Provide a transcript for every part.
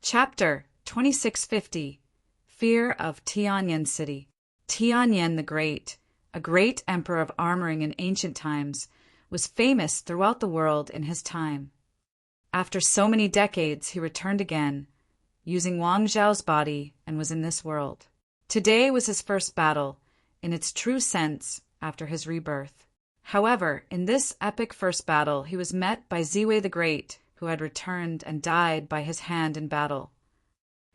Chapter 2650 Fear of Tianyan City. Tianyan the Great, a great emperor of armoring in ancient times, was famous throughout the world in his time. After so many decades, he returned again, using Wang Zhao's body, and was in this world. Today was his first battle, in its true sense, after his rebirth. However, in this epic first battle, he was met by Ziwei the Great, who had returned and died by his hand in battle.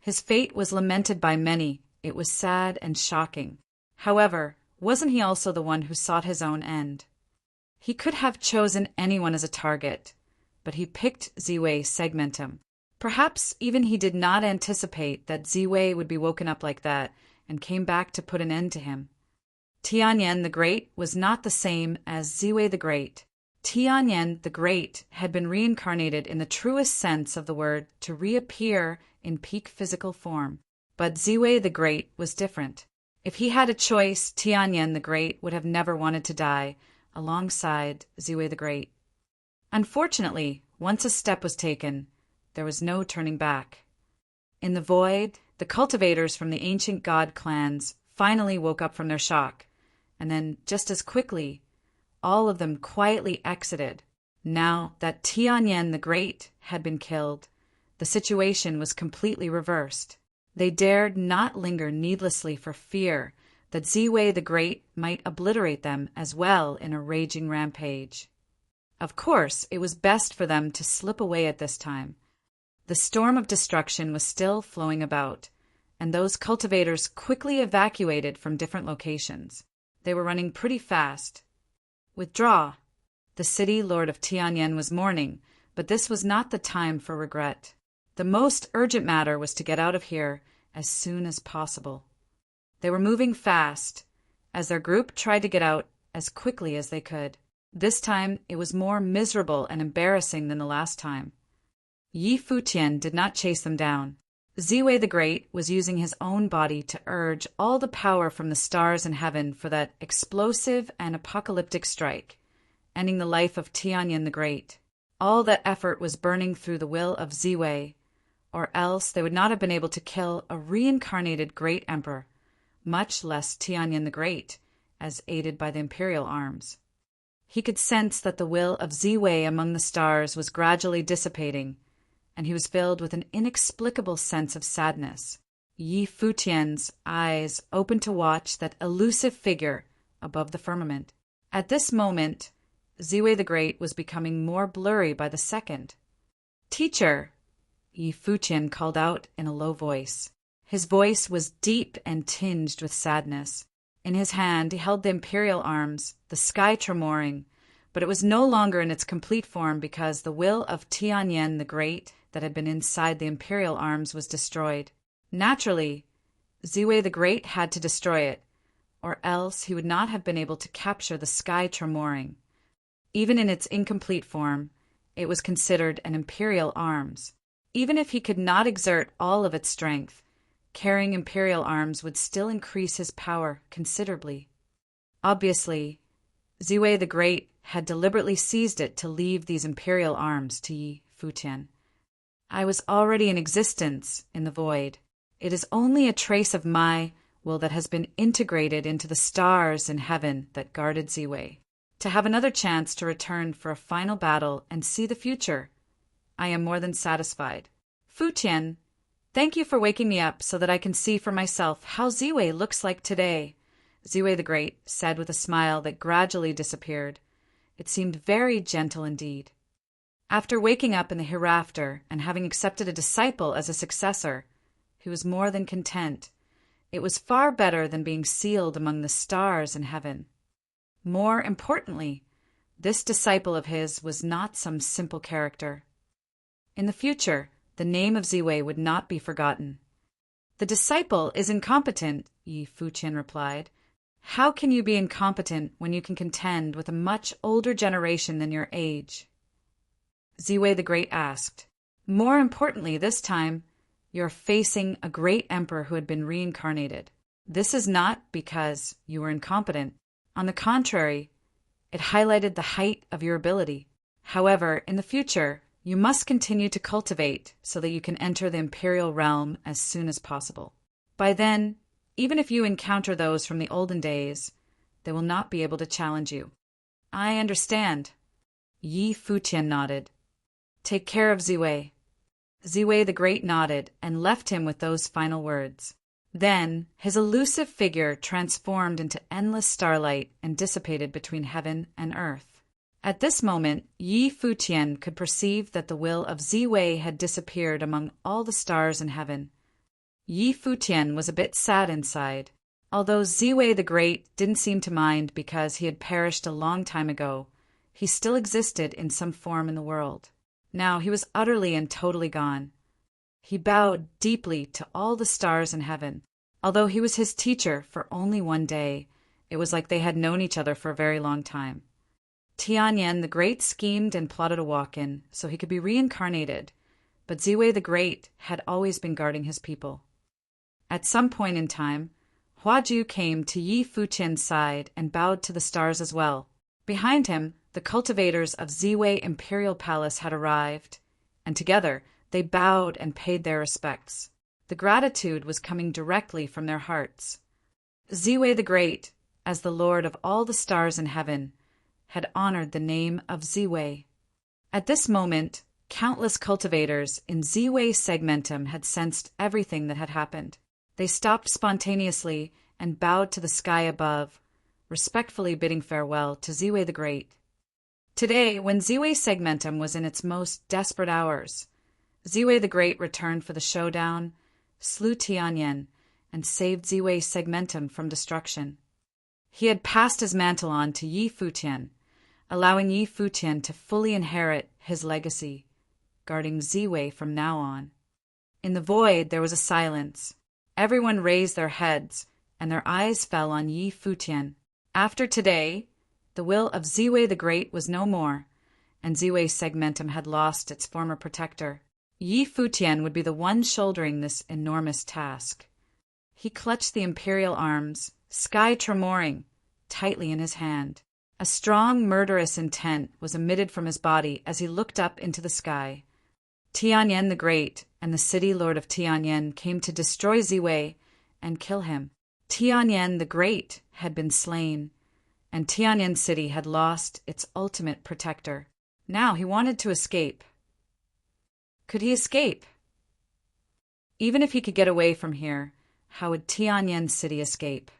His fate was lamented by many. It was sad and shocking. However, wasn't he also the one who sought his own end? He could have chosen anyone as a target, but he picked Ziwei Segmentum. Perhaps even he did not anticipate that Ziwei would be woken up like that and came back to put an end to him. Tianyan the Great was not the same as Ziwei the Great. Tianyan the Great had been reincarnated in the truest sense of the word to reappear in peak physical form. But Ziwei the Great was different. If he had a choice, Tianyan the Great would have never wanted to die alongside Ziwei the Great. Unfortunately, once a step was taken, there was no turning back. In the void, the cultivators from the ancient god clans finally woke up from their shock, and then, just as quickly, all of them quietly exited. Now that Tianyan the Great had been killed, the situation was completely reversed. They dared not linger needlessly for fear that Ziwei the Great might obliterate them as well in a raging rampage. Of course, it was best for them to slip away at this time. The storm of destruction was still flowing about, and those cultivators quickly evacuated from different locations. They were running pretty fast. Withdraw. The city lord of Tianyan was mourning, but this was not the time for regret. The most urgent matter was to get out of here as soon as possible. They were moving fast, as their group tried to get out as quickly as they could. This time it was more miserable and embarrassing than the last time. Futian did not chase them down. Ziwei the Great was using his own body to urge all the power from the stars in heaven for that explosive and apocalyptic strike, ending the life of Tianyan the Great. All that effort was burning through the will of Ziwei, or else they would not have been able to kill a reincarnated great emperor, much less Tianyan the Great, as aided by the imperial arms. He could sense that the will of Ziwei among the stars was gradually dissipating, and he was filled with an inexplicable sense of sadness. Futian's eyes opened to watch that elusive figure above the firmament. At this moment, Ziwei the Great was becoming more blurry by the second. "Teacher," Futian called out in a low voice. His voice was deep and tinged with sadness. In his hand he held the imperial arms, the sky tremoring, but it was no longer in its complete form because the will of Tianyan the Great that had been inside the imperial arms was destroyed. Naturally, Ziwei the Great had to destroy it, or else he would not have been able to capture the sky tremoring. Even in its incomplete form, it was considered an imperial arms. Even if he could not exert all of its strength, carrying imperial arms would still increase his power considerably. Obviously, Ziwei the Great had deliberately seized it to leave these imperial arms to Futian. "I was already in existence in the void. It is only a trace of my will that has been integrated into the stars in heaven that guarded Ziwei. To have another chance to return for a final battle and see the future, I am more than satisfied. Futian, thank you for waking me up so that I can see for myself how Ziwei looks like today," Ziwei the Great said with a smile that gradually disappeared. It seemed very gentle indeed. After waking up in the hereafter and having accepted a disciple as a successor, he was more than content. It was far better than being sealed among the stars in heaven. More importantly, this disciple of his was not some simple character. In the future, the name of Ziwei would not be forgotten. "The disciple is incompetent," Futian replied. "How can you be incompetent when you can contend with a much older generation than your age?" Ziwei the Great asked. "More importantly, this time, you're facing a great emperor who had been reincarnated. This is not because you were incompetent. On the contrary, it highlighted the height of your ability. However, in the future, You must continue to cultivate so that you can enter the imperial realm as soon as possible. By then, even if you encounter those from the olden days, they will not be able to challenge you." "I understand." Yi Futian nodded. "Take care of Ziwei." Ziwei the Great nodded and left him with those final words. Then his elusive figure transformed into endless starlight and dissipated between heaven and earth. At this moment, Yi Futian could perceive that the will of Ziwei had disappeared among all the stars in heaven. Yi Futian was a bit sad inside. Although Ziwei the Great didn't seem to mind because he had perished a long time ago, he still existed in some form in the world. Now he was utterly and totally gone. He bowed deeply to all the stars in heaven. Although he was his teacher for only one day, it was like they had known each other for a very long time. Tianyan the Great schemed and plotted a walk-in so he could be reincarnated, but Ziwei the Great had always been guarding his people. At some point in time, Huaju came to Yi Futian's side and bowed to the stars as well. Behind him, the cultivators of Ziwei Imperial Palace had arrived, and together they bowed and paid their respects. The gratitude was coming directly from their hearts. Ziwei the Great, as the Lord of all the stars in heaven, had honored the name of Ziwei. At this moment, countless cultivators in Ziwei Segmentum had sensed everything that had happened. They stopped spontaneously and bowed to the sky above, respectfully bidding farewell to Ziwei the Great. Today, when Ziwei Segmentum was in its most desperate hours, Ziwei the Great returned for the showdown, slew Tianyan, and saved Ziwei Segmentum from destruction. He had passed his mantle on to Yi Futian, allowing Yi Futian to fully inherit his legacy, guarding Ziwei from now on. In the void, there was a silence. Everyone raised their heads, and their eyes fell on Yi Futian. After today, the will of Ziwei the Great was no more, and Ziwei Segmentum had lost its former protector. Yi Futian would be the one shouldering this enormous task. He clutched the imperial arms, sky tremoring, tightly in his hand. A strong, murderous intent was emitted from his body as he looked up into the sky. Tianyan the Great and the city lord of Tianyan came to destroy Ziwei and kill him. Tianyan the Great had been slain, and Tianyan City had lost its ultimate protector. Now he wanted to escape. Could he escape? Even if he could get away from here, how would Tianyan City escape?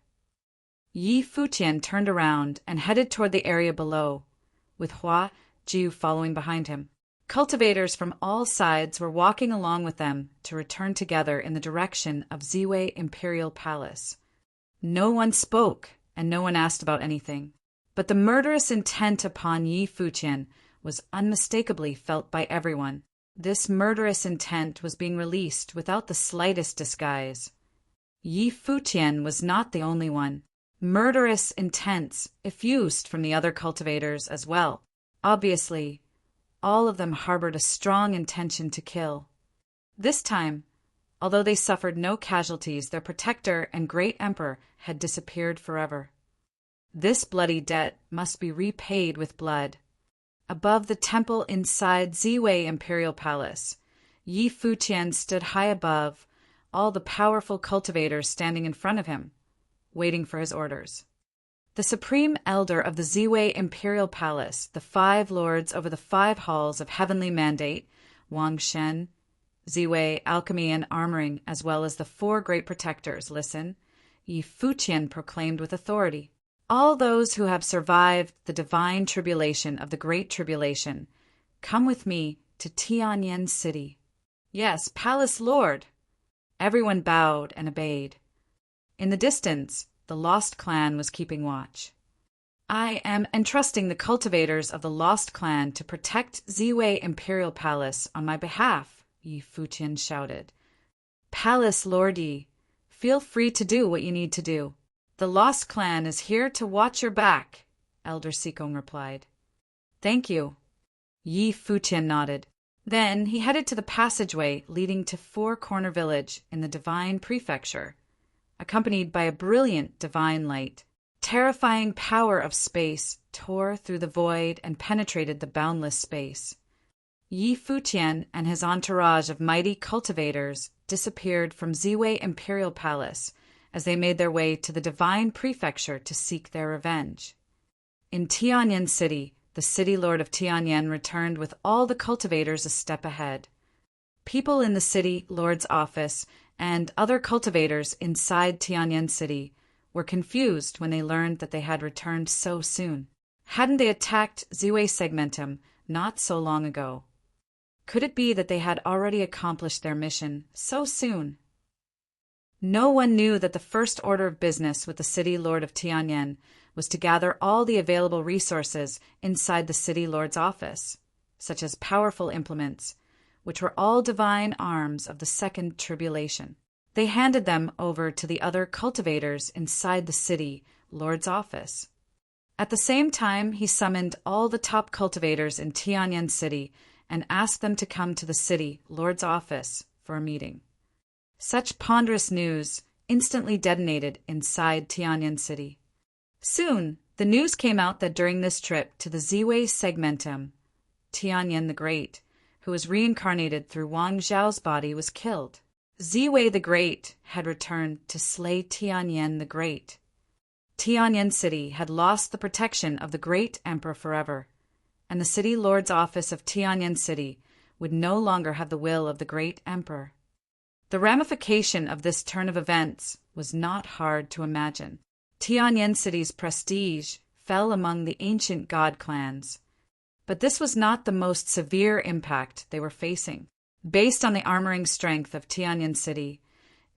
Yi Futian turned around and headed toward the area below, with Huaju following behind him. Cultivators from all sides were walking along with them to return together in the direction of Ziwei Imperial Palace. No one spoke, and no one asked about anything. But the murderous intent upon Yi Futian was unmistakably felt by everyone. This murderous intent was being released without the slightest disguise. Yi Futian was not the only one. Murderous intents effused from the other cultivators as well. Obviously, all of them harbored a strong intention to kill. This time, although they suffered no casualties, their protector and great emperor had disappeared forever. This bloody debt must be repaid with blood. Above the temple inside Ziwei Imperial Palace, Yi Futian stood high above all the powerful cultivators standing in front of him, waiting for his orders. The supreme elder of the Ziwei Imperial Palace, the 5 lords over the 5 halls of heavenly mandate, Wang Shen, Ziwei, alchemy, and armoring, as well as the 4 great protectors, listen, Yi Futian proclaimed with authority. All those who have survived the divine tribulation of the Great Tribulation, come with me to Tianyan City. Yes, Palace Lord. Everyone bowed and obeyed. In the distance, the Lost Clan was keeping watch. I am entrusting the cultivators of the Lost Clan to protect Ziwei Imperial Palace on my behalf, Yi Futian shouted. Palace Lordy, feel free to do what you need to do. The Lost Clan is here to watch your back, Elder Sikong replied. Thank you. Yi Futian nodded. Then he headed to the passageway leading to Four Corner Village in the Divine Prefecture, accompanied by a brilliant divine light. Terrifying power of space tore through the void and penetrated the boundless space. Yi Futian and his entourage of mighty cultivators disappeared from Ziwei Imperial Palace as they made their way to the Divine Prefecture to seek their revenge. In Tianyan City, the city lord of Tianyan returned with all the cultivators a step ahead. People in the city lord's office and other cultivators inside Tianyan City were confused when they learned that they had returned so soon. Hadn't they attacked Ziwei Segmentum not so long ago? Could it be that they had already accomplished their mission so soon? No one knew that the first order of business with the city lord of Tianyan was to gather all the available resources inside the city lord's office, such as powerful implements, which were all divine arms of the second tribulation. They handed them over to the other cultivators inside the city lord's office. At the same time, he summoned all the top cultivators in Tianyan City and asked them to come to the city lord's office for a meeting. Such ponderous news instantly detonated inside Tianyan City. Soon, the news came out that during this trip to the Ziwei Segmentum, Tianyan the Great, who was reincarnated through Wang Zhao's body, was killed. Ziwei the Great had returned to slay Tianyan the Great. Tianyan City had lost the protection of the Great Emperor forever, and the city lord's office of Tianyan City would no longer have the will of the Great Emperor. The ramification of this turn of events was not hard to imagine. Tianyan City's prestige fell among the ancient god clans. But this was not the most severe impact they were facing. Based on the armoring strength of Tianyan City,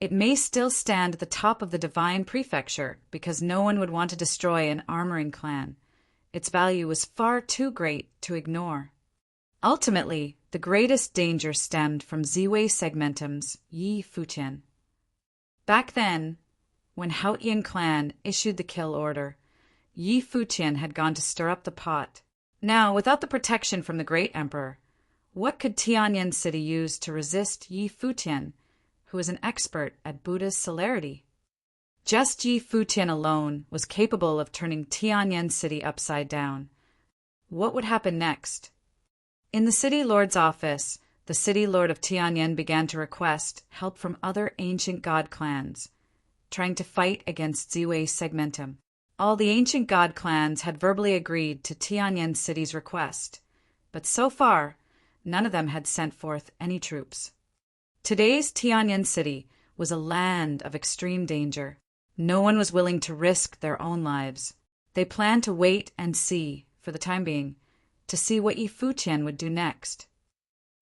it may still stand at the top of the Divine Prefecture because no one would want to destroy an armoring clan. Its value was far too great to ignore. Ultimately, the greatest danger stemmed from Ziwei Segmentum's Yi Futian. Back then, when Haotian clan issued the kill order, Yi Futian had gone to stir up the pot. Now, without the protection from the Great Emperor, what could Tianyan City use to resist Yi Futian, who was an expert at Buddha's celerity? Just Yi Futian alone was capable of turning Tianyan City upside down. What would happen next? In the city lord's office, the city lord of Tianyan began to request help from other ancient god clans, trying to fight against Ziwei Segmentum. All the ancient god clans had verbally agreed to Tianyan City's request, but so far, none of them had sent forth any troops. Today's Tianyan City was a land of extreme danger. No one was willing to risk their own lives. They planned to wait and see, for the time being, to see what Yi Futian would do next.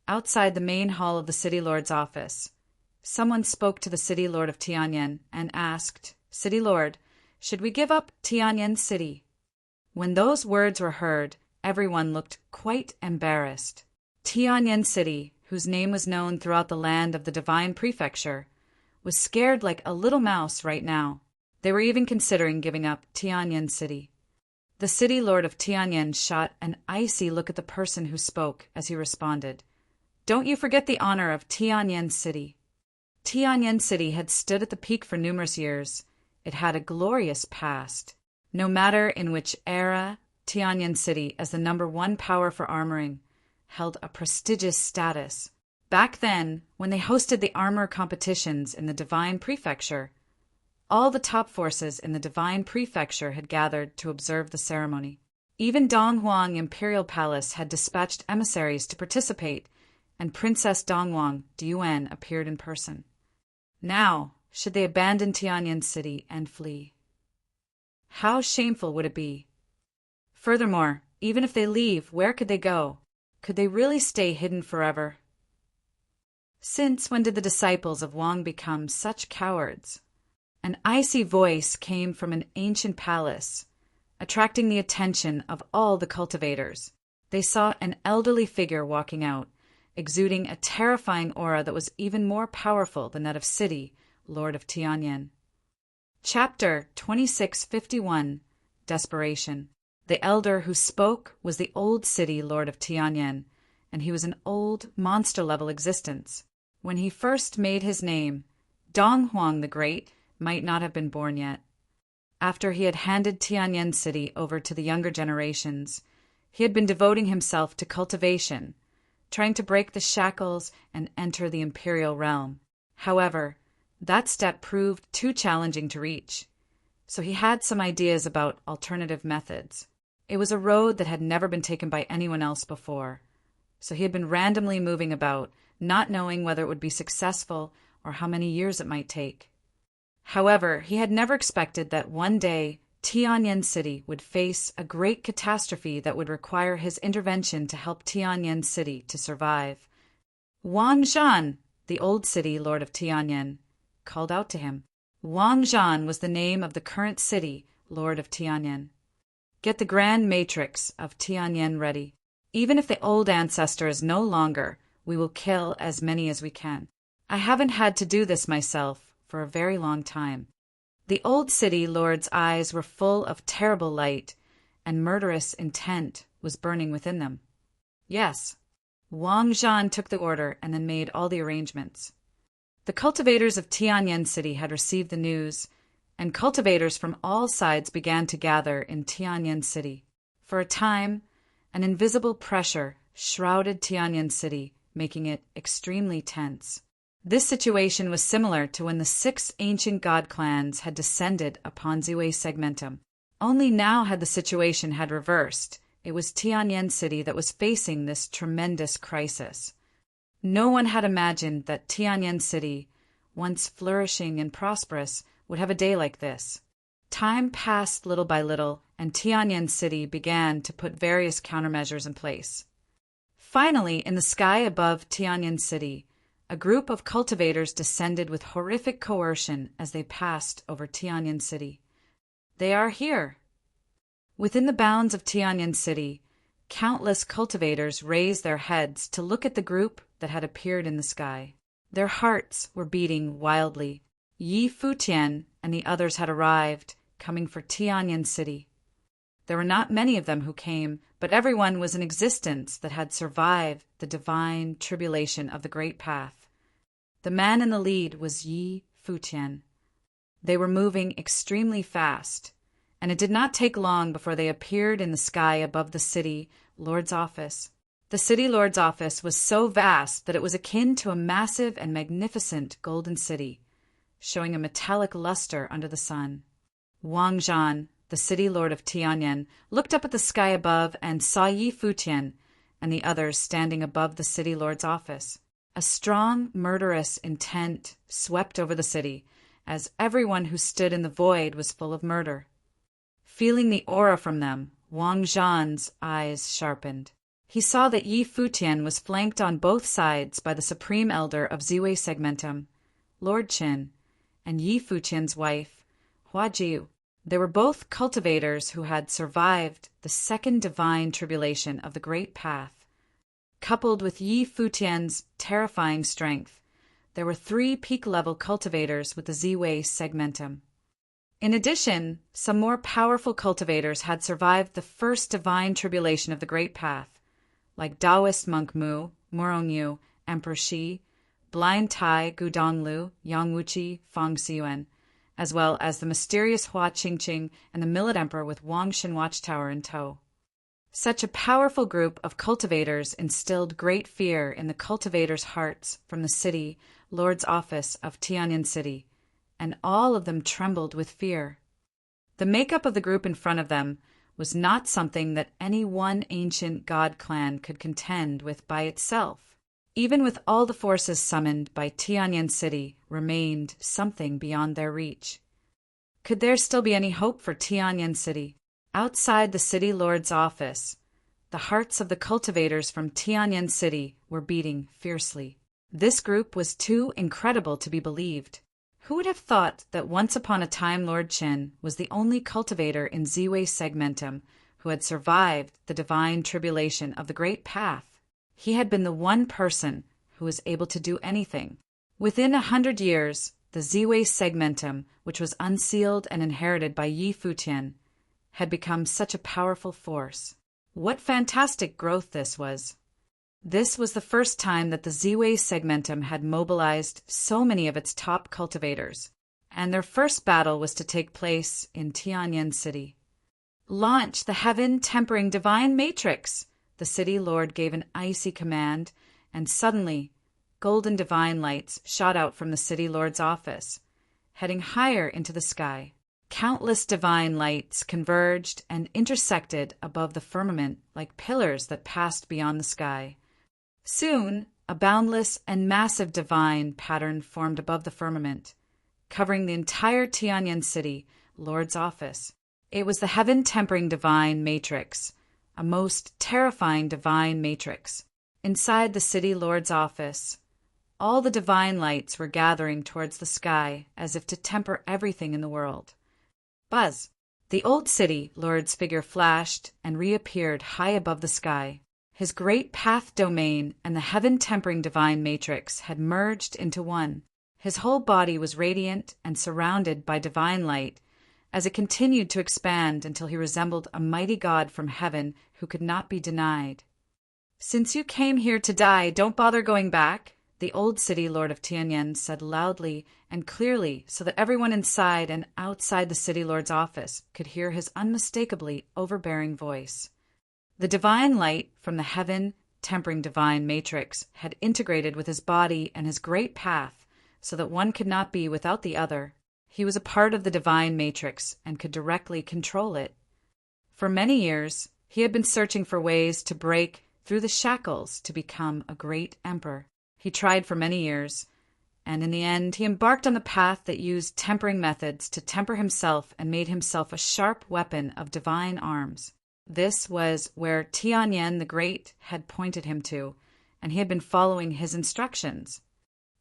Outside the main hall of the city lord's office, someone spoke to the city lord of Tianyan and asked, "City lord, should we give up Tianyan City?" When those words were heard, everyone looked quite embarrassed. Tianyan City, whose name was known throughout the land of the Divine Prefecture, was scared like a little mouse right now. They were even considering giving up Tianyan City. The city lord of Tianyan shot an icy look at the person who spoke as he responded, "Don't you forget the honor of Tianyan City." Tianyan City had stood at the peak for numerous years. It had a glorious past. No matter in which era, Tianyan City, as the #1 power for armoring, held a prestigious status. Back then, when they hosted the armor competitions in the Divine Prefecture, all the top forces in the Divine Prefecture had gathered to observe the ceremony. Even Donghuang Imperial Palace had dispatched emissaries to participate, and Princess Donghuang Diyuan appeared in person. Now, should they abandon Tianyan City and flee? How shameful would it be? Furthermore, even if they leave, where could they go? Could they really stay hidden forever? Since when did the disciples of Wang become such cowards? An icy voice came from an ancient palace, attracting the attention of all the cultivators. They saw an elderly figure walking out, exuding a terrifying aura that was even more powerful than that of City, Lord of Tianyan. Chapter 2651, Desperation. The elder who spoke was the old City Lord of Tianyan, and he was an old, monster-level existence. When he first made his name, Donghuang the Great might not have been born yet. After he had handed Tianyan City over to the younger generations, he had been devoting himself to cultivation, trying to break the shackles and enter the imperial realm. However, that step proved too challenging to reach, so he had some ideas about alternative methods. It was a road that had never been taken by anyone else before, so he had been randomly moving about, not knowing whether it would be successful or how many years it might take. However, he had never expected that one day Tianyan City would face a great catastrophe that would require his intervention to help Tianyan City to survive. Wang Zhan, the old city lord of Tianyan, called out to him. Wang Zhan was the name of the current city lord of Tianyan. Get the grand matrix of Tianyan ready. Even if the old ancestor is no longer, we will kill as many as we can. I haven't had to do this myself for a very long time. The old city lord's eyes were full of terrible light, and murderous intent was burning within them. Yes, Wang Zhan took the order and then made all the arrangements. The cultivators of Tianyan City had received the news, and cultivators from all sides began to gather in Tianyan City. For a time, an invisible pressure shrouded Tianyan City, making it extremely tense. This situation was similar to when the 6 ancient god clans had descended upon Ziwei Segmentum. Only now had the situation had reversed. It was Tianyan City that was facing this tremendous crisis. No one had imagined that Tianyan City, once flourishing and prosperous, would have a day like this. Time passed little by little, and Tianyan City began to put various countermeasures in place. Finally, in the sky above Tianyan City, a group of cultivators descended with horrific coercion as they passed over Tianyan City. They are here. Within the bounds of Tianyan City, countless cultivators raised their heads to look at the group that had appeared in the sky. Their hearts were beating wildly. Futian and the others had arrived, coming for Tianyan City. There were not many of them who came, but everyone was in existence that had survived the divine tribulation of the Great Path. The man in the lead was Futian. They were moving extremely fast, and it did not take long before they appeared in the sky above the city lord's office. The city lord's office was so vast that it was akin to a massive and magnificent golden city, showing a metallic luster under the sun. Wang Zhan, the city lord of Tianyan, looked up at the sky above and saw Futian and the others standing above the city lord's office. A strong, murderous intent swept over the city, as everyone who stood in the void was full of murder. Feeling the aura from them, Wang Zhan's eyes sharpened. He saw that Futian was flanked on both sides by the supreme elder of Ziwei Segmentum, Lord Qin, and Futian's wife, Huajiu. They were both cultivators who had survived the second divine tribulation of the Great Path. Coupled with Futian's terrifying strength, there were 3 peak-level cultivators with the Ziwei Segmentum. In addition, some more powerful cultivators had survived the first divine tribulation of the Great Path, like Taoist monk Mu, Morongyu, Emperor Shi, Blind Tai, Gudonglu, Yang Wuqi, Feng Xiyuan, as well as the mysterious Hua Qingqing and the Millet Emperor with Wang Shen Watchtower in tow. Such a powerful group of cultivators instilled great fear in the cultivators' hearts from the city lord's office of Tianyan City, and all of them trembled with fear. The makeup of the group in front of them was not something that any one ancient god clan could contend with by itself. Even with all the forces summoned by Tianyan City, remained something beyond their reach. Could there still be any hope for Tianyan City? Outside the city lord's office, the hearts of the cultivators from Tianyan City were beating fiercely. This group was too incredible to be believed. Who would have thought that once upon a time Lord Qin was the only cultivator in Ziwei Segmentum who had survived the divine tribulation of the Great Path? He had been the one person who was able to do anything. Within 100 years, the Ziwei Segmentum, which was unsealed and inherited by Futian, had become such a powerful force. What fantastic growth this was! This was the first time that the Ziwei Segmentum had mobilized so many of its top cultivators, and their first battle was to take place in Tianyan City. Launch the heaven-tempering divine matrix! the city lord gave an icy command, and suddenly, golden divine lights shot out from the city lord's office, heading higher into the sky. Countless divine lights converged and intersected above the firmament like pillars that passed beyond the sky. Soon, a boundless and massive divine pattern formed above the firmament, covering the entire Tianyan city lord's office. It was the heaven-tempering divine matrix, a most terrifying divine matrix. Inside the city lord's office, all the divine lights were gathering towards the sky as if to temper everything in the world. Buzz! The old city lord's figure flashed and reappeared high above the sky. His great path domain and the heaven-tempering divine matrix had merged into one. His whole body was radiant and surrounded by divine light as it continued to expand until he resembled a mighty god from heaven who could not be denied. "Since you came here to die, don't bother going back," the old city lord of Tianyan said loudly and clearly so that everyone inside and outside the city lord's office could hear his unmistakably overbearing voice. The divine light from the heaven-tempering divine matrix had integrated with his body and his great path so that one could not be without the other. He was a part of the divine matrix and could directly control it. For many years, he had been searching for ways to break through the shackles to become a great emperor. He tried for many years, and in the end he embarked on the path that used tempering methods to temper himself and made himself a sharp weapon of divine arms. This was where Tianyan the Great had pointed him to, and he had been following his instructions.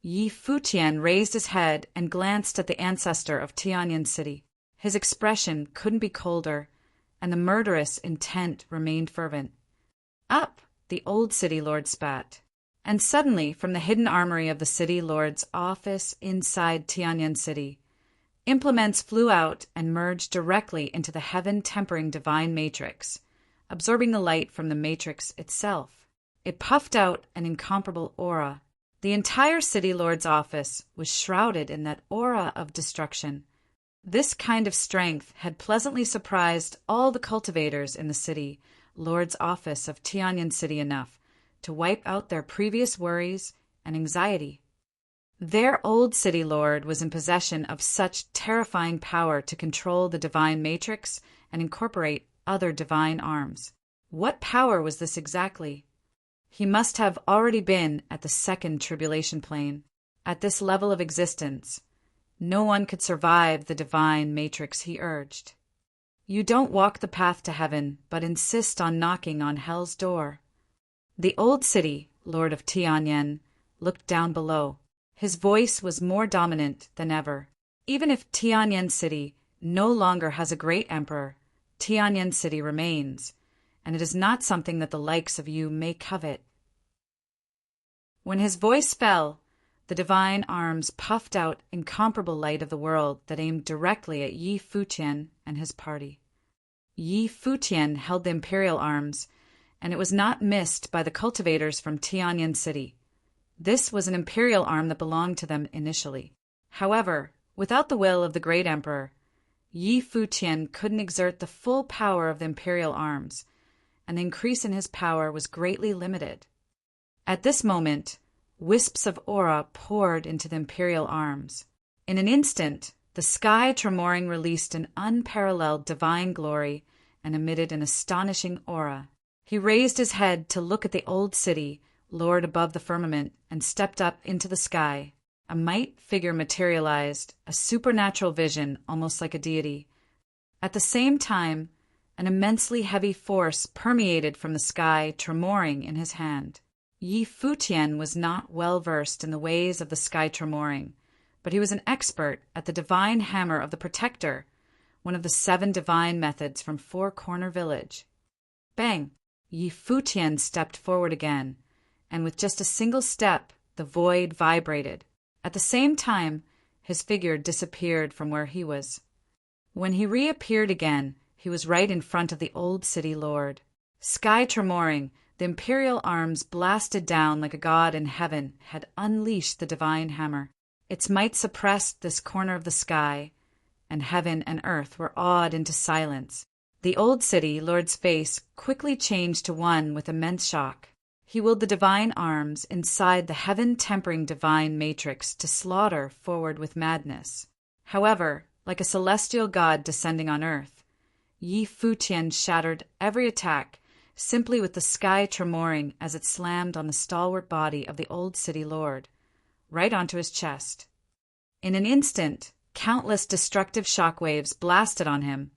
Futian raised his head and glanced at the ancestor of Tianyan City. His expression couldn't be colder, and the murderous intent remained fervent. "Up!" the old city lord spat. And suddenly, from the hidden armory of the city lord's office inside Tianyan City, implements flew out and merged directly into the heaven-tempering divine matrix, absorbing the light from the matrix itself. It puffed out an incomparable aura. The entire city lord's office was shrouded in that aura of destruction. This kind of strength had pleasantly surprised all the cultivators in the city lord's office of Tianyan City enough to wipe out their previous worries and anxiety. Their old city lord was in possession of such terrifying power to control the divine matrix and incorporate other divine arms. What power was this exactly? He must have already been at the second tribulation plane. At this level of existence, no one could survive the divine matrix, he urged. You don't walk the path to heaven, but insist on knocking on hell's door. The old city lord of Tianyan looked down below. His voice was more dominant than ever. Even if Tianyan City no longer has a great emperor, Tianyan City remains, and it is not something that the likes of you may covet. When his voice fell, the divine arms puffed out incomparable light of the world that aimed directly at Futian and his party. Futian held the imperial arms, and it was not missed by the cultivators from Tianyan City. This was an imperial arm that belonged to them initially. However, without the will of the great emperor, Futian couldn't exert the full power of the imperial arms, and the increase in his power was greatly limited. At this moment, wisps of aura poured into the imperial arms. In an instant, the sky tremoring released an unparalleled divine glory and emitted an astonishing aura. He raised his head to look at the old city, lord above the firmament, and stepped up into the sky. A might figure materialized, a supernatural vision, almost like a deity. At the same time, an immensely heavy force permeated from the sky, tremoring in his hand. Futian was not well versed in the ways of the sky tremoring, but he was an expert at the divine hammer of the Protector, one of the 7 divine methods from Four Corner Village. Bang! Futian stepped forward again, and with just a single step, the void vibrated. At the same time, his figure disappeared from where he was. When he reappeared again, he was right in front of the old city lord. Sky tremoring, the imperial arms blasted down like a god in heaven had unleashed the divine hammer. Its might suppressed this corner of the sky, and heaven and earth were awed into silence. The old city lord's face quickly changed to one with immense shock. He willed the divine arms inside the heaven-tempering divine matrix to slaughter forward with madness. However, like a celestial god descending on earth, Yi Futian shattered every attack simply with the sky tremoring as it slammed on the stalwart body of the old city lord, right onto his chest. In an instant, countless destructive shockwaves blasted on him,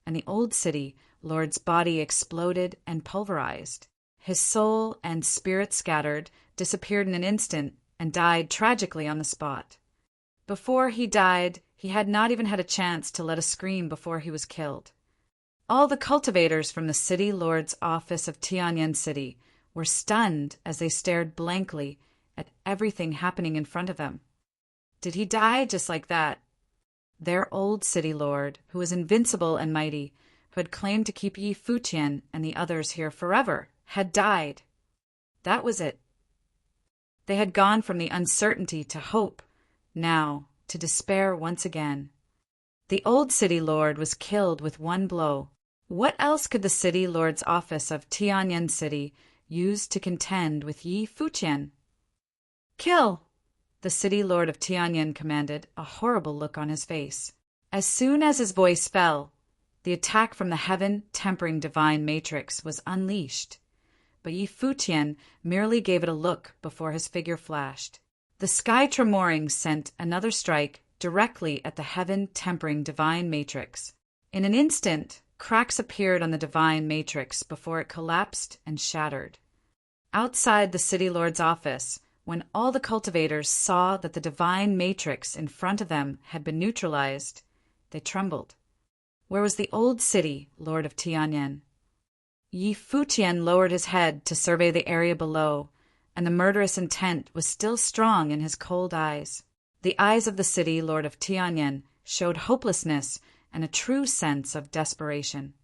and the old city lord's body exploded and pulverized. His soul and spirit scattered, disappeared in an instant, and died tragically on the spot. Before he died, he had not even had a chance to let a scream before he was killed. All the cultivators from the city lord's office of Tianyan City were stunned as they stared blankly at everything happening in front of them. Did he die just like that? Their old city lord, who was invincible and mighty, who had claimed to keep Yi Futian and the others here forever, had died. That was it. They had gone from the uncertainty to hope, now to despair once again. The old city lord was killed with one blow. What else could the city lord's office of Tianyan City use to contend with Yi Futian? Kill! The city lord of Tianyan commanded, a horrible look on his face. As soon as his voice fell, the attack from the heaven-tempering divine matrix was unleashed. But Yi Futian merely gave it a look before his figure flashed. The sky tremoring sent another strike directly at the heaven-tempering divine matrix. In an instant, cracks appeared on the divine matrix before it collapsed and shattered. Outside the city lord's office, when all the cultivators saw that the divine matrix in front of them had been neutralized, they trembled. Where was the old city lord of Tianyan? Yi Futian lowered his head to survey the area below, and the murderous intent was still strong in his cold eyes. The eyes of the city lord of Tianyan showed hopelessness and a true sense of desperation.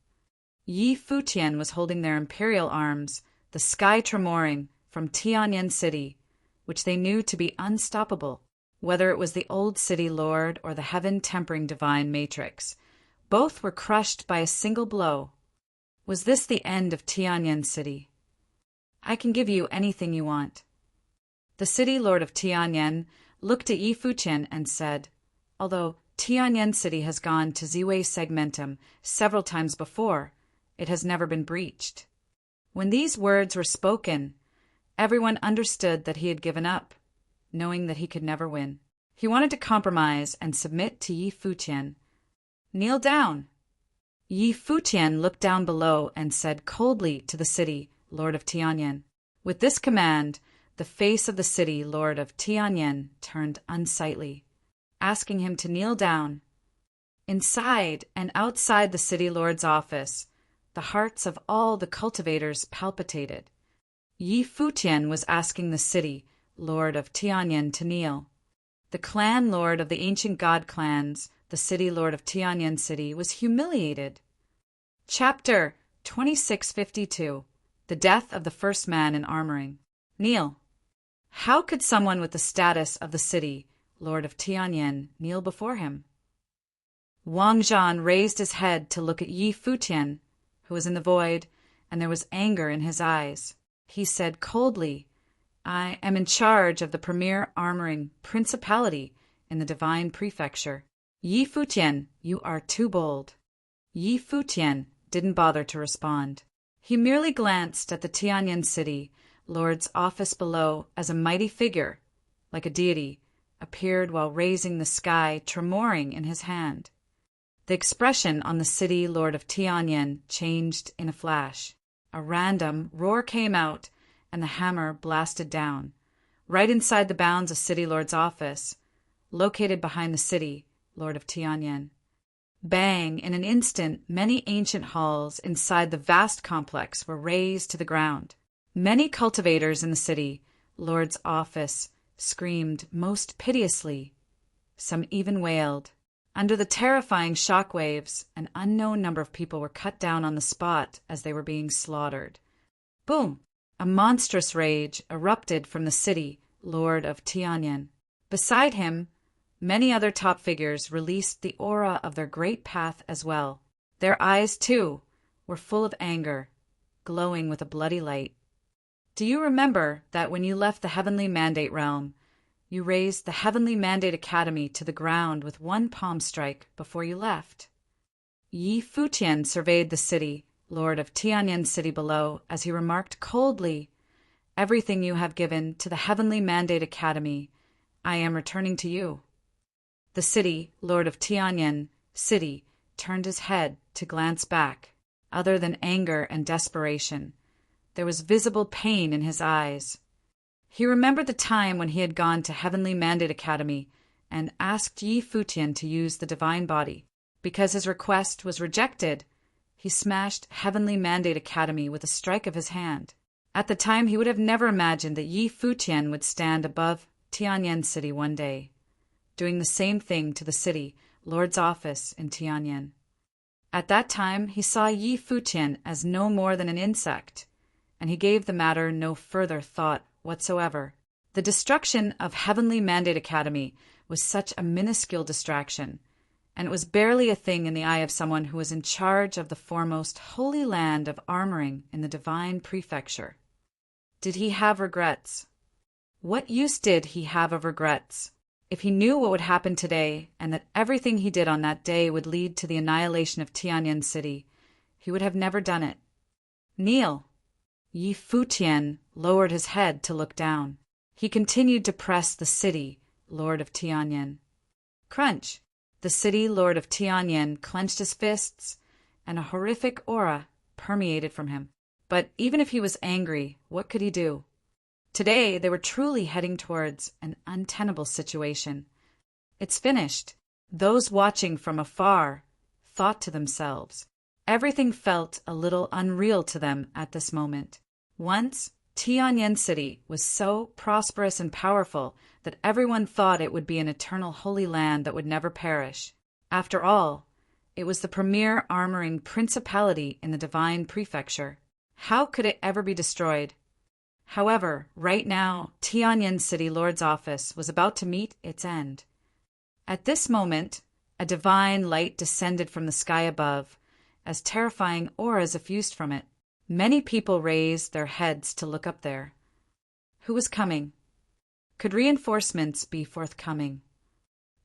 Yi Futian was holding their imperial arms, the sky tremoring, from Tianyan City, which they knew to be unstoppable. Whether it was the old city lord or the heaven-tempering divine matrix, both were crushed by a single blow. Was this the end of Tianyan City? I can give you anything you want. The city lord of Tianyan looked at Yi Futian and said, although Tianyan City has gone to Ziwei Segmentum several times before, it has never been breached. When these words were spoken, everyone understood that he had given up, knowing that he could never win. He wanted to compromise and submit to Yi Futian. Kneel down. Yi Futian looked down below and said coldly to the city lord of Tianyan. With this command, the face of the city lord of Tianyan turned unsightly, asking him to kneel down. Inside and outside the city lord's office, the hearts of all the cultivators palpitated. Yi Futian was asking the city lord of Tianyan to kneel. The clan lord of the ancient god clans, the city lord of Tianyan City, was humiliated. Chapter 2652. The Death of the First Man in Armoring. Kneel. How could someone with the status of the city lord of Tianyan kneel before him? Wang Zhan raised his head to look at Yi Futian, who was in the void, and there was anger in his eyes. He said coldly, I am in charge of the premier armoring principality in the divine prefecture. Yi Futian, you are too bold. Yi Futian didn't bother to respond. He merely glanced at the Tianyan City lord's office below as a mighty figure, like a deity, appeared while raising the sky tremoring in his hand. The expression on the city lord of Tianyan changed in a flash. A random roar came out, and the hammer blasted down, right inside the bounds of City Lord's office, located behind the city lord of Tianyan. Bang! In an instant, many ancient halls inside the vast complex were razed to the ground. Many cultivators in the city lord's office screamed most piteously. Some even wailed. Under the terrifying shockwaves, an unknown number of people were cut down on the spot as they were being slaughtered. Boom! A monstrous rage erupted from the city lord of Tianyan. Beside him, many other top figures released the aura of their great path as well. Their eyes, too, were full of anger, glowing with a bloody light. Do you remember that when you left the Heavenly Mandate Realm, you razed the Heavenly Mandate Academy to the ground with one palm strike before you left? Yi Futian surveyed the city, Lord of Tianyan City below, as he remarked coldly, "Everything you have given to the Heavenly Mandate Academy, I am returning to you." The city, Lord of Tianyan City, turned his head to glance back. Other than anger and desperation, there was visible pain in his eyes. He remembered the time when he had gone to Heavenly Mandate Academy and asked Yi Futian to use the divine body. Because his request was rejected, he smashed Heavenly Mandate Academy with a strike of his hand. At the time, he would have never imagined that Yi Futian would stand above Tianyan City one day, doing the same thing to the city, Lord's office in Tianyan. At that time, he saw Yi Futian as no more than an insect, and he gave the matter no further thought whatsoever. The destruction of Heavenly Mandate Academy was such a minuscule distraction, and it was barely a thing in the eye of someone who was in charge of the foremost holy land of armoring in the divine prefecture. Did he have regrets? What use did he have of regrets? If he knew what would happen today, and that everything he did on that day would lead to the annihilation of Tianyan City, he would have never done it. Kneel. Yi Futian lowered his head to look down. He continued to press the city, Lord of Tianyan. Crunch. The city, Lord of Tianyan, clenched his fists, and a horrific aura permeated from him. But even if he was angry, what could he do? Today, they were truly heading towards an untenable situation. It's finished. Those watching from afar thought to themselves. Everything felt a little unreal to them at this moment. Once, Tianyan City was so prosperous and powerful that everyone thought it would be an eternal holy land that would never perish. After all, it was the premier armoring principality in the divine prefecture. How could it ever be destroyed? However, right now, Tianyan City Lord's office was about to meet its end. At this moment, a divine light descended from the sky above, as terrifying auras effused from it. Many people raised their heads to look up there. Who was coming? Could reinforcements be forthcoming?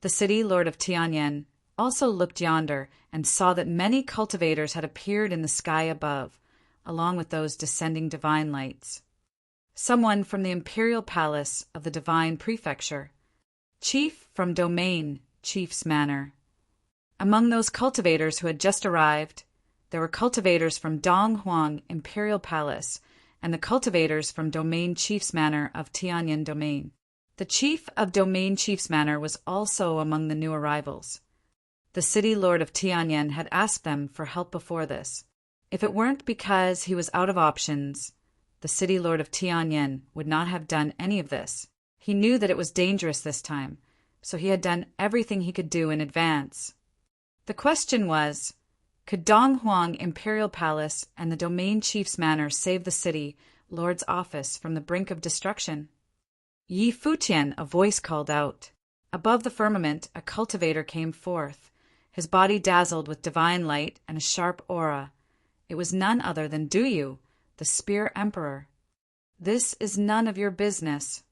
The city Lord of Tianyan also looked yonder and saw that many cultivators had appeared in the sky above, along with those descending divine lights. Someone from the imperial palace of the divine prefecture. Chief from Domain Chief's Manor. Among those cultivators who had just arrived, there were cultivators from Donghuang Imperial Palace and the cultivators from Domain Chief's Manor of Tianyan Domain. The chief of Domain Chief's Manor was also among the new arrivals. The city lord of Tianyan had asked them for help before this. If it weren't because he was out of options, the city lord of Tianyan would not have done any of this. He knew that it was dangerous this time, so he had done everything he could do in advance. The question was, could Donghuang Imperial Palace and the Domain Chief's Manor save the city lord's office from the brink of destruction? Yi Futian, a voice called out. Above the firmament, a cultivator came forth, his body dazzled with divine light and a sharp aura. It was none other than Duyu, the Spear Emperor. This is none of your business.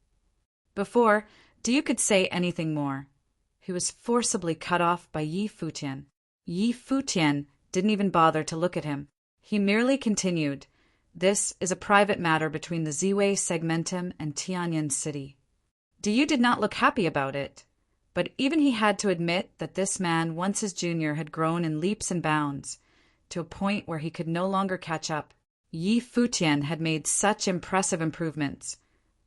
Before Duyu could say anything more, he was forcibly cut off by Yi Futian. Yi Futian didn't even bother to look at him. He merely continued, "This is a private matter between the Ziwei Segmentum and Tianyan City." Duyu did not look happy about it, but even he had to admit that this man, once his junior, had grown in leaps and bounds, to a point where he could no longer catch up. Yi Futian had made such impressive improvements,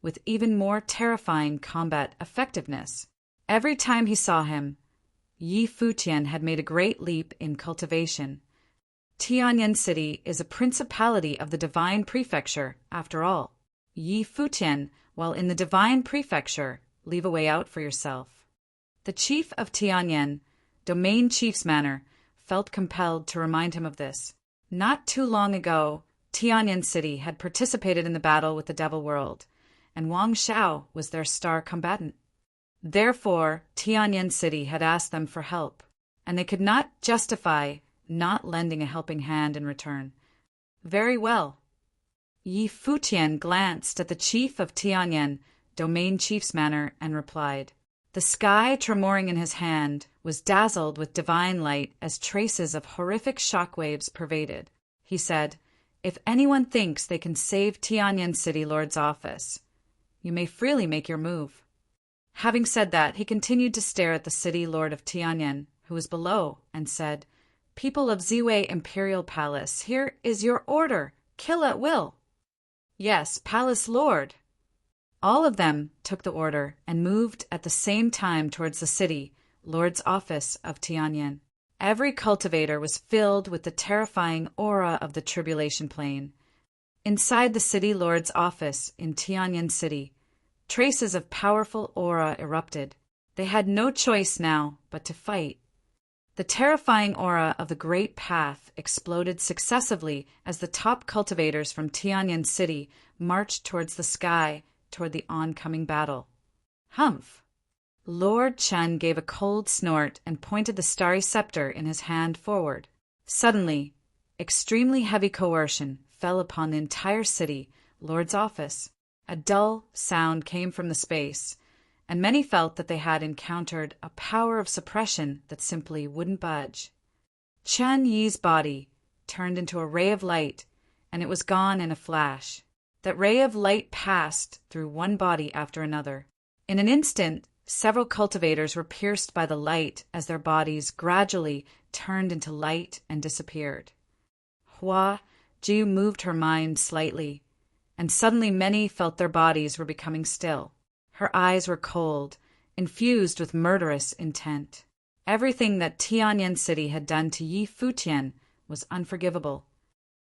with even more terrifying combat effectiveness. Every time he saw him, Yi Futian had made a great leap in cultivation. Tianyan City is a principality of the divine prefecture, after all. Yi Futian, while in the divine prefecture, leave a way out for yourself. The chief of Tianyan, Domain Chief's Manor, felt compelled to remind him of this. Not too long ago, Tianyan City had participated in the battle with the Devil World, and Wang Xiao was their star combatant. Therefore, Tianyan City had asked them for help, and they could not justify not lending a helping hand in return. Very well. Yi Futian glanced at the chief of Tianyan, domain chief's manner, and replied. The sky, tremoring in his hand, was dazzled with divine light as traces of horrific shockwaves pervaded. He said, If anyone thinks they can save Tianyan City Lord's office, you may freely make your move. Having said that, he continued to stare at the city lord of Tianyan, who was below, and said, People of Ziwei Imperial Palace, here is your order. Kill at will. Yes, Palace Lord. All of them took the order and moved at the same time towards the city Lord's office of Tianyan. Every cultivator was filled with the terrifying aura of the tribulation plane. Inside the city lord's office in Tianyan City, traces of powerful aura erupted. They had no choice now but to fight. The terrifying aura of the Great Path exploded successively as the top cultivators from Tianyan City marched towards the sky toward the oncoming battle. Humph! Lord Chen gave a cold snort and pointed the starry scepter in his hand forward. Suddenly, extremely heavy coercion fell upon the entire city lord's office. A dull sound came from the space, and many felt that they had encountered a power of suppression that simply wouldn't budge. Chen Yi's body turned into a ray of light, and it was gone in a flash. That ray of light passed through one body after another. In an instant, several cultivators were pierced by the light as their bodies gradually turned into light and disappeared. Hua Jiu moved her mind slightly, and suddenly many felt their bodies were becoming still. Her eyes were cold, infused with murderous intent. Everything that Tianyan City had done to Yi Futian was unforgivable.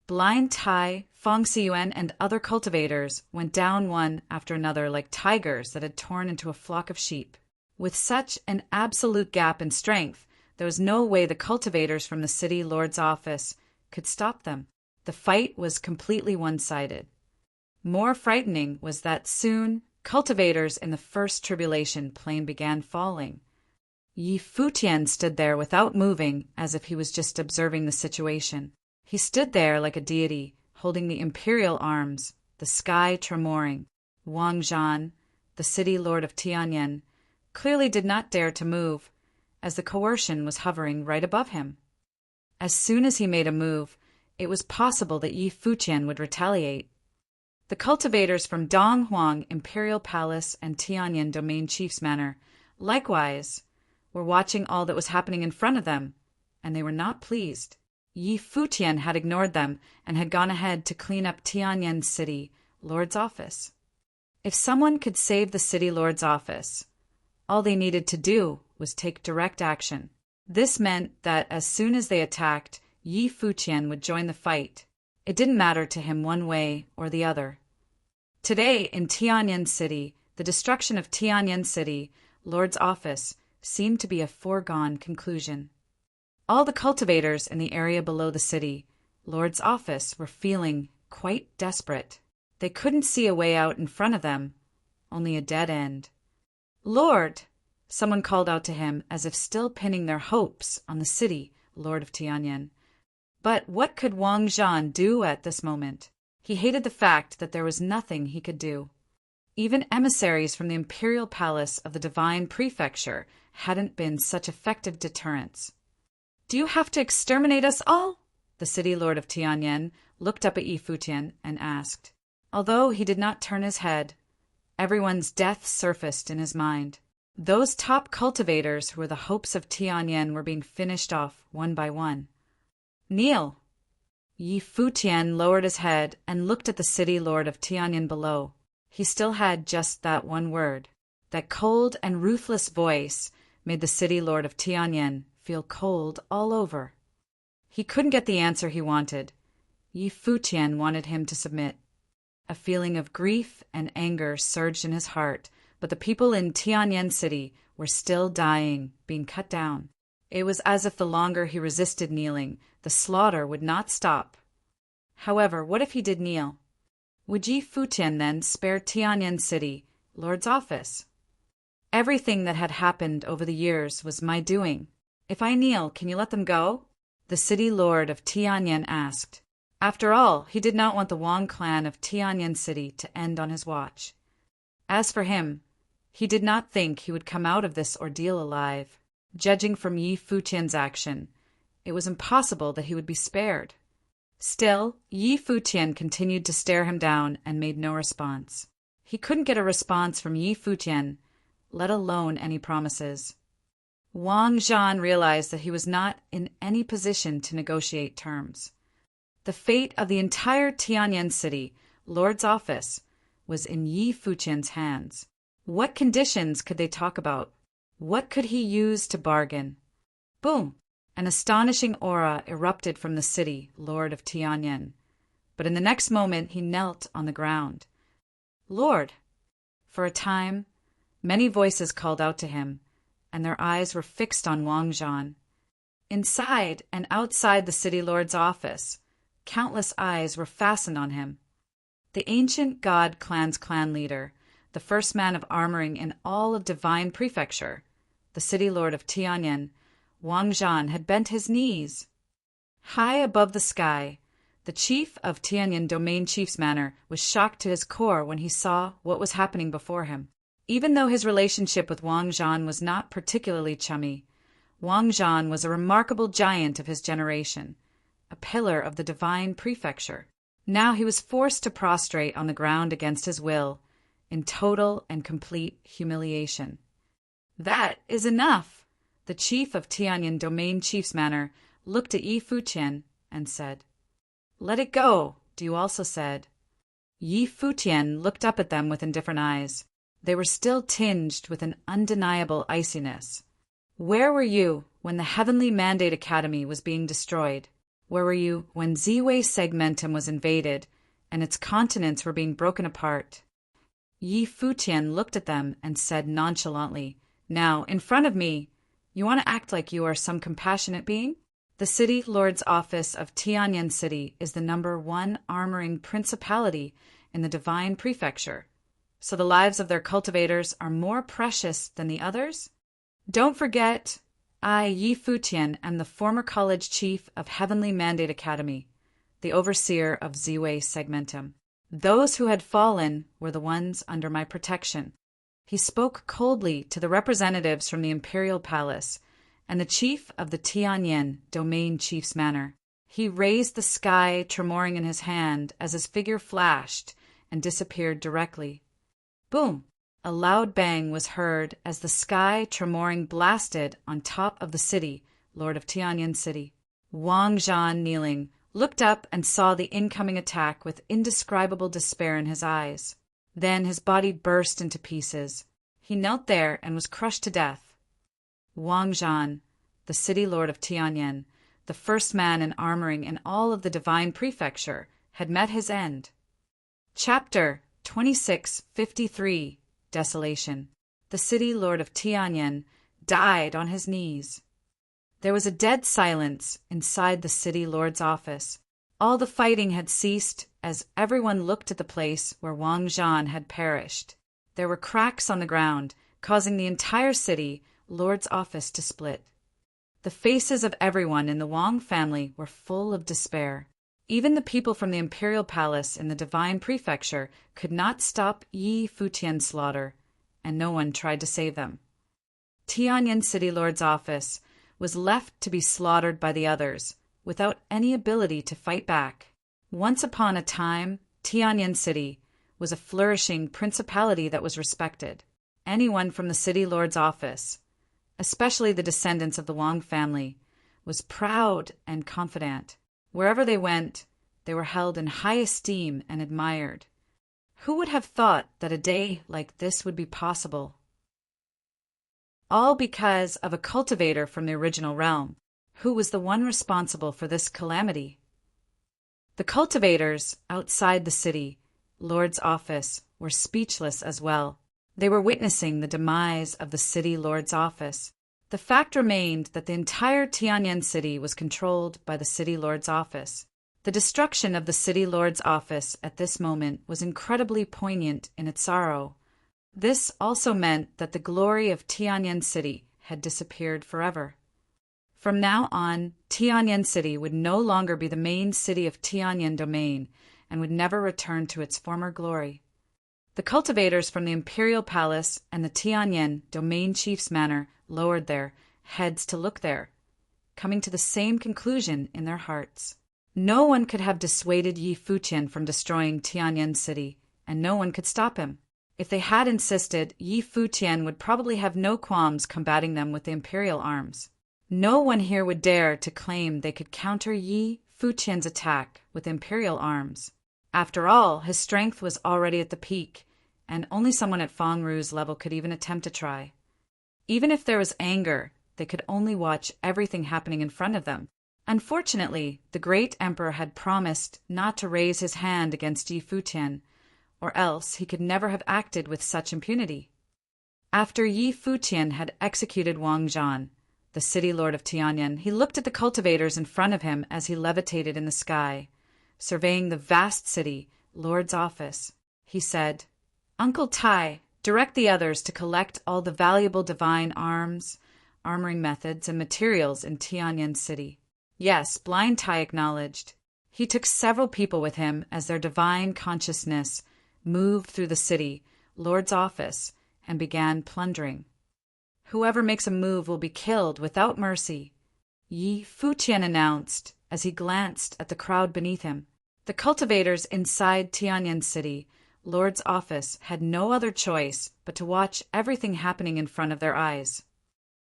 Blind Tai, Feng Xiyuan, and other cultivators went down one after another like tigers that had torn into a flock of sheep. With such an absolute gap in strength, there was no way the cultivators from the city lord's office could stop them. The fight was completely one-sided. More frightening was that soon cultivators in the first tribulation plane began falling. Yi Futian stood there without moving, as if he was just observing the situation. He stood there like a deity, holding the imperial arms, the sky tremoring. Wang Zhan, the city lord of Tianyan, clearly did not dare to move, as the coercion was hovering right above him. As soon as he made a move, it was possible that Yi Futian would retaliate. The cultivators from Donghuang Imperial Palace and Tianyan Domain Chief's Manor, likewise, were watching all that was happening in front of them, and they were not pleased. Yi Futian had ignored them and had gone ahead to clean up Tianyan City Lord's office. If someone could save the city lord's office, all they needed to do was take direct action. This meant that as soon as they attacked, Yi Futian would join the fight. It didn't matter to him one way or the other. Today, in Tianyan City, the destruction of Tianyan City Lord's office seemed to be a foregone conclusion. All the cultivators in the area below the city Lord's office were feeling quite desperate. They couldn't see a way out in front of them, only a dead end. Lord! Someone called out to him as if still pinning their hopes on the city lord of Tianyan. But what could Wang Zhan do at this moment? He hated the fact that there was nothing he could do. Even emissaries from the imperial palace of the divine prefecture hadn't been such effective deterrents. Do you have to exterminate us all? The city lord of Tianyan looked up at Yi Futian and asked. Although he did not turn his head, everyone's death surfaced in his mind. Those top cultivators who were the hopes of Tianyan were being finished off one by one. Kneel! Yi Futian lowered his head and looked at the city lord of Tianyan below. He still had just that one word. That cold and ruthless voice made the city lord of Tianyan feel cold all over. He couldn't get the answer he wanted. Yi Futian wanted him to submit. A feeling of grief and anger surged in his heart, but the people in Tianyan City were still dying, being cut down. It was as if the longer he resisted kneeling, the slaughter would not stop. However, what if he did kneel? Would Yi Futian then spare Tianyan City Lord's office? Everything that had happened over the years was my doing. If I kneel, can you let them go? the city lord of Tianyan asked. After all, he did not want the Wang clan of Tianyan City to end on his watch. As for him, he did not think he would come out of this ordeal alive. Judging from Yi Futian's action, it was impossible that he would be spared. Still, Yi Futian continued to stare him down and made no response. He couldn't get a response from Yi Futian, let alone any promises. Wang Zhan realized that he was not in any position to negotiate terms. The fate of the entire Tianyan City, Lord's office, was in Yi Futian's hands. What conditions could they talk about? What could he use to bargain? Boom! An astonishing aura erupted from the city, Lord of Tianyan. But in the next moment he knelt on the ground. Lord! For a time, many voices called out to him, and their eyes were fixed on Wang Zhan. Inside and outside the city lord's office, countless eyes were fastened on him. The ancient God clan's clan leader, the first man of armoring in all of Divine Prefecture, the city lord of Tianyan, Wang Zhan had bent his knees. High above the sky, the chief of Tianyan Domain Chief's Manor was shocked to his core when he saw what was happening before him. Even though his relationship with Wang Zhan was not particularly chummy, Wang Zhan was a remarkable giant of his generation, a pillar of the Divine Prefecture. Now he was forced to prostrate on the ground against his will, in total and complete humiliation. That is enough! The chief of Tianyan Domain Chief's Manor looked at Yi Futian and said, Let it go, Du also said. Yi Futian looked up at them with indifferent eyes. They were still tinged with an undeniable iciness. Where were you when the Heavenly Mandate Academy was being destroyed? Where were you when Ziwei Segmentum was invaded and its continents were being broken apart? Yi Futian looked at them and said nonchalantly, Now, in front of me, you want to act like you are some compassionate being? The city lord's office of Tianyan City is the #1 armoring principality in the Divine Prefecture. So the lives of their cultivators are more precious than the others? Don't forget, I, Yi Futian, am the former college chief of Heavenly Mandate Academy, the overseer of Ziwei Segmentum. Those who had fallen were the ones under my protection. He spoke coldly to the representatives from the Imperial Palace and the chief of the Tianyan Domain Chief's Manor. He raised the sky tremoring in his hand as his figure flashed and disappeared directly. Boom! A loud bang was heard as the sky tremoring blasted on top of the city, Lord of Tianyan City. Wang Zhan, kneeling, looked up and saw the incoming attack with indescribable despair in his eyes. Then his body burst into pieces. He knelt there and was crushed to death. Wang Zhan, the city lord of Tianyan, the first man in armoring in all of the Divine Prefecture, had met his end. Chapter 2653 Desolation. The city lord of Tianyan died on his knees. There was a dead silence inside the city lord's office. All the fighting had ceased as everyone looked at the place where Wang Zhan had perished. There were cracks on the ground, causing the entire city lord's office to split. The faces of everyone in the Wang family were full of despair. Even the people from the Imperial Palace in the Divine Prefecture could not stop Yi Futian's slaughter, and no one tried to save them. Tianyan City Lord's office was left to be slaughtered by the others, without any ability to fight back. Once upon a time, Tianyan City was a flourishing principality that was respected. Anyone from the City Lord's office, especially the descendants of the Wang family, was proud and confident. Wherever they went, they were held in high esteem and admired. Who would have thought that a day like this would be possible? All because of a cultivator from the original realm, who was the one responsible for this calamity. The cultivators outside the city lord's office were speechless as well. They were witnessing the demise of the city lord's office. The fact remained that the entire Tianyan city was controlled by the city lord's office. The destruction of the city lord's office at this moment was incredibly poignant in its sorrow. This also meant that the glory of Tianyan city had disappeared forever. From now on, Tianyan City would no longer be the main city of Tianyan Domain and would never return to its former glory. The cultivators from the Imperial Palace and the Tianyan Domain Chief's Manor lowered their heads to look there, coming to the same conclusion in their hearts. No one could have dissuaded Yi Futian from destroying Tianyan City, and no one could stop him. If they had insisted, Yi Futian would probably have no qualms combating them with the imperial arms. No one here would dare to claim they could counter Yi Futian's attack with imperial arms. After all, his strength was already at the peak, and only someone at Feng Ru's level could even attempt to try. Even if there was anger, they could only watch everything happening in front of them. Unfortunately, the great emperor had promised not to raise his hand against Yi Futian, or else he could never have acted with such impunity. After Yi Futian had executed Wang Zhan, the city lord of Tianyan, he looked at the cultivators in front of him as he levitated in the sky, surveying the vast city, Lord's office. He said, "Uncle Tai, direct the others to collect all the valuable divine arms, armoring methods, and materials in Tianyan City." Yes, Blind Tai acknowledged. He took several people with him as their divine consciousness moved through the city, Lord's office, and began plundering. "Whoever makes a move will be killed without mercy," Yi Futian announced as he glanced at the crowd beneath him. The cultivators inside Tianyan City, Lord's office, had no other choice but to watch everything happening in front of their eyes.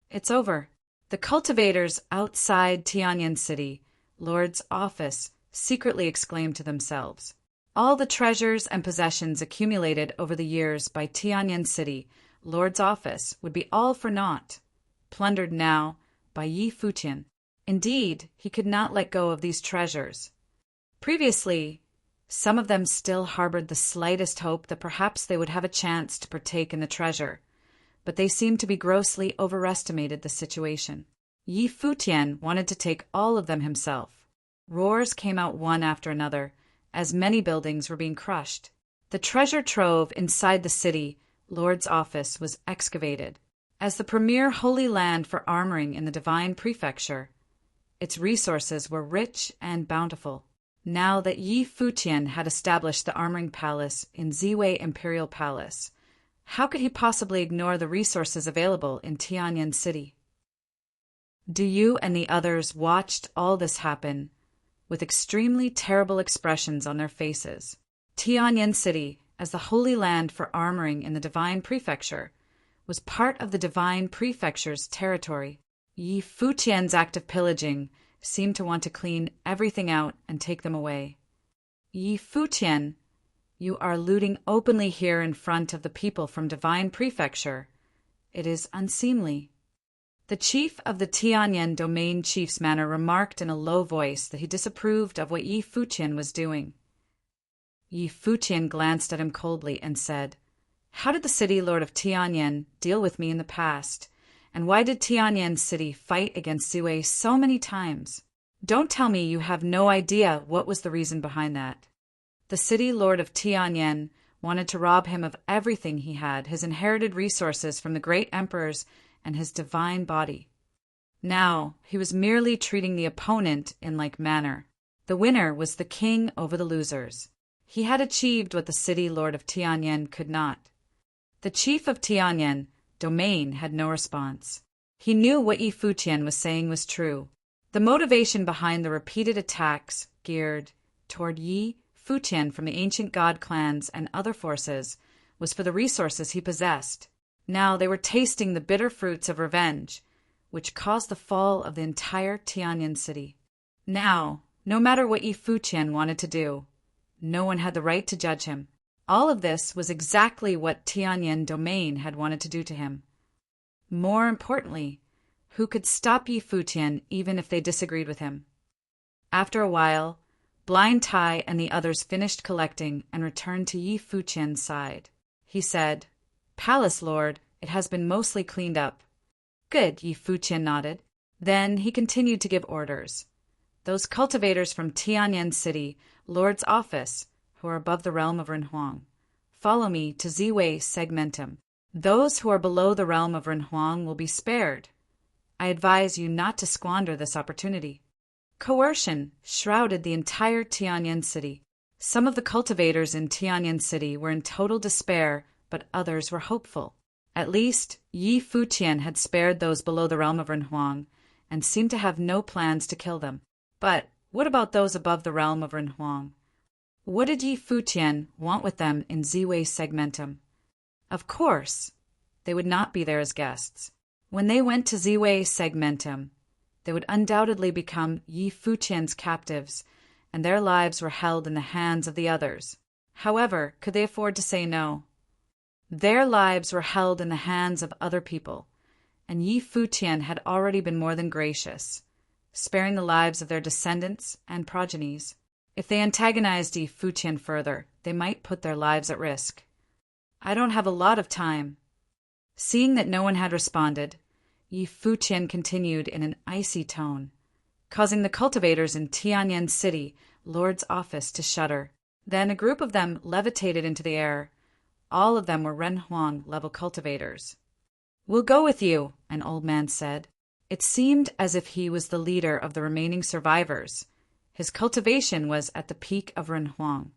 "It's over." The cultivators outside Tianyan City, Lord's office, secretly exclaimed to themselves. All the treasures and possessions accumulated over the years by Tianyan City, Lord's office, would be all for naught, plundered now by Yi Futian. Indeed, he could not let go of these treasures. Previously, some of them still harbored the slightest hope that perhaps they would have a chance to partake in the treasure, but they seemed to be grossly overestimated the situation. Yi Futian wanted to take all of them himself. Roars came out one after another, as many buildings were being crushed. The treasure trove inside the city, Lord's office, was excavated. As the premier holy land for armoring in the divine prefecture, its resources were rich and bountiful. Now that Yi Futian had established the armoring palace in Ziwei Imperial Palace, how could he possibly ignore the resources available in Tianyan City? Du and the others watched all this happen with extremely terrible expressions on their faces. Tianyan City, as the holy land for armoring in the divine prefecture, was part of the divine prefecture's territory. Yi Futian's act of pillaging seemed to want to clean everything out and take them away. "Yi Futian, you are looting openly here in front of the people from divine prefecture. It is unseemly." The chief of the Tianyan Domain Chief's Manor remarked in a low voice that he disapproved of what Yi Futian was doing. Yi Futian glanced at him coldly and said, "How did the city lord of Tianyan deal with me in the past? And why did Tianyan City fight against Ziwei so many times? Don't tell me you have no idea what was the reason behind that." The city lord of Tianyan wanted to rob him of everything he had, his inherited resources from the great emperors and his divine body. Now he was merely treating the opponent in like manner. The winner was the king over the losers. He had achieved what the city lord of Tianyan could not. The chief of Tianyan Domain had no response. He knew what Yi Futian was saying was true. The motivation behind the repeated attacks geared toward Yi Futian from the ancient god clans and other forces was for the resources he possessed. Now they were tasting the bitter fruits of revenge, which caused the fall of the entire Tianyan City. Now, no matter what Yi Futian wanted to do, no one had the right to judge him. All of this was exactly what Tianyan Domain had wanted to do to him. More importantly, who could stop Yi Futian even if they disagreed with him? After a while, Blind Tai and the others finished collecting and returned to Yi Futian's side. He said, "Palace Lord, it has been mostly cleaned up." "Good," Yi Futian nodded. Then he continued to give orders. "Those cultivators from Tianyan City, Lord's office, who are above the realm of Renhuang, follow me to Ziwei Segmentum. Those who are below the realm of Renhuang will be spared. I advise you not to squander this opportunity." Coercion shrouded the entire Tianyan city. Some of the cultivators in Tianyan city were in total despair, but others were hopeful. At least, Yi Futian had spared those below the realm of Renhuang, and seemed to have no plans to kill them. But what about those above the realm of Renhuang? What did Yi Futian want with them in Ziwei Segmentum? Of course, they would not be there as guests. When they went to Ziwei Segmentum, they would undoubtedly become Yi Futian's captives, and their lives were held in the hands of the others. However, could they afford to say no? Their lives were held in the hands of other people, and Yi Futian had already been more than gracious, sparing the lives of their descendants and progenies. If they antagonized Yi Futian further, they might put their lives at risk. "I don't have a lot of time." Seeing that no one had responded, Yi Futian continued in an icy tone, causing the cultivators in Tianyan City Lord's office to shudder. Then a group of them levitated into the air. All of them were Renhuang-level cultivators. "We'll go with you," an old man said. It seemed as if he was the leader of the remaining survivors. His cultivation was at the peak of Renhuang.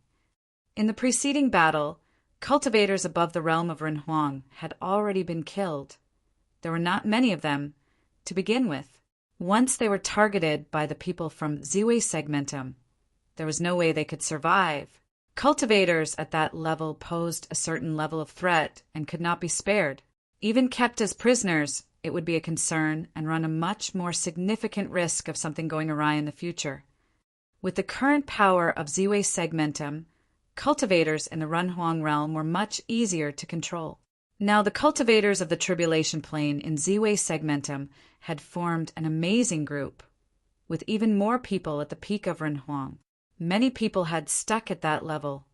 In the preceding battle, cultivators above the realm of Renhuang had already been killed. There were not many of them to begin with. Once they were targeted by the people from Ziwei Segmentum, there was no way they could survive. Cultivators at that level posed a certain level of threat and could not be spared. Even kept as prisoners, it would be a concern and run a much more significant risk of something going awry in the future. With the current power of Ziwei Segmentum, cultivators in the Renhuang realm were much easier to control. Now the cultivators of the Tribulation Plane in Ziwei Segmentum had formed an amazing group, with even more people at the peak of Renhuang. Many people had stuck at that level.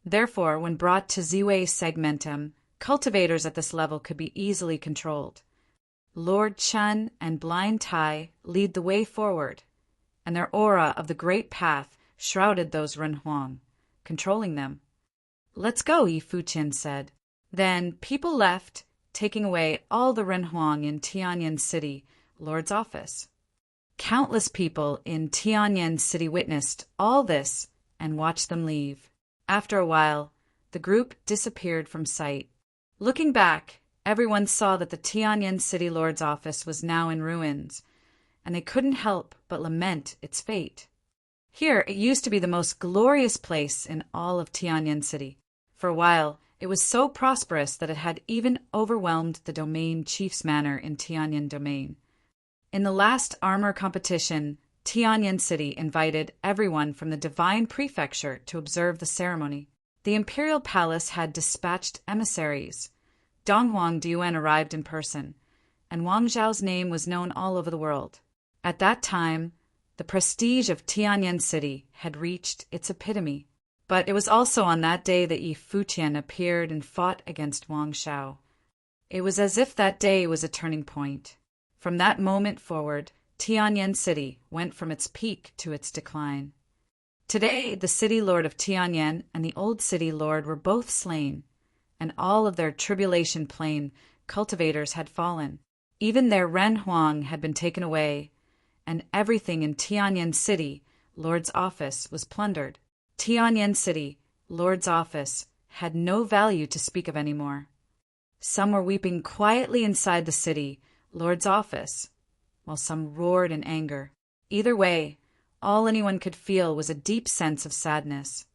Therefore, when brought to Ziwei Segmentum, cultivators at this level could be easily controlled. Lord Chen and Blind Tai lead the way forward, and their aura of the Great Path shrouded those Renhuang, controlling them. "Let's go," Yi Futian said. Then people left, taking away all the Renhuang in Tianyan City Lord's office. Countless people in Tianyan City witnessed all this and watched them leave. After a while, the group disappeared from sight. Looking back, everyone saw that the Tianyan City Lord's office was now in ruins, and they couldn't help but lament its fate. Here, it used to be the most glorious place in all of Tianyan City. For a while, it was so prosperous that it had even overwhelmed the domain chief's manor in Tianyan Domain. In the last armor competition, Tianyan City invited everyone from the Divine Prefecture to observe the ceremony. The Imperial Palace had dispatched emissaries. Donghuang Diuan arrived in person, and Wang Zhao's name was known all over the world. At that time, the prestige of Tianyan City had reached its epitome. But it was also on that day that Yi Futian appeared and fought against Wang Zhao. It was as if that day was a turning point. From that moment forward, Tianyan City went from its peak to its decline. Today, the city lord of Tianyan and the old city lord were both slain, and all of their Tribulation Plane cultivators had fallen. Even their Renhuang had been taken away, and everything in Tianyan City Lord's office was plundered. Tianyan City Lord's office had no value to speak of anymore. Some were weeping quietly inside the city Lord's office, while some roared in anger. Either way, all anyone could feel was a deep sense of sadness.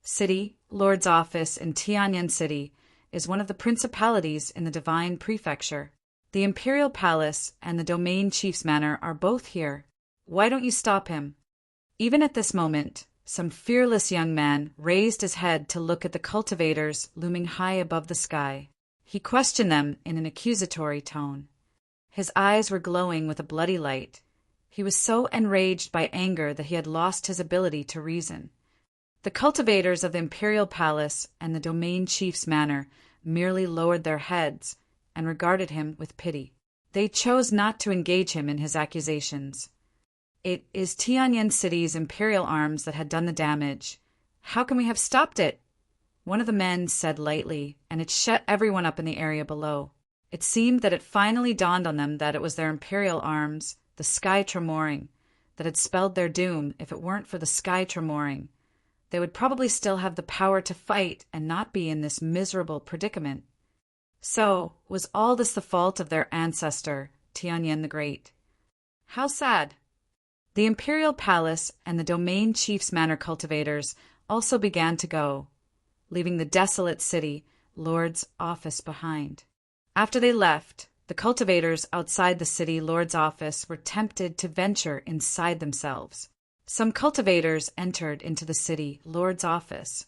City Lord's office in Tianyan City is one of the principalities in the Divine Prefecture. The Imperial Palace and the Domain Chief's Manor are both here. Why don't you stop him? Even at this moment, some fearless young man raised his head to look at the cultivators looming high above the sky. He questioned them in an accusatory tone. His eyes were glowing with a bloody light. He was so enraged by anger that he had lost his ability to reason. The cultivators of the Imperial Palace and the Domain Chief's Manor merely lowered their heads and regarded him with pity. They chose not to engage him in his accusations. It is Tianyan City's Imperial arms that had done the damage. How can we have stopped it? One of the men said lightly, and it shut everyone up in the area below. It seemed that it finally dawned on them that it was their imperial arms, the Sky Tremoring, that had spelled their doom. If it weren't for the Sky Tremoring, they would probably still have the power to fight and not be in this miserable predicament. So, was all this the fault of their ancestor, Tianyin the Great? How sad! The imperial palace and the domain chief's manor cultivators also began to go, leaving the desolate city lord's office behind. After they left, the cultivators outside the city lord's office were tempted to venture inside themselves. Some cultivators entered into the city lord's office,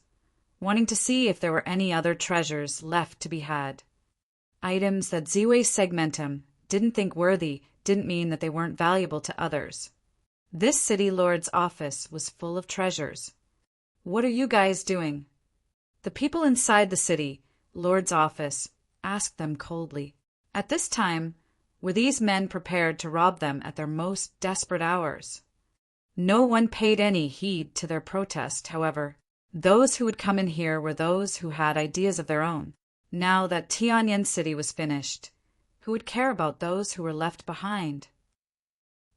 wanting to see if there were any other treasures left to be had. Items that Ziwe Segmentum didn't think worthy didn't mean that they weren't valuable to others. This city lord's office was full of treasures. What are you guys doing? The people inside the city lord's office asked them coldly. At this time, were these men prepared to rob them at their most desperate hours? No one paid any heed to their protest, however. Those who would come in here were those who had ideas of their own. Now that Tianyin City was finished, who would care about those who were left behind?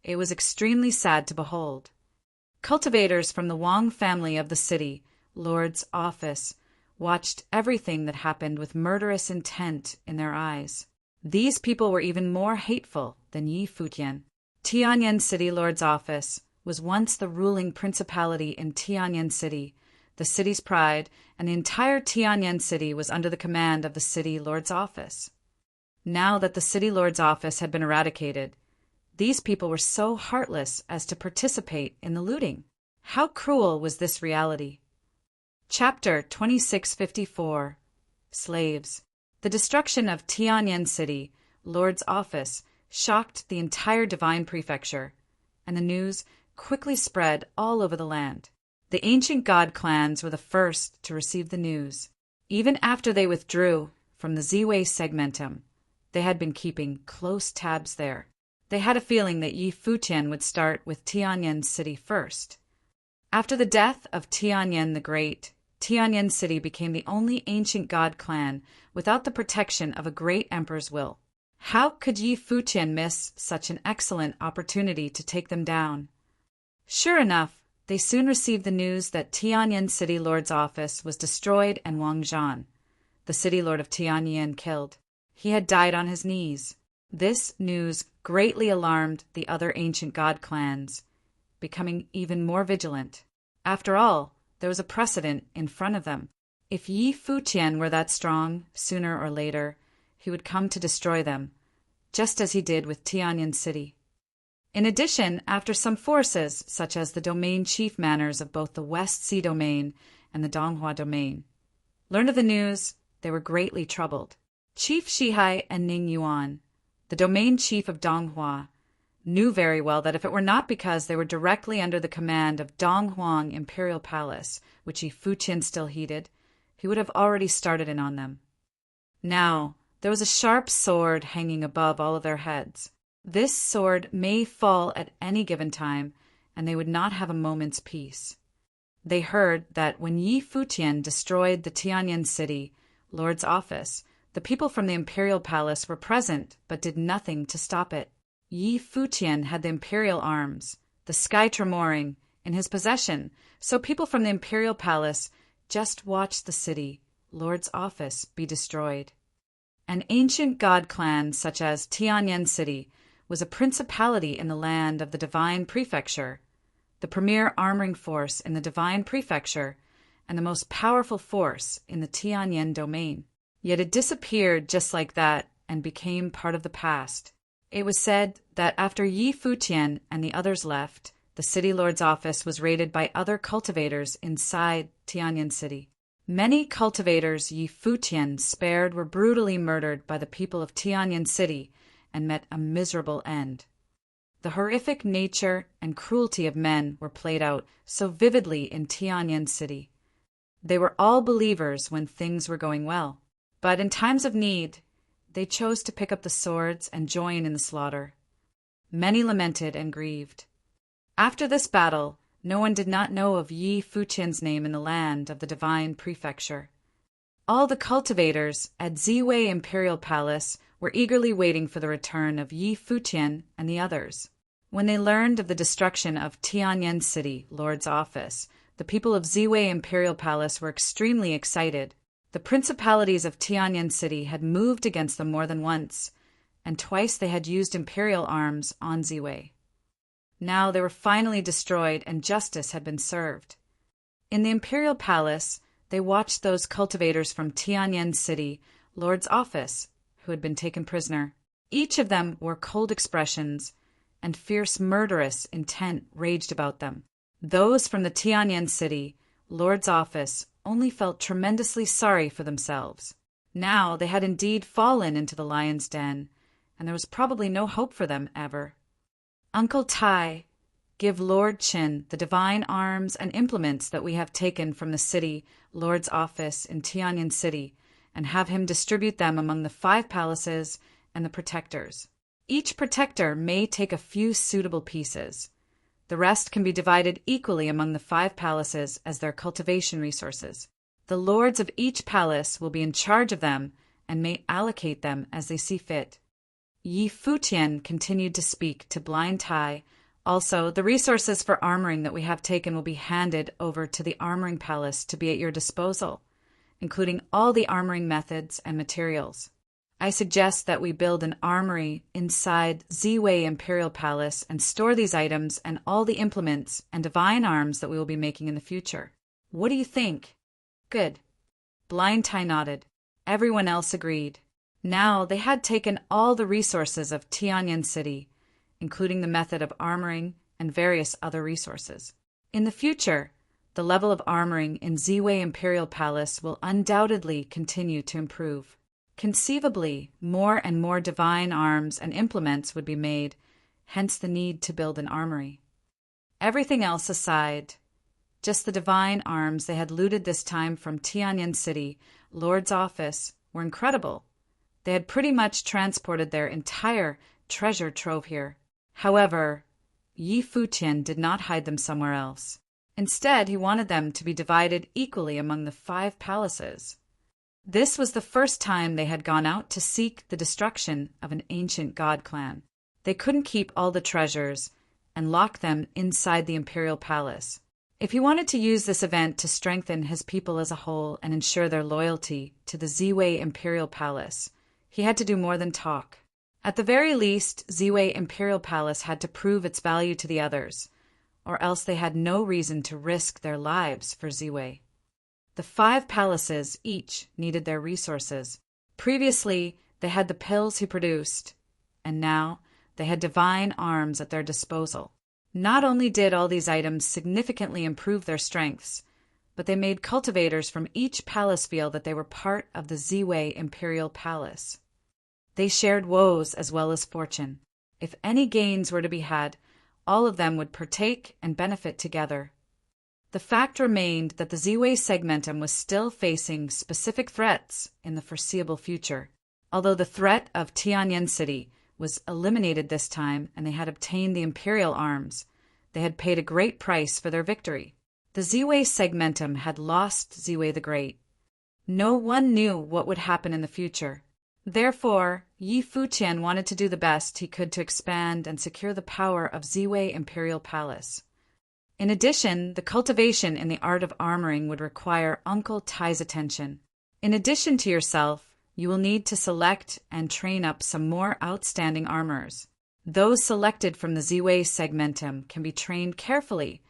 It was extremely sad to behold. Cultivators from the Wang family of the city lord's office watched everything that happened with murderous intent in their eyes. These people were even more hateful than Yi Futian. Tianyin City lord's office was once the ruling principality in Tianyin City, the city's pride, and the entire Tianyin City was under the command of the city lord's office. Now that the city lord's office had been eradicated, these people were so heartless as to participate in the looting. How cruel was this reality? Chapter 2654 Slaves. The destruction of Tianyin City lord's office shocked the entire divine prefecture, and the news quickly spread all over the land. The ancient god clans were the first to receive the news. Even after they withdrew from the Ziwe Segmentum, they had been keeping close tabs there. They had a feeling that Yi Futian would start with Tianyin City first. After the death of Tianyin the Great, Tianyin City became the only ancient god clan without the protection of a great emperor's will. How could Yi Futian miss such an excellent opportunity to take them down? Sure enough, they soon received the news that Tianyin City Lord's office was destroyed and Wang Zhan, the city lord of Tianyin, killed. He had died on his knees. This news greatly alarmed the other ancient god clans, becoming even more vigilant. After all, there was a precedent in front of them. If Yi Futian were that strong, sooner or later, he would come to destroy them, just as he did with Tianyin City. In addition, after some forces, such as the domain chief manors of both the West Sea Domain and the Donghua Domain, learned of the news, they were greatly troubled. Chief Shihai and Ning Yuan, the domain chief of Donghua, knew very well that if it were not because they were directly under the command of Donghuang Imperial Palace, which Yi Futian still heeded, he would have already started in on them. Now, there was a sharp sword hanging above all of their heads. This sword may fall at any given time, and they would not have a moment's peace. They heard that when Yi Futian destroyed the Tianyin City Lord's office, the people from the Imperial Palace were present but did nothing to stop it. Yi Futian had the Imperial arms, the Sky Tremoring, in his possession, so people from the Imperial Palace just watched the city Lord's office be destroyed. An ancient god clan such as Tianyin City was a principality in the land of the Divine Prefecture, the premier armoring force in the Divine Prefecture, and the most powerful force in the Tianyin domain. Yet it disappeared just like that and became part of the past. It was said that after Yi Futian and the others left, the city lord's office was raided by other cultivators inside Tianyin City. Many cultivators Yi Futian spared were brutally murdered by the people of Tianyin City and met a miserable end. The horrific nature and cruelty of men were played out so vividly in Tianyin City. They were all believers when things were going well, but in times of need, they chose to pick up the swords and join in the slaughter. Many lamented and grieved. After this battle, no one did not know of Yi Futian's name in the land of the Divine Prefecture. All the cultivators at Ziwei Imperial Palace were eagerly waiting for the return of Yi Futian and the others. When they learned of the destruction of Tianyan City, Lord's office, the people of Ziwei Imperial Palace were extremely excited. The principalities of Tianyan City had moved against them more than once, and twice they had used imperial arms on Ziwei. Now they were finally destroyed and justice had been served. In the Imperial Palace, they watched those cultivators from Tianyan City, Lord's office, who had been taken prisoner. Each of them wore cold expressions, and fierce murderous intent raged about them. Those from the Tianyan City, Lord's office, only felt tremendously sorry for themselves. Now they had indeed fallen into the lion's den, and there was probably no hope for them ever. Uncle Tai, give Lord Qin the divine arms and implements that we have taken from the city, Lord's office in Tianyan City, and have him distribute them among the 5 palaces and the protectors. Each protector may take a few suitable pieces. The rest can be divided equally among the 5 palaces as their cultivation resources. The lords of each palace will be in charge of them and may allocate them as they see fit. Yi Futian continued to speak to Blind Tai. Also, the resources for armoring that we have taken will be handed over to the armoring palace to be at your disposal, including all the armoring methods and materials. I suggest that we build an armory inside Ziwei Imperial Palace and store these items and all the implements and divine arms that we will be making in the future. What do you think? Good. Blind Tai nodded. Everyone else agreed. Now they had taken all the resources of Tianyan City, including the method of armoring and various other resources. In the future, the level of armoring in Ziwei Imperial Palace will undoubtedly continue to improve. Conceivably, more and more divine arms and implements would be made, hence the need to build an armory. Everything else aside, just the divine arms they had looted this time from Tianyan City, Lord's office, were incredible. They had pretty much transported their entire treasure trove here. However, Yi Futian did not hide them somewhere else. Instead, he wanted them to be divided equally among the 5 palaces. This was the first time they had gone out to seek the destruction of an ancient god clan. They couldn't keep all the treasures and lock them inside the imperial palace. If he wanted to use this event to strengthen his people as a whole and ensure their loyalty to the Ziwei Imperial Palace, he had to do more than talk. At the very least, Ziwei Imperial Palace had to prove its value to the others, or else they had no reason to risk their lives for Ziwei. The 5 palaces each needed their resources. Previously, they had the pills he produced, and now they had divine arms at their disposal. Not only did all these items significantly improve their strengths, but they made cultivators from each palace feel that they were part of the Ziwei Imperial Palace. They shared woes as well as fortune. If any gains were to be had, all of them would partake and benefit together. The fact remained that the Ziwei segmentum was still facing specific threats in the foreseeable future. Although the threat of Tianyan City was eliminated this time and they had obtained the imperial arms, they had paid a great price for their victory. The Ziwei segmentum had lost Ziwei the Great. No one knew what would happen in the future. Therefore, Yi Futian wanted to do the best he could to expand and secure the power of Ziwei Imperial Palace. In addition, the cultivation in the art of armoring would require Uncle Tai's attention. In addition to yourself, you will need to select and train up some more outstanding armorers. Those selected from the Ziwei segmentum can be trained carefully,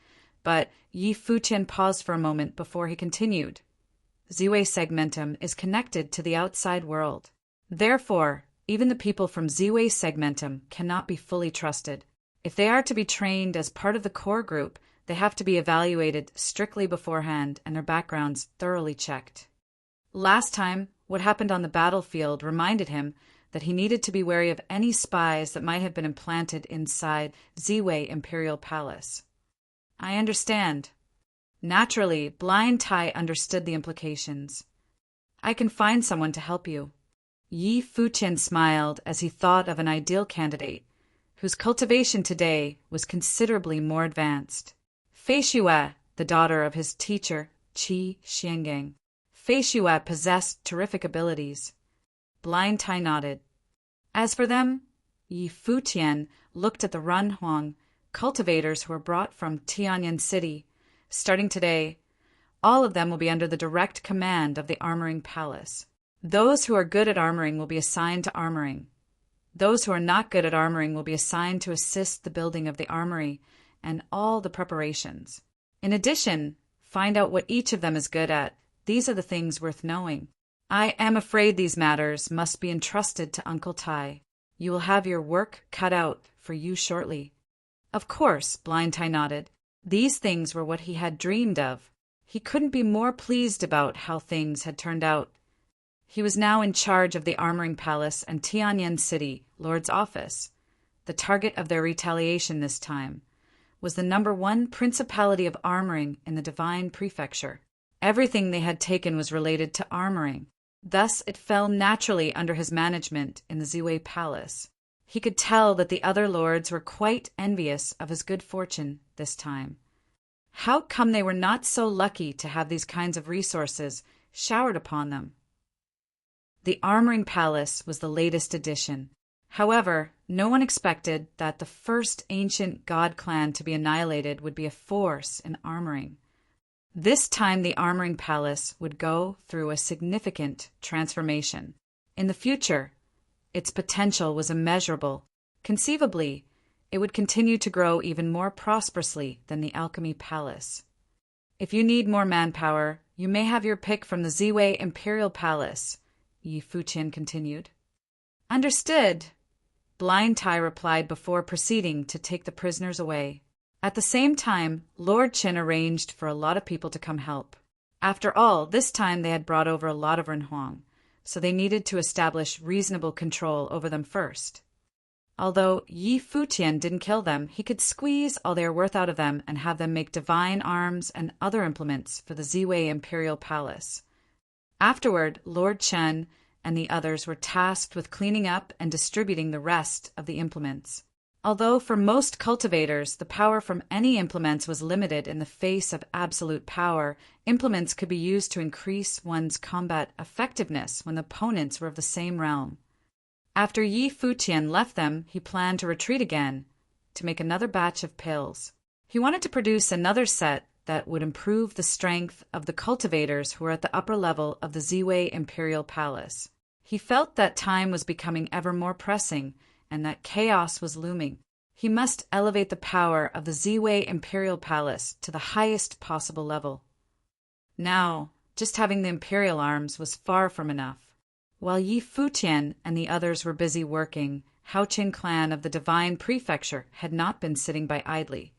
but Yi Futian paused for a moment before he continued. Ziwei segmentum is connected to the outside world. Therefore, even the people from Ziwei segmentum cannot be fully trusted. If they are to be trained as part of the core group, they have to be evaluated strictly beforehand and their backgrounds thoroughly checked. Last time, what happened on the battlefield reminded him that he needed to be wary of any spies that might have been implanted inside Ziwei Imperial Palace. I understand. Naturally, Blind Tai understood the implications. I can find someone to help you. Yi Futian smiled as he thought of an ideal candidate, whose cultivation today was considerably more advanced. Fei Xue, the daughter of his teacher, Qi Xiangang. Fei Xue possessed terrific abilities. Blind Tai nodded. As for them, Yi Futian looked at the Runhuang, cultivators who were brought from Tianyan City. Starting today, all of them will be under the direct command of the Armoring Palace. Those who are good at armoring will be assigned to armoring. Those who are not good at armoring will be assigned to assist the building of the armory and all the preparations. In addition, find out what each of them is good at. These are the things worth knowing. I am afraid these matters must be entrusted to Uncle Tai. You will have your work cut out for you shortly. Of course, Blind Tai nodded. These things were what he had dreamed of. He couldn't be more pleased about how things had turned out. He was now in charge of the Armoring Palace and Tianyan City, Lord's office. The target of their retaliation this time was the #1 principality of armoring in the Divine Prefecture. Everything they had taken was related to armoring. Thus it fell naturally under his management in the Ziwei Palace. He could tell that the other lords were quite envious of his good fortune this time. How come they were not so lucky to have these kinds of resources showered upon them? The Armoring Palace was the latest addition. However, no one expected that the first ancient god clan to be annihilated would be a force in armoring. This time the Armoring Palace would go through a significant transformation. In the future, its potential was immeasurable. Conceivably, it would continue to grow even more prosperously than the Alchemy Palace. If you need more manpower, you may have your pick from the Ziwei Imperial Palace, Yi Futian continued. Understood, Blind Tai replied before proceeding to take the prisoners away. At the same time, Lord Qin arranged for a lot of people to come help. After all, this time they had brought over a lot of Renhuang, so they needed to establish reasonable control over them first. Although Yi Futian didn't kill them, he could squeeze all they were worth out of them and have them make divine arms and other implements for the Ziwei Imperial Palace. Afterward, Lord Chen and the others were tasked with cleaning up and distributing the rest of the implements. Although for most cultivators, the power from any implements was limited in the face of absolute power, implements could be used to increase one's combat effectiveness when the opponents were of the same realm. After Yi Futian left them, he planned to retreat again, to make another batch of pills. He wanted to produce another set that would improve the strength of the cultivators who were at the upper level of the Ziwei Imperial Palace. He felt that time was becoming ever more pressing, and that chaos was looming. He must elevate the power of the Ziwei Imperial Palace to the highest possible level. Now, just having the imperial arms was far from enough. While Yi Futian and the others were busy working, Haoqin clan of the Divine Prefecture had not been sitting by idly.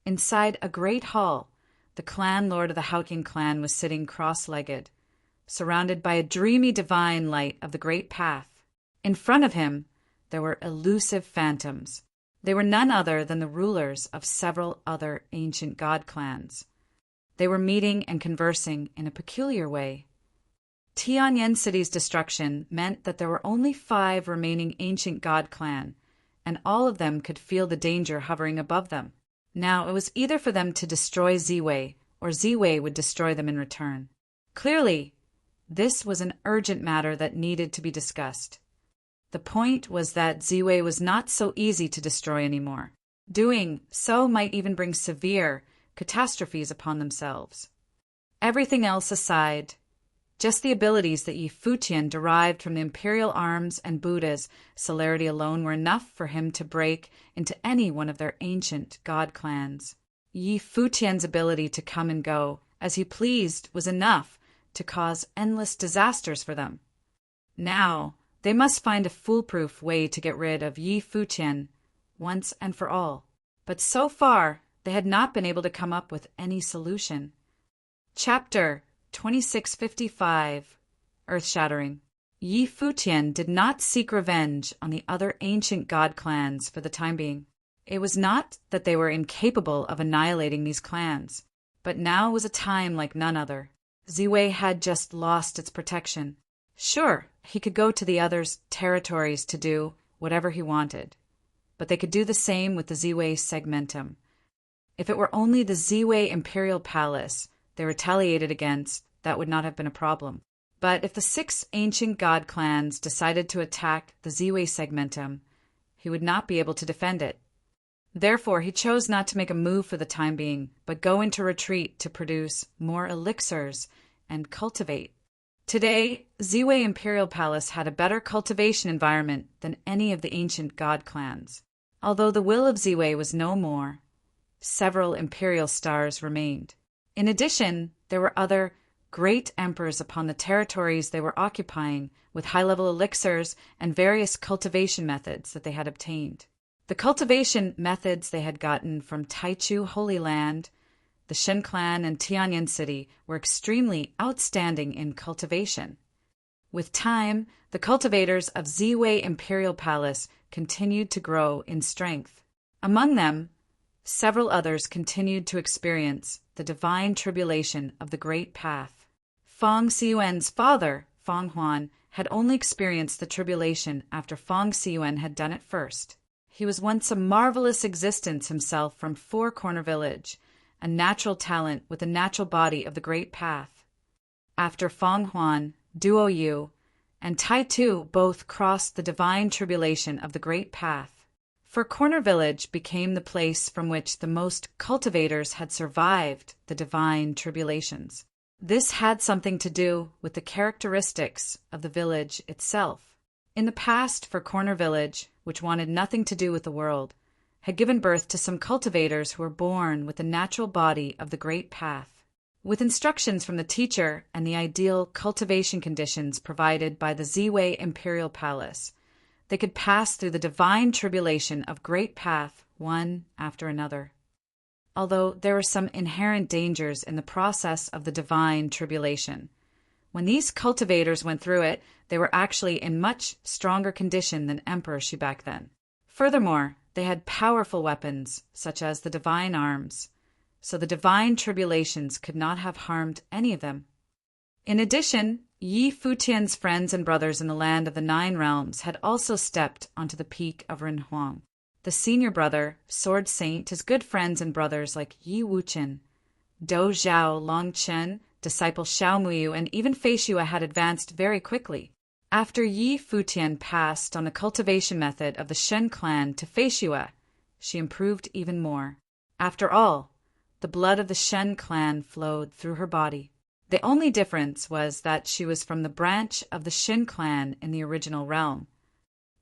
Inside a great hall, the clan lord of the Haoqin clan was sitting cross-legged, surrounded by a dreamy divine light of the great path. In front of him, there were elusive phantoms. They were none other than the rulers of several other ancient god clans. They were meeting and conversing in a peculiar way. Tianyan City's destruction meant that there were only 5 remaining ancient god clan, and all of them could feel the danger hovering above them. Now it was either for them to destroy Ziwei, or Ziwei would destroy them in return. Clearly, this was an urgent matter that needed to be discussed. The point was that Ziwei was not so easy to destroy anymore. Doing so might even bring severe catastrophes upon themselves. Everything else aside, just the abilities that Yi Futian derived from the imperial arms and Buddha's celerity alone were enough for him to break into any one of their ancient god clans. Yi Futian's ability to come and go as he pleased was enough to cause endless disasters for them. Now, they must find a foolproof way to get rid of Yi Futian once and for all. But so far, they had not been able to come up with any solution. Chapter 2655, Earth-Shattering. Yi Futian did not seek revenge on the other ancient god clans for the time being. It was not that they were incapable of annihilating these clans, but now was a time like none other. Ziwei had just lost its protection. Sure, he could go to the others' territories to do whatever he wanted, but they could do the same with the Ziwei segmentum. If it were only the Ziwei Imperial Palace they retaliated against, that would not have been a problem. But if the 6 ancient god clans decided to attack the Ziwei segmentum, he would not be able to defend it. Therefore, he chose not to make a move for the time being, but go into retreat to produce more elixirs and cultivate. Today, Ziwei Imperial Palace had a better cultivation environment than any of the ancient god clans. Although the will of Ziwei was no more, several imperial stars remained. In addition, there were other great emperors upon the territories they were occupying with high-level elixirs and various cultivation methods that they had obtained. The cultivation methods they had gotten from Taichu Holy Land, the Shen clan, and Tianyan City were extremely outstanding in cultivation. With time, the cultivators of Ziwei Imperial Palace continued to grow in strength. Among them, several others continued to experience the divine tribulation of the Great Path. Fang Xiyuan's father, Fang Huan, had only experienced the tribulation after Fang Xiyuan had done it first. He was once a marvelous existence himself from Four Corner Village, a natural talent with the natural body of the Great Path. After Fang Huan, Duo Yu, and Tai Tu both crossed the divine tribulation of the Great Path. For Corner Village became the place from which the most cultivators had survived the divine tribulations. This had something to do with the characteristics of the village itself. In the past, for Corner Village, which wanted nothing to do with the world, had given birth to some cultivators who were born with the natural body of the Great Path. With instructions from the teacher and the ideal cultivation conditions provided by the Ziwei Imperial Palace, they could pass through the divine tribulation of Great Path one after another. Although there were some inherent dangers in the process of the divine tribulation. When these cultivators went through it, they were actually in much stronger condition than Emperor Shi back then. Furthermore, they had powerful weapons, such as the divine arms, so the divine tribulations could not have harmed any of them. In addition, Yi Futian's friends and brothers in the land of the 9 realms had also stepped onto the peak of Renhuang. The senior brother, Sword Saint, his good friends and brothers like Yi Wuchen, Dou Zhao, Long Chen, disciple Xiao Muyu, and even Fei Xue had advanced very quickly. After Yi Futian passed on the cultivation method of the Shen clan to Fei Xue, she improved even more. After all, the blood of the Shen clan flowed through her body. The only difference was that she was from the branch of the Shen clan in the original realm.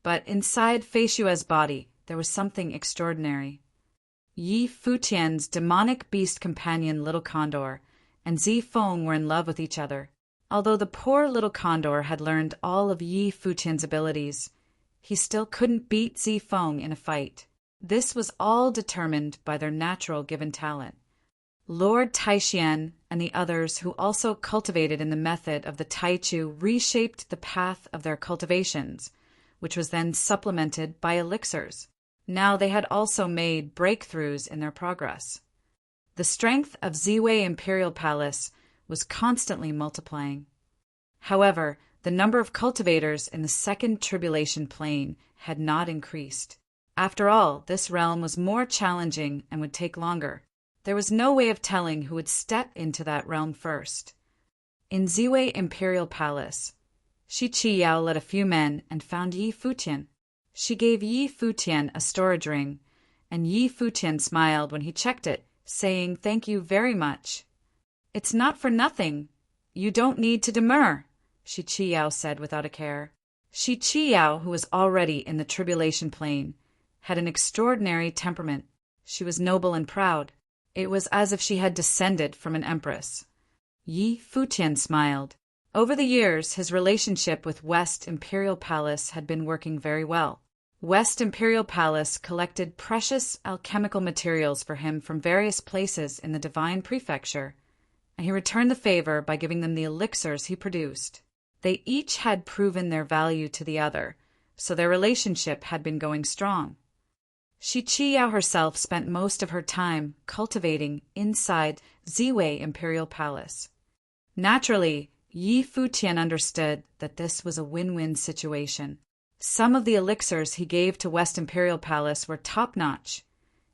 But inside Fei Xue's body, there was something extraordinary. Yi Futian's demonic beast companion Little Condor and Zi Feng were in love with each other. Although the poor Little Condor had learned all of Yi Futian's abilities, he still couldn't beat Zi Feng in a fight. This was all determined by their natural given talent. Lord Taixian and the others who also cultivated in the method of the Taichu reshaped the path of their cultivations, which was then supplemented by elixirs. Now they had also made breakthroughs in their progress. The strength of Ziwei Imperial Palace was constantly multiplying. However, the number of cultivators in the second tribulation plane had not increased. After all, this realm was more challenging and would take longer. There was no way of telling who would step into that realm first. In Ziwei Imperial Palace, Shi Qiyao led a few men and found Yi Futian. She gave Yi Futian a storage ring, and Yi Futian smiled when he checked it, saying, "Thank you very much." "It's not for nothing. You don't need to demur," Shi Qiyao said without a care. Shi Qiyao, who was already in the tribulation plane, had an extraordinary temperament. She was noble and proud. It was as if she had descended from an empress. Yi Futian smiled. Over the years, his relationship with West Imperial Palace had been working very well. West Imperial Palace collected precious alchemical materials for him from various places in the Divine Prefecture, and he returned the favor by giving them the elixirs he produced. They each had proven their value to the other, so their relationship had been going strong. Shi Qiyao herself spent most of her time cultivating inside Ziwei Imperial Palace. Naturally, Yi Futian understood that this was a win-win situation. Some of the elixirs he gave to West Imperial Palace were top-notch,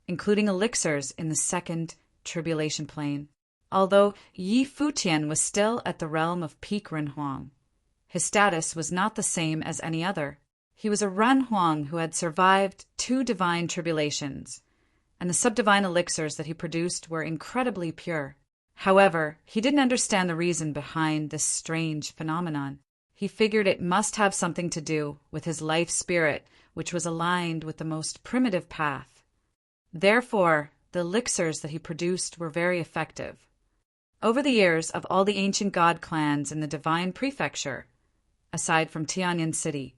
including elixirs in the second tribulation plane. although Yi Futian was still at the realm of peak Renhuang. His status was not the same as any other. He was a Renhuang who had survived 2 divine tribulations, and the subdivine elixirs that he produced were incredibly pure. However, he didn't understand the reason behind this strange phenomenon. He figured it must have something to do with his life spirit, which was aligned with the most primitive path. Therefore, the elixirs that he produced were very effective. Over the years of all the ancient god clans in the divine prefecture, aside from Tianyan City,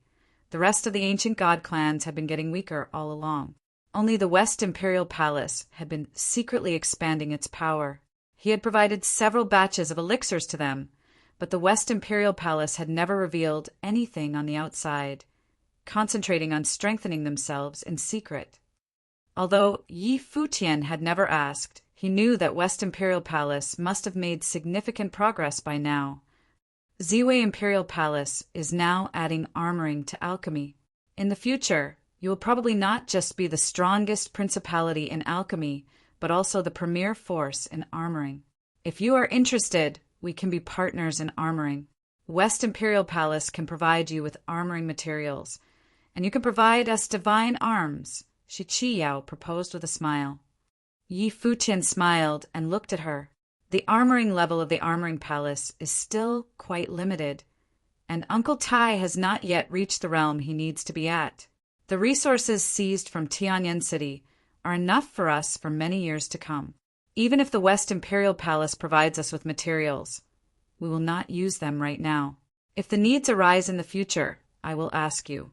the rest of the ancient god clans had been getting weaker all along. Only the West Imperial Palace had been secretly expanding its power. He had provided several batches of elixirs to them, but the West Imperial Palace had never revealed anything on the outside, concentrating on strengthening themselves in secret. Although Yi Futian had never asked, he knew that West Imperial Palace must have made significant progress by now. Ziwei Imperial Palace is now adding armoring to alchemy. In the future, you will probably not just be the strongest principality in alchemy, but also the premier force in armoring. If you are interested, we can be partners in armoring. West Imperial Palace can provide you with armoring materials, and you can provide us divine arms, Shi Qiyao proposed with a smile. Yi Futian smiled and looked at her. The armoring level of the armoring palace is still quite limited, and Uncle Tai has not yet reached the realm he needs to be at. The resources seized from Tianyan City are enough for us for many years to come. Even if the West Imperial Palace provides us with materials, we will not use them right now. If the needs arise in the future, I will ask you.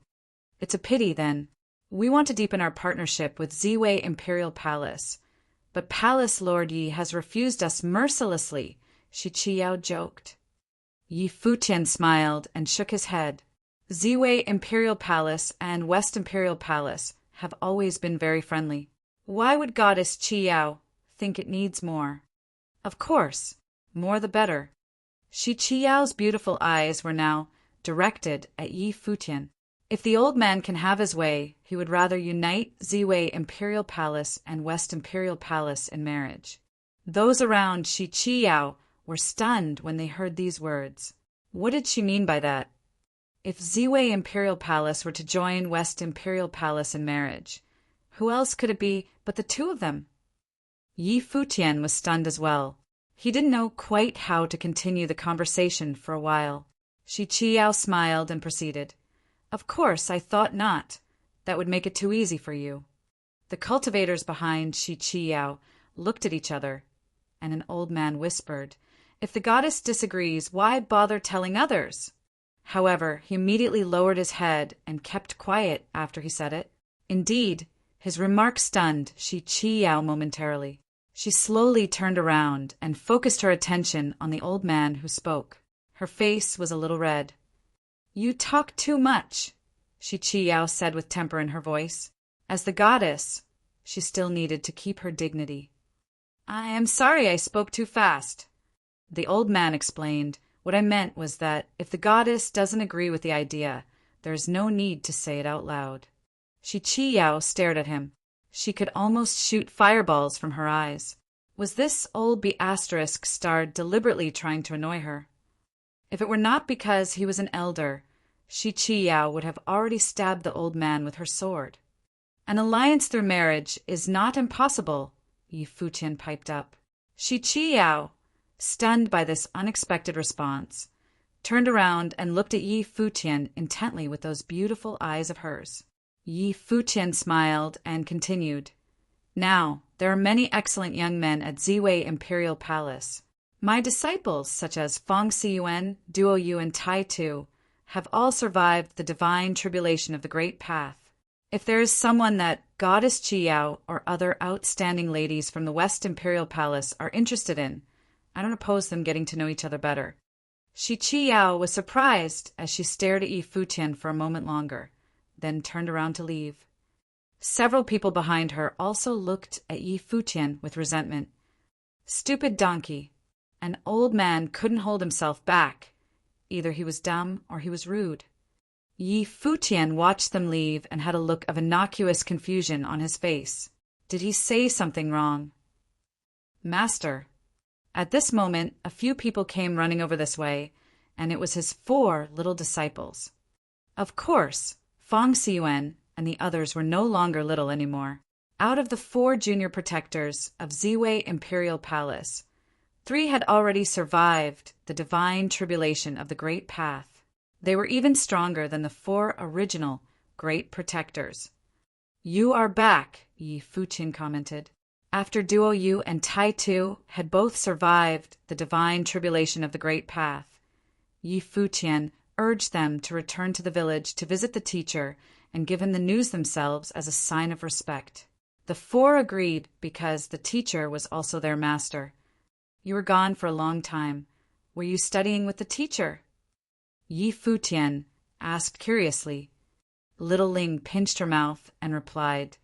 It's a pity, then. We want to deepen our partnership with Ziwei Imperial Palace, but Palace Lord Yi has refused us mercilessly, Shi Qiyao joked. Yi Futian smiled and shook his head. Ziwei Imperial Palace and West Imperial Palace have always been very friendly. Why would Goddess Qiyao think it needs more? Of course, more the better. Shi Qiyao's beautiful eyes were now directed at Yi Futian. If the old man can have his way, he would rather unite Ziwei Imperial Palace and West Imperial Palace in marriage. Those around Shi Qiyao were stunned when they heard these words. What did she mean by that? If Ziwei Imperial Palace were to join West Imperial Palace in marriage, who else could it be but the 2 of them? Yi Futian was stunned as well. He didn't know quite how to continue the conversation for a while. Shi Qiyao smiled and proceeded. Of course, I thought not. That would make it too easy for you. The cultivators behind Shi Qiyao looked at each other, and an old man whispered, If the goddess disagrees, why bother telling others? However, he immediately lowered his head and kept quiet after he said it. Indeed, his remark stunned Shi Qiyao momentarily. She slowly turned around and focused her attention on the old man who spoke. Her face was a little red. You talk too much, Shi Qiyao said with temper in her voice. As the goddess, she still needed to keep her dignity. I am sorry I spoke too fast. The old man explained, What I meant was that if the goddess doesn't agree with the idea, there is no need to say it out loud. Shi Qiyao stared at him. She could almost shoot fireballs from her eyes. Was this old B** star deliberately trying to annoy her? If it were not because he was an elder, Shi Qiyao would have already stabbed the old man with her sword. An alliance through marriage is not impossible, Yi Futian piped up. Shi Qiyao, stunned by this unexpected response, turned around and looked at Yi Futian intently with those beautiful eyes of hers. Yi Futian smiled and continued. Now, there are many excellent young men at Ziwei Imperial Palace. My disciples, such as Feng Siyuan, Duo Yu, and Tai Tu, have all survived the divine tribulation of the Great Path. If there is someone that Goddess Qiyao or other outstanding ladies from the West Imperial Palace are interested in, I don't oppose them getting to know each other better. Shi Qiyao was surprised as she stared at Yi Futian for a moment longer, then turned around to leave. Several people behind her also looked at Yi Futian with resentment. Stupid donkey. An old man couldn't hold himself back. Either he was dumb or he was rude. Yi Futian watched them leave and had a look of innocuous confusion on his face. Did he say something wrong? Master, At this moment, a few people came running over this way, and it was his 4 little disciples. Of course, Fong Siyuan and the others were no longer little anymore. Out of the 4 junior protectors of Ziwei Imperial Palace, 3 had already survived the divine tribulation of the Great Path. They were even stronger than the 4 original Great Protectors. "You are back," Yi Futian commented. After Duo Yu and Tai Tu had both survived the divine tribulation of the Great Path, Yi Futian urged them to return to the village to visit the teacher and give him the news themselves as a sign of respect. The 4 agreed because the teacher was also their master. "You were gone for a long time. Were you studying with the teacher?" Yi Futian asked curiously. Little Ling pinched her mouth and replied,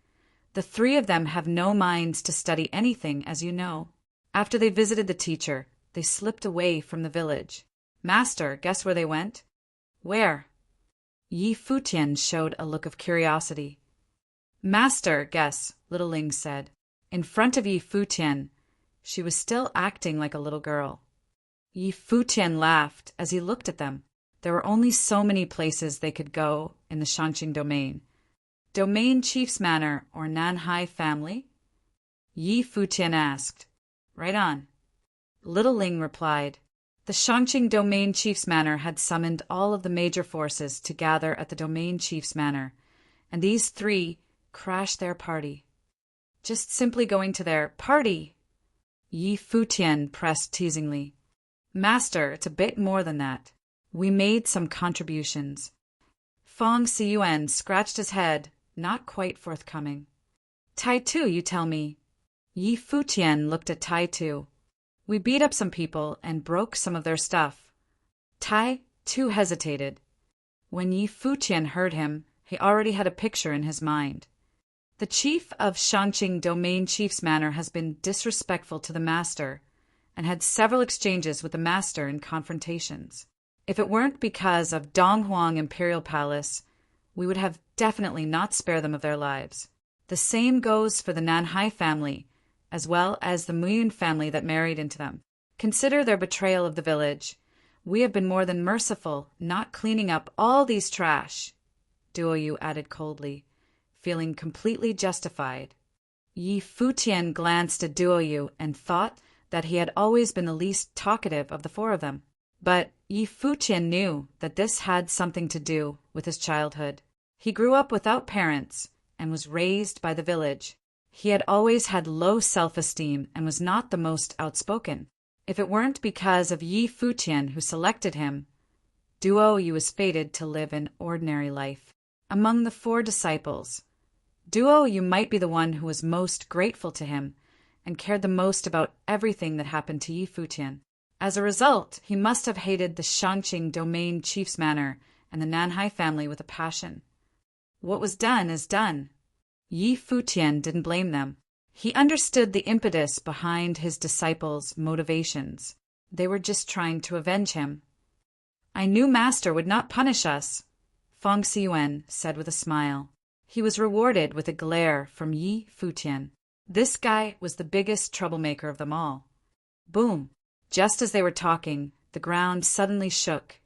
"The 3 of them have no minds to study anything, as you know." After they visited the teacher, they slipped away from the village. "Master, guess where they went?" "Where?" Yi Futian showed a look of curiosity. "Master, guess," Little Ling said. In front of Yi Futian, she was still acting like a little girl. Yi Futian laughed as he looked at them. There were only so many places they could go in the Shanqing domain. Domain Chief's Manor or Nanhai family? Yi Futian asked. "Right on." Little Ling replied. The Shanqing Domain Chief's Manor had summoned all of the major forces to gather at the Domain Chief's Manor, and these 3 crashed their party. "Just simply going to their party?" Yi Futian pressed teasingly. "Master, it's a bit more than that. We made some contributions." Fong Siyuan scratched his head, not quite forthcoming. "Tai Tu, you tell me." Yi Futian looked at Tai Tu. "We beat up some people and broke some of their stuff." Tai Tu hesitated. When Yi Futian heard him, he already had a picture in his mind. "The chief of Shanqing Domain Chief's Manor has been disrespectful to the master and had several exchanges with the master in confrontations. If it weren't because of Donghuang Imperial Palace, we would have definitely not spared them of their lives. The same goes for the Nanhai family, as well as the Muyun family that married into them. Consider their betrayal of the village. We have been more than merciful, not cleaning up all these trash," Duoyu added coldly, feeling completely justified. Yi Futian glanced at Duoyu and thought that he had always been the least talkative of the 4 of them. But Yi Futian knew that this had something to do with his childhood. He grew up without parents and was raised by the village. He had always had low self-esteem and was not the most outspoken. If it weren't because of Yi Futian who selected him, Duoyu was fated to live an ordinary life. Among the 4 disciples, Duoyu might be the one who was most grateful to him and cared the most about everything that happened to Yi Futian. As a result, he must have hated the Shanqing Domain Chief's Manor and the Nanhai family with a passion. What was done is done. Yi Futian didn't blame them. He understood the impetus behind his disciples' motivations. They were just trying to avenge him. "I knew Master would not punish us," Fong Siyuan said with a smile. He was rewarded with a glare from Yi Futian. This guy was the biggest troublemaker of them all. Boom! Just as they were talking, the ground suddenly shook,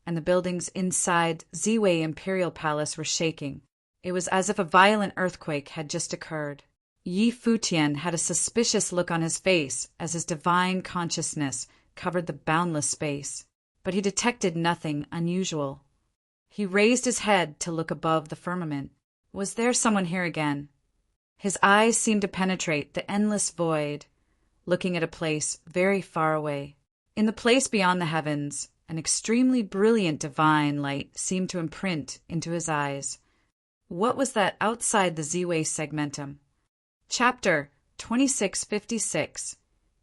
and the buildings inside Ziwei Imperial Palace were shaking. It was as if a violent earthquake had just occurred. Yi Futian had a suspicious look on his face as his divine consciousness covered the boundless space, but he detected nothing unusual. He raised his head to look above the firmament. Was there someone here again? His eyes seemed to penetrate the endless void, looking at a place very far away. In the place beyond the heavens, an extremely brilliant divine light seemed to imprint into his eyes. What was that outside the Ziwei segmentum? Chapter 2656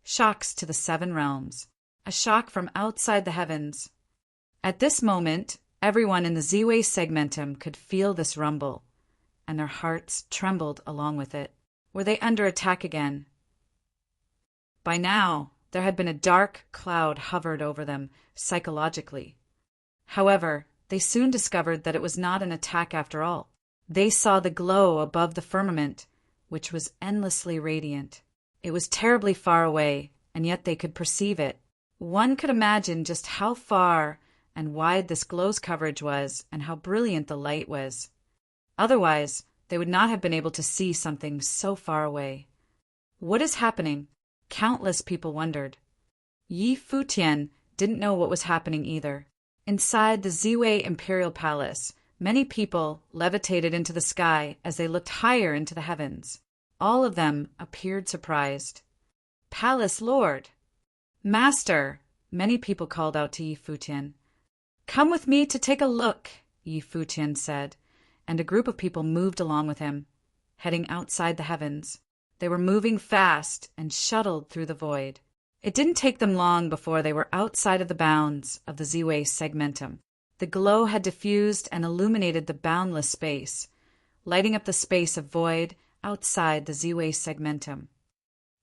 Shocks to the 7 Realms. A shock from outside the heavens. At this moment, everyone in the Ziwei segmentum could feel this rumble, and their hearts trembled along with it. Were they under attack again? By now, there had been a dark cloud hovered over them psychologically. However, they soon discovered that it was not an attack after all. They saw the glow above the firmament, which was endlessly radiant. It was terribly far away and yet they could perceive it. One could imagine just how far and wide this glow's coverage was and how brilliant the light was. Otherwise, they would not have been able to see something so far away. What is happening? Countless people wondered. Yi Futian didn't know what was happening either. Inside the Ziwei Imperial Palace, many people levitated into the sky as they looked higher into the heavens. All of them appeared surprised. "Palace Lord! Master!" many people called out to Yi Futian. "Come with me to take a look," Yi Futian said, and a group of people moved along with him, heading outside the heavens. They were moving fast and shuttled through the void. It didn't take them long before they were outside of the bounds of the Ziwei segmentum. The glow had diffused and illuminated the boundless space, lighting up the space of void outside the Ziwei segmentum.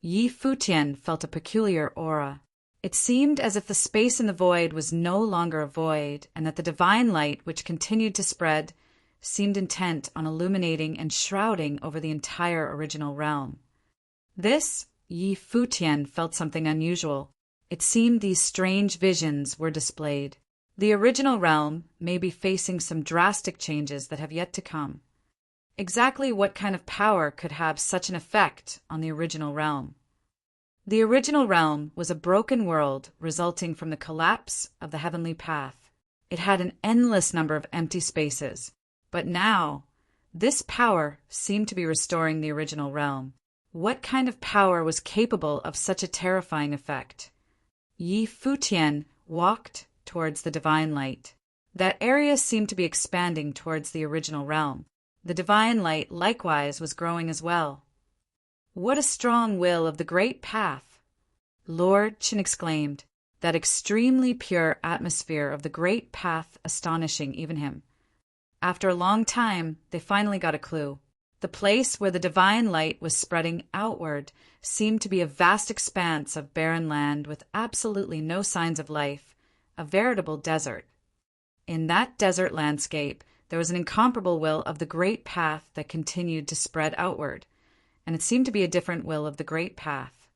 Yi Futian felt a peculiar aura. It seemed as if the space in the void was no longer a void, and that the divine light which continued to spread seemed intent on illuminating and shrouding over the entire original realm. This, Yi Futian felt something unusual. It seemed these strange visions were displayed. The original realm may be facing some drastic changes that have yet to come. Exactly what kind of power could have such an effect on the original realm? The original realm was a broken world resulting from the collapse of the heavenly path. It had an endless number of empty spaces, but now this power seemed to be restoring the original realm. What kind of power was capable of such a terrifying effect? Yi Futian walked towards the divine light. That area seemed to be expanding towards the original realm. The divine light likewise was growing as well. What a strong will of the great path! Lord Chin exclaimed, that extremely pure atmosphere of the great path astonishing even him. After a long time, they finally got a clue. The place where the divine light was spreading outward seemed to be a vast expanse of barren land with absolutely no signs of life, a veritable desert. In that desert landscape, there was an incomparable will of the great path that continued to spread outward, and it seemed to be a different will of the great path.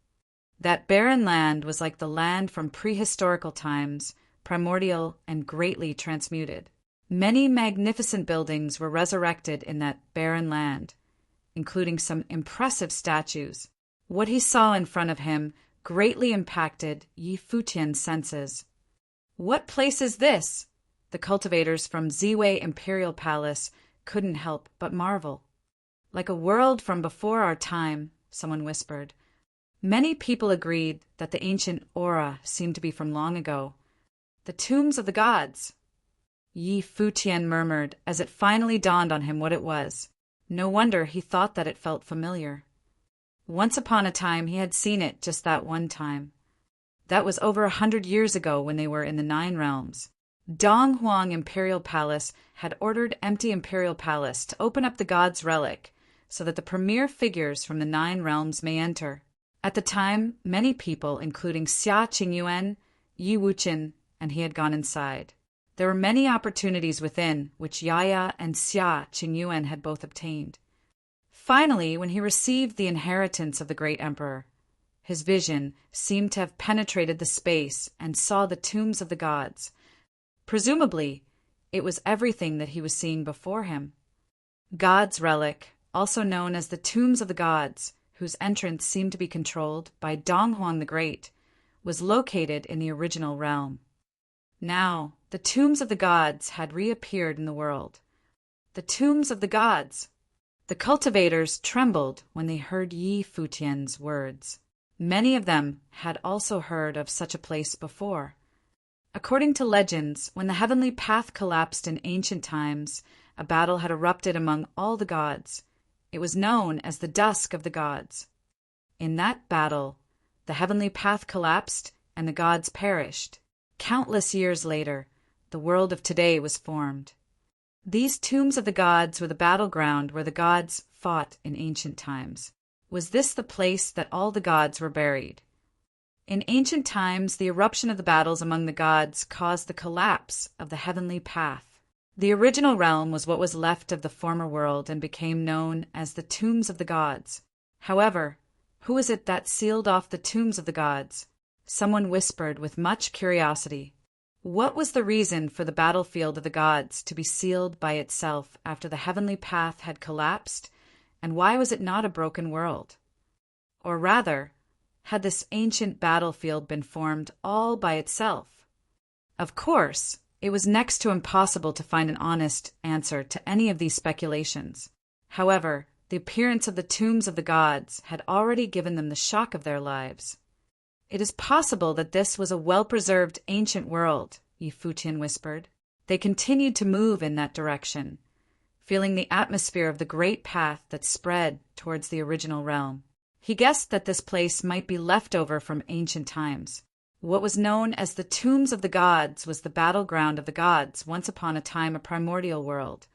That barren land was like the land from prehistorical times, primordial and greatly transmuted. Many magnificent buildings were resurrected in that barren land, including some impressive statues. What he saw in front of him greatly impacted Yi Futian's senses. What place is this? The cultivators from Ziwei Imperial Palace couldn't help but marvel. Like a world from before our time, someone whispered. Many people agreed that the ancient aura seemed to be from long ago. The tombs of the gods. Yi Futian murmured as it finally dawned on him what it was. No wonder he thought that it felt familiar. Once upon a time he had seen it just that one time. That was over 100 years ago when they were in the Nine Realms. Donghuang Imperial Palace had ordered Empty Imperial Palace to open up the god's relic so that the premier figures from the Nine Realms may enter. At the time, many people, including Xia Qingyuan, Yi Wuchen, and he had gone inside. There were many opportunities within, which Yaya and Xia Qingyuan had both obtained. Finally, when he received the inheritance of the great emperor, his vision seemed to have penetrated the space and saw the tombs of the gods. Presumably, it was everything that he was seeing before him. God's relic, also known as the tombs of the gods, whose entrance seemed to be controlled by Donghuang the Great, was located in the original realm. Now, the tombs of the gods had reappeared in the world. The tombs of the gods! The cultivators trembled when they heard Yi Futian's words. Many of them had also heard of such a place before. According to legends, when the heavenly path collapsed in ancient times, a battle had erupted among all the gods. It was known as the Dusk of the Gods. In that battle, the heavenly path collapsed and the gods perished. Countless years later, the world of today was formed. These tombs of the gods were the battleground where the gods fought in ancient times. Was this the place that all the gods were buried? In ancient times, the eruption of the battles among the gods caused the collapse of the heavenly path. The original realm was what was left of the former world and became known as the tombs of the gods. However, Who is it that sealed off the tombs of the gods? Someone whispered with much curiosity. What was the reason for the battlefield of the gods to be sealed by itself after the heavenly path had collapsed, and why was it not a broken world? Or rather, had this ancient battlefield been formed all by itself? Of course, it was next to impossible to find an honest answer to any of these speculations. However, the appearance of the tombs of the gods had already given them the shock of their lives. It is possible that this was a well-preserved ancient world, Futian whispered. They continued to move in that direction, feeling the atmosphere of the great path that spread towards the original realm. He guessed that this place might be left over from ancient times. What was known as the tombs of the gods was the battleground of the gods, once upon a time a primordial world.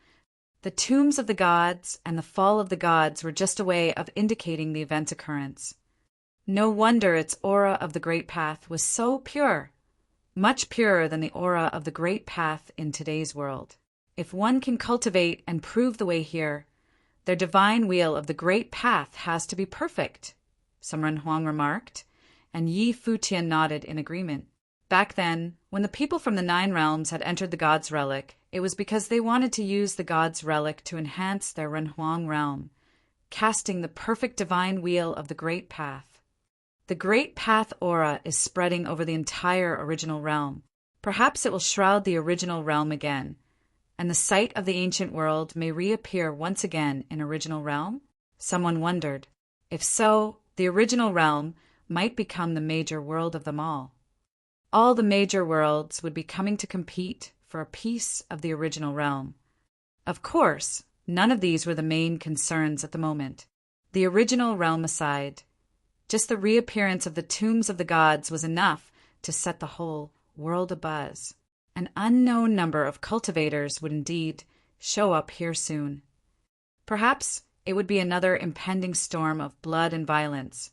The tombs of the gods and the fall of the gods were just a way of indicating the event's occurrence. No wonder its aura of the great path was so pure, much purer than the aura of the great path in today's world. If one can cultivate and prove the way here, their divine wheel of the great path has to be perfect, Sumren Huang remarked, and Futian nodded in agreement. Back then, when the people from the 9 realms had entered the god's relic, it was because they wanted to use the god's relic to enhance their Renhuang realm, casting the perfect divine wheel of the great path. The great path aura is spreading over the entire original realm. Perhaps it will shroud the original realm again, and the site of the ancient world may reappear once again in original realm? Someone wondered. If so, the original realm might become the major world of them all. All the major worlds would be coming to compete for a piece of the original realm. Of course, none of these were the main concerns at the moment. The original realm aside, just the reappearance of the tombs of the gods was enough to set the whole world abuzz. An unknown number of cultivators would indeed show up here soon. Perhaps it would be another impending storm of blood and violence.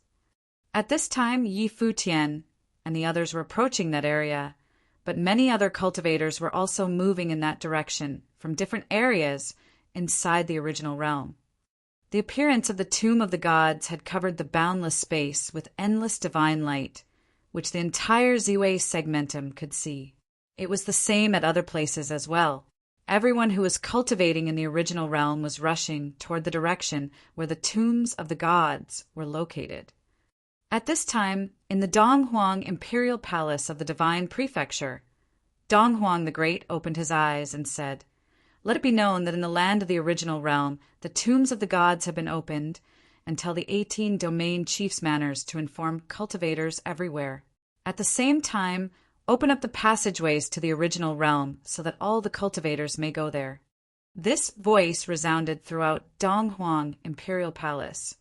At this time, Futian and the others were approaching that area, but many other cultivators were also moving in that direction from different areas inside the original realm. The appearance of the tomb of the gods had covered the boundless space with endless divine light, which the entire Ziwei segmentum could see. It was the same at other places as well. Everyone who was cultivating in the original realm was rushing toward the direction where the tombs of the gods were located. At this time, in the Donghuang Imperial Palace of the Divine Prefecture, Donghuang the Great opened his eyes and said, "Let it be known that in the land of the original realm, the tombs of the gods have been opened, and tell the 18 domain chiefs' manners to inform cultivators everywhere. At the same time, open up the passageways to the original realm so that all the cultivators may go there." This voice resounded throughout Donghuang Imperial Palace,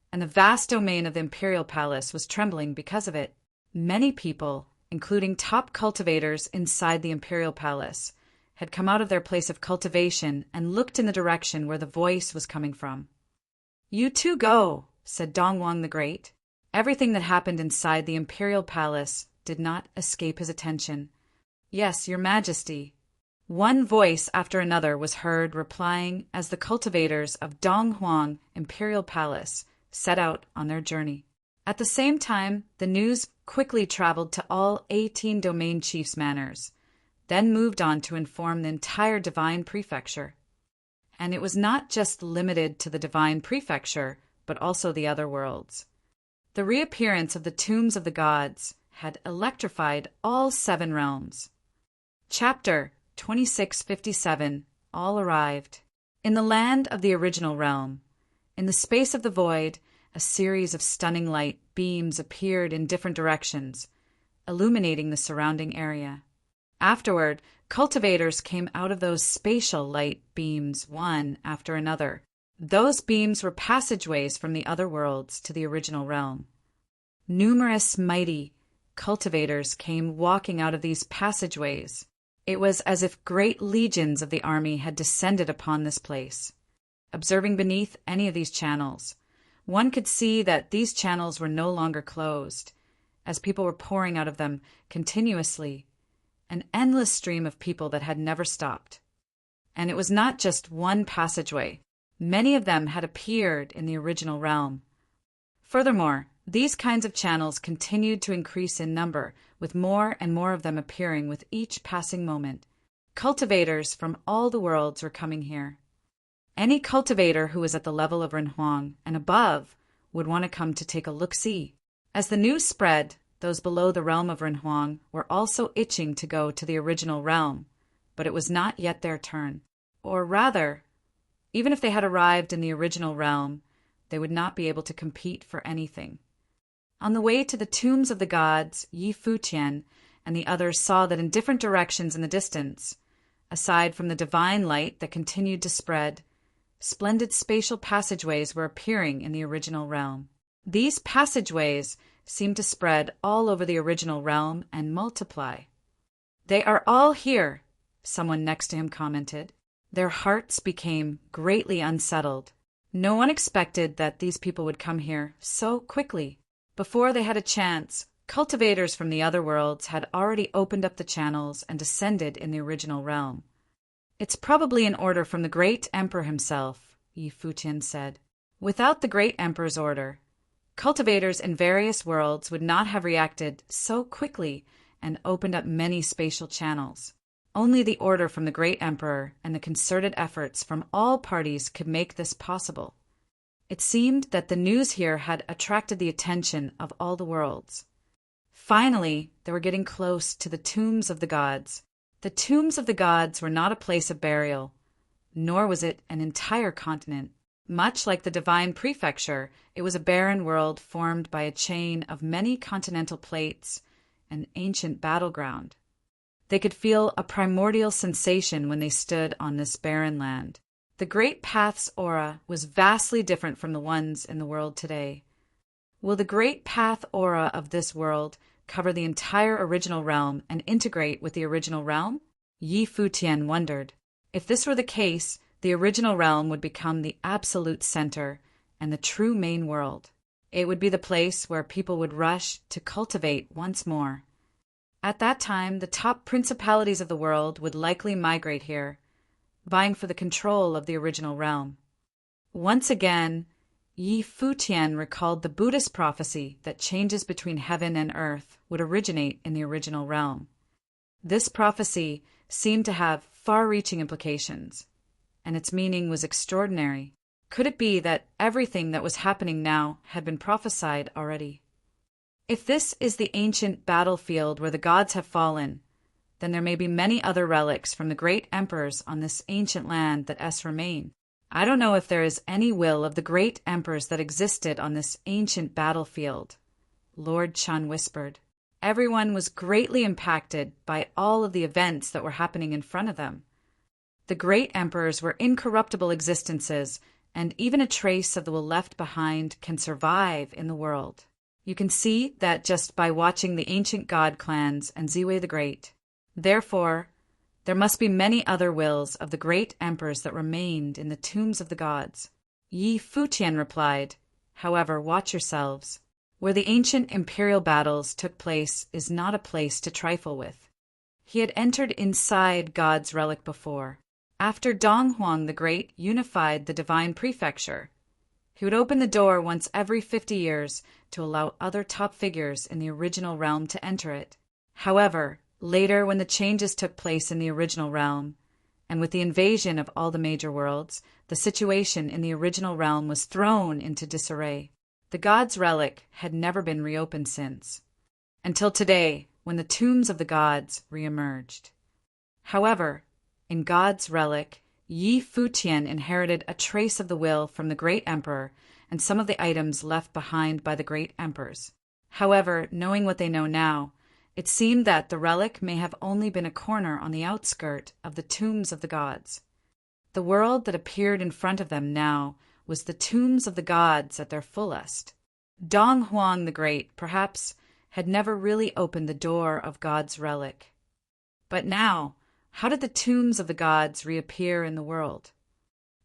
and the vast domain of the Imperial Palace was trembling because of it. Many people, including top cultivators inside the Imperial Palace, had come out of their place of cultivation and looked in the direction where the voice was coming from. "You too go," said Donghuang the Great. Everything that happened inside the Imperial Palace did not escape his attention. "Yes, Your Majesty." One voice after another was heard replying as the cultivators of Donghuang Imperial Palace set out on their journey. At the same time, the news quickly traveled to all 18 domain chiefs' manors, then moved on to inform the entire Divine Prefecture. And it was not just limited to the Divine Prefecture, but also the other worlds. The reappearance of the tombs of the gods had electrified all 7 realms. Chapter 2657. All arrived. In the land of the original realm, in the space of the void, a series of stunning light beams appeared in different directions, illuminating the surrounding area. Afterward, cultivators came out of those spatial light beams one after another. Those beams were passageways from the other worlds to the original realm. Numerous mighty cultivators came walking out of these passageways. It was as if great legions of the army had descended upon this place. Observing beneath any of these channels, one could see that these channels were no longer closed, as people were pouring out of them continuously, an endless stream of people that had never stopped. And it was not just one passageway. Many of them had appeared in the original realm. Furthermore, these kinds of channels continued to increase in number, with more and more of them appearing with each passing moment. Cultivators from all the worlds were coming here. Any cultivator who was at the level of Renhuang and above would want to come to take a look-see. As the news spread, those below the realm of Renhuang were also itching to go to the original realm, but it was not yet their turn. Or rather, even if they had arrived in the original realm, they would not be able to compete for anything. On the way to the tombs of the gods, Futian and the others saw that in different directions in the distance, aside from the divine light that continued to spread, splendid spatial passageways were appearing in the original realm. These passageways seemed to spread all over the original realm and multiply. "They are all here," someone next to him commented. Their hearts became greatly unsettled. No one expected that these people would come here so quickly. Before they had a chance, cultivators from the other worlds had already opened up the channels and descended in the original realm. "It's probably an order from the great emperor himself," Futian said. Without the great emperor's order, cultivators in various worlds would not have reacted so quickly and opened up many spatial channels. Only the order from the great emperor and the concerted efforts from all parties could make this possible. It seemed that the news here had attracted the attention of all the worlds. Finally, they were getting close to the tombs of the gods. The tombs of the gods were not a place of burial, nor was it an entire continent. Much like the divine prefecture, it was a barren world formed by a chain of many continental plates, an ancient battleground. They could feel a primordial sensation when they stood on this barren land. The Great Path's aura was vastly different from the ones in the world today. Will the Great Path aura of this world cover the entire original realm and integrate with the original realm? Futian wondered. If this were the case, the original realm would become the absolute center and the true main world. It would be the place where people would rush to cultivate once more. At that time, the top principalities of the world would likely migrate here, vying for the control of the original realm. Once again, Futian recalled the Buddhist prophecy that changes between heaven and earth would originate in the original realm. This prophecy seemed to have far-reaching implications, and its meaning was extraordinary. Could it be that everything that was happening now had been prophesied already? If this is the ancient battlefield where the gods have fallen, then there may be many other relics from the great emperors on this ancient land that remain. I don't know if there is any will of the great emperors that existed on this ancient battlefield, Lord Chun whispered. Everyone was greatly impacted by all of the events that were happening in front of them. The great emperors were incorruptible existences, and even a trace of the will left behind can survive in the world. You can see that just by watching the ancient god clans and Ziwei the Great. Therefore, there must be many other wills of the great emperors that remained in the tombs of the gods. Futian replied, "However, watch yourselves. Where the ancient imperial battles took place is not a place to trifle with." He had entered inside God's relic before. After Donghuang the Great unified the divine prefecture, he would open the door once every 50 years to allow other top figures in the original realm to enter it. However, later when the changes took place in the original realm, and with the invasion of all the major worlds, the situation in the original realm was thrown into disarray. The god's relic had never been reopened since, until today when the tombs of the gods reemerged. However, in God's relic, Futian inherited a trace of the will from the great emperor and some of the items left behind by the great emperors. However, knowing what they know now, it seemed that the relic may have only been a corner on the outskirt of the tombs of the gods. The world that appeared in front of them now was the tombs of the gods at their fullest. Donghuang the Great, perhaps, had never really opened the door of God's relic. But now, how did the tombs of the gods reappear in the world?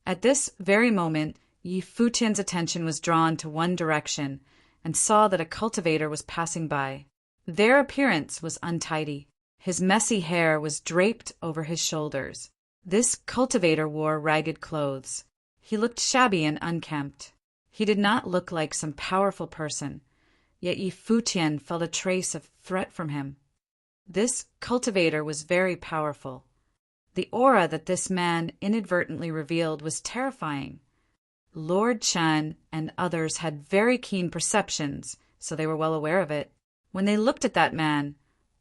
At this very moment, Futian's attention was drawn to one direction and saw that a cultivator was passing by. Their appearance was untidy. His messy hair was draped over his shoulders. This cultivator wore ragged clothes. He looked shabby and unkempt. He did not look like some powerful person, yet Futian felt a trace of threat from him. This cultivator was very powerful. The aura that this man inadvertently revealed was terrifying. Lord Chen and others had very keen perceptions, so they were well aware of it. When they looked at that man,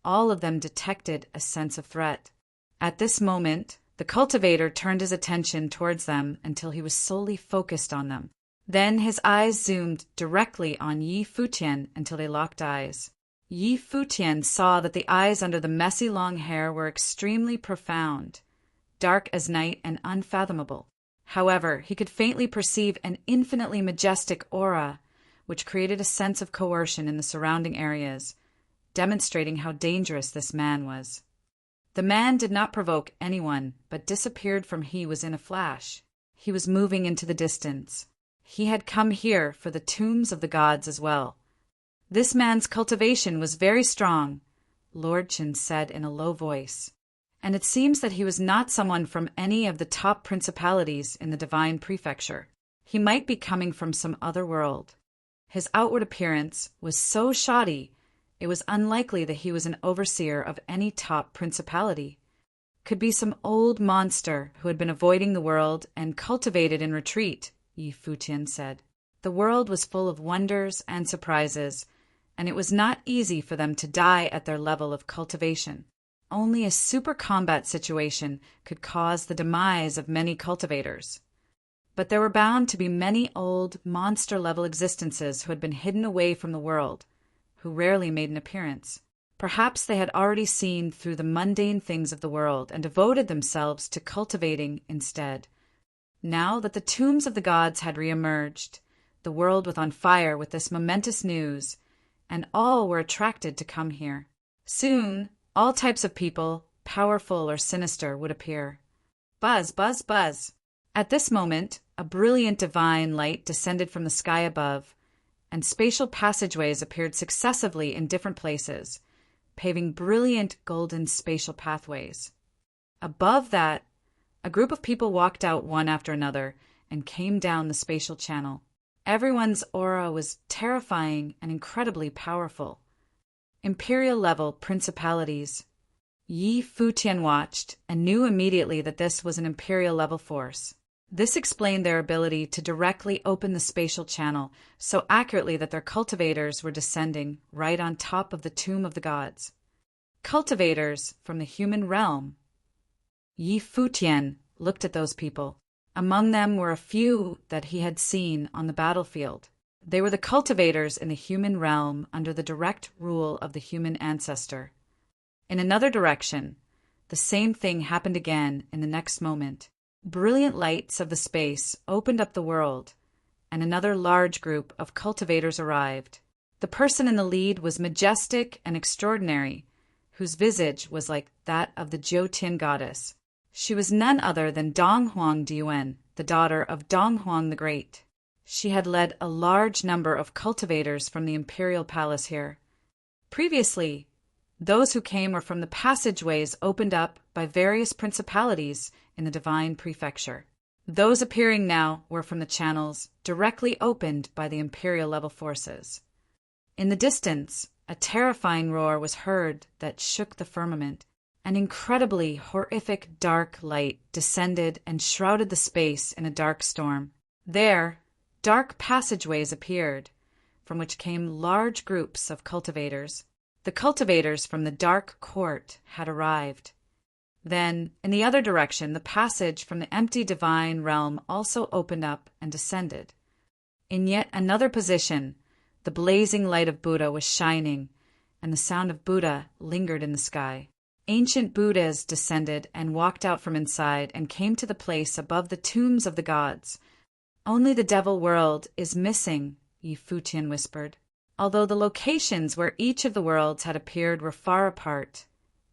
all of them detected a sense of threat. At this moment, the cultivator turned his attention towards them until he was solely focused on them. Then his eyes zoomed directly on Futian until they locked eyes. Futian saw that the eyes under the messy long hair were extremely profound, dark as night and unfathomable. However, he could faintly perceive an infinitely majestic aura, which created a sense of coercion in the surrounding areas, demonstrating how dangerous this man was. The man did not provoke anyone, but disappeared from he was in a flash. He was moving into the distance. He had come here for the tombs of the gods as well. This man's cultivation was very strong, Lord Chen said in a low voice, and it seems that he was not someone from any of the top principalities in the divine prefecture. He might be coming from some other world. His outward appearance was so shoddy, it was unlikely that he was an overseer of any top principality. Could be some old monster who had been avoiding the world and cultivated in retreat, Futian said. The world was full of wonders and surprises, and it was not easy for them to die at their level of cultivation. Only a super combat situation could cause the demise of many cultivators. But there were bound to be many old, monster-level existences who had been hidden away from the world, who rarely made an appearance. Perhaps they had already seen through the mundane things of the world and devoted themselves to cultivating instead. Now that the tombs of the gods had re-emerged, the world was on fire with this momentous news, and all were attracted to come here. Soon, all types of people, powerful or sinister, would appear. Buzz, buzz, buzz. At this moment, a brilliant divine light descended from the sky above, and spatial passageways appeared successively in different places, paving brilliant golden spatial pathways. Above that, a group of people walked out one after another and came down the spatial channel. Everyone's aura was terrifying and incredibly powerful. Imperial-level principalities. Futian watched and knew immediately that this was an Imperial-level force. This explained their ability to directly open the spatial channel so accurately that their cultivators were descending right on top of the tomb of the gods. Cultivators from the human realm. Futian looked at those people. Among them were a few that he had seen on the battlefield. They were the cultivators in the human realm under the direct rule of the human ancestor. In another direction, the same thing happened again in the next moment. Brilliant lights of the space opened up the world, and another large group of cultivators arrived. The person in the lead was majestic and extraordinary, whose visage was like that of the Jiotian goddess. She was none other than Donghuang Diwen, the daughter of Donghuang the Great. She had led a large number of cultivators from the imperial palace here. Previously, those who came were from the passageways opened up by various principalities in the divine prefecture. Those appearing now were from the channels directly opened by the imperial-level forces. In the distance, a terrifying roar was heard that shook the firmament. An incredibly horrific dark light descended and shrouded the space in a dark storm. There, dark passageways appeared, from which came large groups of cultivators. The cultivators from the dark court had arrived. Then, in the other direction, the passage from the empty divine realm also opened up and descended. In yet another position, the blazing light of Buddha was shining, and the sound of Buddha lingered in the sky. Ancient Buddhas descended and walked out from inside and came to the place above the tombs of the gods. Only the devil world is missing, Futian whispered. Although the locations where each of the worlds had appeared were far apart,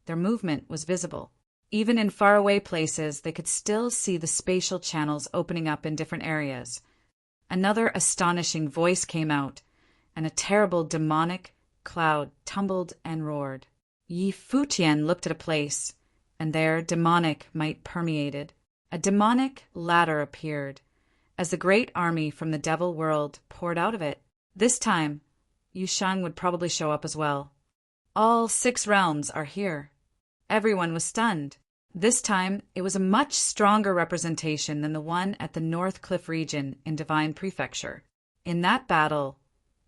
their movement was visible. Even in faraway places, they could still see the spatial channels opening up in different areas. Another astonishing voice came out, and a terrible demonic cloud tumbled and roared. Futian looked at a place, and there demonic might permeated. A demonic ladder appeared, as the great army from the devil world poured out of it. This time, Yushang would probably show up as well. All 6 realms are here. Everyone was stunned. This time, it was a much stronger representation than the one at the North Cliff region in Divine Prefecture. In that battle,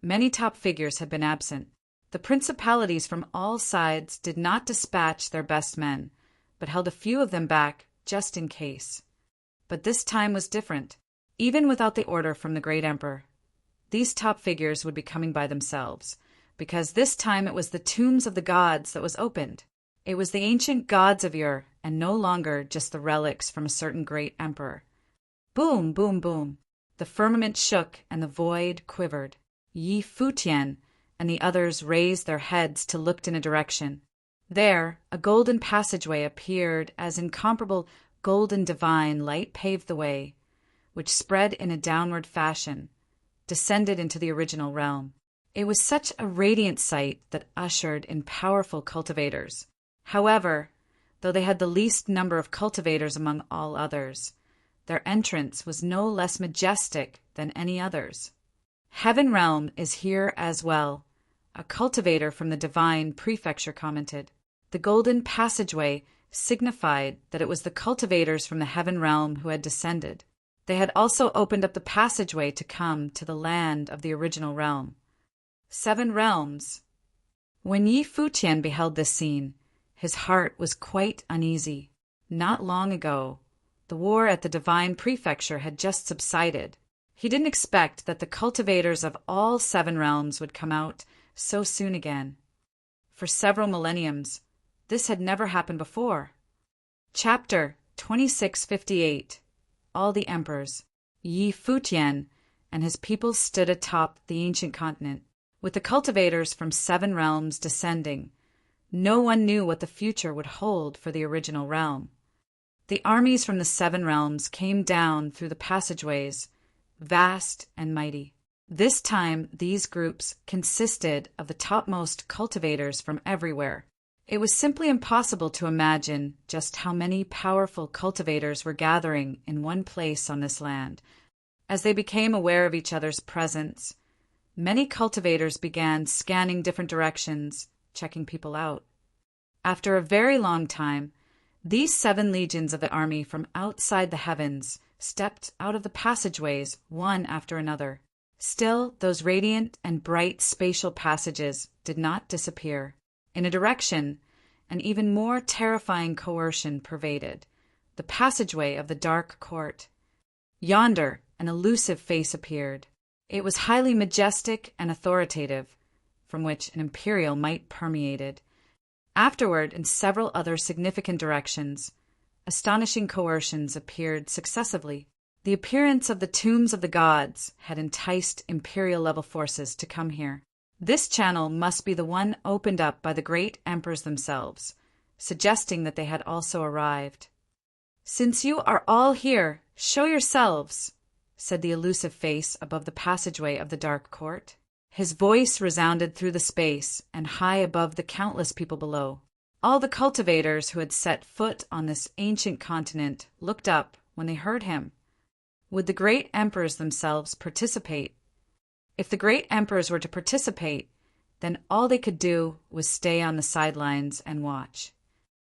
many top figures had been absent. The principalities from all sides did not dispatch their best men, but held a few of them back just in case. But this time was different. Even without the order from the great emperor, these top figures would be coming by themselves, because this time it was the tombs of the gods that was opened. It was the ancient gods of yore, and no longer just the relics from a certain great emperor. Boom, boom, boom. The firmament shook and the void quivered. Yi Futian and the others raised their heads to look in a direction. There, a golden passageway appeared as incomparable golden divine light paved the way, which spread in a downward fashion, descended into the original realm. It was such a radiant sight that ushered in powerful cultivators. However, though they had the least number of cultivators among all others, their entrance was no less majestic than any others. Heaven realm is here as well, a cultivator from the Divine Prefecture commented. The golden passageway signified that it was the cultivators from the heaven realm who had descended. They had also opened up the passageway to come to the land of the original realm. 7 realms. When Yi Futian beheld this scene, his heart was quite uneasy. Not long ago, the war at the Divine Prefecture had just subsided. He didn't expect that the cultivators of all 7 realms would come out so soon again. For several millenniums, this had never happened before. Chapter 2658. All the Emperors. Yi Futian and his people stood atop the ancient continent, with the cultivators from 7 realms descending. No one knew what the future would hold for the original realm. The armies from the 7 realms came down through the passageways, vast and mighty. This time, these groups consisted of the topmost cultivators from everywhere. It was simply impossible to imagine just how many powerful cultivators were gathering in one place on this land. As they became aware of each other's presence, many cultivators began scanning different directions, checking people out. After a very long time, these 7 legions of the army from outside the heavens stepped out of the passageways one after another. Still, those radiant and bright spatial passages did not disappear. In a direction, an even more terrifying coercion pervaded, the passageway of the dark court. Yonder, an elusive face appeared. It was highly majestic and authoritative, from which an imperial might permeated. Afterward, in several other significant directions, astonishing coercions appeared successively. The appearance of the tombs of the gods had enticed imperial-level forces to come here. This channel must be the one opened up by the great emperors themselves, suggesting that they had also arrived. "Since you are all here, show yourselves," said the elusive face above the passageway of the dark court. His voice resounded through the space and high above the countless people below. All the cultivators who had set foot on this ancient continent looked up when they heard him. Would the great emperors themselves participate? If the great emperors were to participate, then all they could do was stay on the sidelines and watch.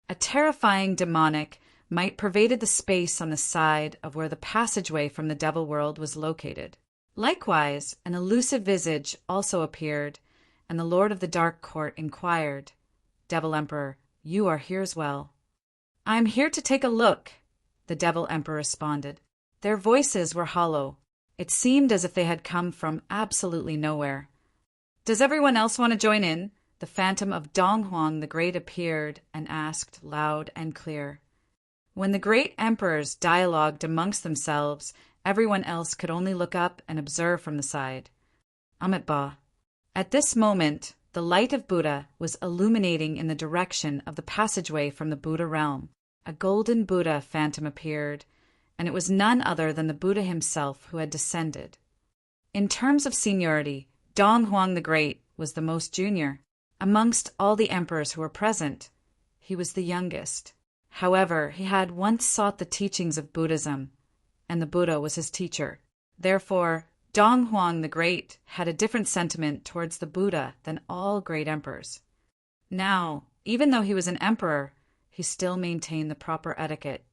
A terrifying demonic might pervaded the space on the side of where the passageway from the devil world was located. Likewise, an elusive visage also appeared, and the Lord of the Dark Court inquired, "Devil Emperor, you are here as well." "I am here to take a look," the Devil Emperor responded. Their voices were hollow. It seemed as if they had come from absolutely nowhere. "Does everyone else want to join in?" The phantom of Donghuang the Great appeared and asked loud and clear. When the great emperors dialogued amongst themselves, everyone else could only look up and observe from the side. Amitabha. At this moment, the light of Buddha was illuminating in the direction of the passageway from the Buddha realm. A golden Buddha phantom appeared, and it was none other than the Buddha himself who had descended. In terms of seniority, Donghuang the Great was the most junior. Amongst all the emperors who were present, he was the youngest. However, he had once sought the teachings of Buddhism, and the Buddha was his teacher. Therefore, Dong Huang the Great had a different sentiment towards the Buddha than all great emperors. Now, even though he was an emperor, he still maintained the proper etiquette.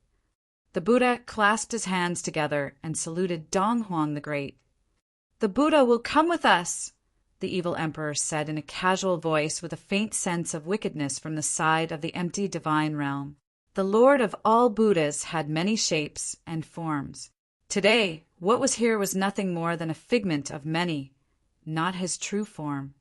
The Buddha clasped his hands together and saluted Dong Huang the Great. "The Buddha will come with us," the evil emperor said in a casual voice with a faint sense of wickedness from the side of the empty divine realm. The Lord of all Buddhas had many shapes and forms. Today, what was here was nothing more than a figment of many, not his true form.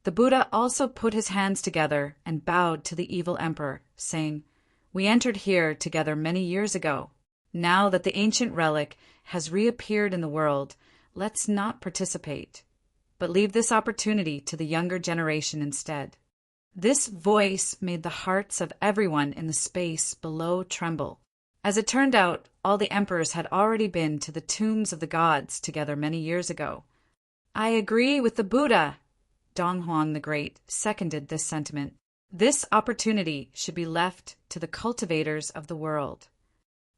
The Buddha also put his hands together and bowed to the evil emperor, saying, "We entered here together many years ago. Now that the ancient relic has reappeared in the world, let's not participate, but leave this opportunity to the younger generation instead." This voice made the hearts of everyone in the space below tremble. As it turned out, all the emperors had already been to the tombs of the gods together many years ago. "I agree with the Buddha." Dong Huang the Great seconded this sentiment. "This opportunity should be left to the cultivators of the world."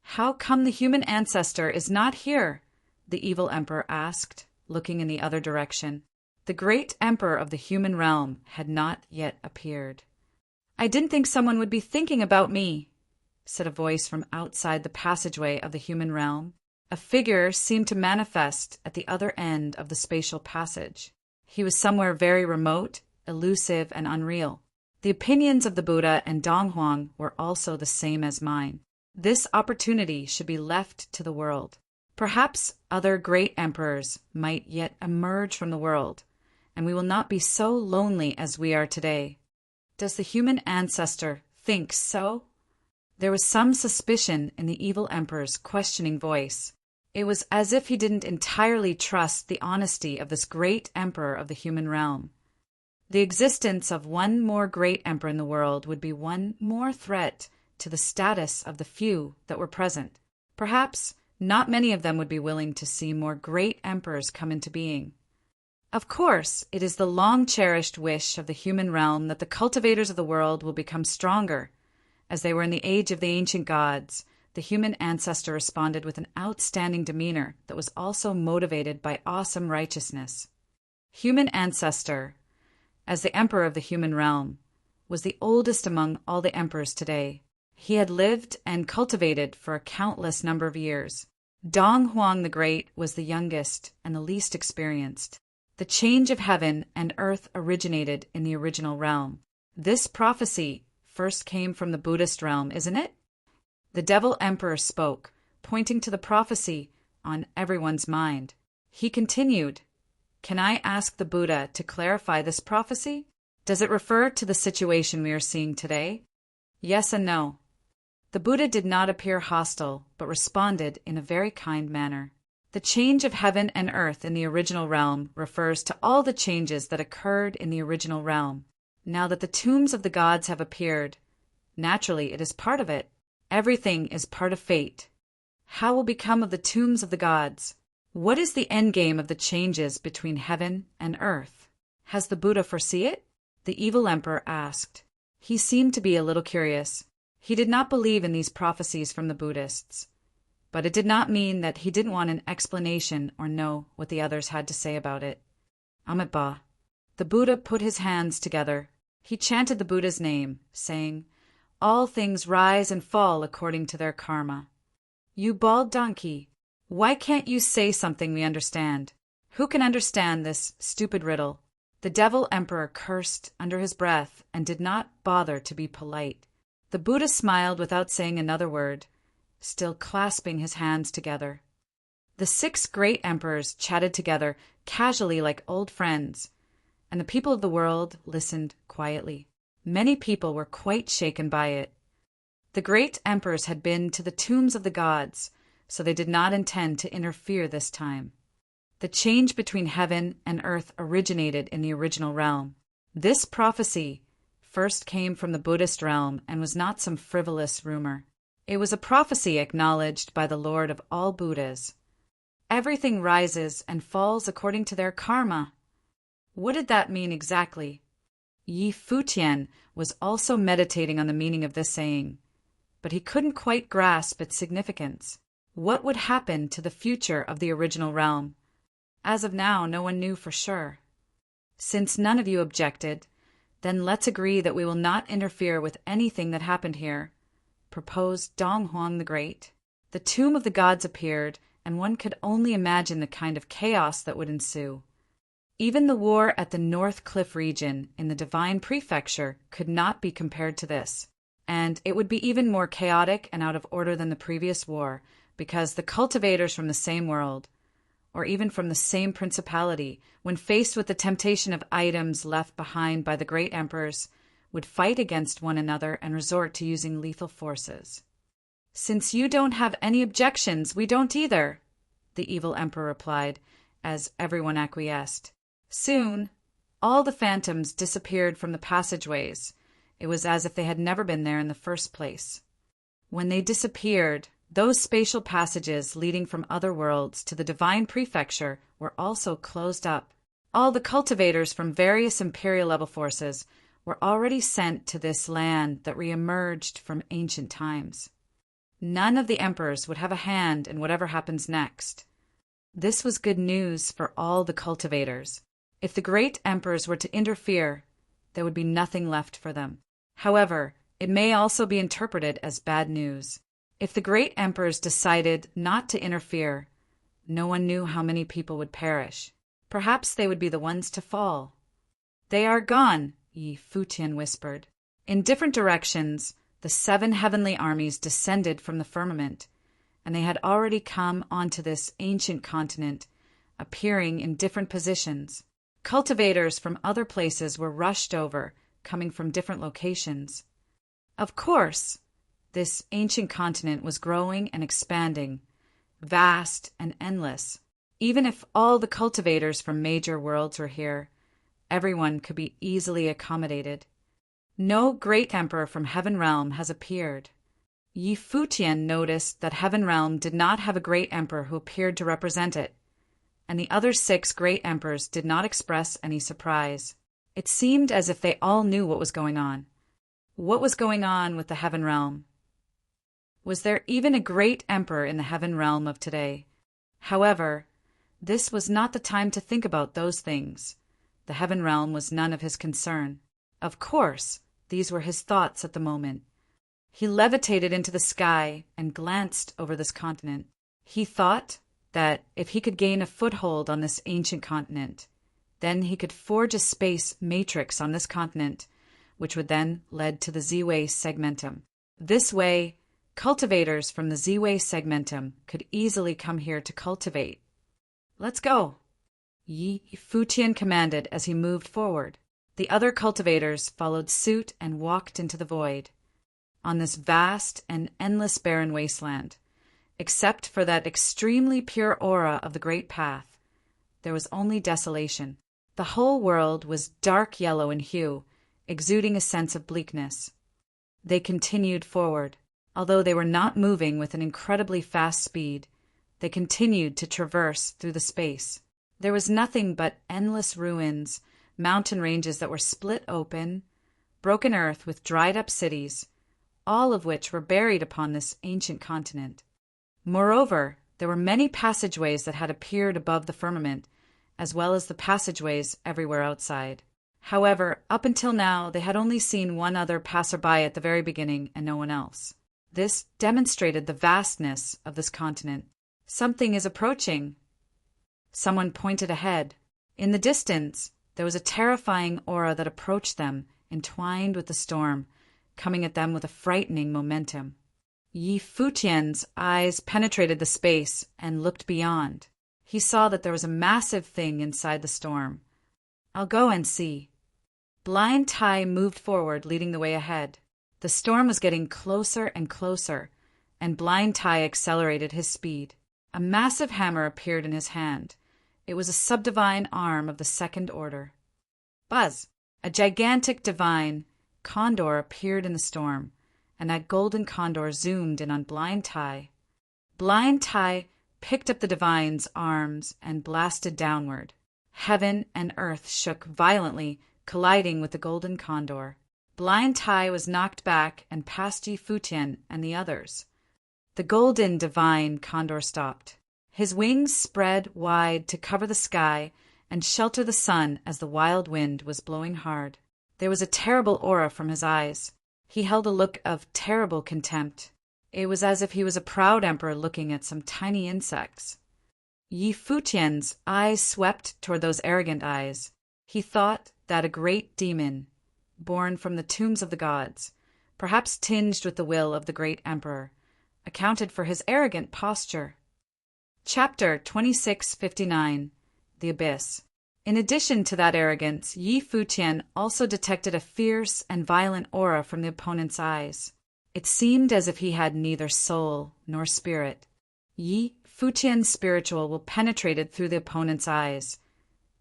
"How come the human ancestor is not here?" the evil emperor asked, looking in the other direction. The great emperor of the human realm had not yet appeared. "I didn't think someone would be thinking about me," said a voice from outside the passageway of the human realm. A figure seemed to manifest at the other end of the spatial passage. He was somewhere very remote, elusive, and unreal. The opinions of the Buddha and Dong Huang were also the same as mine. This opportunity should be left to the world. Perhaps other great emperors might yet emerge from the world, and we will not be so lonely as we are today. Does the human ancestor think so? There was some suspicion in the evil emperor's questioning voice. It was as if he didn't entirely trust the honesty of this great emperor of the human realm. The existence of one more great emperor in the world would be one more threat to the status of the few that were present. Perhaps not many of them would be willing to see more great emperors come into being. Of course, it is the long-cherished wish of the human realm that the cultivators of the world will become stronger. As they were in the age of the ancient gods, the human ancestor responded with an outstanding demeanor that was also motivated by awesome righteousness. Human ancestor, as the emperor of the human realm, was the oldest among all the emperors today. He had lived and cultivated for a countless number of years. Dong Huang the Great was the youngest and the least experienced. The change of heaven and earth originated in the original realm. This prophecy first came from the Buddhist realm, isn't it? The devil emperor spoke, pointing to the prophecy on everyone's mind. He continued, "Can I ask the Buddha to clarify this prophecy? Does it refer to the situation we are seeing today?" Yes and no. The Buddha did not appear hostile, but responded in a very kind manner. The change of heaven and earth in the original realm refers to all the changes that occurred in the original realm. Now that the tombs of the gods have appeared, naturally it is part of it. Everything is part of fate. How will become of the tombs of the gods? What is the endgame of the changes between heaven and earth? Has the Buddha foresee it? The evil emperor asked. He seemed to be a little curious. He did not believe in these prophecies from the Buddhists, but it did not mean that he didn't want an explanation or know what the others had to say about it. Amitabha. The Buddha put his hands together. He chanted the Buddha's name, saying, "All things rise and fall according to their karma." You bald donkey, why can't you say something we understand? Who can understand this stupid riddle? The devil emperor cursed under his breath and did not bother to be polite. The Buddha smiled without saying another word, still clasping his hands together. The 6 great emperors chatted together casually like old friends, and the people of the world listened quietly. Many people were quite shaken by it. The great emperors had been to the tombs of the gods, so they did not intend to interfere this time. The change between heaven and earth originated in the original realm. This prophecy first came from the Buddhist realm and was not some frivolous rumor. It was a prophecy acknowledged by the Lord of all Buddhas. Everything rises and falls according to their karma. What did that mean exactly? Yi Futian was also meditating on the meaning of this saying, but he couldn't quite grasp its significance. What would happen to the future of the original realm? As of now, no one knew for sure. Since none of you objected, then let's agree that we will not interfere with anything that happened here, proposed Dong Huang the Great. The tomb of the gods appeared, and one could only imagine the kind of chaos that would ensue. Even the war at the North Cliff region in the Divine Prefecture could not be compared to this, and it would be even more chaotic and out of order than the previous war, because the cultivators from the same world, or even from the same principality, when faced with the temptation of items left behind by the great emperors, would fight against one another and resort to using lethal forces. "Since you don't have any objections, we don't either," the evil emperor replied, as everyone acquiesced. Soon, all the phantoms disappeared from the passageways. It was as if they had never been there in the first place. When they disappeared, those spatial passages leading from other worlds to the Divine Prefecture were also closed up. All the cultivators from various imperial-level forces were already sent to this land that re-emerged from ancient times. None of the emperors would have a hand in whatever happens next. This was good news for all the cultivators. If the great emperors were to interfere, there would be nothing left for them. However, it may also be interpreted as bad news. If the great emperors decided not to interfere, no one knew how many people would perish. Perhaps they would be the ones to fall. "They are gone," Futian whispered. In different directions, the 7 heavenly armies descended from the firmament, and they had already come onto this ancient continent, appearing in different positions. Cultivators from other places were rushed over, coming from different locations. Of course, this ancient continent was growing and expanding, vast and endless. Even if all the cultivators from major worlds were here, everyone could be easily accommodated. No great emperor from Heaven Realm has appeared. Futian noticed that Heaven Realm did not have a great emperor who appeared to represent it, and the other 6 great emperors did not express any surprise. It seemed as if they all knew what was going on. What was going on with the Heaven Realm? Was there even a great emperor in the Heaven Realm of today? However, this was not the time to think about those things. The Heaven Realm was none of his concern. Of course, these were his thoughts at the moment. He levitated into the sky and glanced over this continent. He thought that if he could gain a foothold on this ancient continent, then he could forge a space matrix on this continent, which would then lead to the Z-Way segmentum. This way, cultivators from the Z-Way segmentum could easily come here to cultivate. "Let's go," Futian commanded as he moved forward. The other cultivators followed suit and walked into the void. On this vast and endless barren wasteland, except for that extremely pure aura of the Great Path, there was only desolation. The whole world was dark yellow in hue, exuding a sense of bleakness. They continued forward. Although they were not moving with an incredibly fast speed, they continued to traverse through the space. There was nothing but endless ruins, mountain ranges that were split open, broken earth with dried-up cities, all of which were buried upon this ancient continent. Moreover, there were many passageways that had appeared above the firmament, as well as the passageways everywhere outside. However, up until now, they had only seen one other passerby at the very beginning and no one else. This demonstrated the vastness of this continent. "Something is approaching." Someone pointed ahead. In the distance, there was a terrifying aura that approached them, entwined with the storm, coming at them with a frightening momentum. Futian's eyes penetrated the space and looked beyond. He saw that there was a massive thing inside the storm. "I'll go and see." Blind Tai moved forward, leading the way ahead. The storm was getting closer and closer, and Blind Tai accelerated his speed. A massive hammer appeared in his hand. It was a subdivine arm of the 2nd order. Buzz! A gigantic divine condor appeared in the storm, and that golden condor zoomed in on Blind Tai. Blind Tai picked up the divine's arms and blasted downward. Heaven and earth shook violently, colliding with the golden condor. Blind Tai was knocked back and past Futian and the others. The golden, divine condor stopped. His wings spread wide to cover the sky and shelter the sun as the wild wind was blowing hard. There was a terrible aura from his eyes. He held a look of terrible contempt. It was as if he was a proud emperor looking at some tiny insects. Yi Futian's eyes swept toward those arrogant eyes. He thought that a great demon, born from the tombs of the gods, perhaps tinged with the will of the great emperor, accounted for his arrogant posture. Chapter 2659. The Abyss. In addition to that arrogance, Yi Futian also detected a fierce and violent aura from the opponent's eyes. It seemed as if he had neither soul nor spirit. Yi Futian's spiritual will penetrated through the opponent's eyes,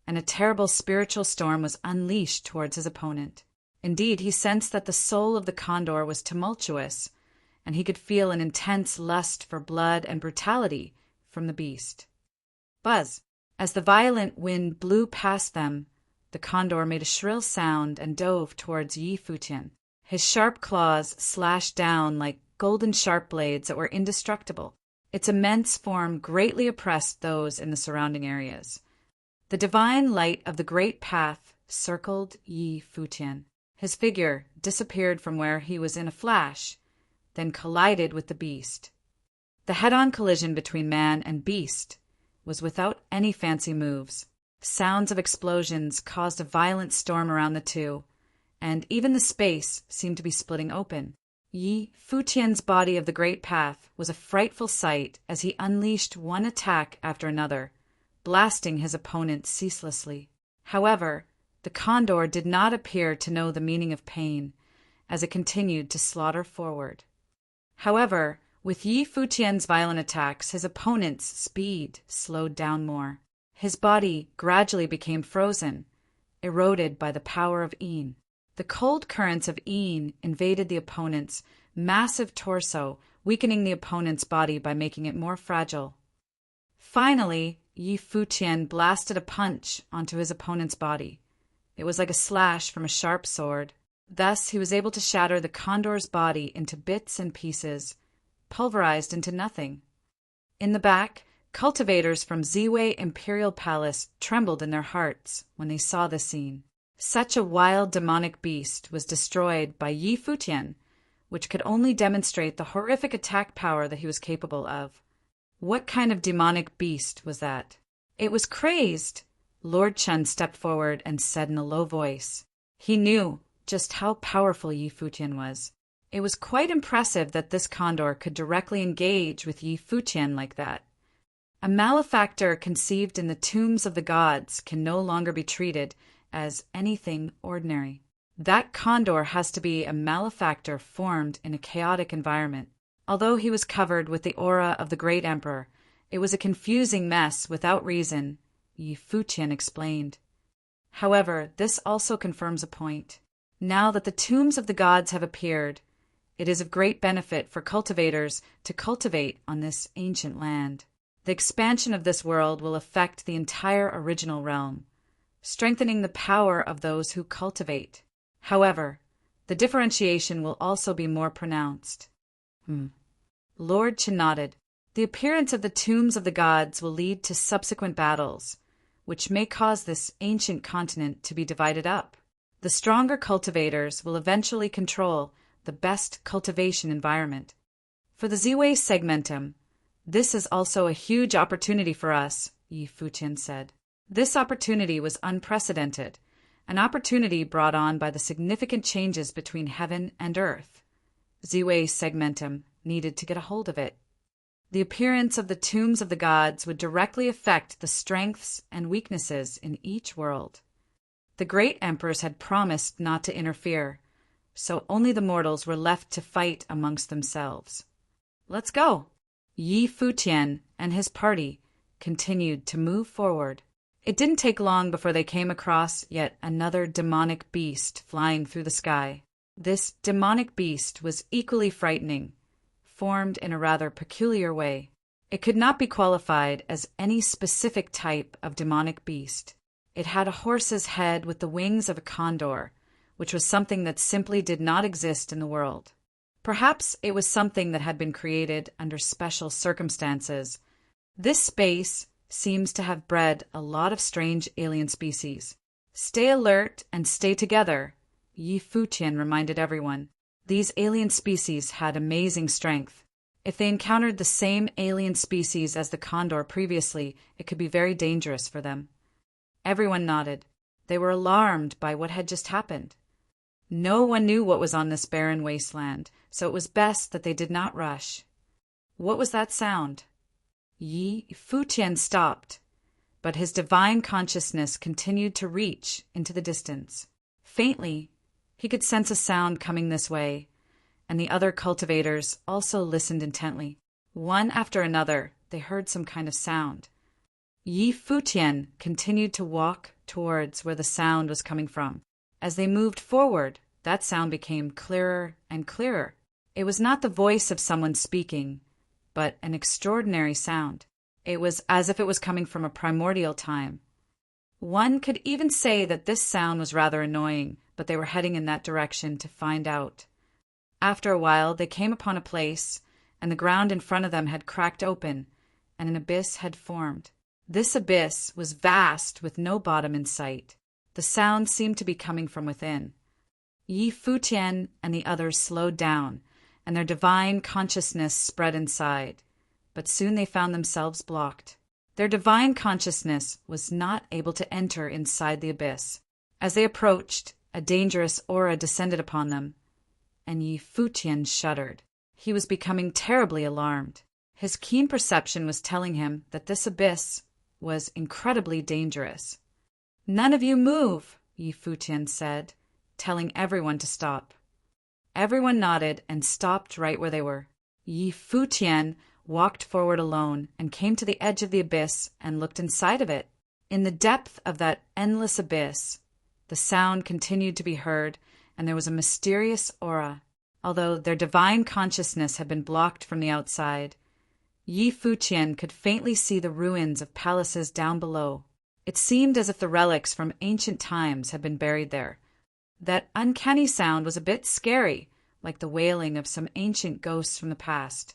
and a terrible spiritual storm was unleashed towards his opponent. Indeed, he sensed that the soul of the condor was tumultuous, and he could feel an intense lust for blood and brutality from the beast. Buzz! As the violent wind blew past them, the condor made a shrill sound and dove towards Yi Futian. His sharp claws slashed down like golden sharp blades that were indestructible. Its immense form greatly oppressed those in the surrounding areas. The divine light of the great path circled Yi Futian. His figure disappeared from where he was in a flash, then collided with the beast. The head-on collision between man and beast was without any fancy moves. Sounds of explosions caused a violent storm around the two, and even the space seemed to be splitting open. Yi Futian's body of the great path was a frightful sight as he unleashed one attack after another, blasting his opponent ceaselessly. However, the condor did not appear to know the meaning of pain as it continued to slaughter forward. However, with Yi Futian's violent attacks, his opponent's speed slowed down more. His body gradually became frozen, eroded by the power of Yin. The cold currents of Yin invaded the opponent's massive torso, weakening the opponent's body by making it more fragile. Finally, Yi Futian blasted a punch onto his opponent's body. It was like a slash from a sharp sword. Thus, he was able to shatter the condor's body into bits and pieces, pulverized into nothing. In the back, cultivators from Ziwei Imperial Palace trembled in their hearts when they saw the scene. Such a wild demonic beast was destroyed by Yi Futian, which could only demonstrate the horrific attack power that he was capable of. What kind of demonic beast was that? It was crazed. Lord Chen stepped forward and said in a low voice. He knew just how powerful Yi Futian was. It was quite impressive that this condor could directly engage with Yi Futian like that. A malefactor conceived in the tombs of the gods can no longer be treated as anything ordinary. That condor has to be a malefactor formed in a chaotic environment. Although he was covered with the aura of the great emperor, it was a confusing mess without reason, Yi Futian explained. However, this also confirms a point. Now that the tombs of the gods have appeared, it is of great benefit for cultivators to cultivate on this ancient land. The expansion of this world will affect the entire original realm, strengthening the power of those who cultivate. However, the differentiation will also be more pronounced. Lord Chen nodded. The appearance of the tombs of the gods will lead to subsequent battles, which may cause this ancient continent to be divided up. The stronger cultivators will eventually control the best cultivation environment. For the Ziwei segmentum, this is also a huge opportunity for us, Yi Futian said. This opportunity was unprecedented, an opportunity brought on by the significant changes between heaven and earth. Ziwei segmentum needed to get a hold of it. The appearance of the tombs of the gods would directly affect the strengths and weaknesses in each world. The great emperors had promised not to interfere, so only the mortals were left to fight amongst themselves. Let's go! Yi Futian and his party continued to move forward. It didn't take long before they came across yet another demonic beast flying through the sky. This demonic beast was equally frightening, formed in a rather peculiar way. It could not be qualified as any specific type of demonic beast. It had a horse's head with the wings of a condor, which was something that simply did not exist in the world. Perhaps it was something that had been created under special circumstances. This space seems to have bred a lot of strange alien species. Stay alert and stay together, Yi Futian reminded everyone. These alien species had amazing strength. If they encountered the same alien species as the condor previously, it could be very dangerous for them. Everyone nodded. They were alarmed by what had just happened. No one knew what was on this barren wasteland, so it was best that they did not rush. What was that sound? Yi Futian stopped, but his divine consciousness continued to reach into the distance. Faintly, he could sense a sound coming this way, and the other cultivators also listened intently. One after another, they heard some kind of sound. Yi Futian continued to walk towards where the sound was coming from. As they moved forward, that sound became clearer and clearer. It was not the voice of someone speaking, but an extraordinary sound. It was as if it was coming from a primordial time. One could even say that this sound was rather annoying, but they were heading in that direction to find out. After a while, they came upon a place, and the ground in front of them had cracked open, and an abyss had formed. This abyss was vast with no bottom in sight. The sound seemed to be coming from within. Yi Futian and the others slowed down, and their divine consciousness spread inside. But soon they found themselves blocked. Their divine consciousness was not able to enter inside the abyss. As they approached, a dangerous aura descended upon them, and Yi Futian shuddered. He was becoming terribly alarmed. His keen perception was telling him that this abyss was incredibly dangerous. "None of you move," Yi Futian said, telling everyone to stop. Everyone nodded and stopped right where they were. Yi Futian walked forward alone and came to the edge of the abyss and looked inside of it. In the depth of that endless abyss, the sound continued to be heard, and there was a mysterious aura. Although their divine consciousness had been blocked from the outside, Yi Futian could faintly see the ruins of palaces down below. It seemed as if the relics from ancient times had been buried there. That uncanny sound was a bit scary, like the wailing of some ancient ghosts from the past.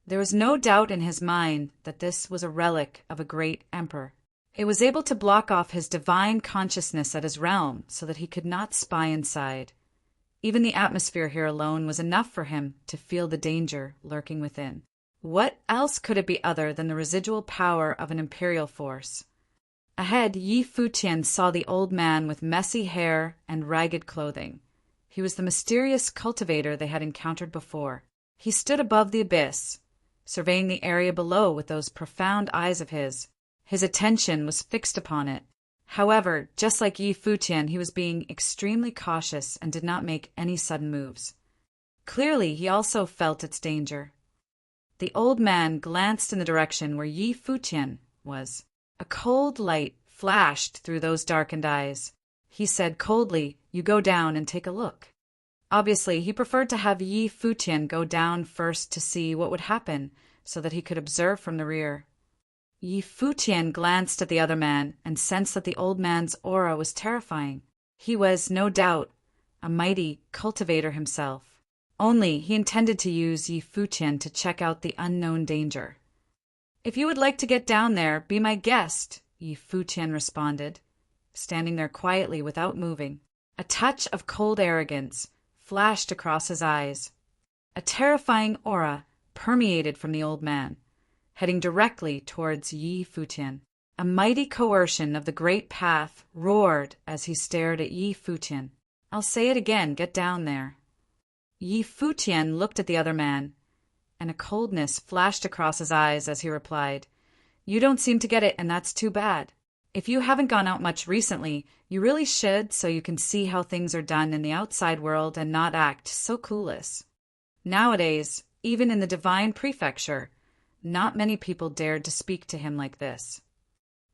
There was no doubt in his mind that this was a relic of a great emperor. It was able to block off his divine consciousness at his realm so that he could not spy inside. Even the atmosphere here alone was enough for him to feel the danger lurking within. What else could it be other than the residual power of an imperial force? Ahead, Yi Futian saw the old man with messy hair and ragged clothing. He was the mysterious cultivator they had encountered before. He stood above the abyss, surveying the area below with those profound eyes of his. His attention was fixed upon it. However, just like Yi Futian, he was being extremely cautious and did not make any sudden moves. Clearly, he also felt its danger. The old man glanced in the direction where Yi Futian was. A cold light flashed through those darkened eyes. He said coldly, "You go down and take a look." Obviously, he preferred to have Yi Futian go down first to see what would happen, so that he could observe from the rear. Yi Futian glanced at the other man and sensed that the old man's aura was terrifying. He was, no doubt, a mighty cultivator himself. Only he intended to use Yi Futian to check out the unknown danger. "If you would like to get down there, be my guest," Yi Futian responded, standing there quietly without moving. A touch of cold arrogance flashed across his eyes. A terrifying aura permeated from the old man, heading directly towards Yi Futian. A mighty coercion of the great path roared as he stared at Yi Futian. "I'll say it again, get down there." Yi Futian looked at the other man, and a coldness flashed across his eyes as he replied, "You don't seem to get it, and that's too bad. If you haven't gone out much recently, you really should, so you can see how things are done in the outside world and not act so clueless." Nowadays, even in the divine prefecture, not many people dared to speak to him like this.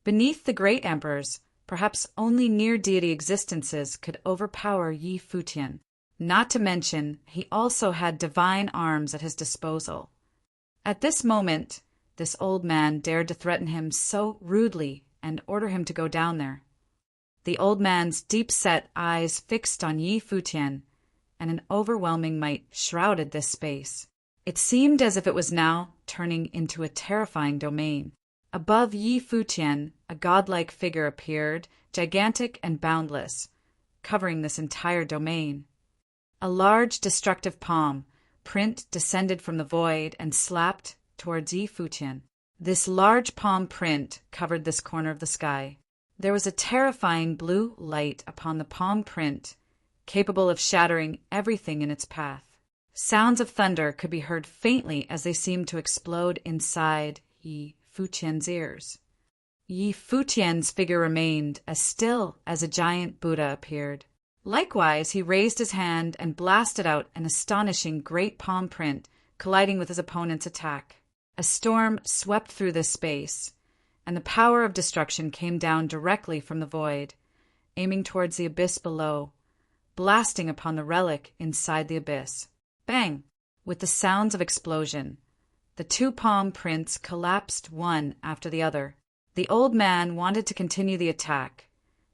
Beneath the great emperors, perhaps only near-deity existences could overpower Yi Futian. Not to mention, he also had divine arms at his disposal. At this moment, this old man dared to threaten him so rudely and order him to go down there. The old man's deep-set eyes fixed on Yi Futian, and an overwhelming might shrouded this space. It seemed as if it was now turning into a terrifying domain. Above Yi Futian, a godlike figure appeared, gigantic and boundless, covering this entire domain. A large destructive palm print descended from the void and slapped towards Yi Futian. This large palm print covered this corner of the sky. There was a terrifying blue light upon the palm print, capable of shattering everything in its path. Sounds of thunder could be heard faintly as they seemed to explode inside Yi Futian's ears. Yi Futian's figure remained as still as a giant Buddha appeared. Likewise, he raised his hand and blasted out an astonishing great palm print, colliding with his opponent's attack. A storm swept through this space, and the power of destruction came down directly from the void, aiming towards the abyss below, blasting upon the relic inside the abyss. Bang! With the sounds of explosion, the two palm prints collapsed one after the other. The old man wanted to continue the attack,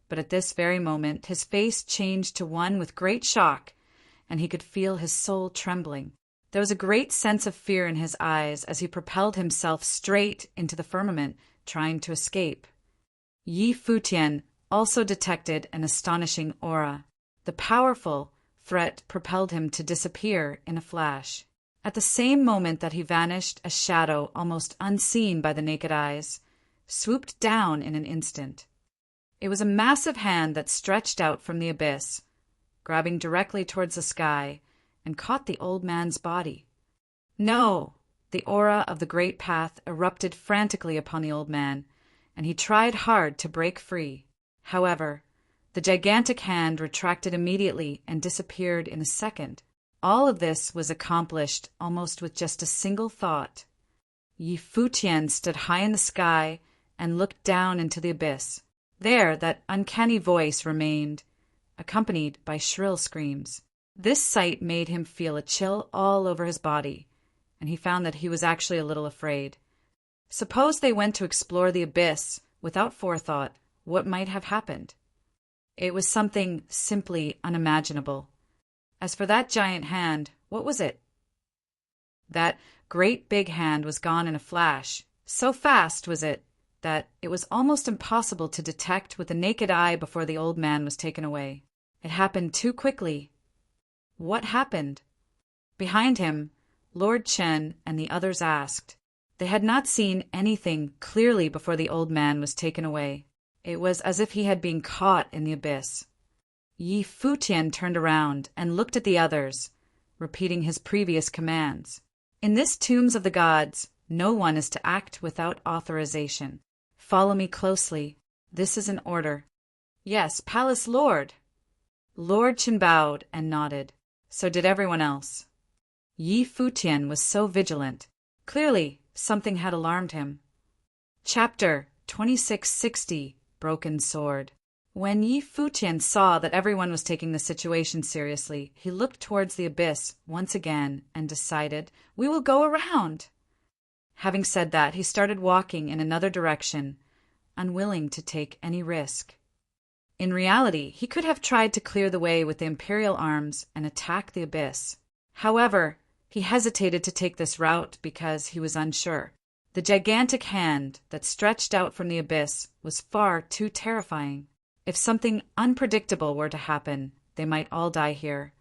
but at this very moment his face changed to one with great shock, and he could feel his soul trembling. There was a great sense of fear in his eyes as he propelled himself straight into the firmament, trying to escape. Yi Futian also detected an astonishing aura. The powerful threat propelled him to disappear in a flash. At the same moment that he vanished, a shadow, almost unseen by the naked eyes, swooped down in an instant. It was a massive hand that stretched out from the abyss, grabbing directly towards the sky, and caught the old man's body. No! The aura of the great path erupted frantically upon the old man, and he tried hard to break free. However, the gigantic hand retracted immediately and disappeared in a second. All of this was accomplished almost with just a single thought. Yi Futian stood high in the sky and looked down into the abyss. There, that uncanny voice remained, accompanied by shrill screams. This sight made him feel a chill all over his body, and he found that he was actually a little afraid. Suppose they went to explore the abyss without forethought, what might have happened? It was something simply unimaginable. As for that giant hand, what was it? That great big hand was gone in a flash. So fast was it that it was almost impossible to detect with the naked eye before the old man was taken away. It happened too quickly. What happened? Behind him, Lord Chen and the others asked. They had not seen anything clearly before the old man was taken away. It was as if he had been caught in the abyss. Yi Futian turned around and looked at the others, repeating his previous commands. In this Tombs of the Gods, no one is to act without authorization. Follow me closely. This is an order. Yes, Palace Lord. Lord Chen bowed and nodded. So did everyone else. Yi Futian was so vigilant. Clearly, something had alarmed him. Chapter 2660, Broken Sword. When Yi Futian saw that everyone was taking the situation seriously, he looked towards the abyss once again and decided, "We will go around." Having said that, he started walking in another direction, unwilling to take any risk. In reality, he could have tried to clear the way with the Imperial arms and attack the abyss. However, he hesitated to take this route because he was unsure. The gigantic hand that stretched out from the abyss was far too terrifying. If something unpredictable were to happen, they might all die here.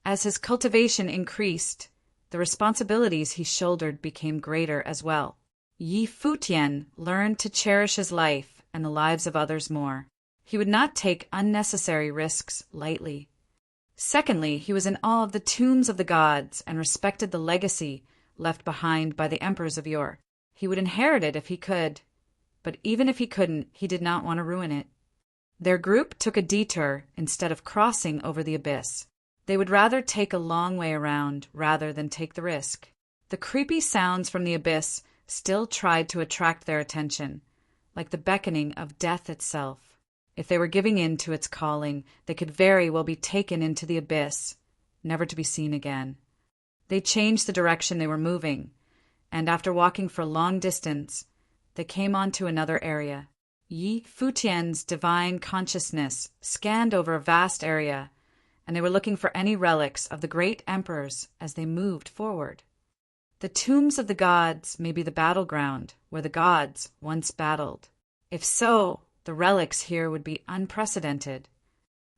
As his cultivation increased, the responsibilities he shouldered became greater as well. Yi Futian learned to cherish his life and the lives of others more. He would not take unnecessary risks lightly. Secondly, he was in awe of the tombs of the gods and respected the legacy left behind by the emperors of yore. He would inherit it if he could, but even if he couldn't, he did not want to ruin it. Their group took a detour instead of crossing over the abyss. They would rather take a long way around rather than take the risk. The creepy sounds from the abyss still tried to attract their attention, like the beckoning of death itself. If they were giving in to its calling, they could very well be taken into the abyss, never to be seen again. They changed the direction they were moving, and after walking for a long distance, they came onto another area. Yi Futian's divine consciousness scanned over a vast area and they were looking for any relics of the great emperors as they moved forward. The tombs of the gods may be the battleground where the gods once battled. If so, the relics here would be unprecedented.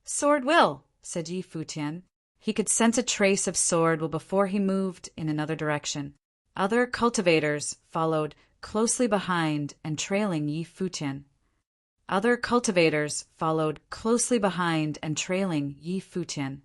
"Sword will," said Yi Futian. He could sense a trace of sword will before he moved in another direction. Other cultivators followed closely behind and trailing Yi Futian. Other cultivators followed closely behind and trailing Yi Futian.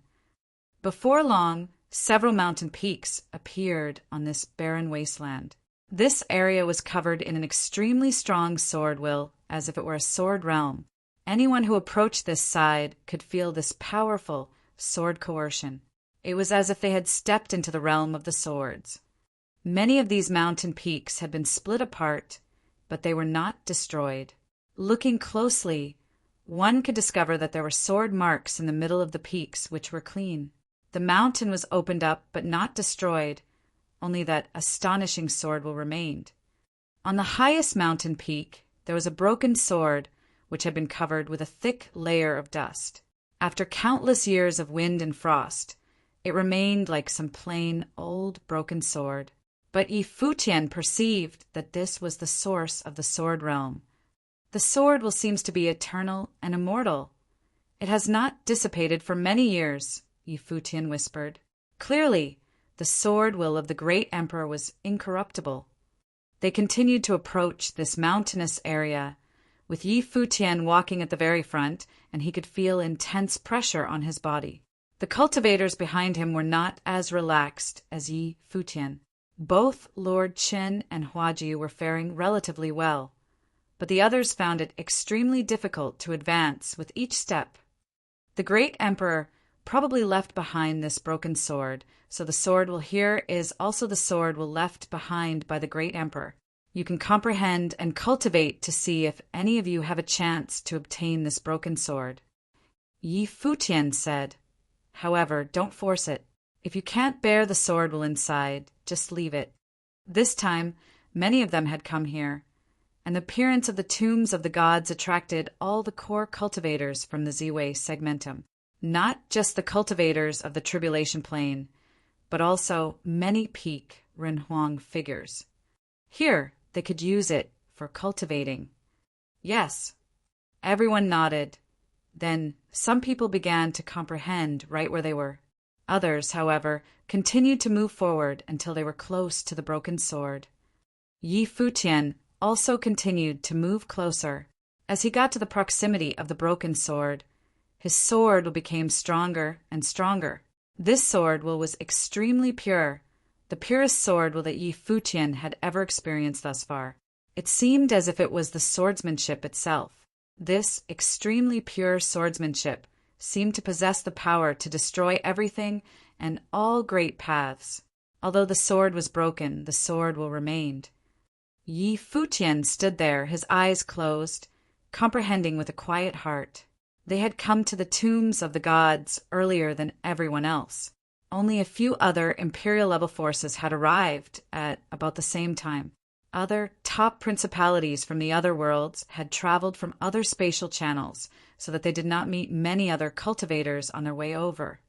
Before long, several mountain peaks appeared on this barren wasteland. This area was covered in an extremely strong sword will, as if it were a sword realm. Anyone who approached this side could feel this powerful sword coercion. It was as if they had stepped into the realm of the swords. Many of these mountain peaks had been split apart, but they were not destroyed. Looking closely, one could discover that there were sword marks in the middle of the peaks which were clean. The mountain was opened up but not destroyed, only that astonishing sword will remained. On the highest mountain peak, there was a broken sword which had been covered with a thick layer of dust. After countless years of wind and frost, it remained like some plain, old, broken sword. But Yi Futian perceived that this was the source of the sword realm. The sword will seems to be eternal and immortal. It has not dissipated for many years, Yi Futian whispered. Clearly, the sword will of the great emperor was incorruptible. They continued to approach this mountainous area, with Yi Futian walking at the very front, and he could feel intense pressure on his body. The cultivators behind him were not as relaxed as Yi Futian. Both Lord Qin and Huaji were faring relatively well, but the others found it extremely difficult to advance with each step. The great emperor probably left behind this broken sword, so the sword will here is also the sword will left behind by the great emperor. You can comprehend and cultivate to see if any of you have a chance to obtain this broken sword. Yi Futian said, "However, don't force it. If you can't bear the sword will inside, just leave it." This time, many of them had come here, and the appearance of the tombs of the gods attracted all the core cultivators from the Ziwei segmentum, not just the cultivators of the Tribulation Plane, but also many peak Renhuang figures. Here, they could use it for cultivating. Yes, everyone nodded. Then some people began to comprehend right where they were. Others, however, continued to move forward until they were close to the broken sword. Yi Futian also continued to move closer. As he got to the proximity of the broken sword, his sword became stronger and stronger. This sword was extremely pure, the purest sword that Yi Futian had ever experienced thus far. It seemed as if it was the swordsmanship itself. This extremely pure swordsmanship seemed to possess the power to destroy everything and all great paths. Although the sword was broken, the sword remained. Yi Futian stood there, his eyes closed, comprehending with a quiet heart. They had come to the tombs of the gods earlier than everyone else. Only a few other imperial-level forces had arrived at about the same time. Other top principalities from the other worlds had traveled from other spatial channels, so that they did not meet many other cultivators on their way over.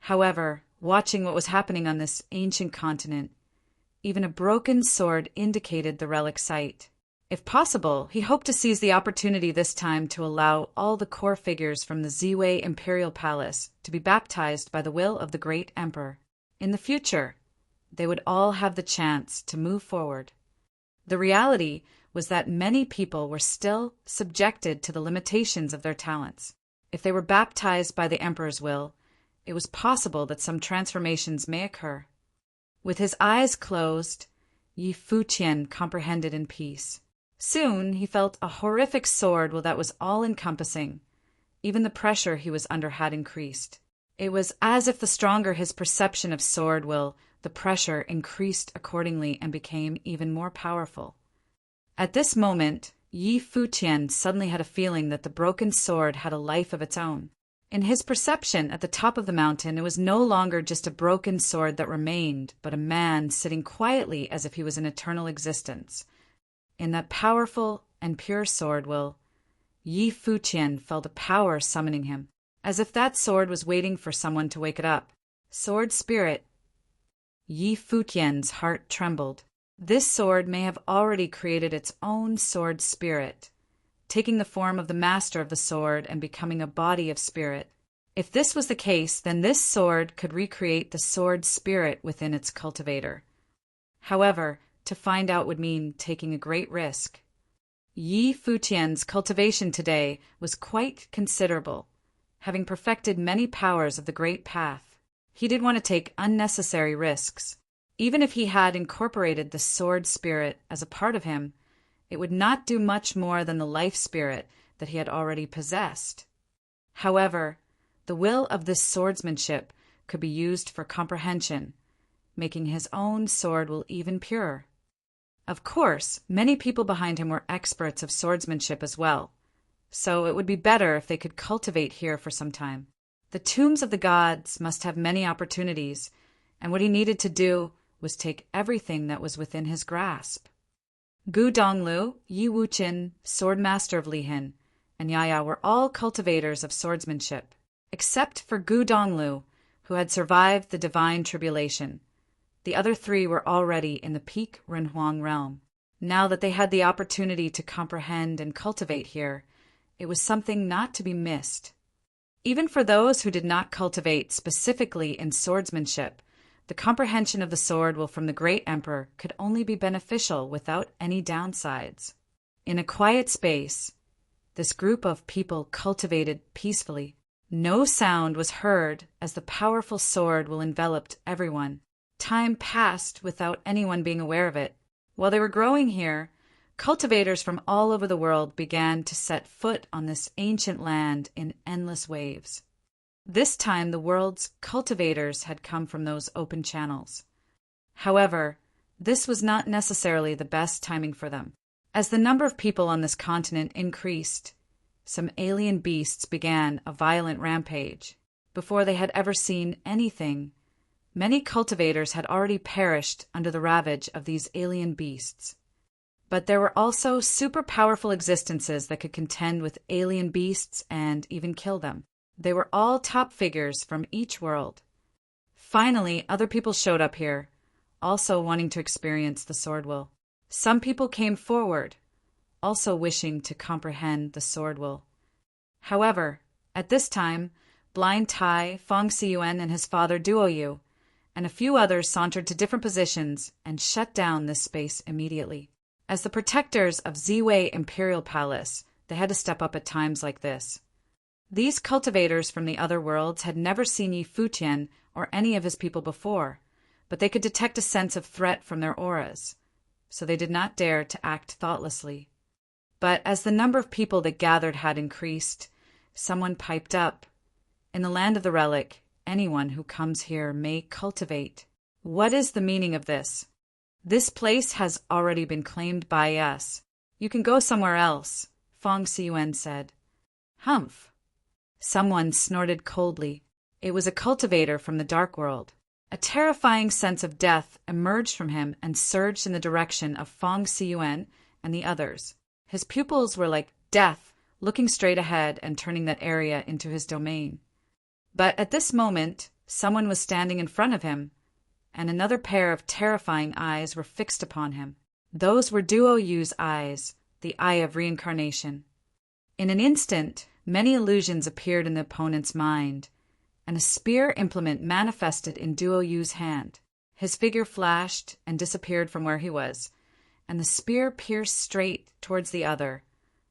However, watching what was happening on this ancient continent, even a broken sword indicated the relic site. If possible, he hoped to seize the opportunity this time to allow all the core figures from the Ziwei Imperial Palace to be baptized by the will of the great emperor. In the future, they would all have the chance to move forward. The reality was that many people were still subjected to the limitations of their talents. If they were baptized by the emperor's will, it was possible that some transformations may occur. With his eyes closed, Yi Futian comprehended in peace. Soon he felt a horrific sword that was all-encompassing. Even the pressure he was under had increased. It was as if the stronger his perception of sword the pressure increased accordingly and became even more powerful. At this moment, Yi Futian suddenly had a feeling that the broken sword had a life of its own. In his perception at the top of the mountain, it was no longer just a broken sword that remained, but a man sitting quietly as if he was in eternal existence. In that powerful and pure sword Yi Futian felt a power summoning him. as if that sword was waiting for someone to wake it up. Sword spirit. Yi Futian's heart trembled. This sword may have already created its own sword spirit, taking the form of the master of the sword and becoming a body of spirit. If this was the case, then this sword could recreate the sword spirit within its cultivator. However, to find out would mean taking a great risk. Yi Futian's cultivation today was quite considerable, having perfected many powers of the Great Path. He didn't want to take unnecessary risks. Even if he had incorporated the sword spirit as a part of him, it would not do much more than the life spirit that he had already possessed. However, the will of this swordsmanship could be used for comprehension, making his own sword will even purer. Of course, many people behind him were experts of swordsmanship as well, so it would be better if they could cultivate here for some time. The tombs of the gods must have many opportunities, and what he needed to do was take everything that was within his grasp. Gu Donglu, Yi Wuqin, swordmaster of Lihin, and Yaya were all cultivators of swordsmanship, except for Gu Donglu, who had survived the divine tribulation. The other three were already in the peak Renhuang realm. Now that they had the opportunity to comprehend and cultivate here, it was something not to be missed. Even for those who did not cultivate specifically in swordsmanship, the comprehension of the sword will from the great emperor could only be beneficial without any downsides. In a quiet space, this group of people cultivated peacefully. No sound was heard as the powerful sword will enveloped everyone. Time passed without anyone being aware of it. While they were growing here, cultivators from all over the world began to set foot on this ancient land in endless waves. This time the world's cultivators had come from those open channels. However, this was not necessarily the best timing for them. As the number of people on this continent increased, some alien beasts began a violent rampage. Before they had ever seen anything, many cultivators had already perished under the ravage of these alien beasts. But there were also super powerful existences that could contend with alien beasts and even kill them. They were all top figures from each world. Finally, other people showed up here, also wanting to experience the sword will. Some people came forward, also wishing to comprehend the sword will. However, at this time, Blind Tai, Fong Siyuan and his father Duo Yu, and a few others sauntered to different positions and shut down this space immediately. As the protectors of Ziwei Imperial Palace, they had to step up at times like this. These cultivators from the other worlds had never seen Yi Futian or any of his people before, but they could detect a sense of threat from their auras, so they did not dare to act thoughtlessly. But as the number of people that gathered had increased, someone piped up. In the land of the relic, anyone who comes here may cultivate. What is the meaning of this? This place has already been claimed by us. You can go somewhere else, Fong Siyuan said. Humph. Someone snorted coldly. It was a cultivator from the dark world. A terrifying sense of death emerged from him and surged in the direction of Fong Siyuan and the others. His pupils were like death, looking straight ahead and turning that area into his domain. But at this moment, someone was standing in front of him, and another pair of terrifying eyes were fixed upon him. Those were Duo Yu's eyes, the eye of reincarnation. In an instant, many illusions appeared in the opponent's mind, and a spear implement manifested in Duo Yu's hand. His figure flashed and disappeared from where he was, and the spear pierced straight towards the other,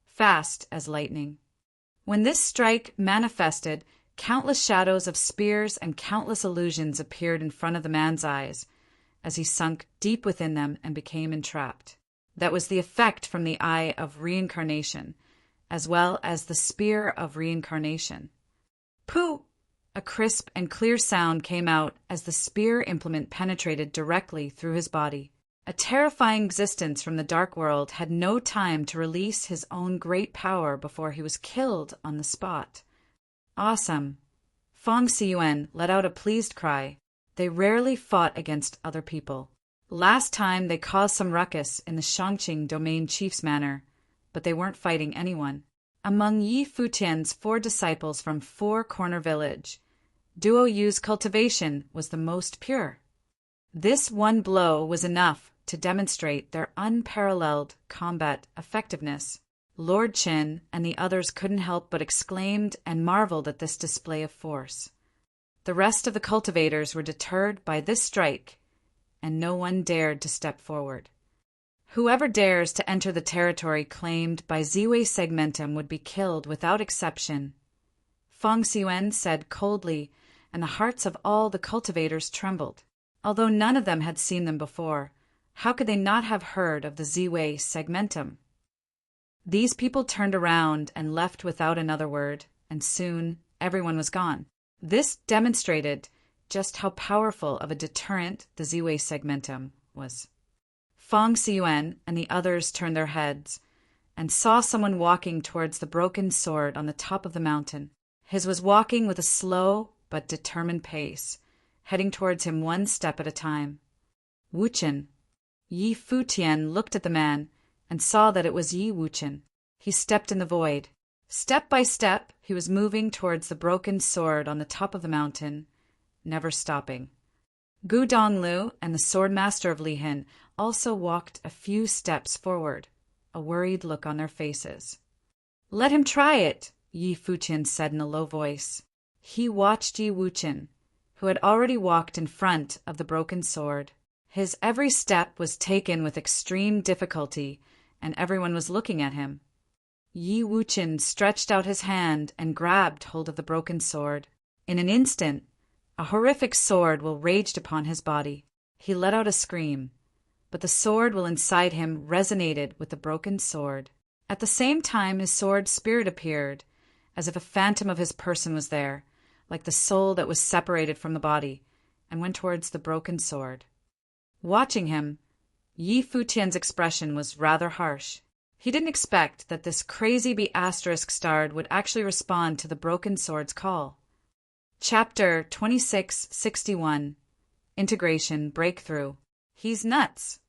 fast as lightning. When this strike manifested, countless shadows of spears and countless illusions appeared in front of the man's eyes, as he sunk deep within them and became entrapped. That was the effect from the eye of reincarnation, as well as the spear of reincarnation. Pooh! A crisp and clear sound came out as the spear implement penetrated directly through his body. A terrifying existence from the dark world had no time to release his own great power before he was killed on the spot. Awesome! Fong Siyuan let out a pleased cry. They rarely fought against other people. Last time they caused some ruckus in the Shangqing domain chief's manor, but they weren't fighting anyone. Among Yi Futian's 4 disciples from Four Corner Village, Duo Yu's cultivation was the most pure. This one blow was enough to demonstrate their unparalleled combat effectiveness. Lord Qin and the others couldn't help but exclaimed and marveled at this display of force. The rest of the cultivators were deterred by this strike, and no one dared to step forward. Whoever dares to enter the territory claimed by Ziwei Segmentum would be killed without exception, Feng Xiyuan said coldly, and the hearts of all the cultivators trembled. Although none of them had seen them before, how could they not have heard of the Ziwei Segmentum? These people turned around and left without another word, and soon everyone was gone. This demonstrated just how powerful of a deterrent the Ziwei Segmentum was. Feng Xiyuan and the others turned their heads and saw someone walking towards the broken sword on the top of the mountain. His was walking with a slow but determined pace, heading towards him one step at a time. Wuchen. Yi Futian looked at the man and saw that it was Yi Wuchen. He stepped in the void. Step by step, he was moving towards the broken sword on the top of the mountain, never stopping. Gu Donglu and the sword master of Lihin also walked a few steps forward, a worried look on their faces. "Let him try it," Yi Futian said in a low voice. He watched Yi Wuchen, who had already walked in front of the broken sword. His every step was taken with extreme difficulty, and everyone was looking at him. Yi Wuchen stretched out his hand and grabbed hold of the broken sword. In an instant, a horrific sword will raged upon his body. He let out a scream, but the sword will inside him resonated with the broken sword. At the same time, his sword spirit appeared, as if a phantom of his person was there, like the soul that was separated from the body, and went towards the broken sword. Watching him, Yi Futian's expression was rather harsh. He didn't expect that this crazy B***** would actually respond to the broken sword's call. Chapter 2661 Integration Breakthrough. He's nuts.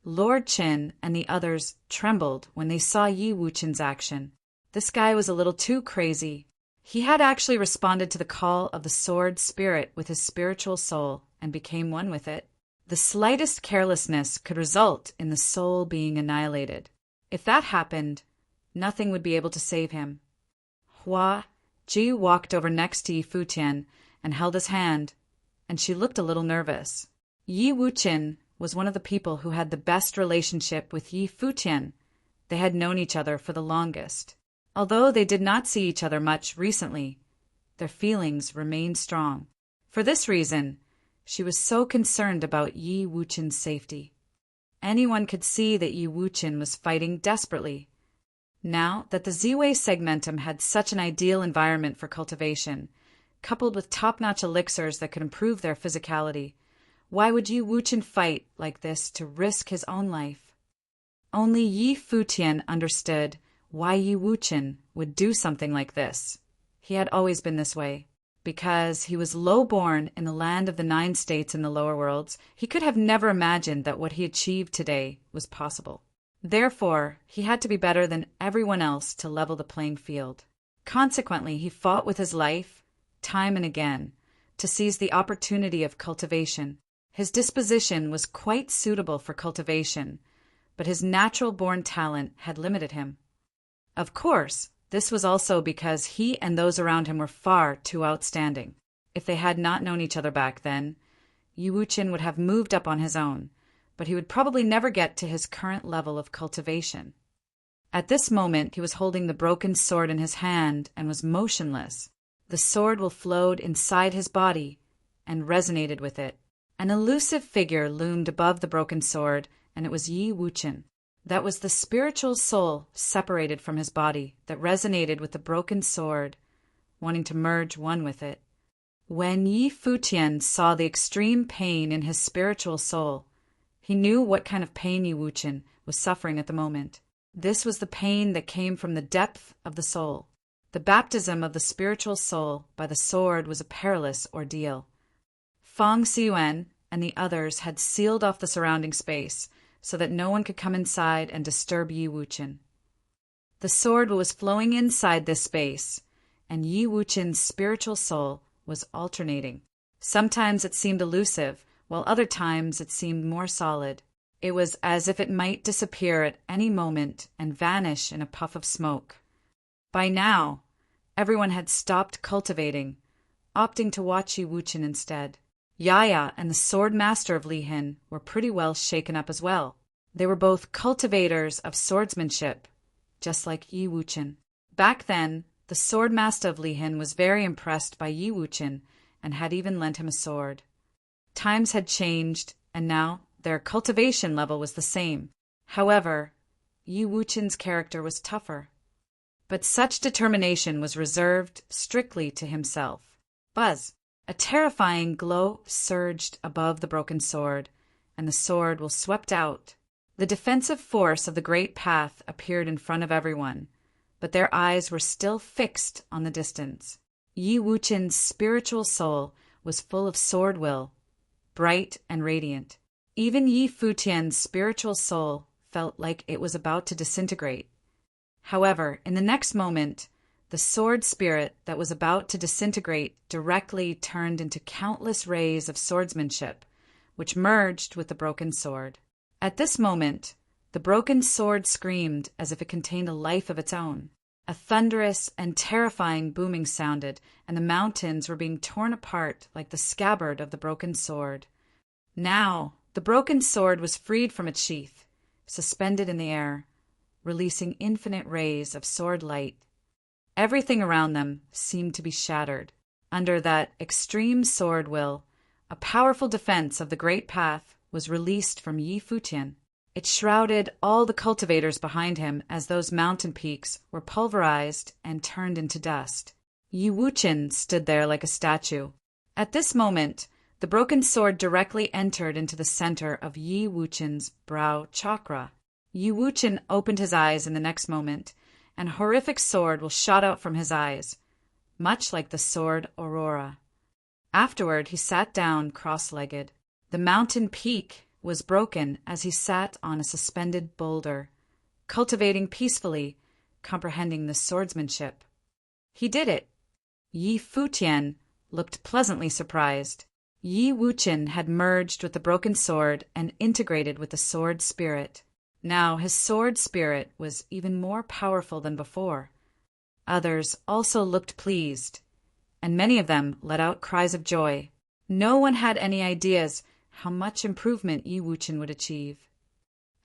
Lord Qin and the others trembled when they saw Yi Wuchen's action. This guy was a little too crazy. He had actually responded to the call of the sword spirit with his spiritual soul and became one with it. The slightest carelessness could result in the soul being annihilated. If that happened, nothing would be able to save him. Hua Ji walked over next to Yi Futian and held his hand, and she looked a little nervous. Yi Wuchen was one of the people who had the best relationship with Yi Futian. They had known each other for the longest. Although they did not see each other much recently, their feelings remained strong. For this reason, she was so concerned about Yi Wuchen's safety. Anyone could see that Yi Wuchen was fighting desperately. Now that the Ziwei Segmentum had such an ideal environment for cultivation, coupled with top-notch elixirs that could improve their physicality, why would Yi Wuchen fight like this to risk his own life? Only Yi Futian understood why Yi Wuchen would do something like this. He had always been this way. Because he was low-born in the land of the 9 states in the lower worlds, he could have never imagined that what he achieved today was possible. Therefore, he had to be better than everyone else to level the playing field. Consequently, he fought with his life, time and again, to seize the opportunity of cultivation. His disposition was quite suitable for cultivation, but his natural-born talent had limited him. Of course, this was also because he and those around him were far too outstanding. If they had not known each other back then, Yi Wuchen would have moved up on his own, but he would probably never get to his current level of cultivation. At this moment, he was holding the broken sword in his hand and was motionless. The sword flowed inside his body and resonated with it. An elusive figure loomed above the broken sword, and it was Yi Wuchen. That was the spiritual soul separated from his body that resonated with the broken sword, wanting to merge one with it. When Yi Futian saw the extreme pain in his spiritual soul, he knew what kind of pain Yi Wuchen was suffering at the moment. This was the pain that came from the depth of the soul. The baptism of the spiritual soul by the sword was a perilous ordeal. Feng Xiyuan and the others had sealed off the surrounding space so that no one could come inside and disturb Yi Wuchen. The The sword was flowing inside this space, and Yi Wuchen's spiritual soul was alternating. Sometimes it seemed elusive, while other times it seemed more solid. It was as if it might disappear at any moment and vanish in a puff of smoke. By now, everyone had stopped cultivating, opting to watch Yi Wuchen instead. Yaya and the sword master of Lihin were pretty well shaken up as well. They were both cultivators of swordsmanship, just like Yi Wuchen. Back then, the sword master of Lihin was very impressed by Yi Wuchen and had even lent him a sword. Times had changed, and now their cultivation level was the same. However, Yi Wuchen's character was tougher. But such determination was reserved strictly to himself. Buzz! A terrifying glow surged above the broken sword, and the sword was swept out. The defensive force of the great path appeared in front of everyone, but their eyes were still fixed on the distance. Yi Wuchen's spiritual soul was full of sword will, bright and radiant. Even Yi Futian's spiritual soul felt like it was about to disintegrate. However, in the next moment, the sword spirit that was about to disintegrate directly turned into countless rays of swordsmanship, which merged with the broken sword. At this moment, the broken sword screamed as if it contained a life of its own. A thunderous and terrifying booming sounded, and the mountains were being torn apart like the scabbard of the broken sword. Now, the broken sword was freed from its sheath, suspended in the air, releasing infinite rays of sword light. Everything around them seemed to be shattered. Under that extreme sword will, a powerful defense of the great path was released from Yi Futian. It shrouded all the cultivators behind him as those mountain peaks were pulverized and turned into dust. Yi Wuchen stood there like a statue. At this moment, the broken sword directly entered into the center of Yi Wuchen's brow chakra. Yi Wuchen opened his eyes in the next moment, and a horrific sword will shot out from his eyes, much like the sword Aurora. Afterward, he sat down cross-legged. The mountain peak was broken as he sat on a suspended boulder, cultivating peacefully, comprehending the swordsmanship. He did it. Yi Futian looked pleasantly surprised. Yi Wuchen had merged with the broken sword and integrated with the sword spirit. Now his sword spirit was even more powerful than before. Others also looked pleased, and many of them let out cries of joy. No one had any ideas how much improvement Yi Wuchen would achieve.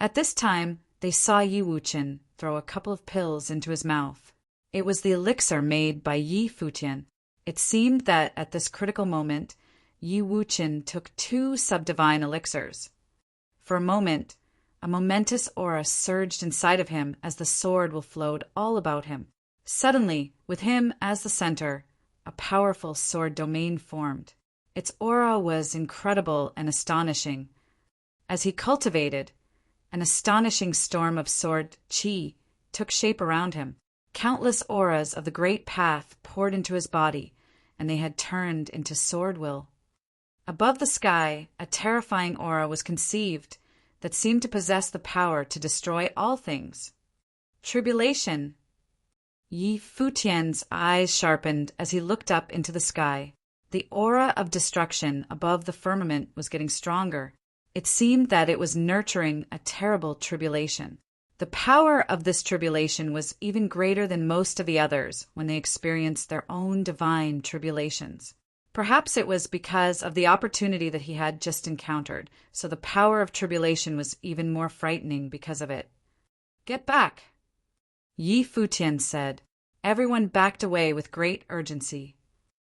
At this time, they saw Yi Wuchen throw a couple of pills into his mouth. It was the elixir made by Yi Futian. It seemed that at this critical moment, Yi Wuchen took 2 subdivine elixirs. For a moment, a momentous aura surged inside of him as the sword will flowed all about him. Suddenly, with him as the center, a powerful sword domain formed. Its aura was incredible and astonishing. As he cultivated, an astonishing storm of sword chi took shape around him. Countless auras of the great path poured into his body, and they had turned into sword will. Above the sky, a terrifying aura was conceived that seemed to possess the power to destroy all things. Tribulation. Yi Futian's eyes sharpened as he looked up into the sky. The aura of destruction above the firmament was getting stronger. It seemed that it was nurturing a terrible tribulation. The power of this tribulation was even greater than most of the others when they experienced their own divine tribulations. Perhaps it was because of the opportunity that he had just encountered, so the power of tribulation was even more frightening because of it. "Get back," Yi Futian said. Everyone backed away with great urgency.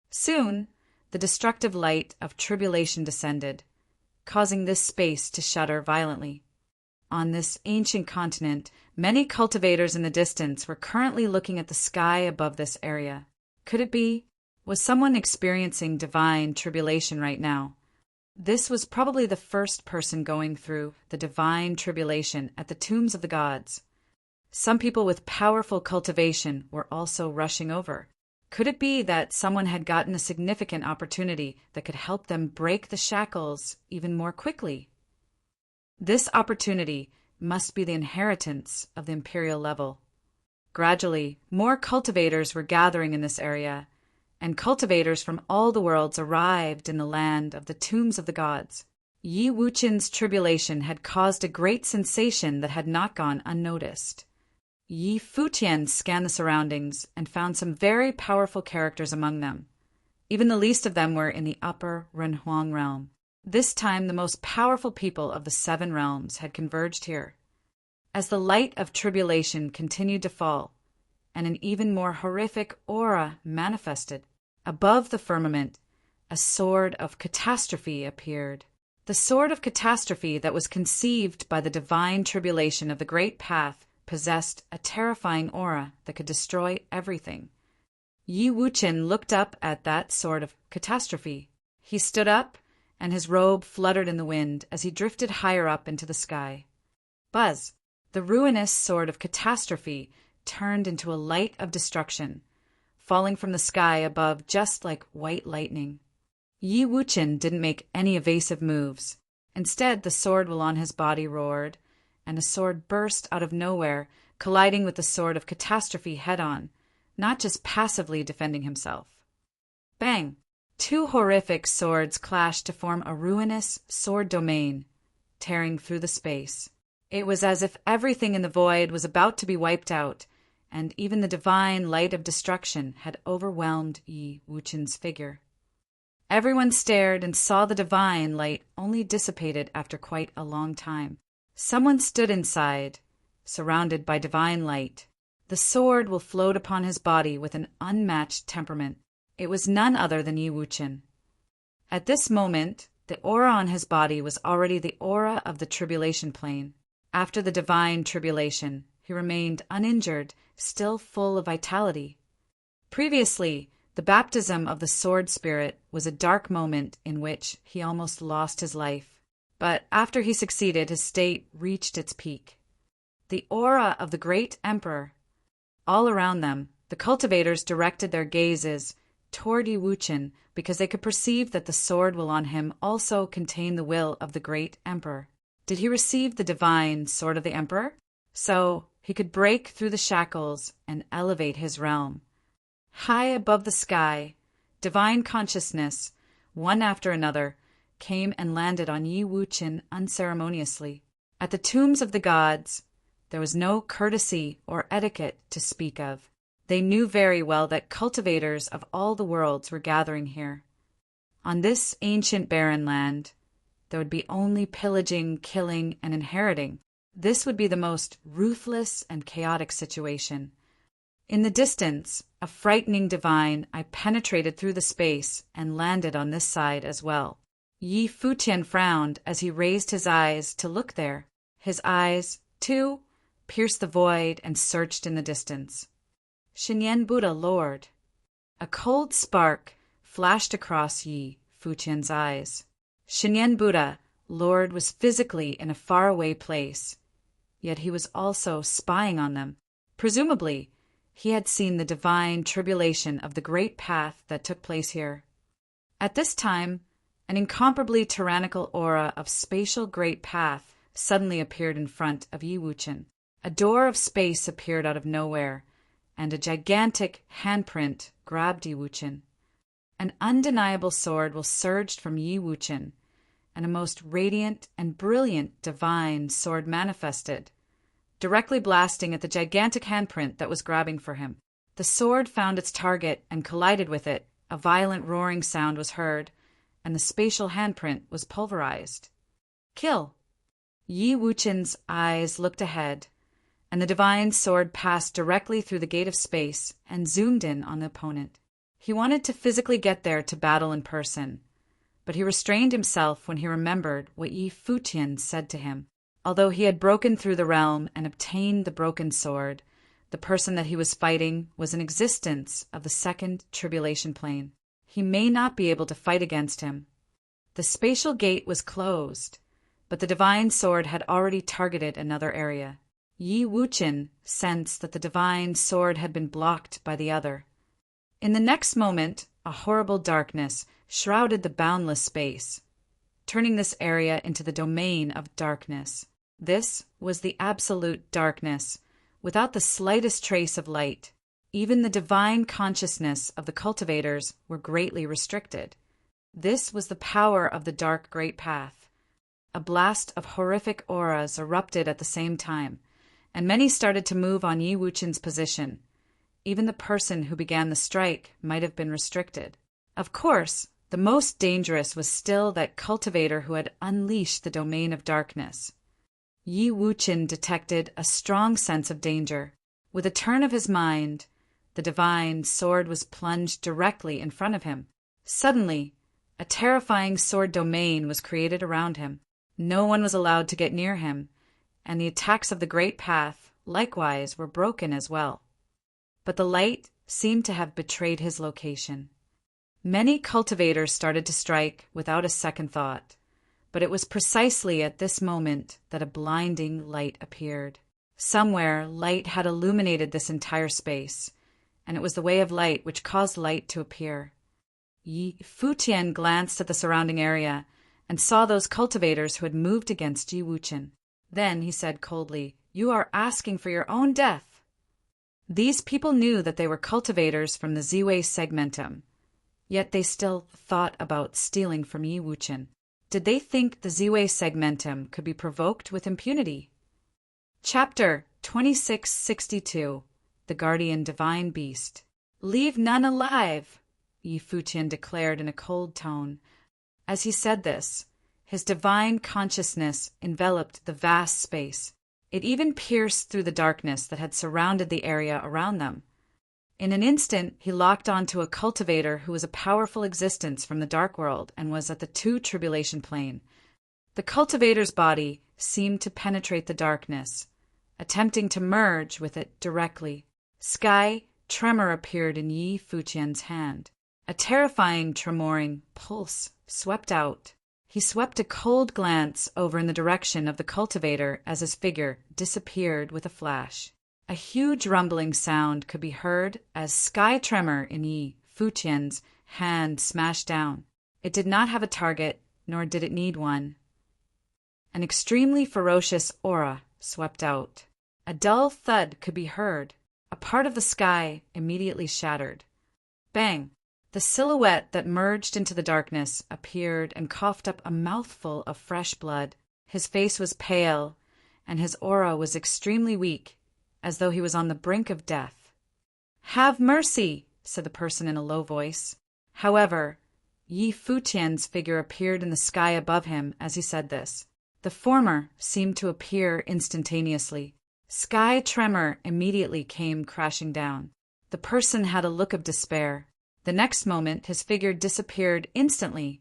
Soon, the destructive light of tribulation descended, causing this space to shudder violently. On this ancient continent, many cultivators in the distance were currently looking at the sky above this area. Could it be? Was someone experiencing divine tribulation right now? This was probably the first person going through the divine tribulation at the tombs of the gods. Some people with powerful cultivation were also rushing over. Could it be that someone had gotten a significant opportunity that could help them break the shackles even more quickly? This opportunity must be the inheritance of the imperial level. Gradually, more cultivators were gathering in this area, and cultivators from all the worlds arrived in the land of the tombs of the gods. Yi Wuqian's tribulation had caused a great sensation that had not gone unnoticed. Yi Futian scanned the surroundings and found some very powerful characters among them. Even the least of them were in the upper Renhuang realm. This time the most powerful people of the 7 realms had converged here. As the light of tribulation continued to fall, and an even more horrific aura manifested, above the firmament, a sword of catastrophe appeared. The sword of catastrophe that was conceived by the divine tribulation of the great path possessed a terrifying aura that could destroy everything. Yi Wuqian looked up at that sword of catastrophe. He stood up, and his robe fluttered in the wind as he drifted higher up into the sky. Buzz! The ruinous sword of catastrophe turned into a light of destruction, falling from the sky above just like white lightning. Yi Wuqian didn't make any evasive moves. Instead, the sword on his body roared, and a sword burst out of nowhere, colliding with the sword of catastrophe head-on, not just passively defending himself. Bang! 2 horrific swords clashed to form a ruinous sword domain, tearing through the space. It was as if everything in the void was about to be wiped out, and even the divine light of destruction had overwhelmed Yi Wuqian's figure. Everyone stared and saw the divine light only dissipated after quite a long time. Someone stood inside, surrounded by divine light. The sword will float upon his body with an unmatched temperament. It was none other than Yi Wuqian. At this moment, the aura on his body was already the aura of the tribulation plane. After the divine tribulation, he remained uninjured, still full of vitality. Previously, the baptism of the sword spirit was a dark moment in which he almost lost his life. But after he succeeded, his state reached its peak. The aura of the great emperor. All around them, the cultivators directed their gazes toward Yi Wuqian because they could perceive that the sword on him also contained the will of the great emperor. Did he receive the divine sword of the emperor? So he could break through the shackles and elevate his realm. High above the sky, divine consciousness, one after another, came and landed on Yi Wuqian unceremoniously. At the tombs of the gods, there was no courtesy or etiquette to speak of. They knew very well that cultivators of all the worlds were gathering here. On this ancient barren land, there would be only pillaging, killing, and inheriting. This would be the most ruthless and chaotic situation. In the distance, a frightening divine eye penetrated through the space and landed on this side as well. Yi Futian frowned as he raised his eyes to look there. His eyes, too, pierced the void and searched in the distance. Shinyan Buddha, Lord. A cold spark flashed across Yi Futian's eyes. Shinyan Buddha, Lord, was physically in a faraway place, yet he was also spying on them. Presumably, he had seen the divine tribulation of the great path that took place here. At this time, an incomparably tyrannical aura of spatial great path suddenly appeared in front of Yi Wuqian. A door of space appeared out of nowhere, and a gigantic handprint grabbed Yi Wuqian. An undeniable sword surged from Yi Wuqian, and a most radiant and brilliant divine sword manifested, directly blasting at the gigantic handprint that was grabbing for him. The sword found its target and collided with it. A violent roaring sound was heard, and the spatial handprint was pulverized. Kill! Yi Wuqian's eyes looked ahead, and the divine sword passed directly through the gate of space and zoomed in on the opponent. He wanted to physically get there to battle in person, but he restrained himself when he remembered what Yi Futian said to him. Although he had broken through the realm and obtained the broken sword, the person that he was fighting was an existence of the second tribulation plane. He may not be able to fight against him. The spatial gate was closed, but the divine sword had already targeted another area. Yi Wuqian sensed that the divine sword had been blocked by the other. In the next moment, a horrible darkness shrouded the boundless space, turning this area into the domain of darkness. This was the absolute darkness, without the slightest trace of light. Even the divine consciousness of the cultivators were greatly restricted. This was the power of the dark great path. A blast of horrific auras erupted at the same time, and many started to move on Yi Wuqian's position. Even the person who began the strike might have been restricted. Of course, the most dangerous was still that cultivator who had unleashed the domain of darkness. Yi Wuqian detected a strong sense of danger. With a turn of his mind, the divine sword was plunged directly in front of him. Suddenly, a terrifying sword domain was created around him. No one was allowed to get near him, and the attacks of the great path, likewise, were broken as well. But the light seemed to have betrayed his location. Many cultivators started to strike without a second thought, but it was precisely at this moment that a blinding light appeared. Somewhere, light had illuminated this entire space, and it was the way of light which caused light to appear. Futian glanced at the surrounding area and saw those cultivators who had moved against Yi Wuqian. Then he said coldly, "You are asking for your own death." These people knew that they were cultivators from the Ziwei segmentum, yet they still thought about stealing from Yi Wuqian. Did they think the Ziwei segmentum could be provoked with impunity? Chapter 2662. The Guardian Divine Beast. "Leave none alive," Yi Futian declared in a cold tone. As he said this, his divine consciousness enveloped the vast space. It even pierced through the darkness that had surrounded the area around them. In an instant, he locked onto a cultivator who was a powerful existence from the dark world and was at the two tribulation plane. The cultivator's body seemed to penetrate the darkness, attempting to merge with it directly. Sky tremor appeared in Yi Futian's hand. A terrifying tremoring pulse swept out. He swept a cold glance over in the direction of the cultivator as his figure disappeared with a flash. A huge rumbling sound could be heard as sky tremor in Yi Futian's hand smashed down. It did not have a target, nor did it need one. An extremely ferocious aura swept out. A dull thud could be heard. A part of the sky immediately shattered. Bang! The silhouette that merged into the darkness appeared and coughed up a mouthful of fresh blood. His face was pale, and his aura was extremely weak, as though he was on the brink of death. "Have mercy," said the person in a low voice. However, Yi Futian's figure appeared in the sky above him as he said this. The former seemed to appear instantaneously. Sky tremor immediately came crashing down. The person had a look of despair. The next moment, his figure disappeared instantly,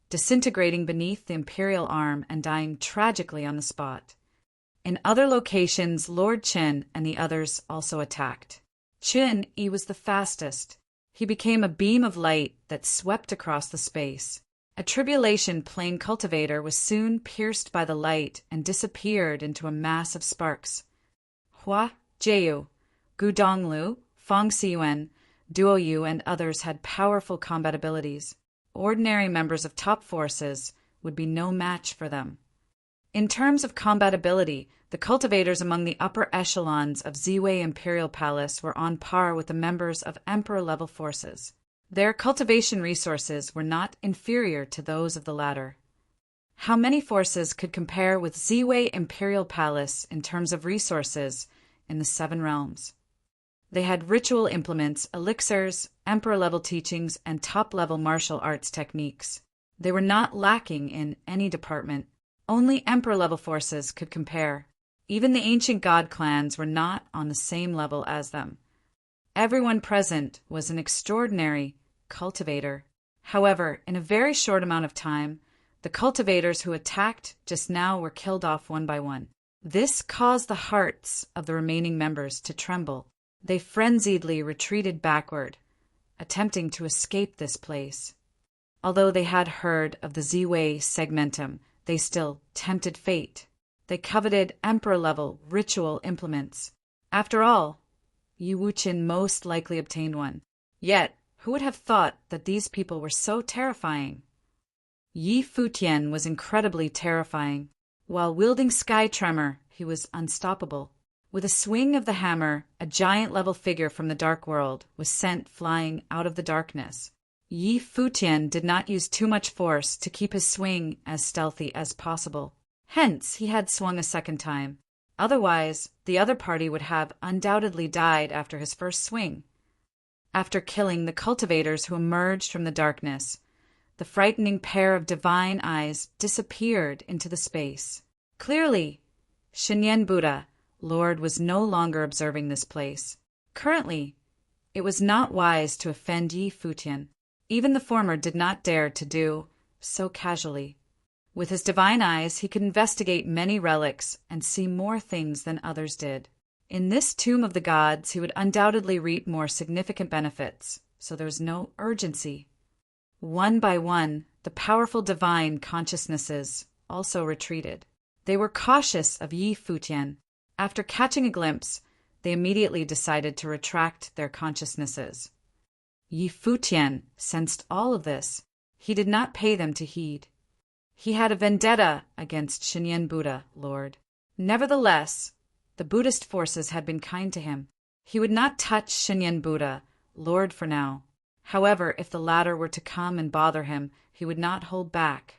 disintegrating beneath the imperial arm and dying tragically on the spot. In other locations, Lord Qin and the others also attacked. Qin Yi was the fastest. He became a beam of light that swept across the space. A tribulation plane cultivator was soon pierced by the light and disappeared into a mass of sparks. Hua Jiu, Gu Donglu, Feng Xiyuan, Duo Yu, and others had powerful combat abilities. Ordinary members of top forces would be no match for them. In terms of combat ability, the cultivators among the upper echelons of Ziwei Imperial Palace were on par with the members of Emperor-level forces. Their cultivation resources were not inferior to those of the latter. How many forces could compare with Ziwei Imperial Palace in terms of resources in the Seven Realms? They had ritual implements, elixirs, emperor-level teachings, and top-level martial arts techniques. They were not lacking in any department. Only emperor-level forces could compare. Even the ancient god clans were not on the same level as them. Everyone present was an extraordinary cultivator. However, in a very short amount of time, the cultivators who attacked just now were killed off one by one. This caused the hearts of the remaining members to tremble. They frenziedly retreated backward, attempting to escape this place. Although they had heard of the Ziwei segmentum, they still tempted fate. They coveted emperor-level ritual implements. After all, Yi Wuqian most likely obtained one. Yet, who would have thought that these people were so terrifying? Yi Futian was incredibly terrifying. While wielding Sky Tremor, he was unstoppable. With a swing of the hammer, a giant-level figure from the dark world was sent flying out of the darkness. Yi Futian did not use too much force to keep his swing as stealthy as possible. Hence, he had swung a second time. Otherwise, the other party would have undoubtedly died after his first swing. After killing the cultivators who emerged from the darkness, the frightening pair of divine eyes disappeared into the space. Clearly, Shinyen Buddha, Lord, was no longer observing this place. Currently, it was not wise to offend Yi Futian. Even the former did not dare to do so casually. With his divine eyes, he could investigate many relics and see more things than others did. In this tomb of the gods, he would undoubtedly reap more significant benefits, so there was no urgency. One by one, the powerful divine consciousnesses also retreated. They were cautious of Yi Futian. After catching a glimpse, they immediately decided to retract their consciousnesses. Yi Futian sensed all of this. He did not pay them to heed. He had a vendetta against Shinyen Buddha, Lord. Nevertheless, the Buddhist forces had been kind to him. He would not touch Shinyen Buddha, Lord, for now. However, if the latter were to come and bother him, he would not hold back.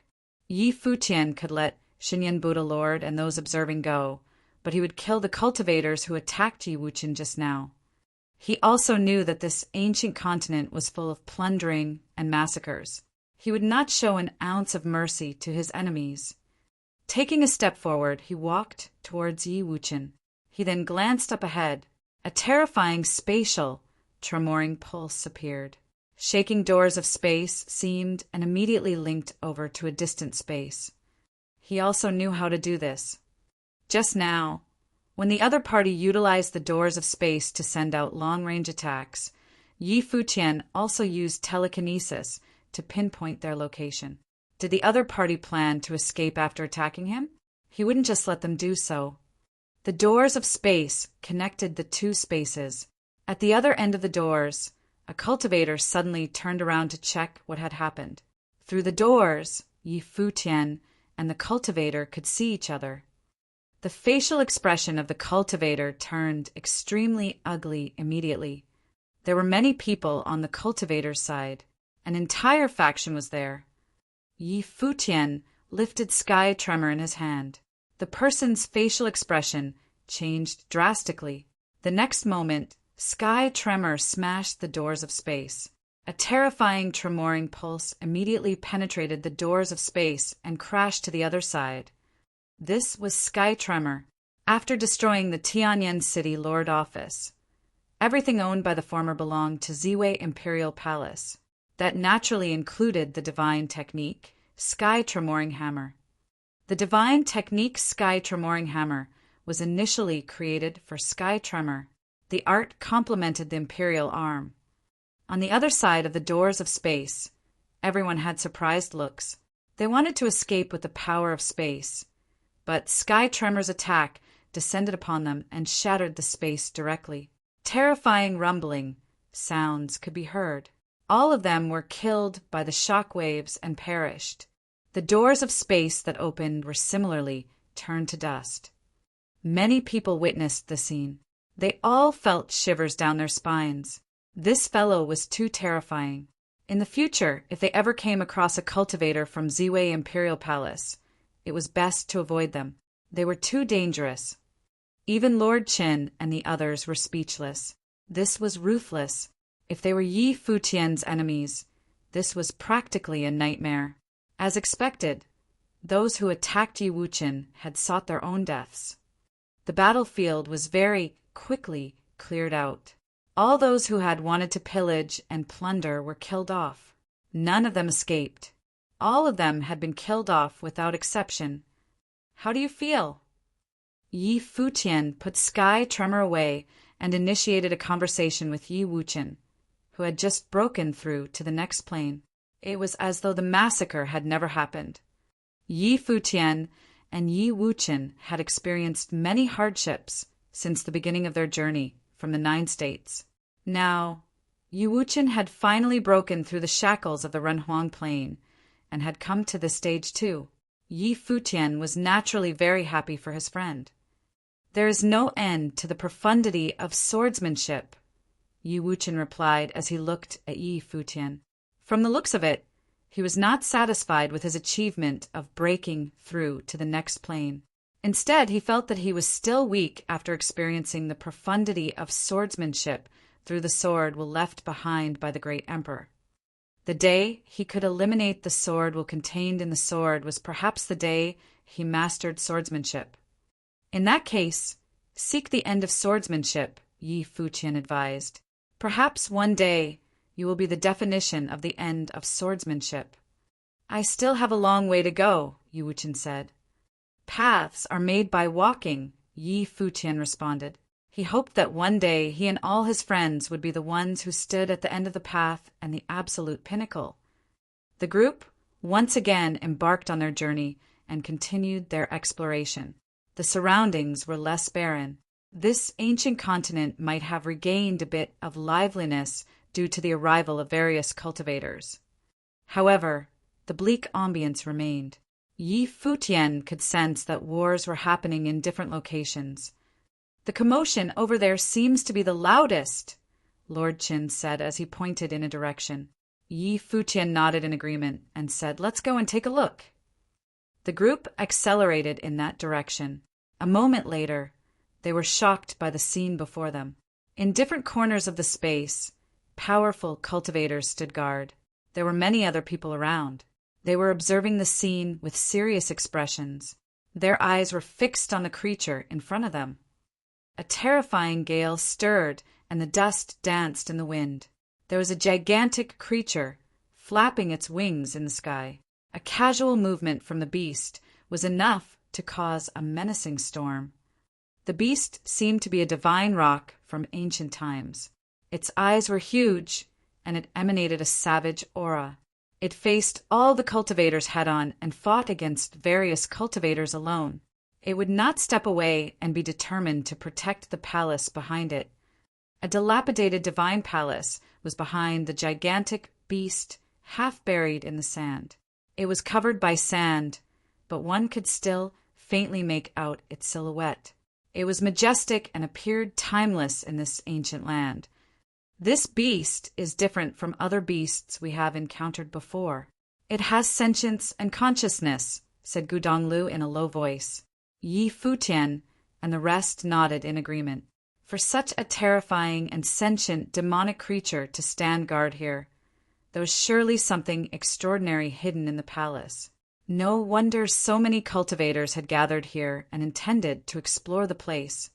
Yi Futian could let Shinyen Buddha, Lord, and those observing go, but he would kill the cultivators who attacked Yi Wuchen just now. He also knew that this ancient continent was full of plundering and massacres. He would not show an ounce of mercy to his enemies. Taking a step forward, he walked towards Yi Wuchen. He then glanced up ahead. A terrifying spatial, tremoring pulse appeared. Shaking doors of space seemed and immediately linked over to a distant space. He also knew how to do this. Just now, when the other party utilized the doors of space to send out long-range attacks, Yi Futian also used telekinesis to pinpoint their location. Did the other party plan to escape after attacking him? He wouldn't just let them do so. The doors of space connected the two spaces. At the other end of the doors, a cultivator suddenly turned around to check what had happened. Through the doors, Yi Futian and the cultivator could see each other. The facial expression of the cultivator turned extremely ugly immediately. There were many people on the cultivator's side. An entire faction was there. Yi Futian lifted Sky Tremor in his hand. The person's facial expression changed drastically. The next moment, Sky Tremor smashed the doors of space. A terrifying tremoring pulse immediately penetrated the doors of space and crashed to the other side. This was Sky Tremor. After destroying the Tianyan City Lord Office, everything owned by the former belonged to Ziwei Imperial Palace. That naturally included the divine technique, Sky Tremoring Hammer. The divine technique Sky Tremoring Hammer was initially created for Sky Tremor. The art complemented the Imperial arm. On the other side of the doors of space, everyone had surprised looks. They wanted to escape with the power of space. But Sky Tremor's attack descended upon them and shattered the space directly. Terrifying rumbling sounds could be heard. All of them were killed by the shock waves and perished. The doors of space that opened were similarly turned to dust. Many people witnessed the scene. They all felt shivers down their spines. This fellow was too terrifying. In the future, if they ever came across a cultivator from Ziwei Imperial Palace, it was best to avoid them. They were too dangerous. Even Lord Qin and the others were speechless. This was ruthless. If they were Yi Futian's enemies, this was practically a nightmare. As expected, those who attacked Yi Wuchen had sought their own deaths. The battlefield was very quickly cleared out. All those who had wanted to pillage and plunder were killed off. None of them escaped. All of them had been killed off without exception. How do you feel? Yi Futian put Sky Tremor away and initiated a conversation with Yi Wuchen, who had just broken through to the next plane. It was as though the massacre had never happened. Yi Futian and Yi Wuchen had experienced many hardships since the beginning of their journey from the 9 states. Now, Yi Wuchen had finally broken through the shackles of the Renhuang Plain and had come to this stage too. Yi Futian was naturally very happy for his friend. "There is no end to the profundity of swordsmanship," Yi Wuqian replied as he looked at Yi Futian. From the looks of it, he was not satisfied with his achievement of breaking through to the next plane. Instead, he felt that he was still weak after experiencing the profundity of swordsmanship through the sword while left behind by the great emperor. The day he could eliminate the sword while contained in the sword was perhaps the day he mastered swordsmanship. "In that case, seek the end of swordsmanship," Yi Futian advised. "Perhaps one day you will be the definition of the end of swordsmanship." "I still have a long way to go," Yi Wuqian said. "Paths are made by walking," Yi Futian responded. He hoped that one day he and all his friends would be the ones who stood at the end of the path and the absolute pinnacle. The group once again embarked on their journey and continued their exploration. The surroundings were less barren. This ancient continent might have regained a bit of liveliness due to the arrival of various cultivators. However, the bleak ambience remained. Yi Futian could sense that wars were happening in different locations. "The commotion over there seems to be the loudest," Lord Qin said as he pointed in a direction. Yi Futian nodded in agreement and said, "Let's go and take a look." The group accelerated in that direction. A moment later, they were shocked by the scene before them. In different corners of the space, powerful cultivators stood guard. There were many other people around. They were observing the scene with serious expressions. Their eyes were fixed on the creature in front of them. A terrifying gale stirred and the dust danced in the wind. There was a gigantic creature, flapping its wings in the sky. A casual movement from the beast was enough to cause a menacing storm. The beast seemed to be a divine rock from ancient times. Its eyes were huge, and it emanated a savage aura. It faced all the cultivators head-on and fought against various cultivators alone. It would not step away and be determined to protect the palace behind it. A dilapidated divine palace was behind the gigantic beast, half buried in the sand. It was covered by sand, but one could still faintly make out its silhouette. It was majestic and appeared timeless in this ancient land. "This beast is different from other beasts we have encountered before. It has sentience and consciousness," said Gudonglu in a low voice. Yi Futian and the rest nodded in agreement. For such a terrifying and sentient demonic creature to stand guard here, there was surely something extraordinary hidden in the palace. No wonder so many cultivators had gathered here and intended to explore the place.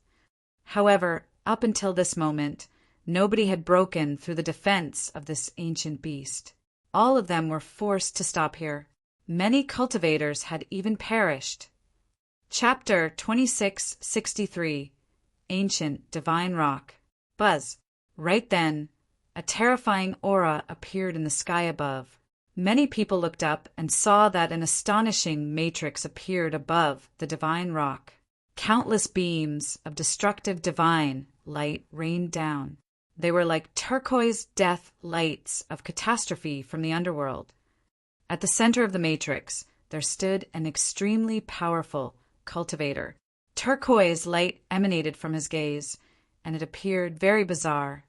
However, up until this moment, nobody had broken through the defense of this ancient beast. All of them were forced to stop here. Many cultivators had even perished. Chapter 2663 Ancient Divine Rock. Buzz. Right then, a terrifying aura appeared in the sky above. Many people looked up and saw that an astonishing matrix appeared above the divine rock. Countless beams of destructive divine light rained down. They were like turquoise death lights of catastrophe from the underworld. At the center of the matrix, there stood an extremely powerful cultivator. Turquoise light emanated from his gaze, and it appeared very bizarre.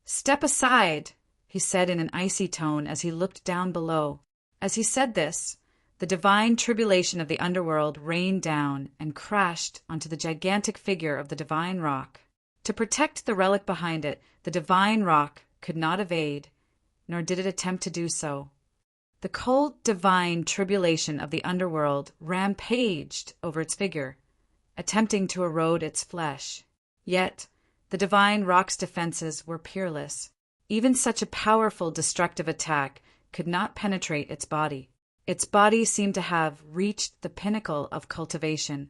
"Step aside," he said in an icy tone as he looked down below. As he said this, the divine tribulation of the underworld rained down and crashed onto the gigantic figure of the divine rock. To protect the relic behind it, the divine rock could not evade, nor did it attempt to do so. The cold divine tribulation of the underworld rampaged over its figure, attempting to erode its flesh. Yet, the divine rock's defenses were peerless. Even such a powerful destructive attack could not penetrate its body. Its body seemed to have reached the pinnacle of cultivation.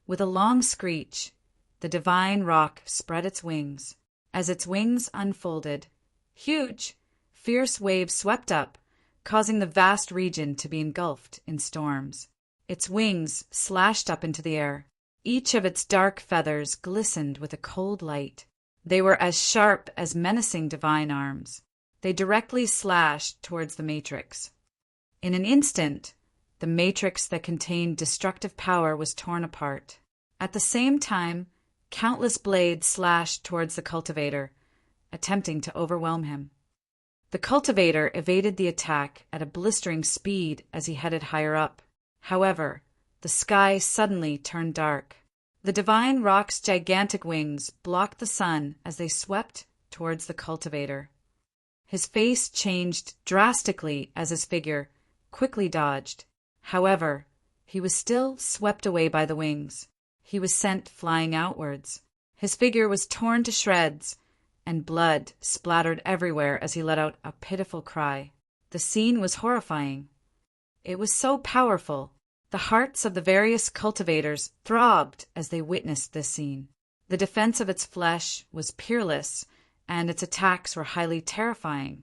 With a long screech, the divine rock spread its wings. As its wings unfolded, huge, fierce waves swept up, causing the vast region to be engulfed in storms. Its wings slashed up into the air. Each of its dark feathers glistened with a cold light. They were as sharp as menacing divine arms. They directly slashed towards the matrix. In an instant, the matrix that contained destructive power was torn apart. At the same time, countless blades slashed towards the cultivator, attempting to overwhelm him. The cultivator evaded the attack at a blistering speed as he headed higher up. However, the sky suddenly turned dark. The divine rock's gigantic wings blocked the sun as they swept towards the cultivator. His face changed drastically as his figure quickly dodged. However, he was still swept away by the wings. He was sent flying outwards. His figure was torn to shreds, and blood splattered everywhere as he let out a pitiful cry. The scene was horrifying. It was so powerful. The hearts of the various cultivators throbbed as they witnessed this scene. The defense of its flesh was peerless, and its attacks were highly terrifying.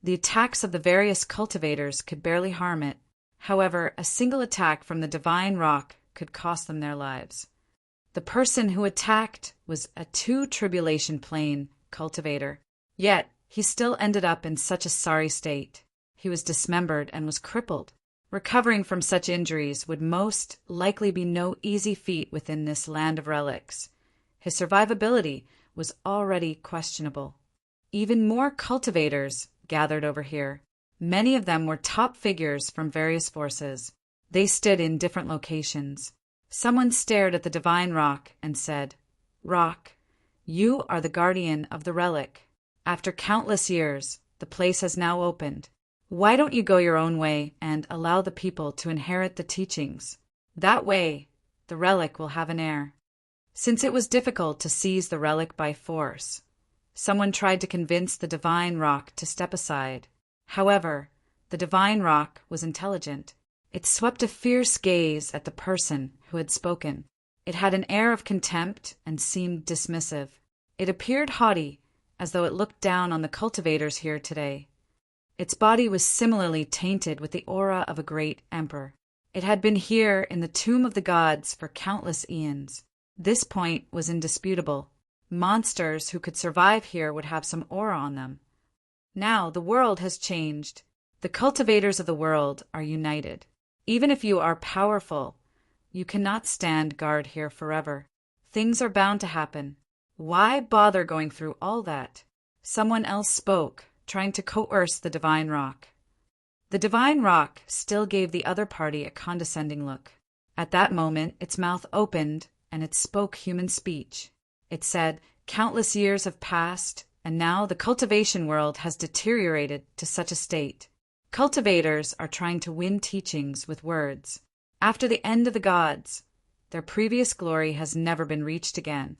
The attacks of the various cultivators could barely harm it. However, a single attack from the divine rock could cost them their lives. The person who attacked was a two-tribulation plane cultivator. Yet, he still ended up in such a sorry state. He was dismembered and was crippled. Recovering from such injuries would most likely be no easy feat within this land of relics. His survivability was already questionable. Even more cultivators gathered over here. Many of them were top figures from various forces. They stood in different locations. Someone stared at the divine rock and said, "Rock, you are the guardian of the relic. After countless years, the place has now opened. Why don't you go your own way and allow the people to inherit the teachings? That way, the relic will have an heir." Since it was difficult to seize the relic by force, someone tried to convince the divine rock to step aside. However, the divine rock was intelligent. It swept a fierce gaze at the person who had spoken. It had an air of contempt and seemed dismissive. It appeared haughty, as though it looked down on the cultivators here today. Its body was similarly tainted with the aura of a great emperor. It had been here in the tomb of the gods for countless eons. This point was indisputable. Monsters who could survive here would have some aura on them. Now the world has changed. The cultivators of the world are united. Even if you are powerful, you cannot stand guard here forever. Things are bound to happen. Why bother going through all that? Someone else spoke, trying to coerce the divine rock. The divine rock still gave the other party a condescending look. At that moment, its mouth opened, and it spoke human speech. It said, "Countless years have passed, and now the cultivation world has deteriorated to such a state. Cultivators are trying to win teachings with words. After the end of the gods, their previous glory has never been reached again."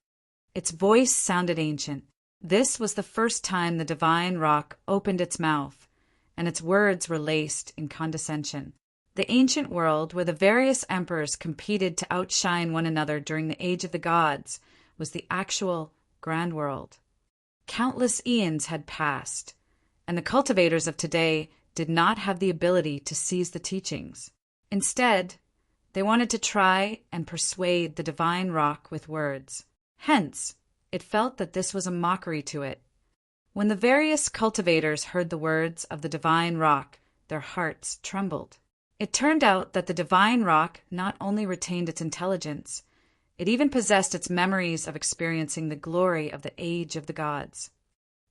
Its voice sounded ancient. This was the first time the divine rock opened its mouth, and its words were laced in condescension. The ancient world, where the various emperors competed to outshine one another during the age of the gods, was the actual grand world. Countless eons had passed, and the cultivators of today did not have the ability to seize the teachings. Instead, they wanted to try and persuade the divine rock with words. Hence, it felt that this was a mockery to it. When the various cultivators heard the words of the divine rock, their hearts trembled. It turned out that the divine rock not only retained its intelligence, it even possessed its memories of experiencing the glory of the age of the gods.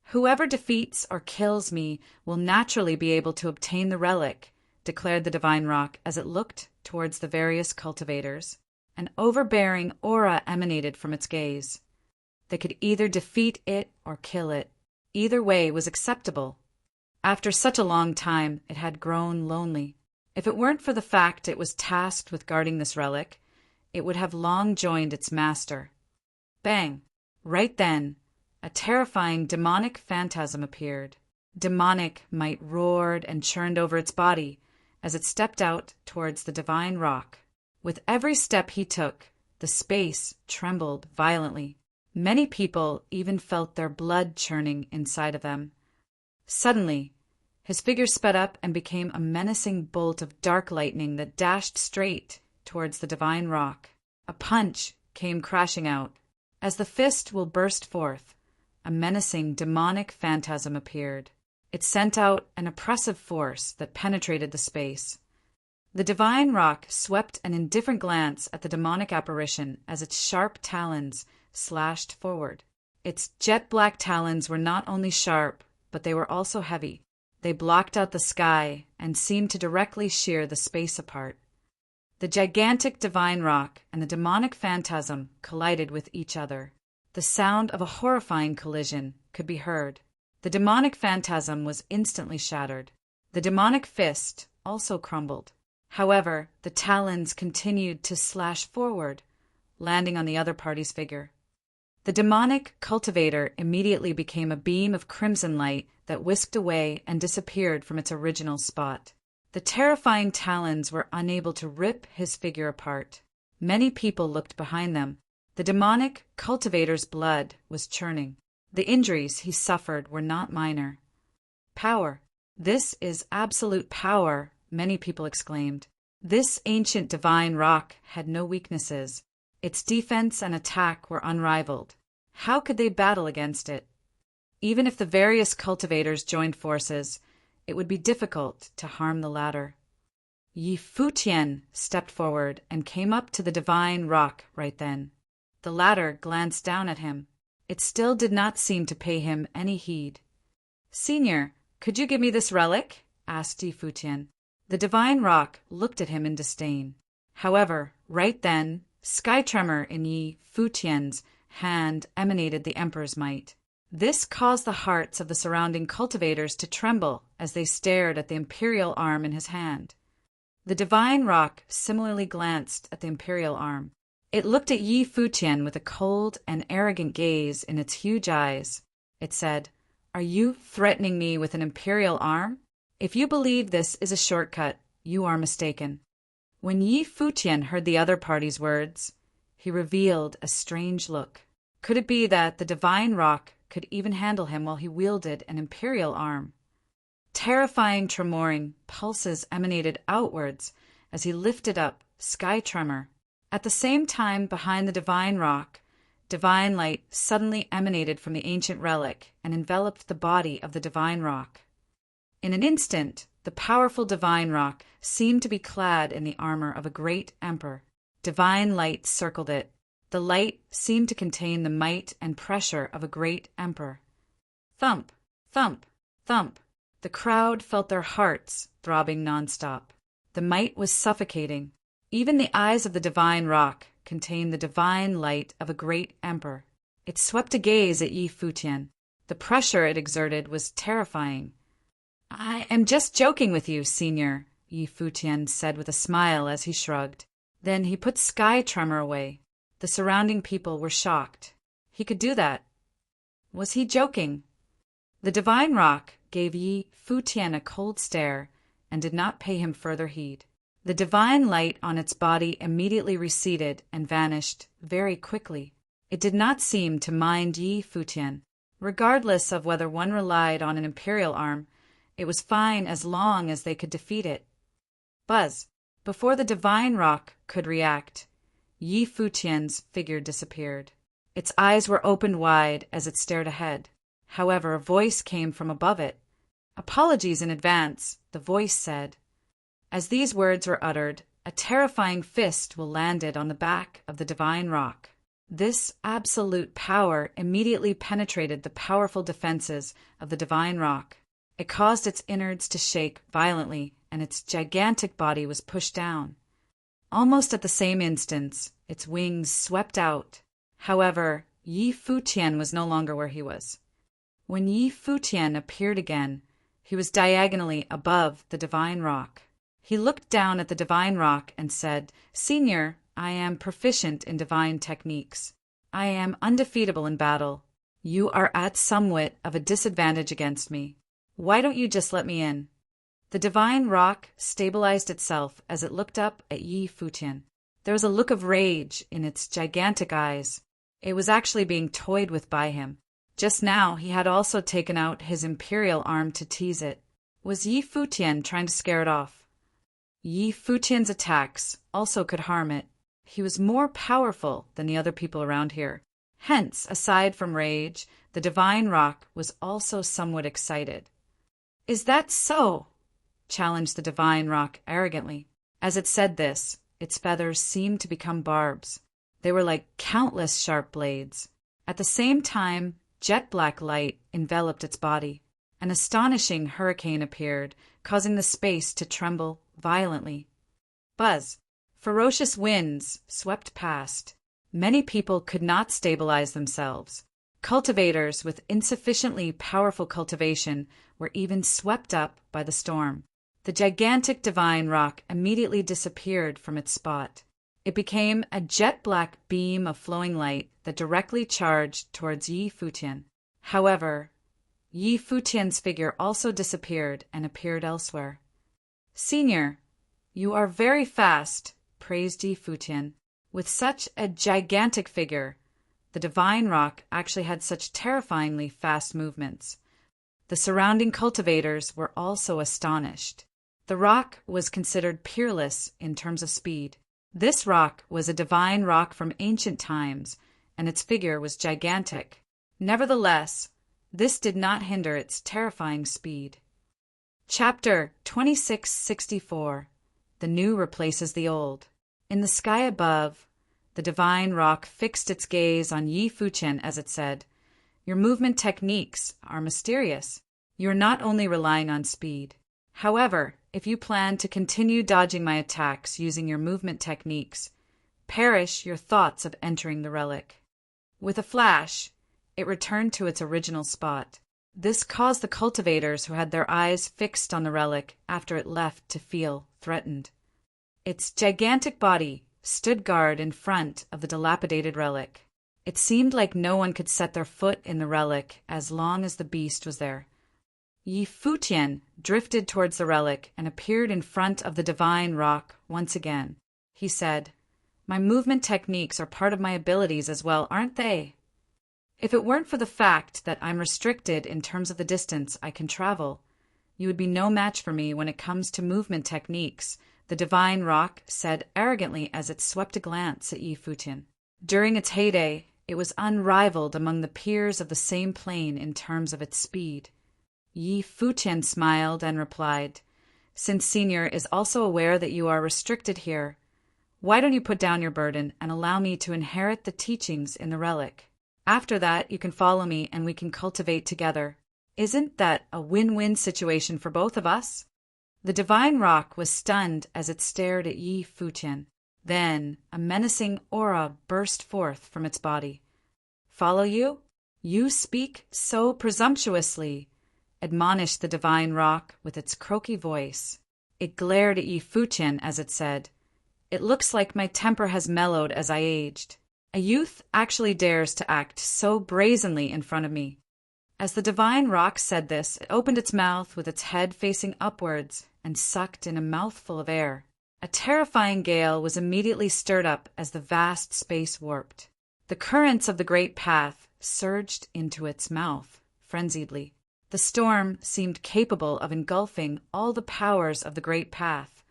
"Whoever defeats or kills me will naturally be able to obtain the relic," declared the divine rock as it looked towards the various cultivators. An overbearing aura emanated from its gaze. They could either defeat it or kill it. Either way was acceptable. After such a long time, it had grown lonely. If it weren't for the fact it was tasked with guarding this relic, it would have long joined its master. Bang! Right then, a terrifying demonic phantasm appeared. Demonic might roared and churned over its body as it stepped out towards the divine rock. With every step he took, the space trembled violently. Many people even felt their blood churning inside of them. Suddenly, his figure sped up and became a menacing bolt of dark lightning that dashed straight towards the divine rock. A punch came crashing out. As the fist will burst forth, a menacing demonic phantasm appeared. It sent out an oppressive force that penetrated the space. The divine rock swept an indifferent glance at the demonic apparition as its sharp talons slashed forward. Its jet-black talons were not only sharp, but they were also heavy. They blocked out the sky and seemed to directly shear the space apart. The gigantic divine rock and the demonic phantasm collided with each other. The sound of a horrifying collision could be heard. The demonic phantasm was instantly shattered. The demonic fist also crumbled. However, the talons continued to slash forward, landing on the other party's figure. The demonic cultivator immediately became a beam of crimson light that whisked away and disappeared from its original spot. The terrifying talons were unable to rip his figure apart. Many people looked behind them. The demonic cultivator's blood was churning. The injuries he suffered were not minor. Power. This is absolute power, many people exclaimed. This ancient divine rock had no weaknesses. Its defense and attack were unrivaled. How could they battle against it? Even if the various cultivators joined forces, it would be difficult to harm the latter. Futian stepped forward and came up to the divine rock right then. The latter glanced down at him. It still did not seem to pay him any heed. "Senior, could you give me this relic?" asked Futian. The divine rock looked at him in disdain. However, right then, sky tremor in Futian's hand emanated the emperor's might. This caused the hearts of the surrounding cultivators to tremble as they stared at the imperial arm in his hand. The divine rock similarly glanced at the imperial arm. It looked at Futian with a cold and arrogant gaze in its huge eyes. It said, "Are you threatening me with an imperial arm? If you believe this is a shortcut, you are mistaken." When Futian heard the other party's words, he revealed a strange look. Could it be that the divine rock could even handle him while he wielded an imperial arm? Terrifying tremoring pulses emanated outwards as he lifted up sky tremor. At the same time, behind the divine rock, divine light suddenly emanated from the ancient relic and enveloped the body of the divine rock. In an instant, the powerful divine rock seemed to be clad in the armor of a great emperor. Divine light circled it. The light seemed to contain the might and pressure of a great emperor. Thump, thump, thump. The crowd felt their hearts throbbing nonstop. The might was suffocating. Even the eyes of the divine rock contained the divine light of a great emperor. It swept a gaze at Futian. The pressure it exerted was terrifying. "I am just joking with you, senior," Futian said with a smile as he shrugged. Then he put sky tremor away. The surrounding people were shocked. He could do that. Was he joking? The divine rock gave Futian a cold stare and did not pay him further heed. The divine light on its body immediately receded and vanished very quickly. It did not seem to mind Futian. Regardless of whether one relied on an imperial arm, it was fine as long as they could defeat it. Buzz! Before the divine rock could react, Futian's figure disappeared. Its eyes were opened wide as it stared ahead. However, a voice came from above it. "Apologies in advance," the voice said. As these words were uttered, a terrifying fist landed on the back of the divine rock. This absolute power immediately penetrated the powerful defenses of the divine rock. It caused its innards to shake violently, and its gigantic body was pushed down. Almost at the same instant, its wings swept out. However, Futian was no longer where he was. When Futian appeared again, he was diagonally above the divine rock. He looked down at the divine rock and said, "Senior, I am proficient in divine techniques. I am undefeatable in battle. You are at somewhat of a disadvantage against me. Why don't you just let me in?" The divine rock stabilized itself as it looked up at Futian. There was a look of rage in its gigantic eyes. It was actually being toyed with by him. Just now he had also taken out his imperial arm to tease it. Was Futian trying to scare it off? Futian's attacks also could harm it. He was more powerful than the other people around here. Hence, aside from rage, the divine rock was also somewhat excited. "Is that so?" challenged the divine rock arrogantly. As it said this, its feathers seemed to become barbs. They were like countless sharp blades. At the same time, jet-black light enveloped its body. An astonishing hurricane appeared, causing the space to tremble violently. Buzz! Ferocious winds swept past. Many people could not stabilize themselves. Cultivators with insufficiently powerful cultivation were even swept up by the storm. The gigantic divine rock immediately disappeared from its spot. It became a jet-black beam of flowing light that directly charged towards Yi Futian. However, Yi Futian's figure also disappeared and appeared elsewhere. "Senior, you are very fast," praised Yi Futian. With such a gigantic figure, the divine rock actually had such terrifyingly fast movements. The surrounding cultivators were also astonished. The rock was considered peerless in terms of speed. This rock was a divine rock from ancient times, and its figure was gigantic. Nevertheless, this did not hinder its terrifying speed. Chapter 2664. The New Replaces the Old. In the sky above, the divine rock fixed its gaze on Yi Futian as it said, "Your movement techniques are mysterious. You are not only relying on speed. However, if you plan to continue dodging my attacks using your movement techniques, perish your thoughts of entering the relic." With a flash, it returned to its original spot. This caused the cultivators who had their eyes fixed on the relic after it left to feel threatened. Its gigantic body stood guard in front of the dilapidated relic. It seemed like no one could set their foot in the relic as long as the beast was there. Yi Futian drifted towards the relic and appeared in front of the divine rock once again. He said, "My movement techniques are part of my abilities as well, aren't they? If it weren't for the fact that I'm restricted in terms of the distance I can travel, you would be no match for me when it comes to movement techniques," the divine rock said arrogantly as it swept a glance at Yi Futian. During its heyday, it was unrivaled among the peers of the same plane in terms of its speed. Yi Futian smiled and replied, "Since Senior is also aware that you are restricted here, why don't you put down your burden and allow me to inherit the teachings in the relic? After that, you can follow me and we can cultivate together. Isn't that a win-win situation for both of us?" The divine rock was stunned as it stared at Yi Futian. Then a menacing aura burst forth from its body. "Follow you? You speak so presumptuously," admonished the divine rock with its croaky voice. It glared at Yi Futian as it said, "It looks like my temper has mellowed as I aged. A youth actually dares to act so brazenly in front of me." As the divine rock said this, it opened its mouth with its head facing upwards and sucked in a mouthful of air. A terrifying gale was immediately stirred up as the vast space warped. The currents of the great path surged into its mouth frenziedly. The storm seemed capable of engulfing all the powers of the great path.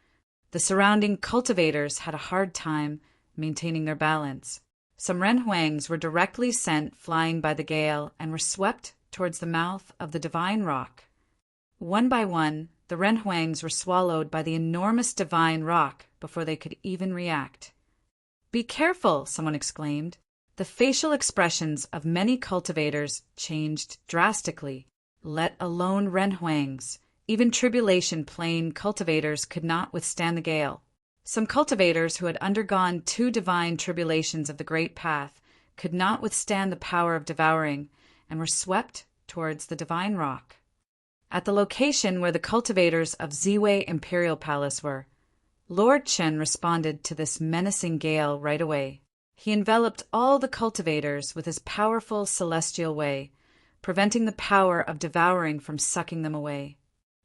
The surrounding cultivators had a hard time maintaining their balance. Some renhuangs were directly sent flying by the gale and were swept towards the mouth of the divine rock. One by one, the renhuangs were swallowed by the enormous divine rock before they could even react. "Be careful!" someone exclaimed. The facial expressions of many cultivators changed drastically, let alone renhuangs. Even tribulation-plane cultivators could not withstand the gale. Some cultivators who had undergone 2 divine tribulations of the great path could not withstand the power of devouring and were swept towards the divine rock. At the location where the cultivators of Ziwei Imperial Palace were, Lord Chen responded to this menacing gale right away. He enveloped all the cultivators with his powerful celestial way, preventing the power of devouring from sucking them away.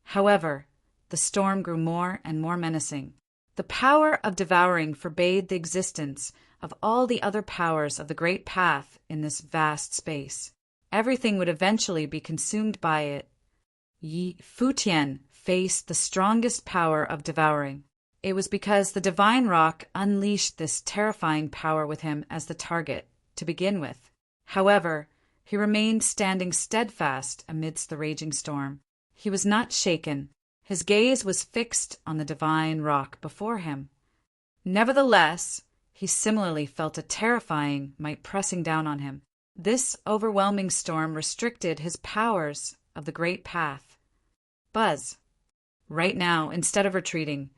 However, the storm grew more and more menacing. The power of devouring forbade the existence of all the other powers of the great path in this vast space. Everything would eventually be consumed by it. Yi Futian faced the strongest power of devouring. It was because the divine rock unleashed this terrifying power with him as the target to begin with. However, he remained standing steadfast amidst the raging storm. He was not shaken. His gaze was fixed on the divine rock before him. Nevertheless, he similarly felt a terrifying might pressing down on him. This overwhelming storm restricted his powers of the great path. Buzz. Right now, instead of retreating,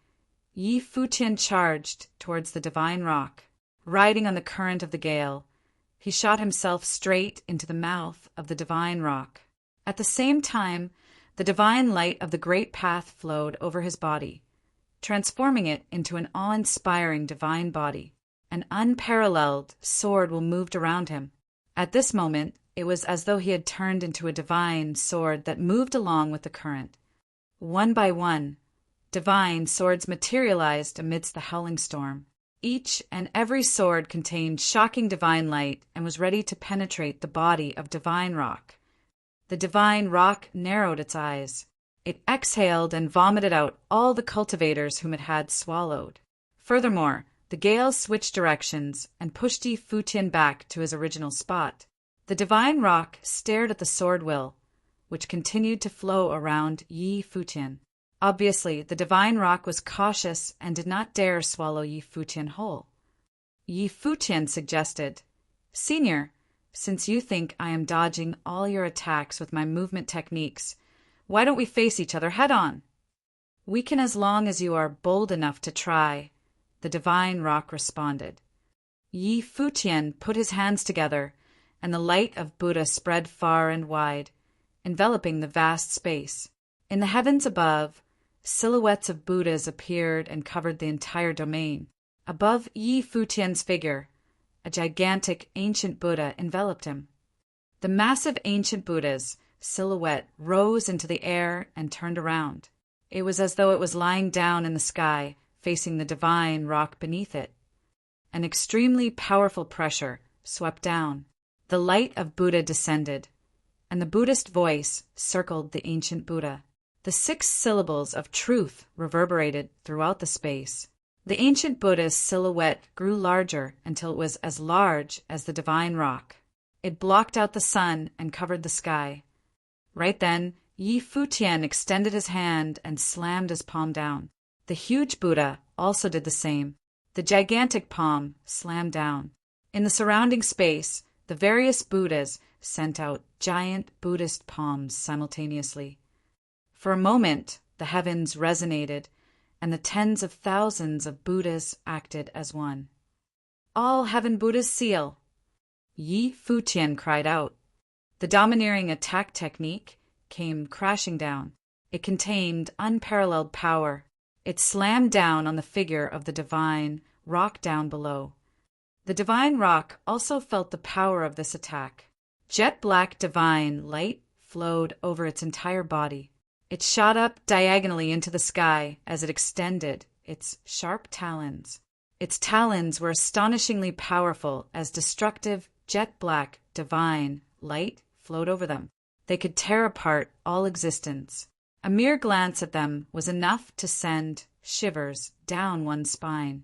Yi Futian charged towards the divine rock. Riding on the current of the gale, he shot himself straight into the mouth of the divine rock. At the same time, the divine light of the great path flowed over his body, transforming it into an awe-inspiring divine body. An unparalleled sword moved around him. At this moment, it was as though he had turned into a divine sword that moved along with the current. One by one, divine swords materialized amidst the howling storm. Each and every sword contained shocking divine light and was ready to penetrate the body of divine rock. The divine rock narrowed its eyes. It exhaled and vomited out all the cultivators whom it had swallowed. Furthermore, the gale switched directions and pushed Yi Futian back to his original spot. The divine rock stared at the sword will, which continued to flow around Yi Futian. Obviously, the divine rock was cautious and did not dare swallow Yi Futian whole. Yi Futian suggested, "Senior, since you think I am dodging all your attacks with my movement techniques, why don't we face each other head-on?" "We can as long as you are bold enough to try," the divine rock responded. Yi Futian put his hands together, and the light of Buddha spread far and wide, enveloping the vast space. In the heavens above, silhouettes of Buddhas appeared and covered the entire domain. Above Yi Futian's figure, a gigantic ancient Buddha enveloped him. The massive ancient Buddha's silhouette rose into the air and turned around. It was as though it was lying down in the sky, facing the divine rock beneath it. An extremely powerful pressure swept down. The light of Buddha descended, and the Buddhist voice circled the ancient Buddha. The 6 syllables of truth reverberated throughout the space. The ancient Buddha's silhouette grew larger until it was as large as the divine rock. It blocked out the sun and covered the sky. Right then, Yi Futian extended his hand and slammed his palm down. The huge Buddha also did the same. The gigantic palm slammed down. In the surrounding space, the various Buddhas sent out giant Buddhist palms simultaneously. For a moment, the heavens resonated, and the tens of thousands of Buddhas acted as one. "All heaven Buddhas seal!" Yi Futian cried out. The domineering attack technique came crashing down. It contained unparalleled power. It slammed down on the figure of the divine rock down below. The divine rock also felt the power of this attack. Jet black divine light flowed over its entire body. It shot up diagonally into the sky as it extended its sharp talons. Its talons were astonishingly powerful as destructive jet black divine light flowed over them. They could tear apart all existence. A mere glance at them was enough to send shivers down one's spine.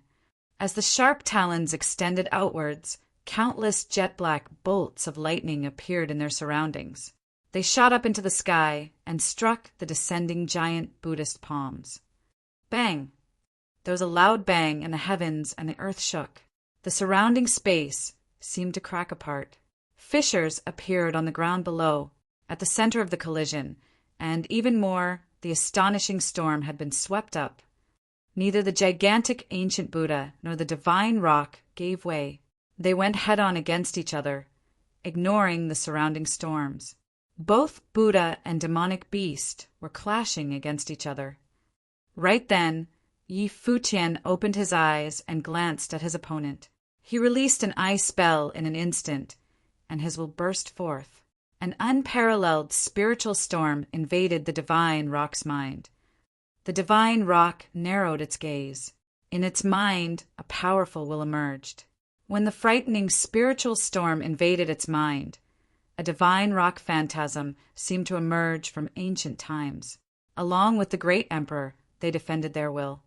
As the sharp talons extended outwards, countless jet-black bolts of lightning appeared in their surroundings. They shot up into the sky and struck the descending giant Buddhist palms. Bang! There was a loud bang, and the heavens and the earth shook. The surrounding space seemed to crack apart. Fissures appeared on the ground below, at the center of the collision, and even more, the astonishing storm had been swept up. Neither the gigantic ancient Buddha nor the divine rock gave way. They went head-on against each other, ignoring the surrounding storms. Both Buddha and demonic beast were clashing against each other. Right then, Yi Futian opened his eyes and glanced at his opponent. He released an ice spell in an instant, and his will burst forth. An unparalleled spiritual storm invaded the divine rock's mind. The divine rock narrowed its gaze. In its mind, a powerful will emerged. When the frightening spiritual storm invaded its mind, a divine rock phantasm seemed to emerge from ancient times. Along with the great emperor, they defended their will.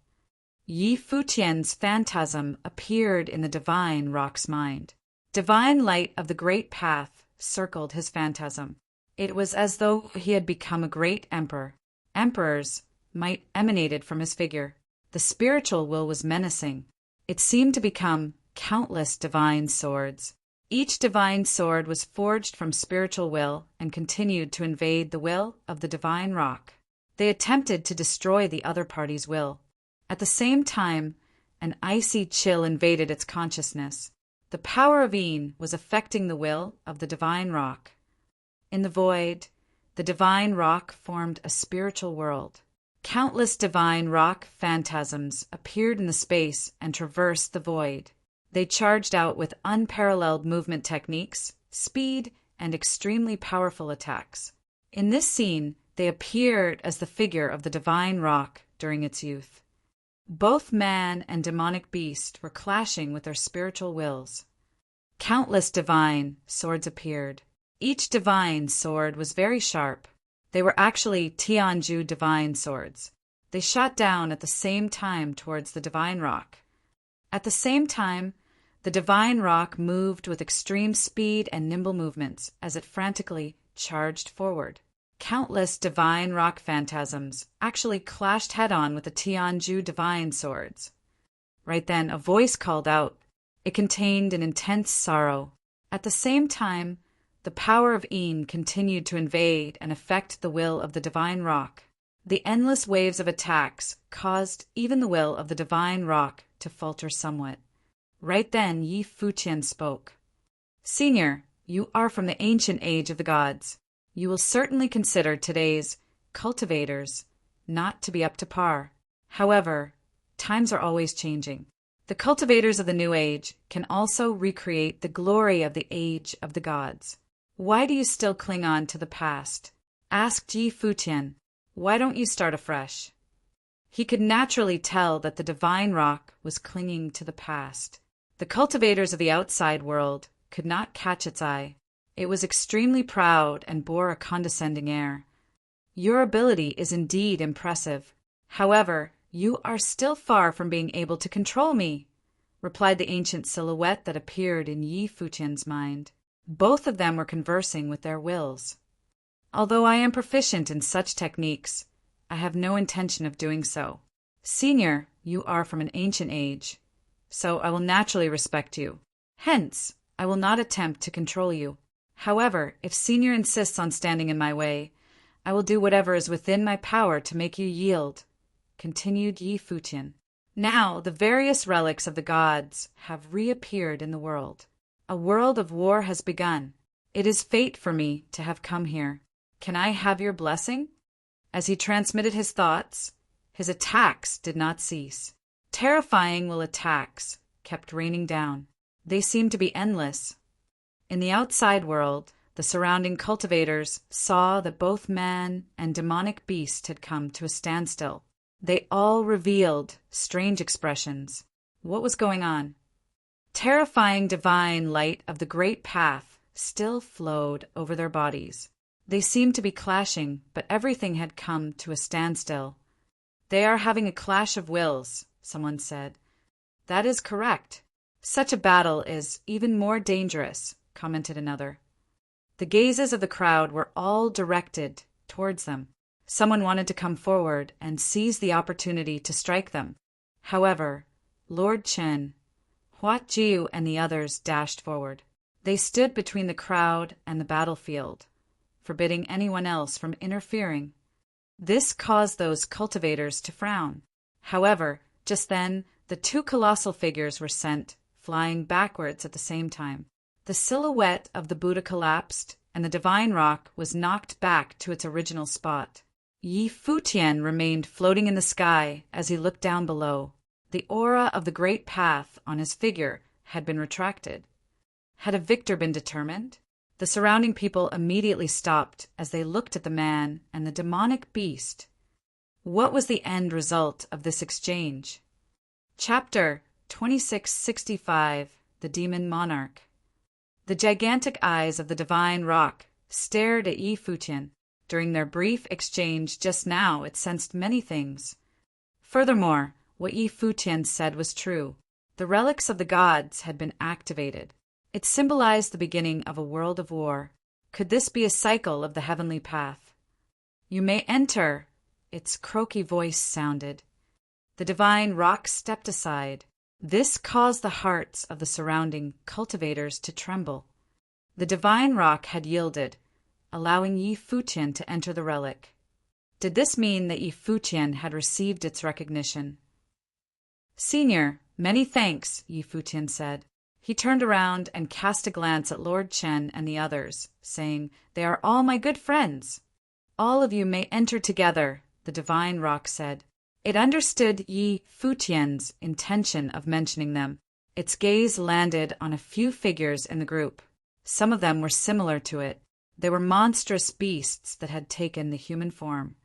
Yi Futian's phantasm appeared in the divine rock's mind. Divine light of the great path circled his phantasm. It was as though he had become a great emperor. Emperors, might emanated from his figure. The spiritual will was menacing. It seemed to become countless divine swords. Each divine sword was forged from spiritual will and continued to invade the will of the divine rock. They attempted to destroy the other party's will. At the same time, an icy chill invaded its consciousness. The power of Een was affecting the will of the divine rock. In the void, the divine rock formed a spiritual world. Countless divine rock phantasms appeared in the space and traversed the void. They charged out with unparalleled movement techniques, speed, and extremely powerful attacks. In this scene, they appeared as the figure of the divine rock during its youth. Both man and demonic beast were clashing with their spiritual wills. Countless divine swords appeared. Each divine sword was very sharp. They were actually Tianju divine swords. They shot down at the same time towards the divine rock. At the same time, the divine rock moved with extreme speed and nimble movements as it frantically charged forward. Countless divine rock phantasms actually clashed head-on with the Tianju divine swords. Right then, a voice called out. It contained an intense sorrow. At the same time, the power of Een continued to invade and affect the will of the divine rock. The endless waves of attacks caused even the will of the divine rock to falter somewhat. Right then, Futian spoke. "Senior, you are from the ancient age of the gods. You will certainly consider today's cultivators not to be up to par. However, times are always changing. The cultivators of the new age can also recreate the glory of the age of the gods. Why do you still cling on to the past?" asked Futian. "Why don't you start afresh?" He could naturally tell that the divine rock was clinging to the past. The cultivators of the outside world could not catch its eye. It was extremely proud and bore a condescending air. "Your ability is indeed impressive. However, you are still far from being able to control me," replied the ancient silhouette that appeared in Futian's mind. Both of them were conversing with their wills. "Although I am proficient in such techniques, I have no intention of doing so. Senior, you are from an ancient age, so I will naturally respect you. Hence, I will not attempt to control you. However, if Senior insists on standing in my way, I will do whatever is within my power to make you yield," continued Futian. "Now the various relics of the gods have reappeared in the world. A world of war has begun. It is fate for me to have come here. Can I have your blessing?" As he transmitted his thoughts, his attacks did not cease. Terrifying will attacks kept raining down. They seemed to be endless. In the outside world, the surrounding cultivators saw that both man and demonic beast had come to a standstill. They all revealed strange expressions. What was going on? Terrifying divine light of the great path still flowed over their bodies. They seemed to be clashing, but everything had come to a standstill. "They are having a clash of wills," someone said. "That is correct. Such a battle is even more dangerous," commented another. The gazes of the crowd were all directed towards them. Someone wanted to come forward and seize the opportunity to strike them. However, Lord Chen, Huat Jiu, and the others dashed forward. They stood between the crowd and the battlefield, forbidding anyone else from interfering. This caused those cultivators to frown. However, just then, the two colossal figures were sent flying backwards at the same time. The silhouette of the Buddha collapsed, and the divine rock was knocked back to its original spot. Futian remained floating in the sky as he looked down below. The aura of the great path on his figure had been retracted. Had a victor been determined? The surrounding people immediately stopped as they looked at the man and the demonic beast. What was the end result of this exchange? Chapter 2665, The Demon Monarch. The gigantic eyes of the divine rock stared at Futian. During their brief exchange just now, it sensed many things. Furthermore, what Futian said was true. The relics of the gods had been activated. It symbolized the beginning of a world of war. Could this be a cycle of the heavenly path? "You may enter its croaky voice sounded. The divine rock stepped aside. This caused the hearts of the surrounding cultivators to tremble. The divine rock had yielded, allowing Yi Futian to enter the relic. Did this mean that Yi Futian had received its recognition? "Senior, many thanks," Yi Futian said. He turned around and cast a glance at Lord Chen and the others, saying, "They are all my good friends." "All of you may enter together," the divine rock said. It understood Yi Futian's intention of mentioning them. Its gaze landed on a few figures in the group. Some of them were similar to it. They were monstrous beasts that had taken the human form.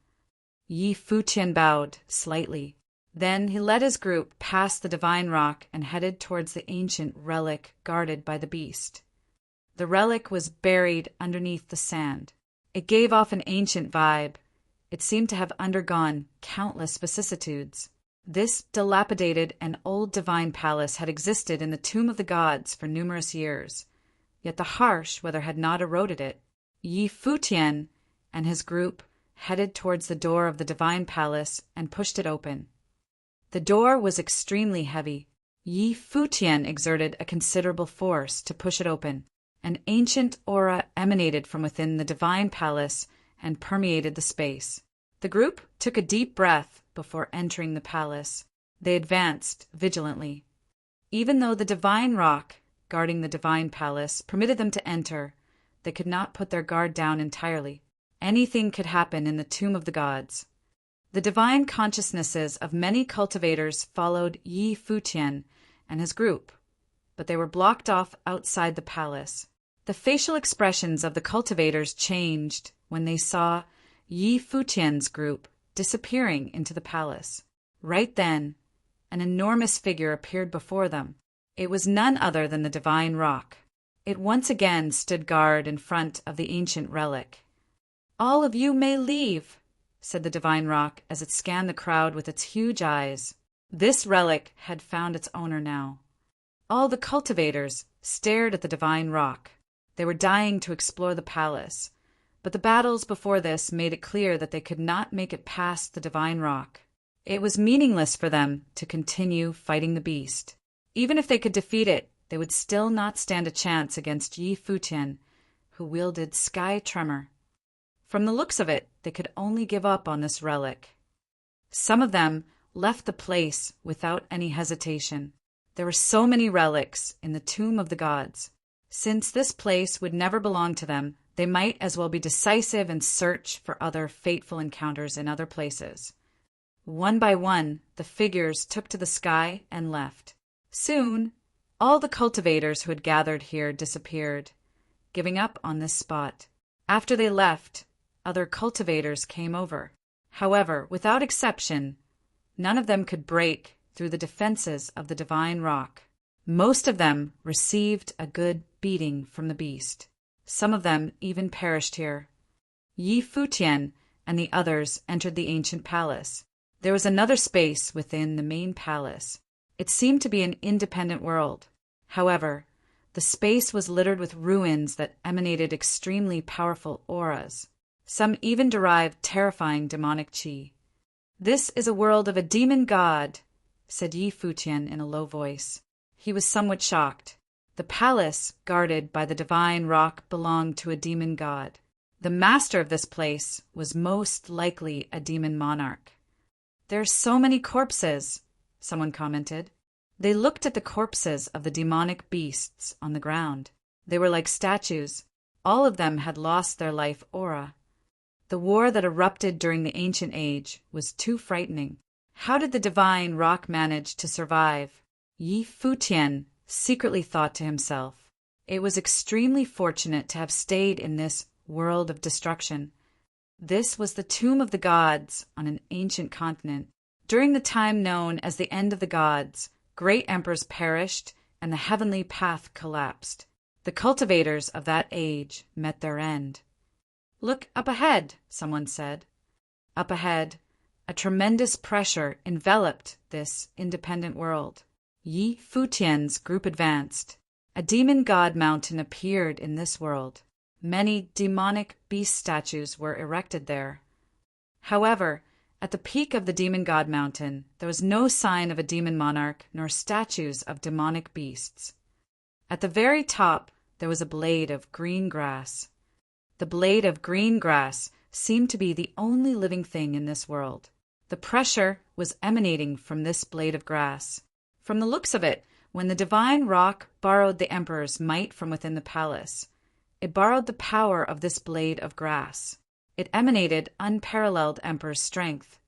Yi Futian bowed slightly. Then he led his group past the divine rock and headed towards the ancient relic guarded by the beast. The relic was buried underneath the sand. It gave off an ancient vibe. It seemed to have undergone countless vicissitudes. This dilapidated and old divine palace had existed in the tomb of the gods for numerous years, yet the harsh weather had not eroded it. Yi Futian and his group headed towards the door of the divine palace and pushed it open. The door was extremely heavy. Yi Futian exerted a considerable force to push it open. An ancient aura emanated from within the divine palace and permeated the space. The group took a deep breath before entering the palace. They advanced vigilantly. Even though the divine rock guarding the divine palace permitted them to enter, they could not put their guard down entirely. Anything could happen in the tomb of the gods. The divine consciousnesses of many cultivators followed Yi Futian and his group, but they were blocked off outside the palace. The facial expressions of the cultivators changed when they saw Yi Futian's group disappearing into the palace. Right then, an enormous figure appeared before them. It was none other than the divine rock. It once again stood guard in front of the ancient relic. "All of you may leave," said the divine rock as it scanned the crowd with its huge eyes. This relic had found its owner now. All the cultivators stared at the divine rock. They were dying to explore the palace, but the battles before this made it clear that they could not make it past the divine rock. It was meaningless for them to continue fighting the beast. Even if they could defeat it, they would still not stand a chance against Yi Futian, who wielded Sky Tremor. From the looks of it, they could only give up on this relic. Some of them left the place without any hesitation. There were so many relics in the tomb of the gods. Since this place would never belong to them, they might as well be decisive and search for other fateful encounters in other places. One by one, the figures took to the sky and left. Soon, all the cultivators who had gathered here disappeared, giving up on this spot. After they left, other cultivators came over. However, without exception, none of them could break through the defenses of the divine rock. Most of them received a good beating from the beast. Some of them even perished here. Yi Futian and the others entered the ancient palace. There was another space within the main palace. It seemed to be an independent world. However, the space was littered with ruins that emanated extremely powerful auras. Some even derived terrifying demonic chi. "This is a world of a demon god," said Yi Futian in a low voice. He was somewhat shocked. The palace guarded by the divine rock belonged to a demon god. The master of this place was most likely a demon monarch. "There are so many corpses," someone commented. They looked at the corpses of the demonic beasts on the ground. They were like statues. All of them had lost their life aura. The war that erupted during the ancient age was too frightening. How did the divine rock manage to survive? Yi Futian secretly thought to himself. It was extremely fortunate to have stayed in this world of destruction. This was the tomb of the gods on an ancient continent. During the time known as the end of the gods, great emperors perished and the heavenly path collapsed. The cultivators of that age met their end. "Look up ahead," someone said. Up ahead, a tremendous pressure enveloped this independent world. Yi Futian's group advanced. A demon god mountain appeared in this world. Many demonic beast statues were erected there. However, At the peak of the demon god mountain, there was no sign of a demon monarch nor statues of demonic beasts. At the very top, there was a blade of green grass. The blade of green grass seemed to be the only living thing in this world. The pressure was emanating from this blade of grass. From the looks of it, when the divine rock borrowed the emperor's might from within the palace, it borrowed the power of this blade of grass. It emanated unparalleled emperor's strength.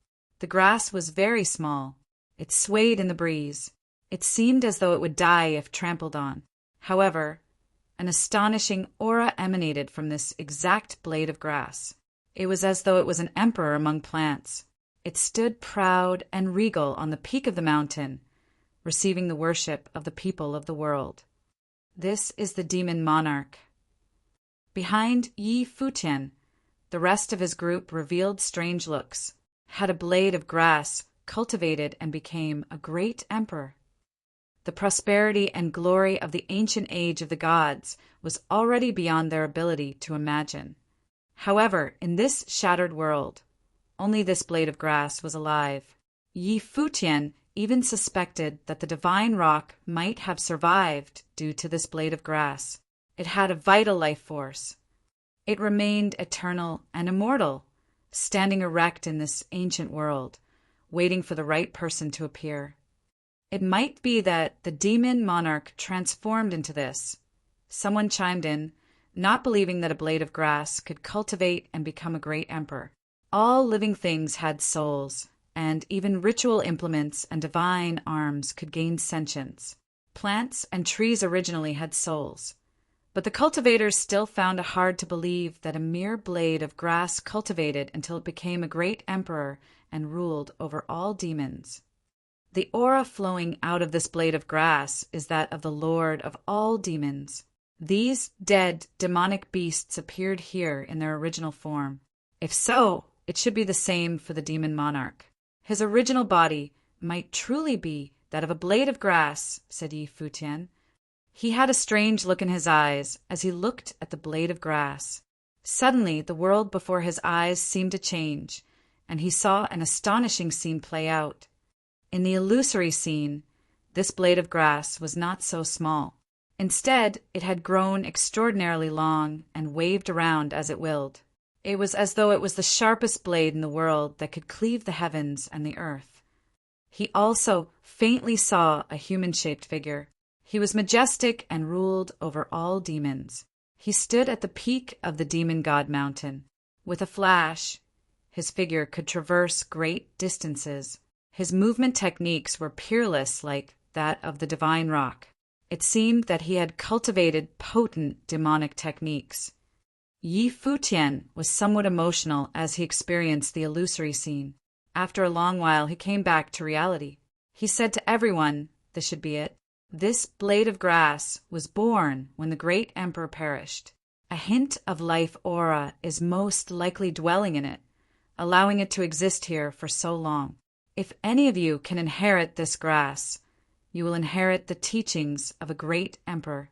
The grass was very small. It swayed in the breeze. It seemed as though it would die if trampled on. However, an astonishing aura emanated from this exact blade of grass. It was as though it was an emperor among plants. It stood proud and regal on the peak of the mountain, receiving the worship of the people of the world. This is the demon monarch. Behind Yi Futian, the rest of his group revealed strange looks, had a blade of grass, cultivated and became a great emperor. The prosperity and glory of the ancient age of the gods was already beyond their ability to imagine. However, in this shattered world, only this blade of grass was alive. Yi Futian even suspected that the divine rock might have survived due to this blade of grass. It had a vital life force. It remained eternal and immortal, standing erect in this ancient world, waiting for the right person to appear. It might be that the demon monarch transformed into this. Someone chimed in, not believing that a blade of grass could cultivate and become a great emperor. All living things had souls, and even ritual implements and divine arms could gain sentience. Plants and trees originally had souls, but the cultivators still found it hard to believe that a mere blade of grass cultivated until it became a great emperor and ruled over all demons. The aura flowing out of this blade of grass is that of the Lord of all demons. These dead, demonic beasts appeared here in their original form. If so, it should be the same for the demon monarch. His original body might truly be that of a blade of grass, said Yi Futian. He had a strange look in his eyes as he looked at the blade of grass. Suddenly, the world before his eyes seemed to change, and he saw an astonishing scene play out. In the illusory scene, this blade of grass was not so small. Instead, it had grown extraordinarily long and waved around as it willed. It was as though it was the sharpest blade in the world that could cleave the heavens and the earth. He also faintly saw a human-shaped figure. He was majestic and ruled over all demons. He stood at the peak of the demon god mountain. With a flash, his figure could traverse great distances. His movement techniques were peerless, like that of the divine rock. It seemed that he had cultivated potent demonic techniques. Yi Futian was somewhat emotional as he experienced the illusory scene. After a long while, he came back to reality. He said to everyone, this should be it, this blade of grass was born when the great emperor perished. A hint of life aura is most likely dwelling in it, allowing it to exist here for so long. If any of you can inherit this grass, you will inherit the teachings of a great emperor.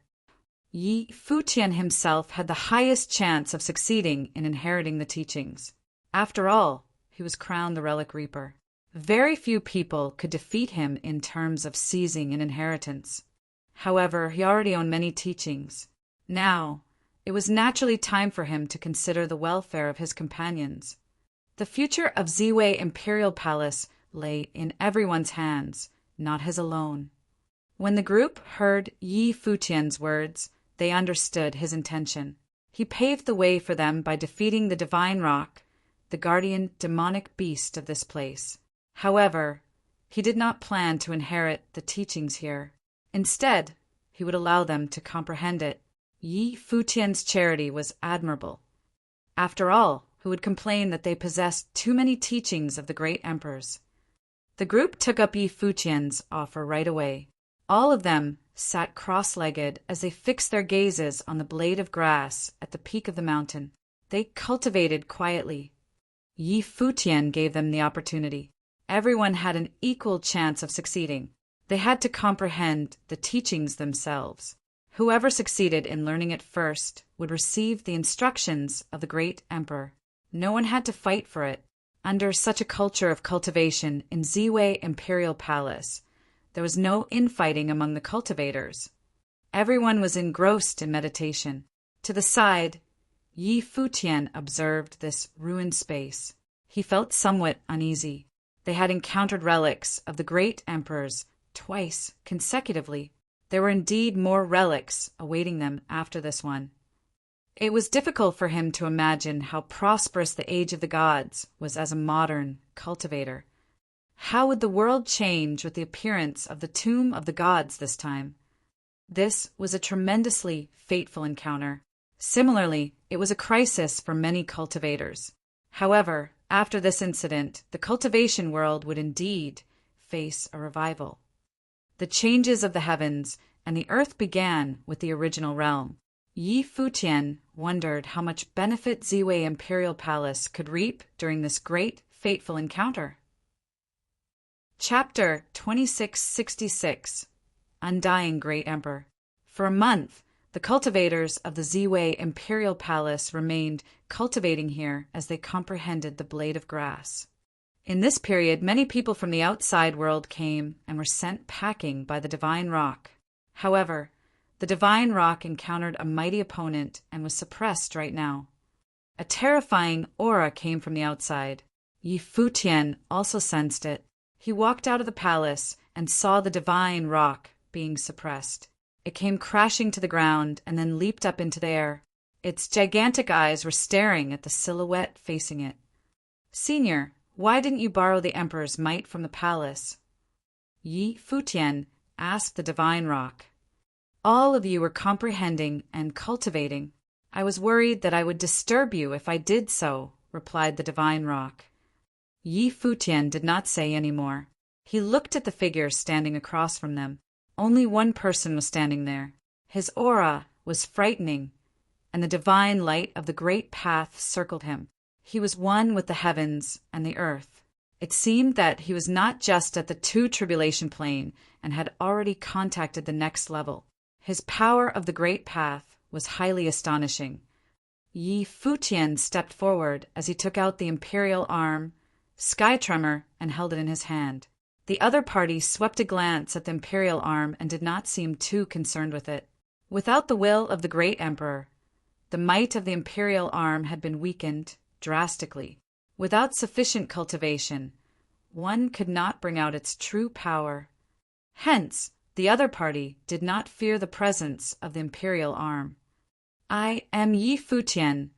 Yi Futian himself had the highest chance of succeeding in inheriting the teachings. After all, he was crowned the Relic Reaper. Very few people could defeat him in terms of seizing an inheritance. However, he already owned many teachings. Now, it was naturally time for him to consider the welfare of his companions. The future of Ziwei Imperial Palace lay in everyone's hands, not his alone. When the group heard Yi Futian's words, they understood his intention. He paved the way for them by defeating the divine rock, the guardian demonic beast of this place. However, he did not plan to inherit the teachings here. Instead, he would allow them to comprehend it. Yi Futian's charity was admirable. After all, who would complain that they possessed too many teachings of the great emperors? The group took up Yi Futian's offer right away. All of them sat cross-legged as they fixed their gazes on the blade of grass at the peak of the mountain. They cultivated quietly. Yi Futian gave them the opportunity. Everyone had an equal chance of succeeding. They had to comprehend the teachings themselves. Whoever succeeded in learning it first would receive the instructions of the great emperor. No one had to fight for it. Under such a culture of cultivation in Ziwei Imperial Palace, there was no infighting among the cultivators. Everyone was engrossed in meditation. To the side, Yi Futian observed this ruined space. He felt somewhat uneasy. They had encountered relics of the great emperors twice consecutively. There were indeed more relics awaiting them after this one. It was difficult for him to imagine how prosperous the age of the gods was as a modern cultivator. How would the world change with the appearance of the tomb of the gods this time? This was a tremendously fateful encounter. Similarly, it was a crisis for many cultivators. However, after this incident, the cultivation world would indeed face a revival. The changes of the heavens and the earth began with the original realm. Yi Futian wondered how much benefit Ziwei Imperial Palace could reap during this great, fateful encounter. Chapter 2666 Undying Great Emperor. For a month, the cultivators of the Ziwei Imperial Palace remained cultivating here as they comprehended the blade of grass. In this period, many people from the outside world came and were sent packing by the Divine Rock. However, the Divine Rock encountered a mighty opponent and was suppressed right now. A terrifying aura came from the outside. Yi Futian also sensed it. He walked out of the palace and saw the Divine Rock being suppressed. It came crashing to the ground and then leaped up into the air. Its gigantic eyes were staring at the silhouette facing it. "Senior, why didn't you borrow the Emperor's might from the palace?" Yi Futian asked the Divine Rock. "All of you were comprehending and cultivating. I was worried that I would disturb you if I did so," replied the Divine Rock. Yi Futian did not say any more. He looked at the figure standing across from them. Only one person was standing there. His aura was frightening, and the divine light of the great path circled him. He was one with the heavens and the earth. It seemed that he was not just at the two tribulation plane and had already contacted the next level. His power of the great path was highly astonishing. Yi Futian stepped forward as he took out the imperial arm, sky tremor, and held it in his hand. The other party swept a glance at the imperial arm and did not seem too concerned with it. Without the will of the great emperor, the might of the imperial arm had been weakened drastically. Without sufficient cultivation, one could not bring out its true power. Hence, the other party did not fear the presence of the imperial arm. "I am Yi Futian,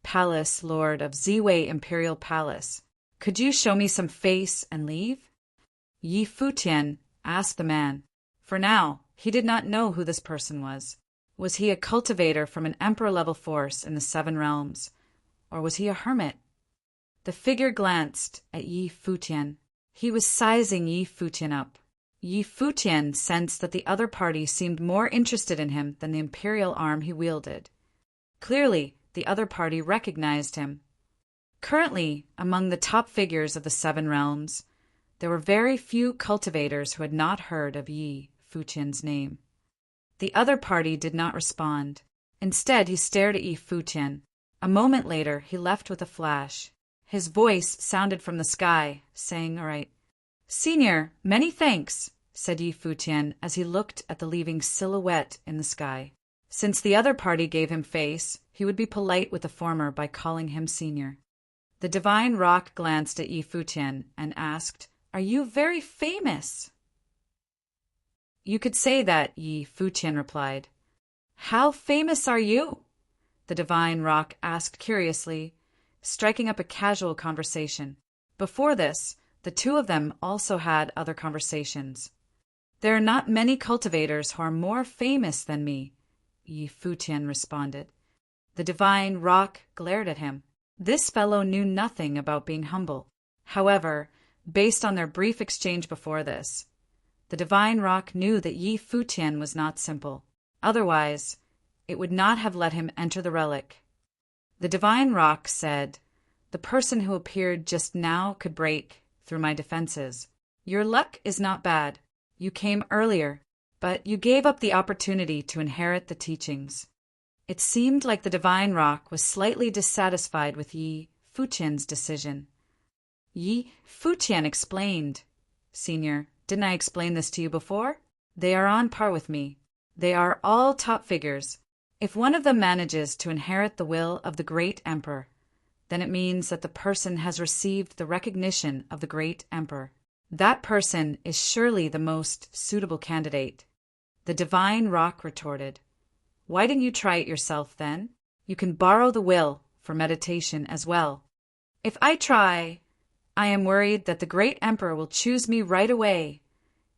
Palace Lord of Ziwei Imperial Palace. Could you show me some face and leave?" Yi Futian asked the man. For now, he did not know who this person was. Was he a cultivator from an emperor-level force in the Seven Realms, or was he a hermit? The figure glanced at Yi Futian. He was sizing Yi Futian up. Yi Futian sensed that the other party seemed more interested in him than the imperial arm he wielded. Clearly, the other party recognized him. Currently, among the top figures of the Seven Realms, there were very few cultivators who had not heard of Yi Futian's name. The other party did not respond. Instead, he stared at Yi Futian. A moment later, he left with a flash. His voice sounded from the sky, saying, "All right." "Senior, many thanks," said Yi Futian as he looked at the leaving silhouette in the sky. Since the other party gave him face, he would be polite with the former by calling him senior. The Divine Rock glanced at Yi Futian and asked, "Are you very famous?" "You could say that," Yi Futian replied. "How famous are you?" the Divine Rock asked curiously, striking up a casual conversation. Before this, the two of them also had other conversations. "There are not many cultivators who are more famous than me," Yi Futian responded. The Divine Rock glared at him. This fellow knew nothing about being humble. However, based on their brief exchange before this, the Divine Rock knew that Yi Futian was not simple. Otherwise, it would not have let him enter the relic. The Divine Rock said, "The person who appeared just now could break through my defenses. Your luck is not bad. You came earlier, but you gave up the opportunity to inherit the teachings." It seemed like the Divine Rock was slightly dissatisfied with Yi Futian's decision. Yi Futian explained. Senior, didn't I explain this to you before? They are on par with me. They are all top figures. If one of them manages to inherit the will of the great emperor, then it means that the person has received the recognition of the great emperor. That person is surely the most suitable candidate. The divine rock retorted. Why didn't you try it yourself then? You can borrow the will for meditation as well. If I try, I am worried that the great emperor will choose me right away,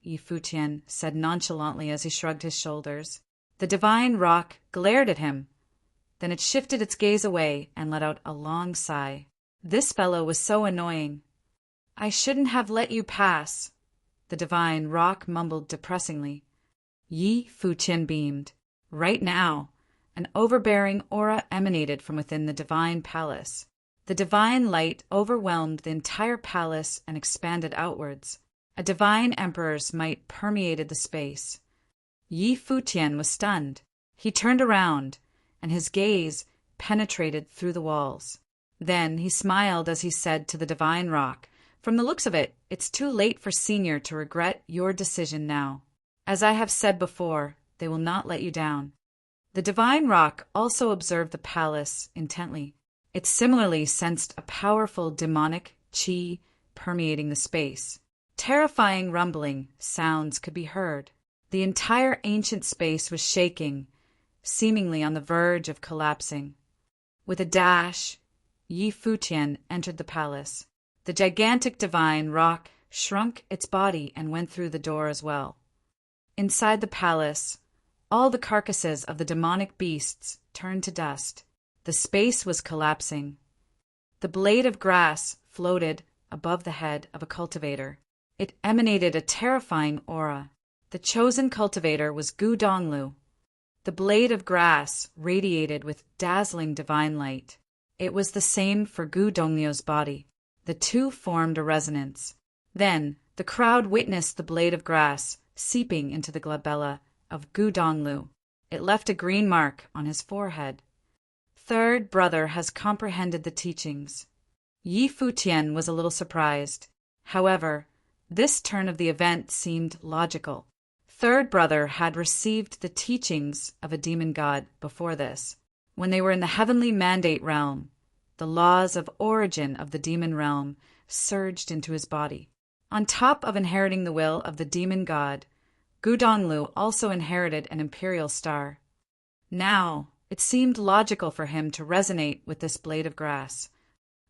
Yi Futian said nonchalantly as he shrugged his shoulders. The divine rock glared at him. Then it shifted its gaze away and let out a long sigh. This fellow was so annoying. I shouldn't have let you pass, the divine rock mumbled depressingly. Yi Futian beamed. Right now, an overbearing aura emanated from within the divine palace. The divine light overwhelmed the entire palace and expanded outwards. A divine emperor's might permeated the space. Yi Futian was stunned. He turned around, and his gaze penetrated through the walls. Then he smiled as he said to the divine rock, From the looks of it, it's too late for Senior to regret your decision now. As I have said before, they will not let you down. The divine rock also observed the palace intently. It similarly sensed a powerful demonic qi permeating the space. Terrifying rumbling sounds could be heard. The entire ancient space was shaking, seemingly on the verge of collapsing. With a dash, Yi Futian entered the palace. The gigantic divine rock shrunk its body and went through the door as well. Inside the palace, all the carcasses of the demonic beasts turned to dust. The space was collapsing. The blade of grass floated above the head of a cultivator. It emanated a terrifying aura. The chosen cultivator was Gu Donglu. The blade of grass radiated with dazzling divine light. It was the same for Gu Donglu's body. The two formed a resonance. Then the crowd witnessed the blade of grass seeping into the glabella of Gu Donglu. It left a green mark on his forehead. Third brother has comprehended the teachings. Yi Futian was a little surprised. However, this turn of the event seemed logical. Third brother had received the teachings of a demon god before this. When they were in the heavenly mandate realm, the laws of origin of the demon realm surged into his body. On top of inheriting the will of the demon god, Gu Donglu also inherited an imperial star. Now, it seemed logical for him to resonate with this blade of grass.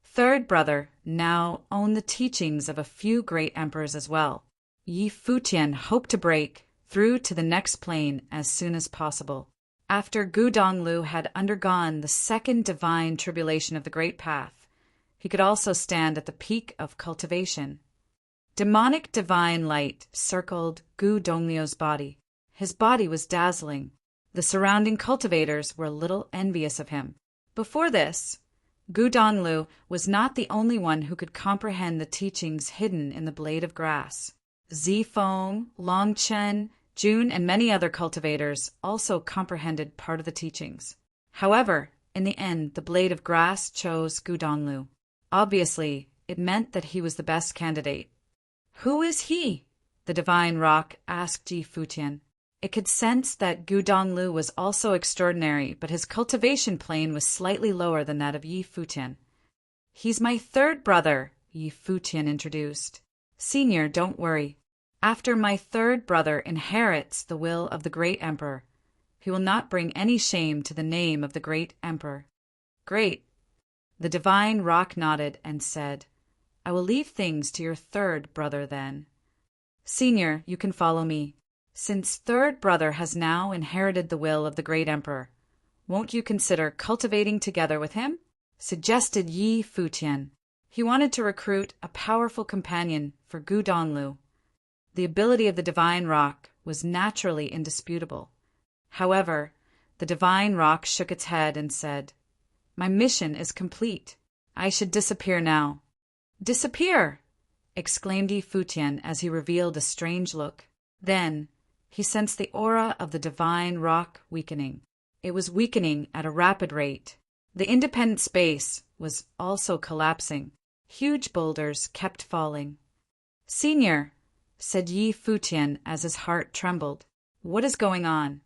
Third brother now owned the teachings of a few great emperors as well. Yi Futian hoped to break through to the next plane as soon as possible. After Gu Donglu had undergone the second divine tribulation of the Great Path, he could also stand at the peak of cultivation. Demonic divine light circled Gu Donglu's body. His body was dazzling. The surrounding cultivators were a little envious of him. Before this, Gu Donglu was not the only one who could comprehend the teachings hidden in the blade of grass. Zifeng, Longchen, Jun, and many other cultivators also comprehended part of the teachings. However, in the end, the blade of grass chose Gu Donglu. Obviously, it meant that he was the best candidate. Who is he? The divine rock asked Yi Futian. It could sense that Gu Donglu was also extraordinary, but his cultivation plane was slightly lower than that of Yi Futian. He's my third brother, Yi Futian introduced. Senior, don't worry. After my third brother inherits the will of the great emperor, he will not bring any shame to the name of the great emperor. Great. The divine rock nodded and said, I will leave things to your third brother then. Senior, you can follow me. Since third brother has now inherited the will of the great emperor, won't you consider cultivating together with him? Suggested Yi Futian. He wanted to recruit a powerful companion for Gu Donglu. The ability of the divine rock was naturally indisputable. However, the divine rock shook its head and said, My mission is complete. I should disappear now. Disappear! Exclaimed Yi Futian as he revealed a strange look. Then, he sensed the aura of the divine rock weakening. It was weakening at a rapid rate. The independent space was also collapsing. Huge boulders kept falling. "Senior," said Yi Futian as his heart trembled. "What is going on?"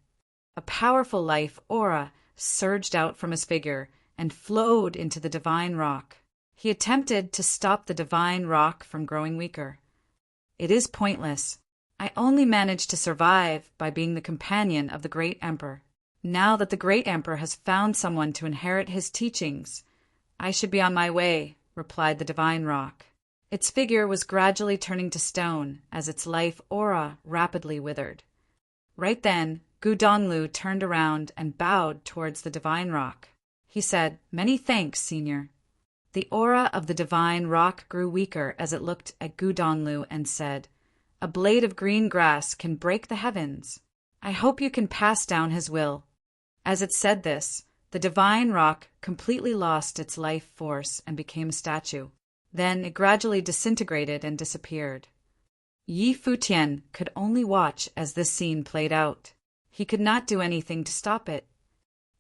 A powerful life aura surged out from his figure and flowed into the divine rock. He attempted to stop the divine rock from growing weaker. "It is pointless. I only managed to survive by being the companion of the great emperor. Now that the great emperor has found someone to inherit his teachings, I should be on my way," replied the divine rock. Its figure was gradually turning to stone as its life aura rapidly withered. Right then, Gu Donglu turned around and bowed towards the divine rock. He said, "Many thanks, Senior." The aura of the divine rock grew weaker as it looked at Gu Donglu and said, "A blade of green grass can break the heavens. I hope you can pass down his will." As it said this, the divine rock completely lost its life force and became a statue. Then it gradually disintegrated and disappeared. Yi Futian could only watch as this scene played out. He could not do anything to stop it.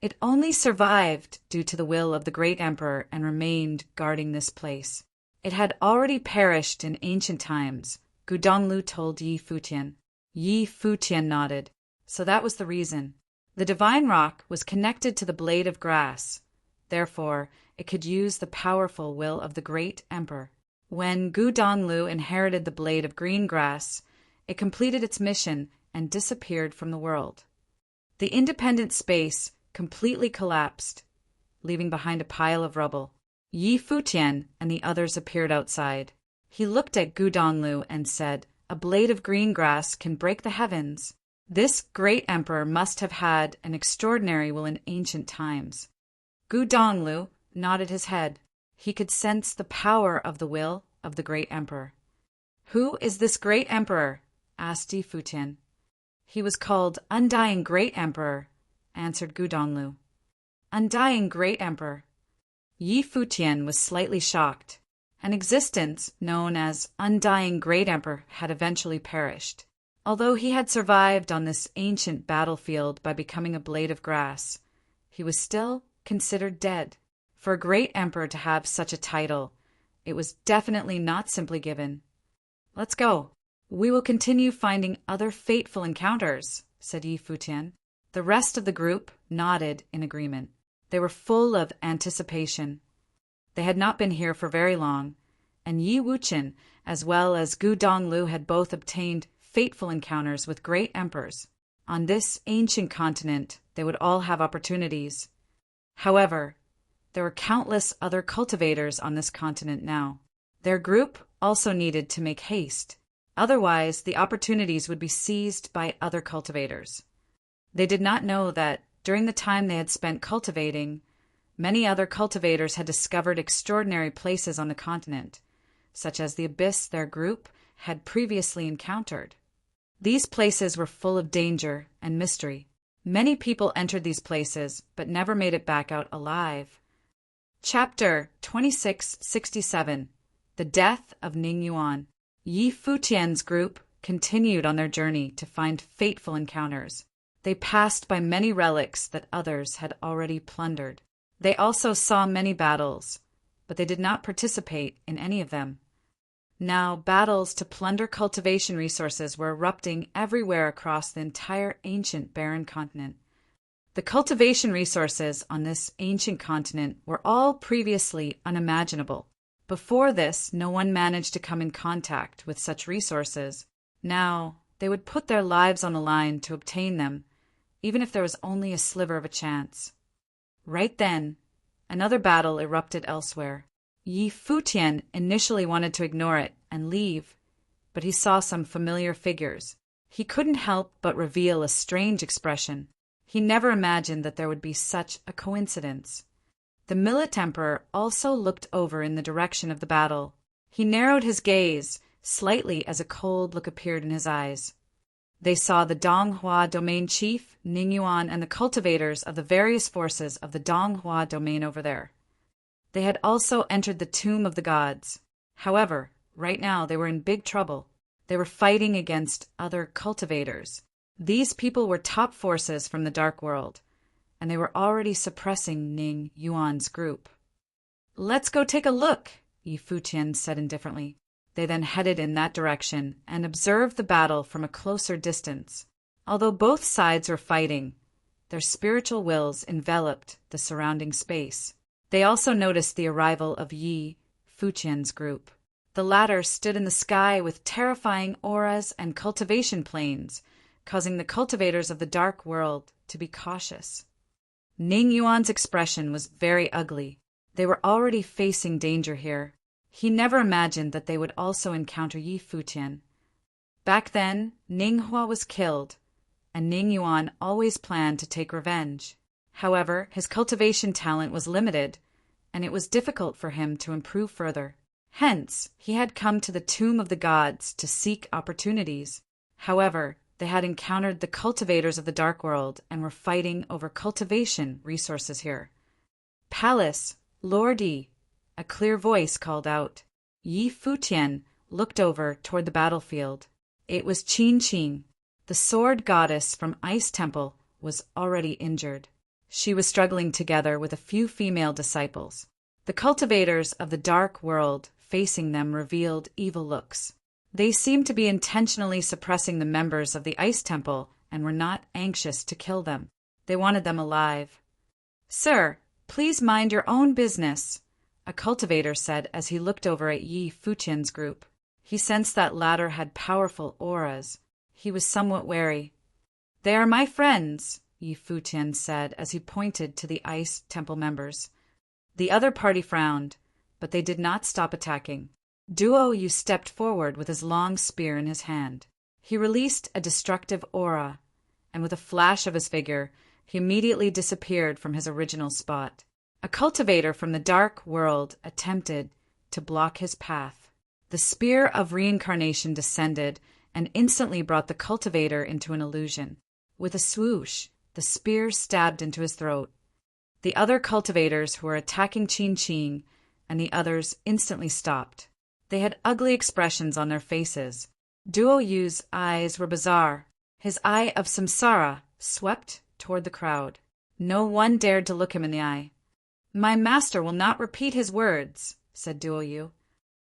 It only survived due to the will of the great emperor and remained guarding this place. It had already perished in ancient times, Gu Donglu told Yi Futian. Yi Futian nodded. So that was the reason. The divine rock was connected to the blade of grass. Therefore, it could use the powerful will of the great emperor. When Gu Donglu inherited the blade of green grass, it completed its mission and disappeared from the world. The independent space completely collapsed, leaving behind a pile of rubble. Yi Futian and the others appeared outside. He looked at Gu Donglu and said, "A blade of green grass can break the heavens. This great emperor must have had an extraordinary will in ancient times." Gu Donglu nodded his head. He could sense the power of the will of the great emperor. "Who is this great emperor?" asked Yi Futian. "He was called Undying Great Emperor," answered Gu Donglu. "Undying Great Emperor." Yi Futian was slightly shocked. An existence known as Undying Great Emperor had eventually perished. Although he had survived on this ancient battlefield by becoming a blade of grass, he was still considered dead. For a great emperor to have such a title, it was definitely not simply given. "Let's go. We will continue finding other fateful encounters," said Yi Futian. The rest of the group nodded in agreement. They were full of anticipation. They had not been here for very long, and Yi Wuchen, as well as Gu Donglu, had both obtained fateful encounters with great emperors. On this ancient continent, they would all have opportunities. However, there were countless other cultivators on this continent now. Their group also needed to make haste. Otherwise, the opportunities would be seized by other cultivators. They did not know that, during the time they had spent cultivating, many other cultivators had discovered extraordinary places on the continent, such as the abyss their group had previously encountered. These places were full of danger and mystery. Many people entered these places, but never made it back out alive. Chapter 2667. The Death of Ning Yuan. Yi Futian's group continued on their journey to find fateful encounters. They passed by many relics that others had already plundered. They also saw many battles, but they did not participate in any of them. Now, battles to plunder cultivation resources were erupting everywhere across the entire ancient barren continent. The cultivation resources on this ancient continent were all previously unimaginable. Before this, no one managed to come in contact with such resources. Now, they would put their lives on the line to obtain them, even if there was only a sliver of a chance. Right then, another battle erupted elsewhere. Yi Futian initially wanted to ignore it and leave, but he saw some familiar figures. He couldn't help but reveal a strange expression. He never imagined that there would be such a coincidence. The Millet Emperor also looked over in the direction of the battle. He narrowed his gaze slightly as a cold look appeared in his eyes. They saw the Donghua domain chief, Ning Yuan, and the cultivators of the various forces of the Donghua domain over there. They had also entered the Tomb of the Gods. However, right now they were in big trouble. They were fighting against other cultivators. These people were top forces from the Dark World, and they were already suppressing Ning Yuan's group. "Let's go take a look," Yi Futian said indifferently. They then headed in that direction and observed the battle from a closer distance. Although both sides were fighting, their spiritual wills enveloped the surrounding space. They also noticed the arrival of Yi Futian's group. The latter stood in the sky with terrifying auras and cultivation planes, causing the cultivators of the dark world to be cautious. Ning Yuan's expression was very ugly. They were already facing danger here. He never imagined that they would also encounter Yi Futian. Back then, Ning Hua was killed, and Ning Yuan always planned to take revenge. However, his cultivation talent was limited, and it was difficult for him to improve further. Hence, he had come to the Tomb of the Gods to seek opportunities. However, they had encountered the cultivators of the Dark World and were fighting over cultivation resources here. Palace, Lord Yi, a clear voice called out. Yi Futian looked over toward the battlefield. It was Qin Qing. The sword goddess from Ice Temple was already injured. She was struggling together with a few female disciples. The cultivators of the Dark World facing them revealed evil looks. They seemed to be intentionally suppressing the members of the Ice Temple and were not anxious to kill them. They wanted them alive. "Sir, please mind your own business," a cultivator said as he looked over at Yi Futian's group. He sensed that latter had powerful auras. He was somewhat wary. "They are my friends," Yi Futian said as he pointed to the Ice Temple members. The other party frowned, but they did not stop attacking. Duo Yu stepped forward with his long spear in his hand. He released a destructive aura, and with a flash of his figure, he immediately disappeared from his original spot. A cultivator from the Dark World attempted to block his path. The spear of reincarnation descended and instantly brought the cultivator into an illusion. With a swoosh, the spear stabbed into his throat. The other cultivators who were attacking Qin Qing and the others instantly stopped. They had ugly expressions on their faces. Duo Yu's eyes were bizarre. His eye of samsara swept toward the crowd. No one dared to look him in the eye. "My master will not repeat his words," said Duo Yu.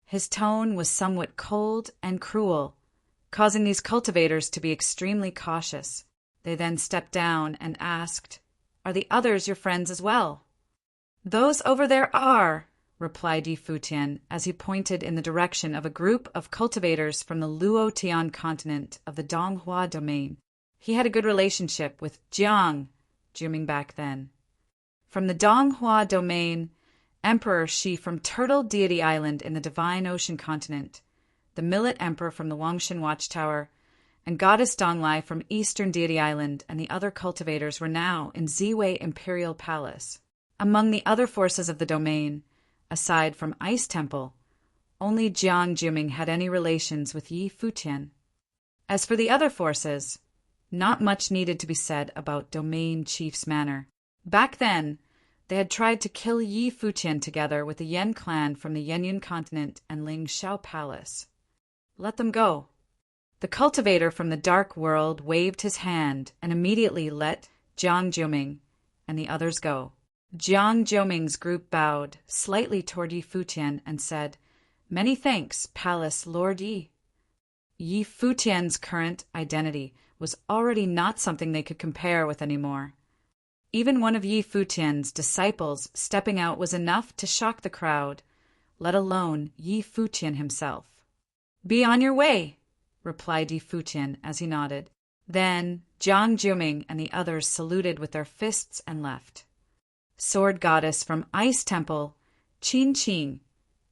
His tone was somewhat cold and cruel, causing these cultivators to be extremely cautious. They then stepped down and asked, "Are the others your friends as well?" "Those over there are," replied Yi Futian as he pointed in the direction of a group of cultivators from the Luotian continent of the Donghua domain. He had a good relationship with Jiang Juming back then. From the Donghua domain, Emperor Shi from Turtle Deity Island in the Divine Ocean continent, the Millet Emperor from the Wangshan Watchtower, and Goddess Donglai from Eastern Deity Island and the other cultivators were now in Ziwei Imperial Palace. Among the other forces of the domain, aside from Ice Temple, only Jiang Juming had any relations with Yi Futian. As for the other forces, not much needed to be said about Domain Chief's manner. Back then, they had tried to kill Yi Futian together with the Yen clan from the Yenyun continent and Ling Shao Palace. Let them go. The cultivator from the Dark World waved his hand and immediately let Jiang Juming and the others go. Jiang Joming's group bowed slightly toward Yi Futian and said, "Many thanks, Palace Lord Yi." Yi Futian's current identity was already not something they could compare with anymore. Even one of Yi Futian's disciples stepping out was enough to shock the crowd, let alone Yi Futian himself. "Be on your way," replied Yi Futian as he nodded. Then Jiang Juming and the others saluted with their fists and left. Sword Goddess from Ice Temple, Qin Qing,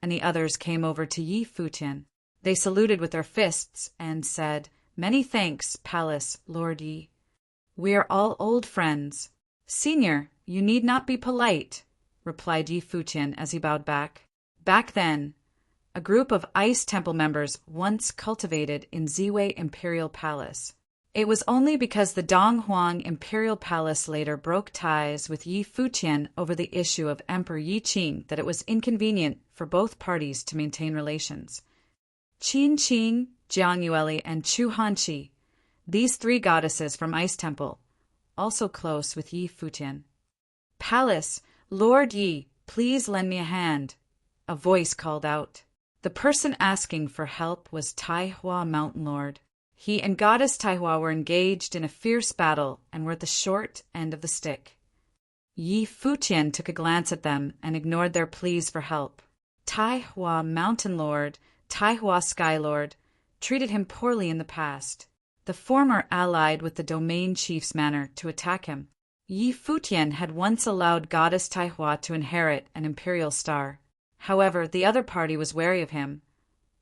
and the others came over to Yi Futian. They saluted with their fists and said, "Many thanks, Palace Lord Yi. We are all old friends." "Senior, you need not be polite," replied Yi Futian as he bowed back. Back then, a group of Ice Temple members once cultivated in Ziwei Imperial Palace. It was only because the Donghuang Imperial Palace later broke ties with Yi Futian over the issue of Emperor Yi Qing that it was inconvenient for both parties to maintain relations. Qin Qing, Jiang Yueli, and Chu Hanqi, these three goddesses from Ice Temple, also close with Yi Futian. "Palace, Lord Yi, please lend me a hand," a voice called out. The person asking for help was Taihua Mountain Lord. He and Goddess Taihua were engaged in a fierce battle and were at the short end of the stick. Yi Futian took a glance at them and ignored their pleas for help. Taihua Mountain Lord, Taihua Sky Lord, treated him poorly in the past. The former allied with the domain chief's manor to attack him. Yi Futian had once allowed Goddess Taihua to inherit an imperial star. However, the other party was wary of him,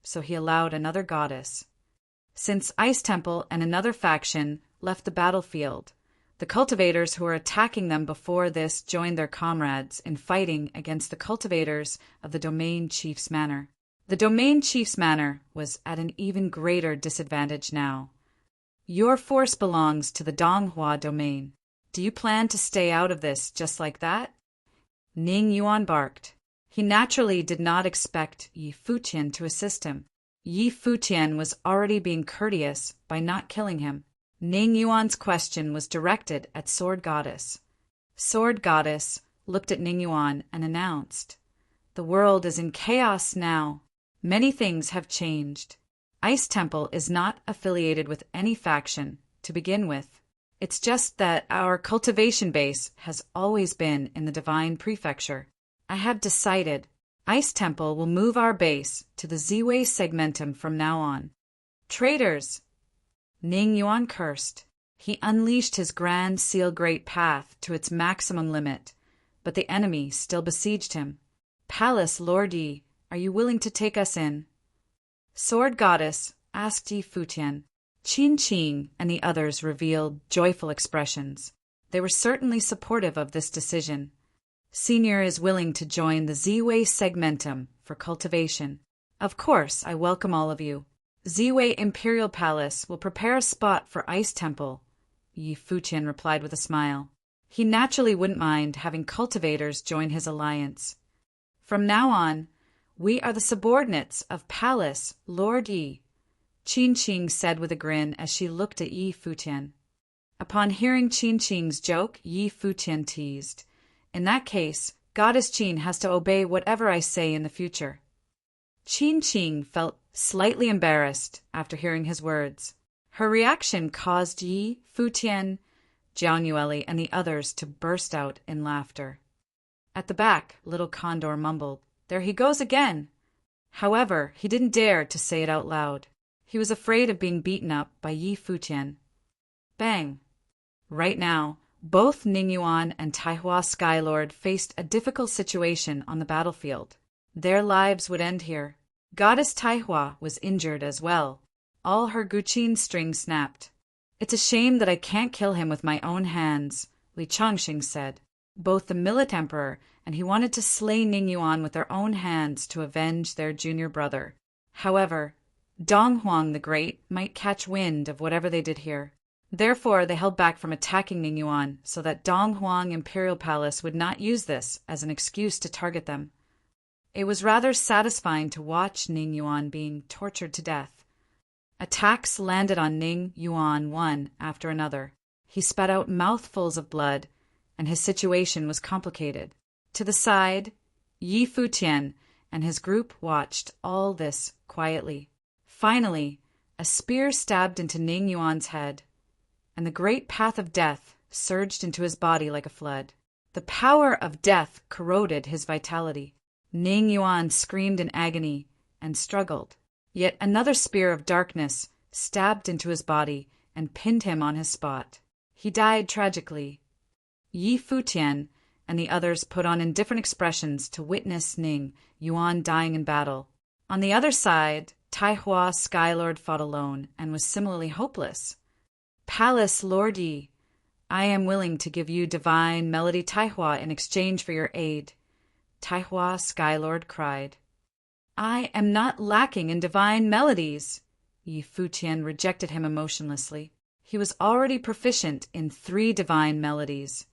so he allowed another goddess. Since Ice Temple and another faction left the battlefield, the cultivators who were attacking them before this joined their comrades in fighting against the cultivators of the domain chief's manor. The domain chief's manor was at an even greater disadvantage now. Your force belongs to the Donghua domain. Do you plan to stay out of this just like that? Ning Yuan barked. He naturally did not expect Yi Futian to assist him. Yi Futian was already being courteous by not killing him. Ning Yuan's question was directed at Sword Goddess. Sword Goddess looked at Ning Yuan and announced, "The world is in chaos now. Many things have changed. Ice Temple is not affiliated with any faction to begin with. It's just that our cultivation base has always been in the Divine Prefecture. I have decided Ice Temple will move our base to the Z-Way segmentum from now on." Traitors! Ning Yuan cursed. He unleashed his Grand Seal Great Path to its maximum limit, but the enemy still besieged him. "Palace Lord Yi, are you willing to take us in?" Sword Goddess asked Yi Futian. Qin Qing and the others revealed joyful expressions. They were certainly supportive of this decision. Senior is willing to join the Z-Way segmentum for cultivation. Of course, I welcome all of you. Z-Way Imperial Palace will prepare a spot for Ice Temple, Yi Futian replied with a smile. He naturally wouldn't mind having cultivators join his alliance. From now on, we are the subordinates of Palace Lord Yi, Qin Qing said with a grin as she looked at Yi Futian. Upon hearing Qin Qing's joke, Yi Futian teased, "In that case, Goddess Qin has to obey whatever I say in the future." Qin Qing felt slightly embarrassed after hearing his words. Her reaction caused Yi Futian, Jiang Yueli, and the others to burst out in laughter. At the back, Little Condor mumbled, "There he goes again!" However, he didn't dare to say it out loud. He was afraid of being beaten up by Yi Futian. Bang! Right now, both Ning Yuan and Taihua Skylord faced a difficult situation on the battlefield. Their lives would end here. Goddess Taihua was injured as well. All her Guqin strings snapped. "It's a shame that I can't kill him with my own hands," Li Changxing said. Both the Millet Emperor and he wanted to slay Ning Yuan with their own hands to avenge their junior brother. However, Donghuang the Great might catch wind of whatever they did here. Therefore, they held back from attacking Ning Yuan so that Donghuang Imperial Palace would not use this as an excuse to target them. It was rather satisfying to watch Ning Yuan being tortured to death. Attacks landed on Ning Yuan one after another. He spat out mouthfuls of blood, and his situation was complicated. To the side, Yi Futian and his group watched all this quietly. Finally, a spear stabbed into Ning Yuan's head, and the great path of death surged into his body like a flood. The power of death corroded his vitality. Ning Yuan screamed in agony and struggled. Yet another spear of darkness stabbed into his body and pinned him on his spot. He died tragically. Yi Futian and the others put on indifferent expressions to witness Ning Yuan dying in battle. On the other side, Taihua Skylord fought alone and was similarly hopeless. "Palace Lord Yi, I am willing to give you divine melody Taihua in exchange for your aid," Taihua Skylord cried. "I am not lacking in divine melodies." Yi Futian rejected him emotionlessly. He was already proficient in 3 divine melodies.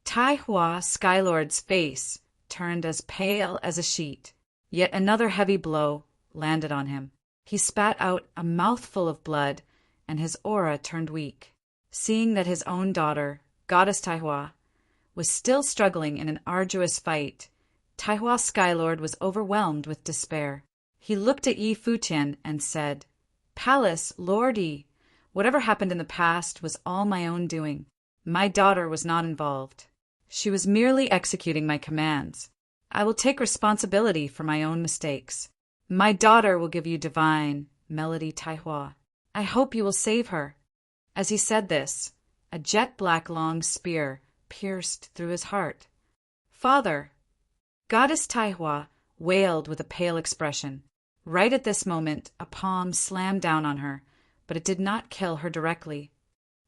Taihua Skylord's face turned as pale as a sheet. Yet another heavy blow landed on him. He spat out a mouthful of blood, and his aura turned weak. Seeing that his own daughter, Goddess Taihua, was still struggling in an arduous fight, Taihua Skylord was overwhelmed with despair. He looked at Yi Futian and said, "Palace, Lord Yi, whatever happened in the past was all my own doing. My daughter was not involved. She was merely executing my commands. I will take responsibility for my own mistakes. My daughter will give you divine melody Taihua. I hope you will save her." As he said this, a jet-black long spear pierced through his heart. "Father!" Goddess Taihua wailed with a pale expression. Right at this moment, a palm slammed down on her, but it did not kill her directly.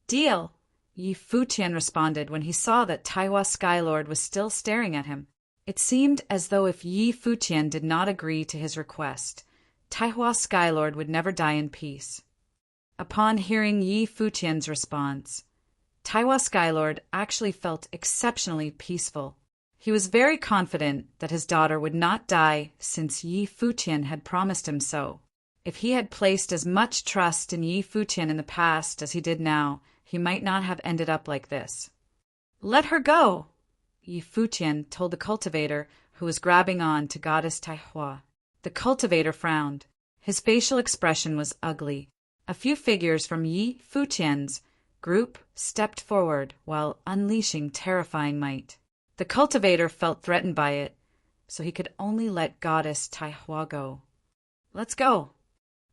"Deal!" Yi Futian responded when he saw that Taihua Skylord was still staring at him. It seemed as though if Yi Futian did not agree to his request, Taihua Skylord would never die in peace. Upon hearing Yi Futian's response, Taihua Skylord actually felt exceptionally peaceful. He was very confident that his daughter would not die since Yi Futian had promised him so. If he had placed as much trust in Yi Futian in the past as he did now, he might not have ended up like this. "Let her go!" Yi Futian told the cultivator who was grabbing on to Goddess Taihua. The cultivator frowned. His facial expression was ugly. A few figures from Yi Futian's group stepped forward while unleashing terrifying might. The cultivator felt threatened by it, so he could only let Goddess Taihua go. "Let's go."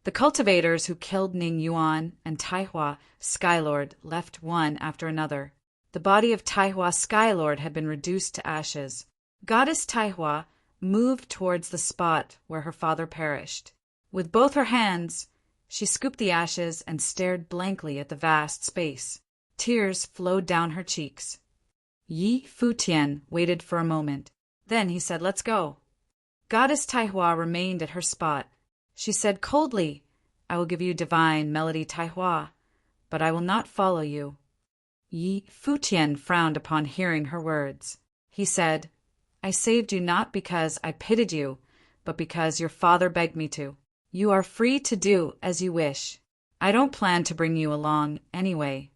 The cultivators who killed Ning Yuan and Taihua Skylord left one after another. The body of Taihua Skylord had been reduced to ashes. Goddess Taihua moved towards the spot where her father perished. With both her hands, she scooped the ashes and stared blankly at the vast space. Tears flowed down her cheeks. Yi Futian waited for a moment. Then he said, "Let's go." Goddess Taihua remained at her spot. She said coldly, "I will give you divine melody Taihua, but I will not follow you." Yi Futian frowned upon hearing her words. He said, "I saved you not because I pitied you, but because your father begged me to. You are free to do as you wish. I don't plan to bring you along anyway."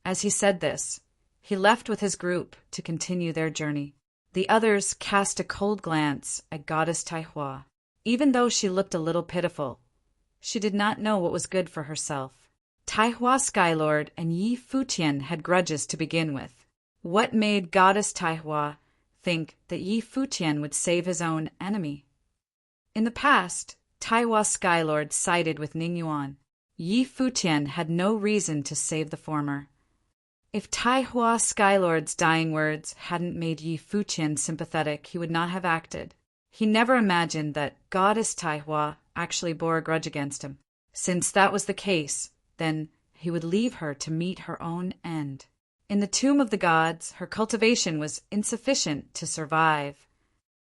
As he said this, he left with his group to continue their journey. The others cast a cold glance at Goddess Taihua. Even though she looked a little pitiful, she did not know what was good for herself. Taihua Skylord and Yi Futian had grudges to begin with. What made Goddess Taihua think that Yi Futian would save his own enemy? In the past, Taihua Skylord sided with Ning Yuan. Yi Futian had no reason to save the former. If Taihua Skylord's dying words hadn't made Yi Futian sympathetic, he would not have acted. He never imagined that Goddess Taihua actually bore a grudge against him. Since that was the case, then he would leave her to meet her own end. In the tomb of the gods, her cultivation was insufficient to survive.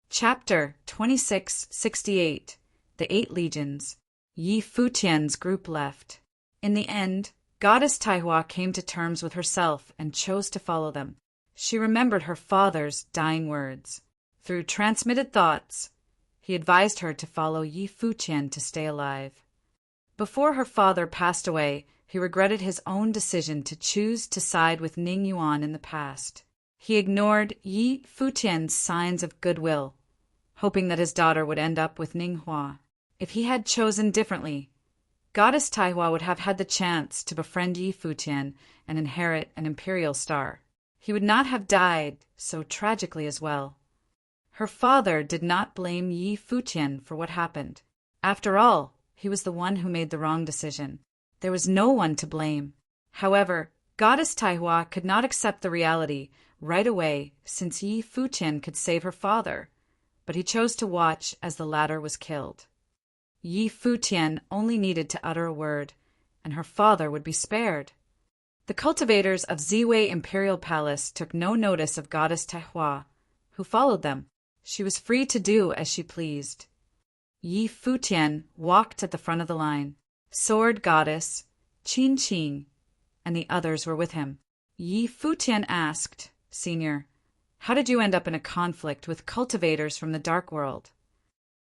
Chapter 2668. The 8 Legions. Yi Futian's group left. In the end, Goddess Taihua came to terms with herself and chose to follow them. She remembered her father's dying words. Through transmitted thoughts, he advised her to follow Yi Futian to stay alive. Before her father passed away, he regretted his own decision to choose to side with Ning Yuan in the past. He ignored Yi Futian's signs of goodwill, hoping that his daughter would end up with Ning Hua. If he had chosen differently, Goddess Taihua would have had the chance to befriend Yi Futian and inherit an imperial star. He would not have died so tragically as well. Her father did not blame Yi Futian for what happened. After all, he was the one who made the wrong decision. There was no one to blame. However, Goddess Taihua could not accept the reality right away since Yi Futian could save her father, but he chose to watch as the latter was killed. Yi Futian only needed to utter a word, and her father would be spared. The cultivators of Ziwei Imperial Palace took no notice of Goddess Taihua, who followed them. She was free to do as she pleased. Yi Futian walked at the front of the line. Sword Goddess, Qin Qing, and the others were with him. Yi Futian asked, "Senior, how did you end up in a conflict with cultivators from the Dark World?"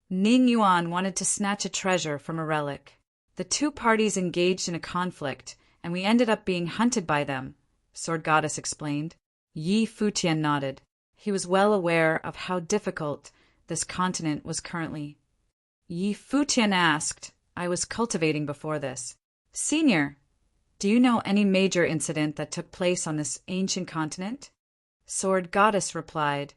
Ning Yuan wanted to snatch a treasure from a relic. The 2 parties engaged in a conflict, and we ended up being hunted by them, Sword Goddess explained. Yi Futian nodded. He was well aware of how difficult this continent was currently. Yi Futian asked. I was cultivating before this. Senior, do you know any major incident that took place on this ancient continent? Sword Goddess replied.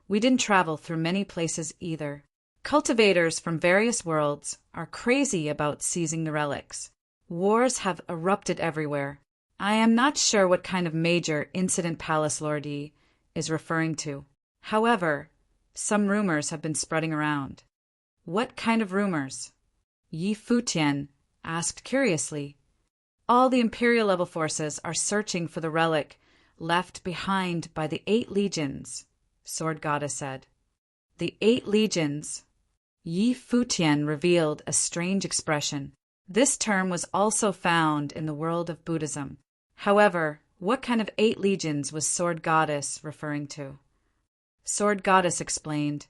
We didn't travel through many places either. Cultivators from various worlds are crazy about seizing the relics. Wars have erupted everywhere. I am not sure what kind of major incident Palace Lord Yi is referring to. However, some rumors have been spreading around. What kind of rumors? Yi Futian asked curiously. All the Imperial level forces are searching for the relic left behind by the 8 legions, Sword Goddess said. The 8 legions? Yi Futian revealed a strange expression. This term was also found in the world of Buddhism. However, what kind of 8 legions was Sword Goddess referring to? Sword Goddess explained.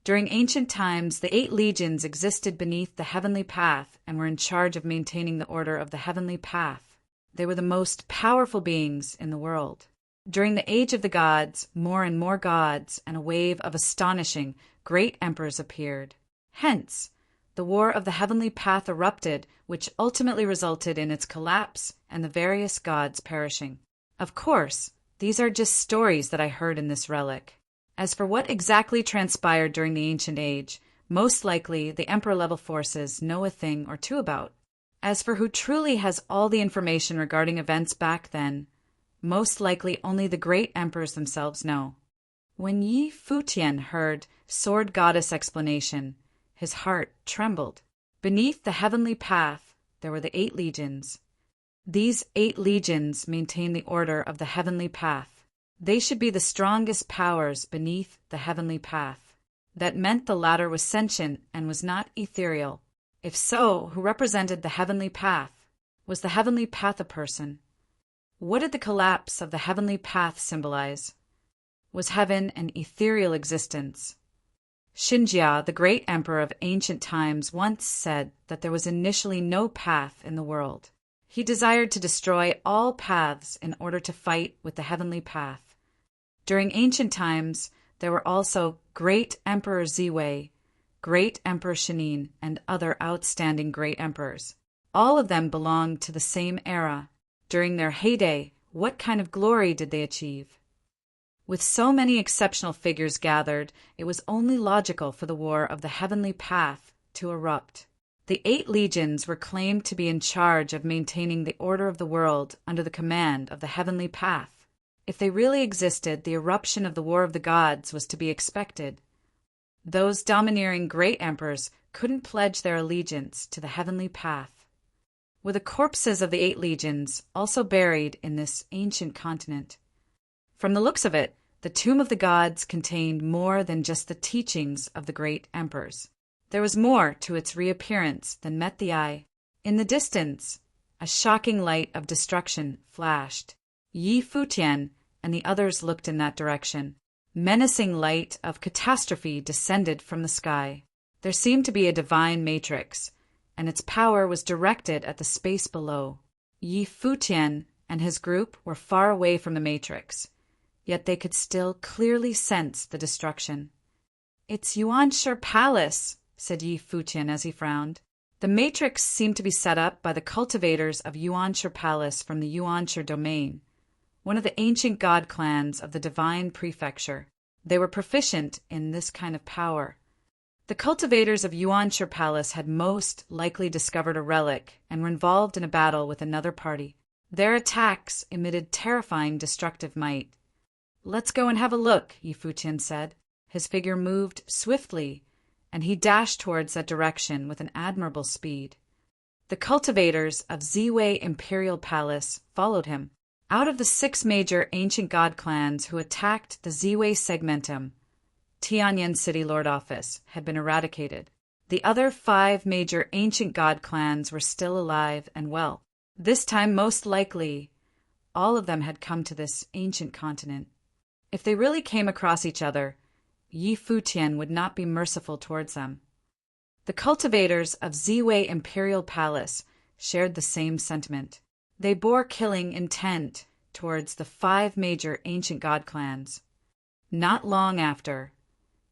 During ancient times, the 8 legions existed beneath the heavenly path and were in charge of maintaining the order of the heavenly path. They were the most powerful beings in the world. During the age of the gods, more and more gods and a wave of astonishing, great emperors appeared. Hence, the war of the heavenly path erupted, which ultimately resulted in its collapse and the various gods perishing. Of course, these are just stories that I heard in this relic. As for what exactly transpired during the ancient age, most likely the Emperor-level forces know a thing or two about. As for who truly has all the information regarding events back then, most likely only the great emperors themselves know. When Yi Futian heard Sword Goddess' explanation, his heart trembled. Beneath the heavenly path, there were the 8 legions. These 8 legions maintain the order of the heavenly path. They should be the strongest powers beneath the heavenly path. That meant the latter was sentient and was not ethereal. If so, who represented the heavenly path? Was the heavenly path a person? What did the collapse of the heavenly path symbolize? Was heaven an ethereal existence? Xinjia, the great emperor of ancient times, once said that there was initially no path in the world. He desired to destroy all paths in order to fight with the heavenly path. During ancient times, there were also Great Emperor Ziwei, Great Emperor Shinin, and other outstanding great emperors. All of them belonged to the same era. During their heyday, what kind of glory did they achieve? With so many exceptional figures gathered, it was only logical for the war of the heavenly path to erupt. The 8 legions were claimed to be in charge of maintaining the order of the world under the command of the heavenly path. If they really existed, the eruption of the War of the Gods was to be expected. Those domineering great emperors couldn't pledge their allegiance to the heavenly path. Were the corpses of the 8 legions also buried in this ancient continent? From the looks of it, the tomb of the gods contained more than just the teachings of the great emperors. There was more to its reappearance than met the eye. In the distance, a shocking light of destruction flashed. Yi Futian and the others looked in that direction. Menacing light of catastrophe descended from the sky. There seemed to be a divine matrix, and its power was directed at the space below. Yi Futian and his group were far away from the matrix, yet they could still clearly sense the destruction. "It's Yuanshi Palace," said Yi Futian as he frowned. The matrix seemed to be set up by the cultivators of Yuanshi Palace from the Yuanshi domain, one of the ancient god clans of the divine prefecture. They were proficient in this kind of power. The cultivators of Yuanshi Palace had most likely discovered a relic and were involved in a battle with another party. Their attacks emitted terrifying destructive might. "Let's go and have a look," Yi Futian said. His figure moved swiftly, and he dashed towards that direction with an admirable speed. The cultivators of Ziwei Imperial Palace followed him. Out of the 6 major ancient god clans who attacked the Ziwei segmentum, Tianyan City Lord Office had been eradicated. The other 5 major ancient god clans were still alive and well. This time, most likely, all of them had come to this ancient continent. If they really came across each other, Yi Futian would not be merciful towards them. The cultivators of Ziwei Imperial Palace shared the same sentiment. They bore killing intent towards the 5 major ancient god clans. Not long after,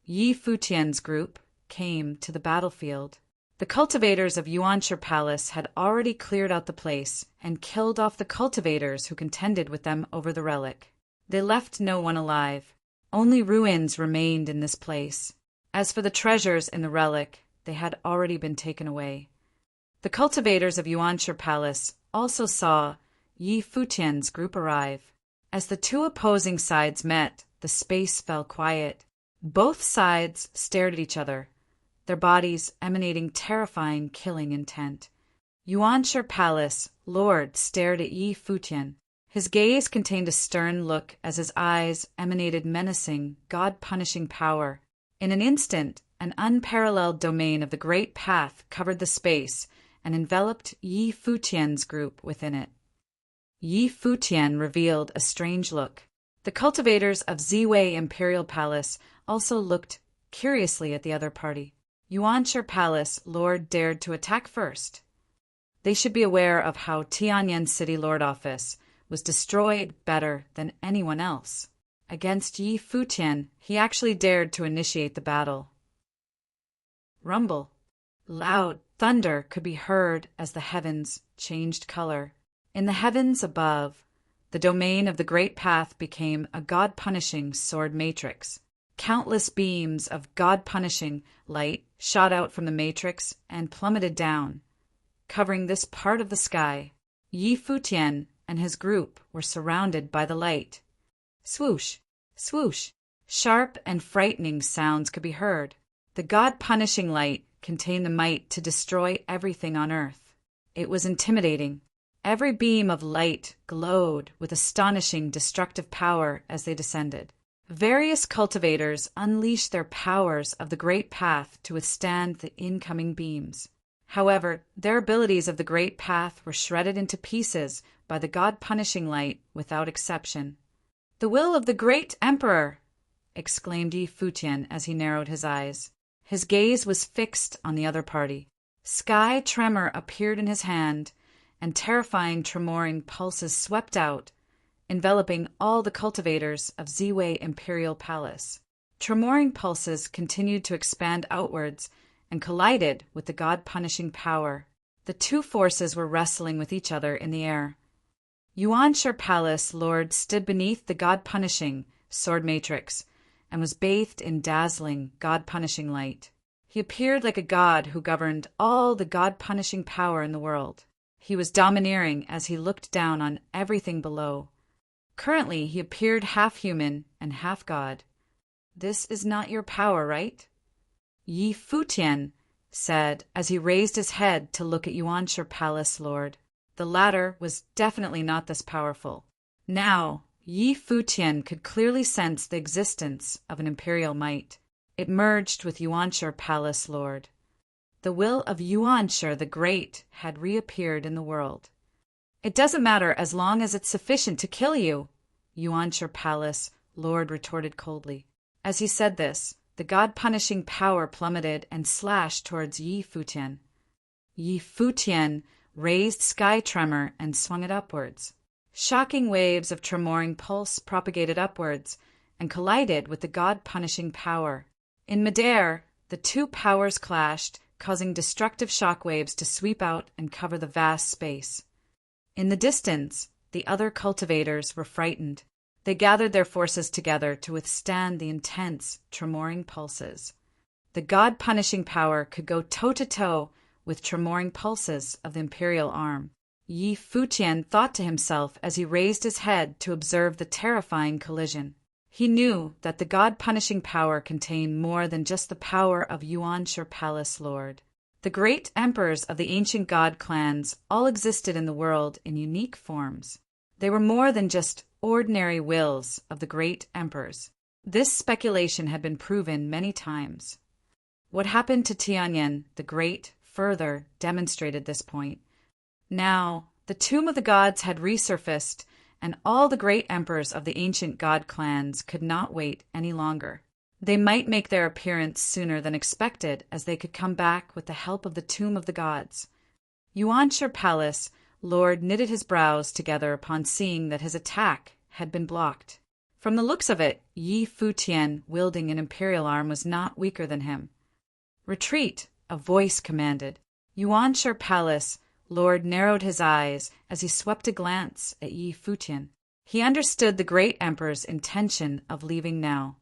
Yi Futian's group came to the battlefield. The cultivators of Yuanshi Palace had already cleared out the place and killed off the cultivators who contended with them over the relic. They left no one alive. Only ruins remained in this place. As for the treasures in the relic, they had already been taken away. The cultivators of Yuanshi Palace also saw Yi Futian's group arrive. As the two opposing sides met, the space fell quiet. Both sides stared at each other, their bodies emanating terrifying, killing intent. Yuanshi Palace Lord stared at Yi Futian. His gaze contained a stern look as his eyes emanated menacing, God-punishing power. In an instant, an unparalleled domain of the Great Path covered the space and enveloped Yi Futian's group within it. Yi Futian revealed a strange look. The cultivators of Ziwei Imperial Palace also looked curiously at the other party. Yuanshi Palace Lord dared to attack first. They should be aware of how Tianyan City Lord Office was destroyed better than anyone else. Against Yi Futian, he actually dared to initiate the battle. Rumble. Loud thunder could be heard as the heavens changed color. In the heavens above, the domain of the Great Path became a God-punishing sword matrix. Countless beams of God-punishing light shot out from the matrix and plummeted down, covering this part of the sky. Yi Futian and his group were surrounded by the light. Swoosh, swoosh. Sharp and frightening sounds could be heard. The God-punishing light contained the might to destroy everything on earth. It was intimidating. Every beam of light glowed with astonishing destructive power as they descended. Various cultivators unleashed their powers of the Great Path to withstand the incoming beams. However, their abilities of the Great Path were shredded into pieces by the God-punishing light without exception. "The will of the Great Emperor!" exclaimed Yi Futian as he narrowed his eyes. His gaze was fixed on the other party. Sky tremor appeared in his hand, and terrifying tremoring pulses swept out, enveloping all the cultivators of Ziwei Imperial Palace. Tremoring pulses continued to expand outwards and collided with the God-punishing power. The two forces were wrestling with each other in the air. Yuanshi Palace Lord stood beneath the God-punishing sword matrix and was bathed in dazzling, God-punishing light. He appeared like a god who governed all the God-punishing power in the world. He was domineering as he looked down on everything below. Currently, he appeared half human and half god. "This is not your power, right?" Yi Futian said as he raised his head to look at Yuanshi Palace Lord. The latter was definitely not this powerful. Now, Yi Futian could clearly sense the existence of an imperial might. It merged with Yuanshi Palace Lord. The will of Yuanshi the Great had reappeared in the world. "It doesn't matter as long as it's sufficient to kill you," Yuanshi Palace Lord retorted coldly. As he said this, the God-punishing power plummeted and slashed towards Yi Futian. Yi Futian raised sky tremor and swung it upwards. Shocking waves of tremoring pulse propagated upwards and collided with the God-punishing power. In midair, the two powers clashed, causing destructive shockwaves to sweep out and cover the vast space. In the distance, the other cultivators were frightened. They gathered their forces together to withstand the intense, tremoring pulses. The God-punishing power could go toe-to-toe with tremoring pulses of the imperial arm. Yi Futian thought to himself as he raised his head to observe the terrifying collision. He knew that the God-punishing power contained more than just the power of Yuanshi Palace Lord. The great emperors of the ancient god clans all existed in the world in unique forms. They were more than just ordinary wills of the great emperors. This speculation had been proven many times. What happened to Tianyan the Great further demonstrated this point. Now, the tomb of the gods had resurfaced, and all the great emperors of the ancient god clans could not wait any longer. They might make their appearance sooner than expected, as they could come back with the help of the tomb of the gods. Yuanshi Palace Lord knitted his brows together upon seeing that his attack had been blocked. From the looks of it, Yi Futian, wielding an imperial arm, was not weaker than him. "Retreat!" a voice commanded. Yuanshi Palace Lord narrowed his eyes as he swept a glance at Yi Futian. He understood the great emperor's intention of leaving now.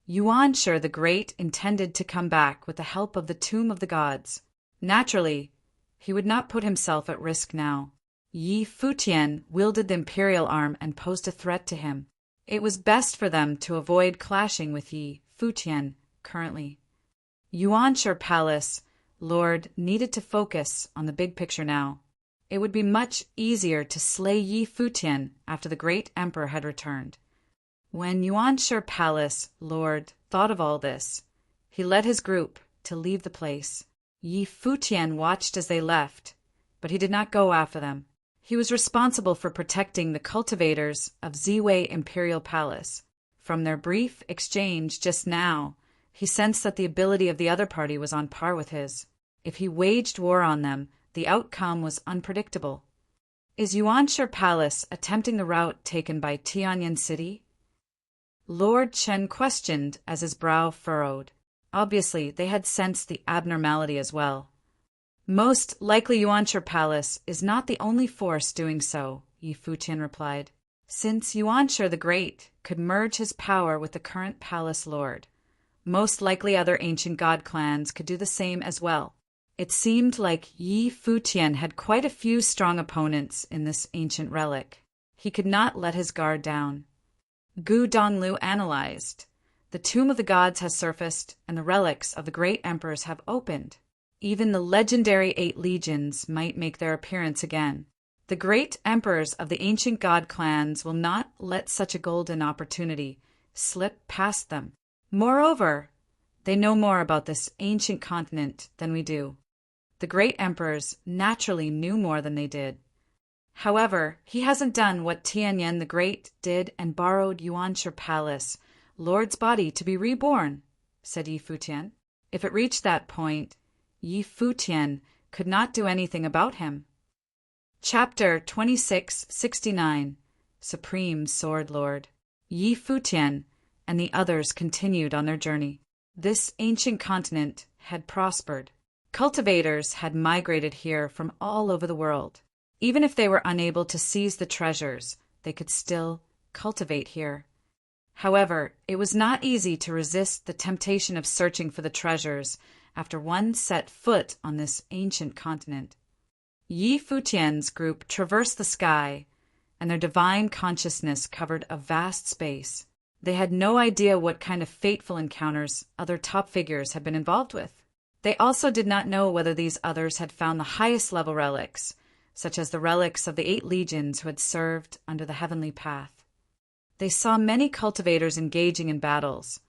Yuanshi the Great intended to come back with the help of the Tomb of the Gods. Naturally, he would not put himself at risk now. Yi Futian wielded the imperial arm and posed a threat to him. It was best for them to avoid clashing with Yi Futian currently. Yuanshi Palace Lord needed to focus on the big picture now. It would be much easier to slay Yi Futian after the great emperor had returned. When Yuanshi Palace Lord thought of all this, he led his group to leave the place. Yi Futian watched as they left, but he did not go after them. He was responsible for protecting the cultivators of Ziwei Imperial Palace. From their brief exchange just now, he sensed that the ability of the other party was on par with his. If he waged war on them, the outcome was unpredictable. Is Yuanshi Palace attempting the route taken by Tianyan City? Lord Chen questioned as his brow furrowed. Obviously, they had sensed the abnormality as well. Most likely Yuanshi Palace is not the only force doing so, Yi Futian replied. Since Yuanshi the Great could merge his power with the current palace lord, most likely other ancient god clans could do the same as well. It seemed like Yi Futian had quite a few strong opponents in this ancient relic. He could not let his guard down. Gu Donglu analyzed. The Tomb of the Gods has surfaced, and the relics of the great emperors have opened. Even the legendary 8 legions might make their appearance again. The great emperors of the ancient god clans will not let such a golden opportunity slip past them. Moreover, they know more about this ancient continent than we do. The great emperors naturally knew more than they did. However, he hasn't done what Tianyan the Great did and borrowed Yuanshi Palace Lord's body to be reborn, said Yi Futian. If it reached that point, Yi Futian could not do anything about him. Chapter 2669 Supreme Sword Lord. Yi Futian and the others continued on their journey. This ancient continent had prospered. Cultivators had migrated here from all over the world. Even if they were unable to seize the treasures, they could still cultivate here. However, it was not easy to resist the temptation of searching for the treasures after one set foot on this ancient continent. Yi Futian's group traversed the sky, and their divine consciousness covered a vast space. They had no idea what kind of fateful encounters other top figures had been involved with. They also did not know whether these others had found the highest level relics, such as the relics of the 8 legions who had served under the heavenly path. They saw many cultivators engaging in battles,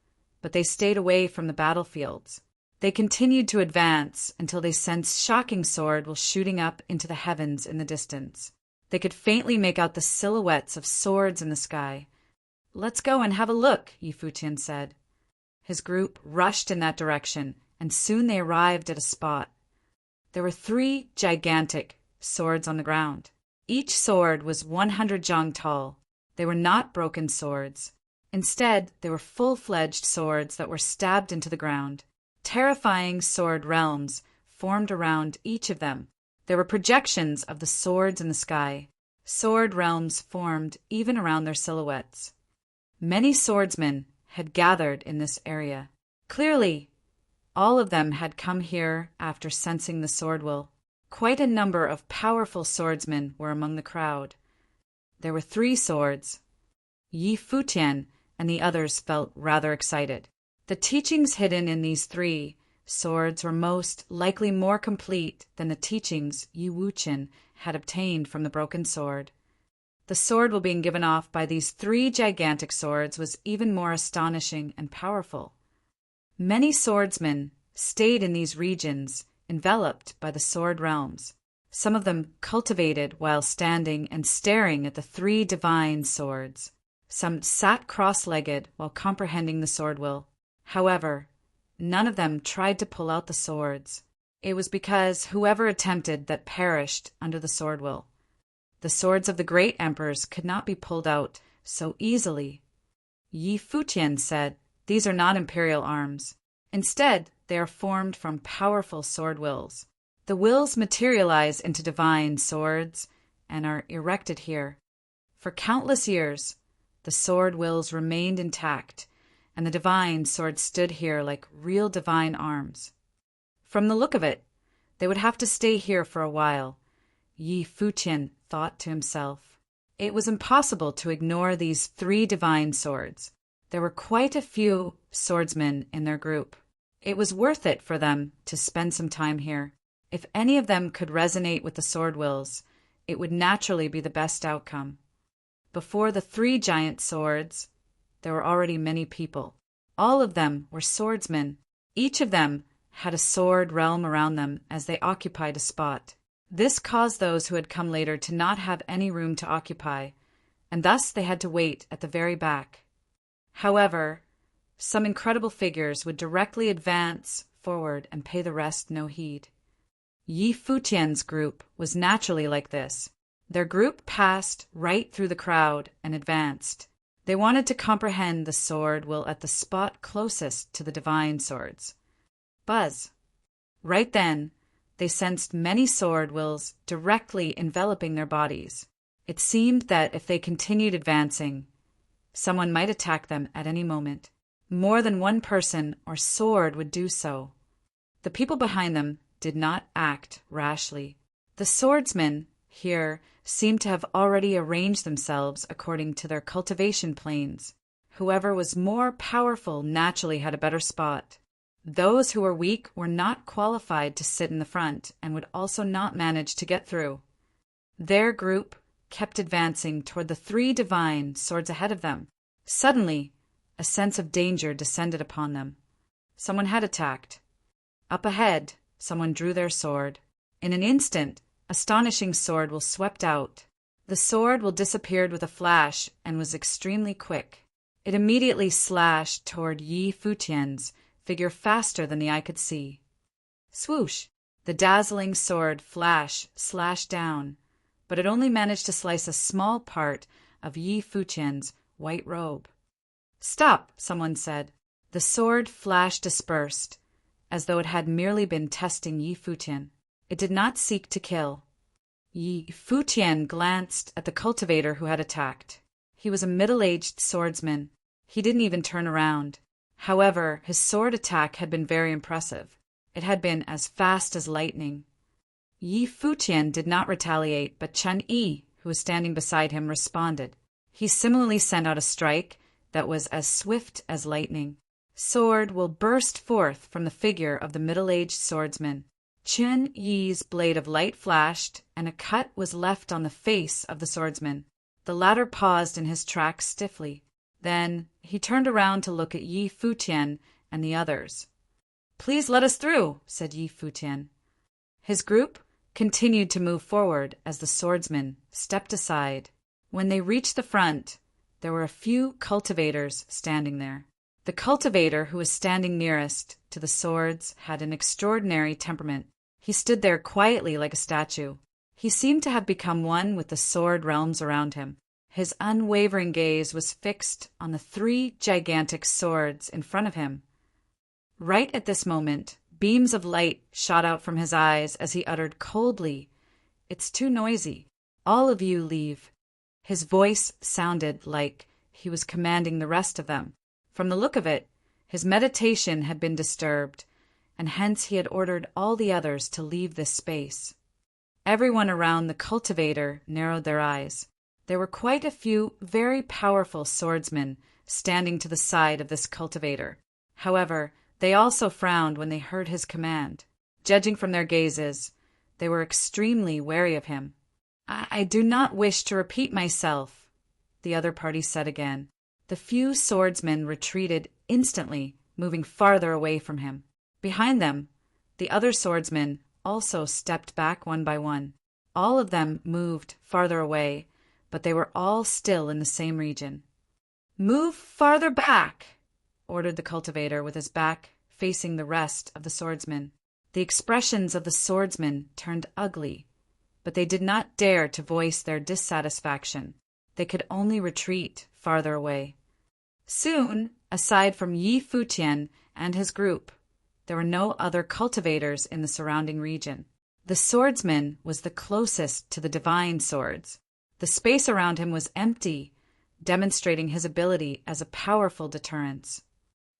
but they stayed away from the battlefields. They continued to advance until they sensed shocking swords shooting up into the heavens in the distance. They could faintly make out the silhouettes of swords in the sky. Let's go and have a look, Yi Futian said. His group rushed in that direction, and soon they arrived at a spot. There were 3 gigantic swords on the ground. Each sword was 100 zhang tall. They were not broken swords. Instead, they were full-fledged swords that were stabbed into the ground. Terrifying sword realms formed around each of them. There were projections of the swords in the sky. Sword realms formed even around their silhouettes. Many swordsmen had gathered in this area. Clearly, all of them had come here after sensing the sword will. Quite a number of powerful swordsmen were among the crowd. There were 3 swords. Yi Futian and the others felt rather excited. The teachings hidden in these 3 swords were most likely more complete than the teachings Yi Wuchen had obtained from the broken sword. The sword will being given off by these 3 gigantic swords was even more astonishing and powerful. Many swordsmen stayed in these regions, enveloped by the sword realms. Some of them cultivated while standing and staring at the 3 divine swords. Some sat cross-legged while comprehending the sword will. However, none of them tried to pull out the swords. It was because whoever attempted that perished under the sword will. The swords of the great emperors could not be pulled out so easily. Yi Futian said, "These are not imperial arms. Instead, they are formed from powerful sword wills. The wills materialize into divine swords and are erected here. For countless years, the sword wills remained intact, and the divine sword stood here like real divine arms. From the look of it, they would have to stay here for a while," Yi Futian thought to himself. It was impossible to ignore these 3 divine swords. There were quite a few swordsmen in their group. It was worth it for them to spend some time here. If any of them could resonate with the sword wills, it would naturally be the best outcome. Before the 3 giant swords, there were already many people. All of them were swordsmen. Each of them had a sword realm around them as they occupied a spot. This caused those who had come later to not have any room to occupy, and thus they had to wait at the very back. However, some incredible figures would directly advance forward and pay the rest no heed. Yi Futian's group was naturally like this. Their group passed right through the crowd and advanced. They wanted to comprehend the sword will at the spot closest to the divine swords. Buzz. Right then, they sensed many sword wills directly enveloping their bodies. It seemed that if they continued advancing, someone might attack them at any moment. More than one person or sword would do so. The people behind them did not act rashly. The swordsmen here seemed to have already arranged themselves according to their cultivation planes. Whoever was more powerful naturally had a better spot. Those who were weak were not qualified to sit in the front and would also not manage to get through. Their group kept advancing toward the 3 divine swords ahead of them. Suddenly, a sense of danger descended upon them. Someone had attacked. Up ahead, someone drew their sword. In an instant, astonishing sword will swept out. The sword will disappeared with a flash and was extremely quick. It immediately slashed toward Yi Futian's figure faster than the eye could see. Swoosh! The dazzling sword slashed down, but it only managed to slice a small part of Yi Futian's white robe. "Stop," someone said. The sword flash dispersed, as though it had merely been testing Yi Futian. It did not seek to kill. Yi Futian glanced at the cultivator who had attacked. He was a middle-aged swordsman. He didn't even turn around. However, his sword attack had been very impressive. It had been as fast as lightning. Yi Futian did not retaliate, but Chen Yi, who was standing beside him, responded. He similarly sent out a strike that was as swift as lightning. Sword will burst forth from the figure of the middle-aged swordsman. Chen Yi's blade of light flashed, and a cut was left on the face of the swordsman. The latter paused in his tracks stiffly. Then he turned around to look at Yi Futian and the others. "Please let us through," said Yi Futian. His group continued to move forward as the swordsman stepped aside. When they reached the front, there were a few cultivators standing there. The cultivator who was standing nearest to the swords had an extraordinary temperament. He stood there quietly like a statue. He seemed to have become one with the sword realms around him. His unwavering gaze was fixed on the 3 gigantic swords in front of him. Right at this moment, beams of light shot out from his eyes as he uttered coldly, "It's too noisy. All of you leave." His voice sounded like he was commanding the rest of them. From the look of it, his meditation had been disturbed, and hence he had ordered all the others to leave this space. Everyone around the cultivator narrowed their eyes. There were quite a few very powerful swordsmen standing to the side of this cultivator. However, they also frowned when they heard his command. Judging from their gazes, they were extremely wary of him. I do not wish to repeat myself," the other party said again. The few swordsmen retreated instantly, moving farther away from him. Behind them, the other swordsmen also stepped back one by one. All of them moved farther away, but they were all still in the same region. "Move farther back," ordered the cultivator with his back facing the rest of the swordsmen. The expressions of the swordsmen turned ugly, but they did not dare to voice their dissatisfaction. They could only retreat farther away. Soon, aside from Yi Futian and his group, there were no other cultivators in the surrounding region. The swordsman was the closest to the divine swords. The space around him was empty, demonstrating his ability as a powerful deterrence.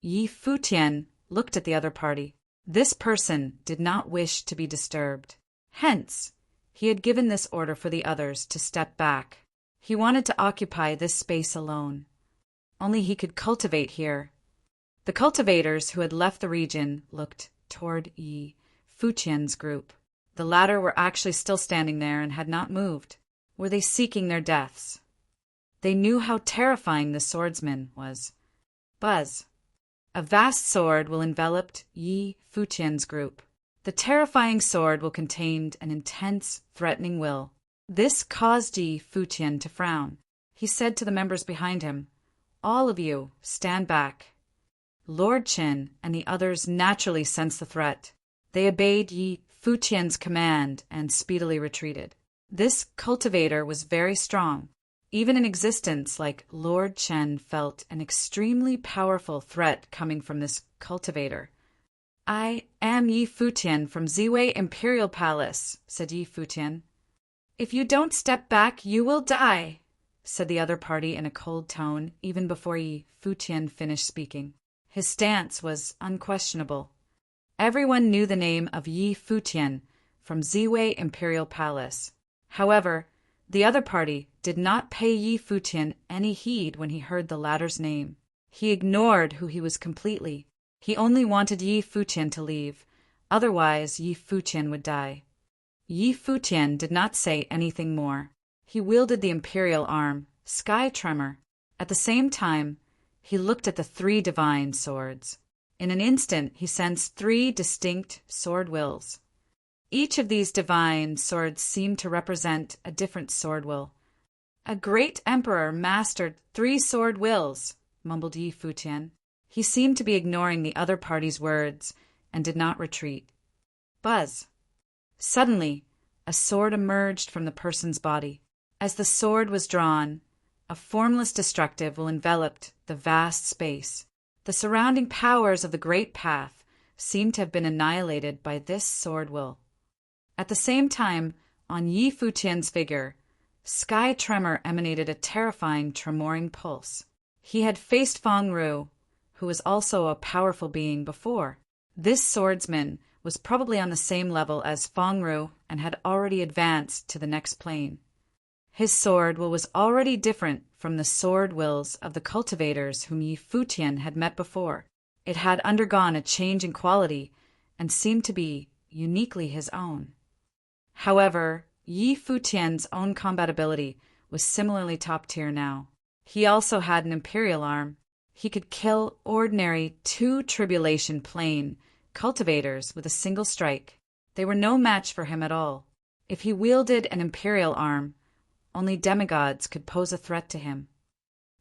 Yi Futian looked at the other party. This person did not wish to be disturbed. Hence, he had given this order for the others to step back. He wanted to occupy this space alone. Only he could cultivate here. The cultivators who had left the region looked toward Yi Futian's group. The latter were actually still standing there and had not moved. Were they seeking their deaths? They knew how terrifying the swordsman was. Buzz. A vast sword will envelop Yi Futian's group. The terrifying sword will contain an intense, threatening will. This caused Yi Futian to frown. He said to the members behind him, "All of you, stand back." Lord Qin and the others naturally sensed the threat. They obeyed Yi Futian's command and speedily retreated. This cultivator was very strong. Even in existence like Lord Chen felt an extremely powerful threat coming from this cultivator. "I am Yi Futian from Ziwei Imperial Palace," said Yi Futian. "If you don't step back, you will die," said the other party in a cold tone, even before Yi Futian finished speaking. His stance was unquestionable. Everyone knew the name of Yi Futian from Ziwei Imperial Palace. However, the other party did not pay Yi Futian any heed when he heard the latter's name. He ignored who he was completely. He only wanted Yi Futian to leave, otherwise Yi Futian would die. Yi Futian did not say anything more. He wielded the imperial arm, Sky Tremor. At the same time, he looked at the three divine swords. In an instant, he sensed three distinct sword wills. Each of these divine swords seemed to represent a different sword will. "A great emperor mastered three sword wills," mumbled Yi Futian. He seemed to be ignoring the other party's words and did not retreat. Buzz. Suddenly, a sword emerged from the person's body. As the sword was drawn, a formless destructive will envelop the vast space. The surrounding powers of the Great Path seemed to have been annihilated by this sword will. At the same time, on Yi Futian's figure, Sky Tremor emanated a terrifying, tremoring pulse. He had faced Feng Ru, who was also a powerful being before. This swordsman was probably on the same level as Feng Ru and had already advanced to the next plane. His sword will was already different from the sword wills of the cultivators whom Yi Futian had met before. It had undergone a change in quality and seemed to be uniquely his own. However, Yi Futian's own combat ability was similarly top tier now. He also had an imperial arm. He could kill ordinary two-tribulation plane cultivators with a single strike. They were no match for him at all. If he wielded an imperial arm, only demigods could pose a threat to him.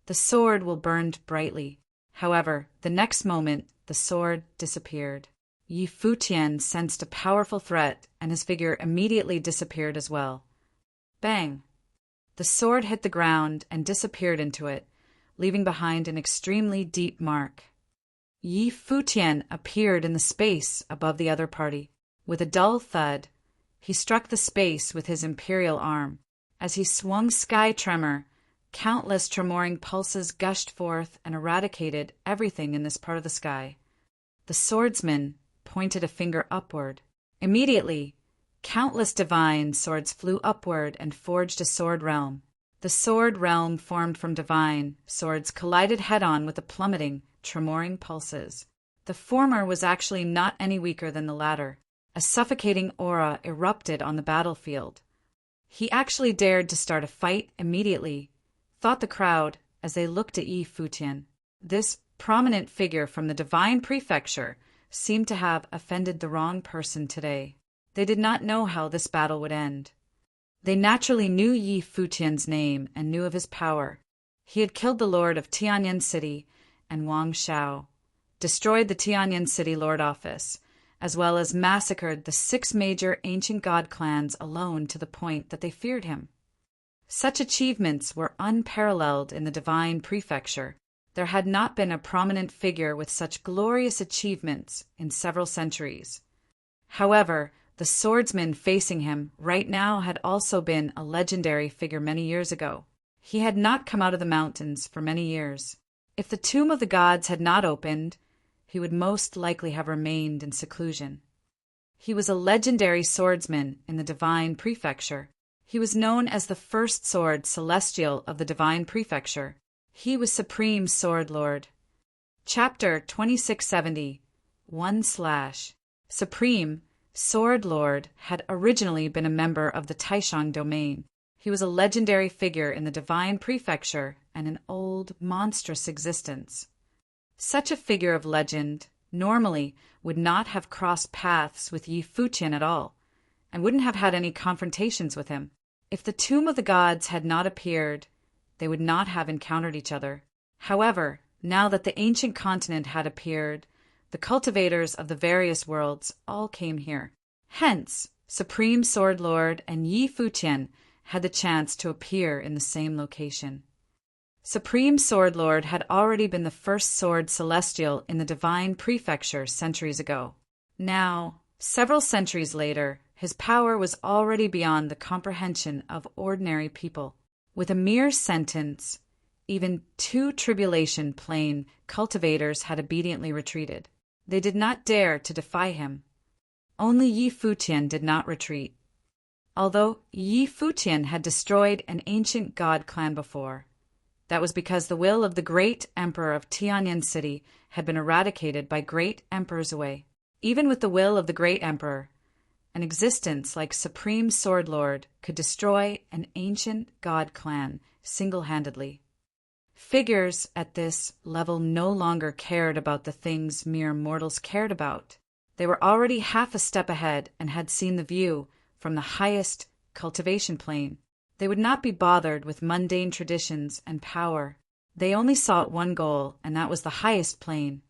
The sword will burned brightly. However, the next moment, the sword disappeared. Yi Futian sensed a powerful threat, and his figure immediately disappeared as well. Bang! The sword hit the ground and disappeared into it, leaving behind an extremely deep mark. Yi Futian appeared in the space above the other party. With a dull thud, he struck the space with his imperial arm. As he swung Sky Tremor, countless tremoring pulses gushed forth and eradicated everything in this part of the sky. The swordsman pointed a finger upward. Immediately, countless divine swords flew upward and forged a sword realm. The sword realm formed from divine swords collided head-on with the plummeting, tremoring pulses. The former was actually not any weaker than the latter. A suffocating aura erupted on the battlefield. He actually dared to start a fight immediately, thought the crowd as they looked at Yi Futian. This prominent figure from the divine prefecture seemed to have offended the wrong person today. They did not know how this battle would end. They naturally knew Yi Futian's name and knew of his power. He had killed the lord of Tianyan City and Wang Shao, destroyed the Tianyan City Lord Office, as well as massacred the 6 major ancient god clans alone to the point that they feared him. Such achievements were unparalleled in the divine prefecture. There had not been a prominent figure with such glorious achievements in several centuries. However, the swordsman facing him right now had also been a legendary figure many years ago. He had not come out of the mountains for many years. If the tomb of the gods had not opened, he would most likely have remained in seclusion. He was a legendary swordsman in the Divine Prefecture. He was known as the first sword celestial of the Divine Prefecture. He was Supreme Sword Lord. Chapter 2670 1/ Supreme Sword Lord had originally been a member of the Taishang domain. He was a legendary figure in the Divine Prefecture and an old, monstrous existence. Such a figure of legend normally would not have crossed paths with Yi Futian at all, and wouldn't have had any confrontations with him. If the tomb of the gods had not appeared, they would not have encountered each other. However, now that the ancient continent had appeared, the cultivators of the various worlds all came here. Hence, Supreme Sword Lord and Yi Futian had the chance to appear in the same location. Supreme Sword Lord had already been the first sword celestial in the Divine Prefecture centuries ago. Now, several centuries later, his power was already beyond the comprehension of ordinary people. With a mere sentence, even 2 tribulation plane cultivators had obediently retreated. They did not dare to defy him. Only Yi Futian did not retreat. Although Yi Futian had destroyed an ancient god clan before, that was because the will of the great emperor of Tianyan City had been eradicated by great emperors away. Even with the will of the great emperor, an existence like Supreme Sword Lord could destroy an ancient god clan single-handedly. Figures at this level no longer cared about the things mere mortals cared about. They were already half a step ahead and had seen the view from the highest cultivation plane. They would not be bothered with mundane traditions and power. They only sought one goal, and that was the highest plane.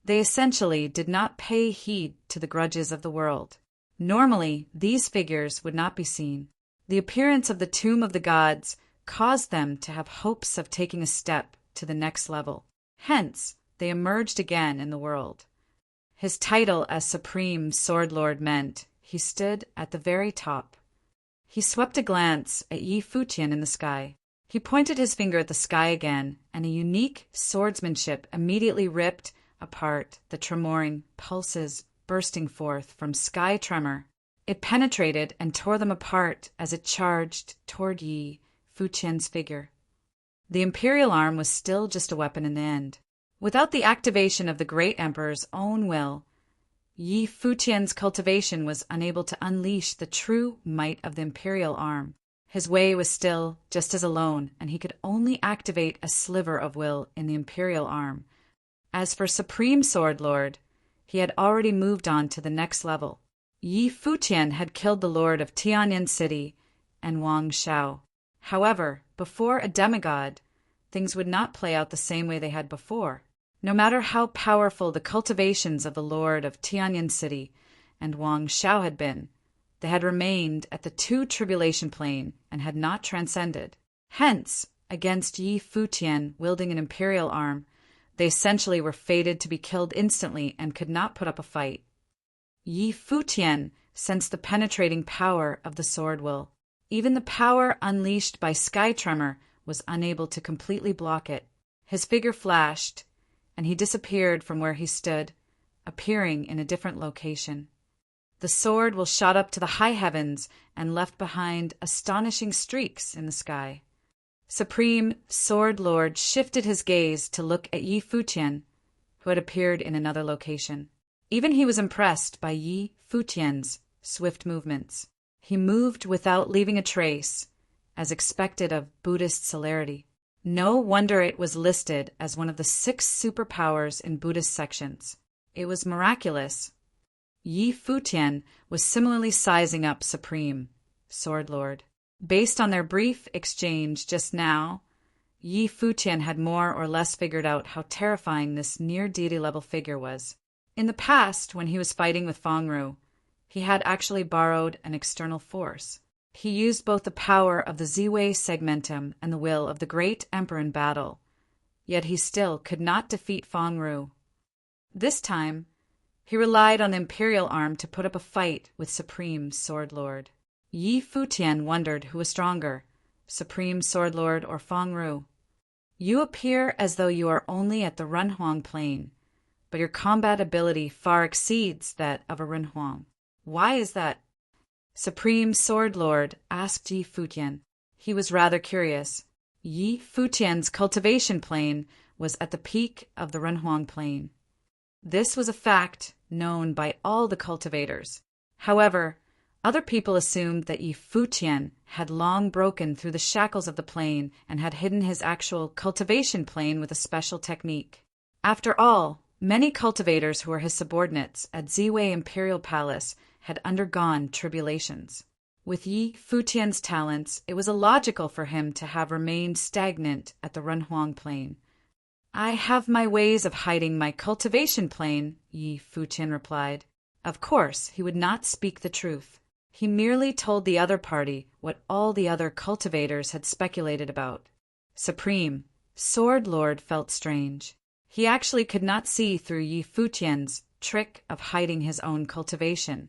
They essentially did not pay heed to the grudges of the world. Normally, these figures would not be seen. The appearance of the tomb of the gods caused them to have hopes of taking a step to the next level. Hence, they emerged again in the world. His title as Supreme Sword Lord meant he stood at the very top. He swept a glance at Yi Futian in the sky. He pointed his finger at the sky again, and a unique swordsmanship immediately ripped apart the tremoring pulses bursting forth from sky tremor. It penetrated and tore them apart as it charged toward Yi Futian's figure. The imperial arm was still just a weapon in the end. Without the activation of the great emperor's own will, Yi Futian's cultivation was unable to unleash the true might of the imperial arm. His way was still just as alone, and he could only activate a sliver of will in the imperial arm. As for Supreme Sword Lord, he had already moved on to the next level. Yi Futian had killed the lord of Tianyan City and Wang Shao. However, before a demigod, things would not play out the same way they had before. No matter how powerful the cultivations of the lord of Tianyan City and Wang Shao had been, they had remained at the 2 tribulation plane and had not transcended. Hence, against Yi Futian wielding an imperial arm, they essentially were fated to be killed instantly and could not put up a fight. Yi Futian sensed the penetrating power of the sword will. Even the power unleashed by sky tremor was unable to completely block it. His figure flashed, and he disappeared from where he stood, appearing in a different location. The sword will shot up to the high heavens and left behind astonishing streaks in the sky. Supreme Sword Lord shifted his gaze to look at Yi Futian, who had appeared in another location. Even he was impressed by Yi Futian's swift movements. He moved without leaving a trace, as expected of Buddhist celerity. No wonder it was listed as one of the 6 superpowers in Buddhist sections. It was miraculous. Yi Futian was similarly sizing up Supreme Sword Lord. Based on their brief exchange just now, Yi Futian had more or less figured out how terrifying this near-deity level figure was. In the past, when he was fighting with Fengru, he had actually borrowed an external force. He used both the power of the Ziwei segmentum and the will of the great emperor in battle, yet he still could not defeat Feng Ru. This time, he relied on the imperial arm to put up a fight with Supreme Sword Lord. Yi Futian wondered who was stronger, Supreme Sword Lord or Feng Ru. You appear as though you are only at the Renhuang plane, but your combat ability far exceeds that of a Renhuang. Why is that? Supreme Sword Lord asked Yi Futian. He was rather curious. Yi Futian's cultivation plane was at the peak of the Renhuang plane. This was a fact known by all the cultivators. However, other people assumed that Yi Futian had long broken through the shackles of the plane and had hidden his actual cultivation plane with a special technique. After all, many cultivators who were his subordinates at Ziwei Imperial Palace had undergone tribulations. With Yi Futian's talents, it was illogical for him to have remained stagnant at the Renhuang plane. I have my ways of hiding my cultivation plane, Yi Futian replied. Of course, he would not speak the truth. He merely told the other party what all the other cultivators had speculated about. Supreme Sword Lord felt strange. He actually could not see through Yi Futian's trick of hiding his own cultivation.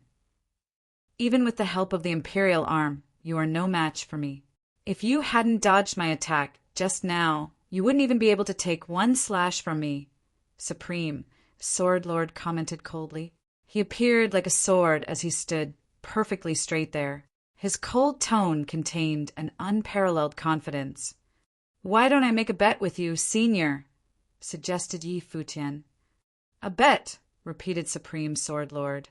Even with the help of the imperial arm, you are no match for me. If you hadn't dodged my attack just now, you wouldn't even be able to take one slash from me, Supreme Sword Lord commented coldly. He appeared like a sword as he stood perfectly straight there. His cold tone contained an unparalleled confidence. Why don't I make a bet with you, senior? Suggested Yi Futian. A bet, repeated Supreme Sword Lord.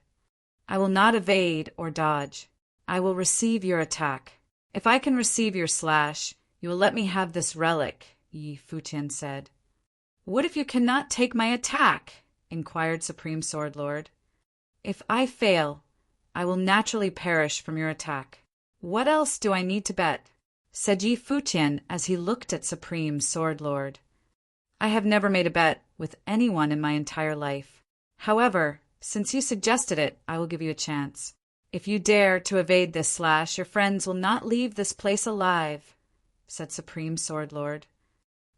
I will not evade or dodge. I will receive your attack. If I can receive your slash, you will let me have this relic, Yi Futian said. What if you cannot take my attack? Inquired Supreme Sword Lord. If I fail, I will naturally perish from your attack. What else do I need to bet? Said Yi Futian as he looked at Supreme Sword Lord. I have never made a bet with anyone in my entire life. However, since you suggested it, I will give you a chance. If you dare to evade this slash, your friends will not leave this place alive, said Supreme Sword Lord.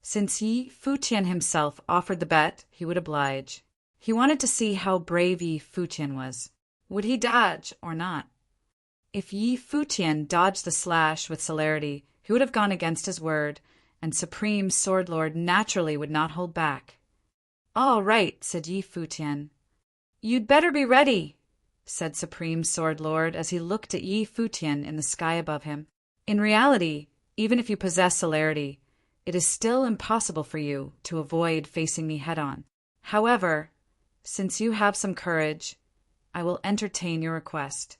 Since Yi Futian himself offered the bet, he would oblige. He wanted to see how brave Yi Futian was. Would he dodge or not? If Yi Futian dodged the slash with celerity, he would have gone against his word, and Supreme Sword Lord naturally would not hold back. All right, said Yi Futian. You'd better be ready, said Supreme Sword Lord as he looked at Yi Futian in the sky above him. In reality, even if you possess celerity, it is still impossible for you to avoid facing me head-on. However, since you have some courage, I will entertain your request.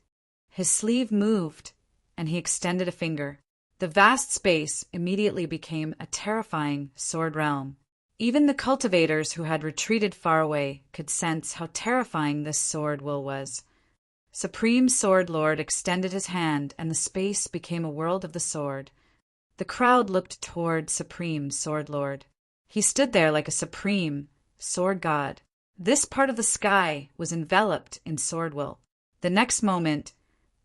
His sleeve moved, and he extended a finger. The vast space immediately became a terrifying sword realm. Even the cultivators who had retreated far away could sense how terrifying this sword will was. Supreme Sword Lord extended his hand, and the space became a world of the sword. The crowd looked toward Supreme Sword Lord. He stood there like a supreme sword god. This part of the sky was enveloped in sword will. The next moment,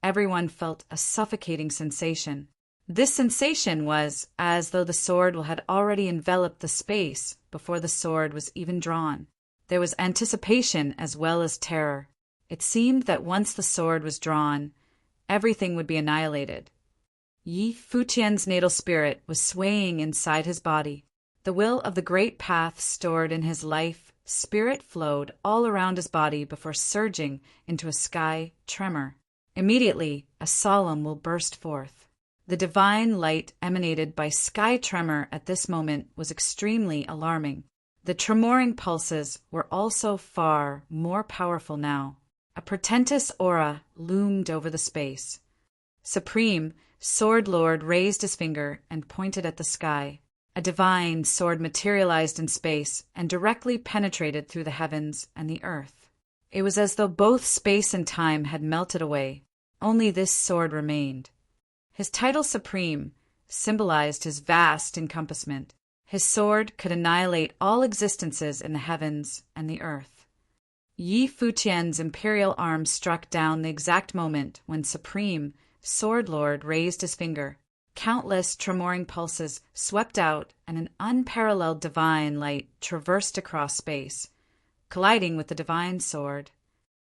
everyone felt a suffocating sensation. This sensation was as though the sword will had already enveloped the space before the sword was even drawn. There was anticipation as well as terror. It seemed that once the sword was drawn, everything would be annihilated. Yi Futian's natal spirit was swaying inside his body. The will of the great path stored in his life, spirit flowed all around his body before surging into a sky tremor. Immediately, a solemn will burst forth. The divine light emanated by sky tremor at this moment was extremely alarming. The tremoring pulses were also far more powerful now. A portentous aura loomed over the space. Supreme Sword Lord raised his finger and pointed at the sky. A divine sword materialized in space and directly penetrated through the heavens and the earth. It was as though both space and time had melted away. Only this sword remained. His title Supreme symbolized his vast encompassment. His sword could annihilate all existences in the heavens and the earth. Yi Futian's imperial arm struck down the exact moment when Supreme Sword Lord raised his finger. Countless tremoring pulses swept out, and an unparalleled divine light traversed across space, colliding with the divine sword.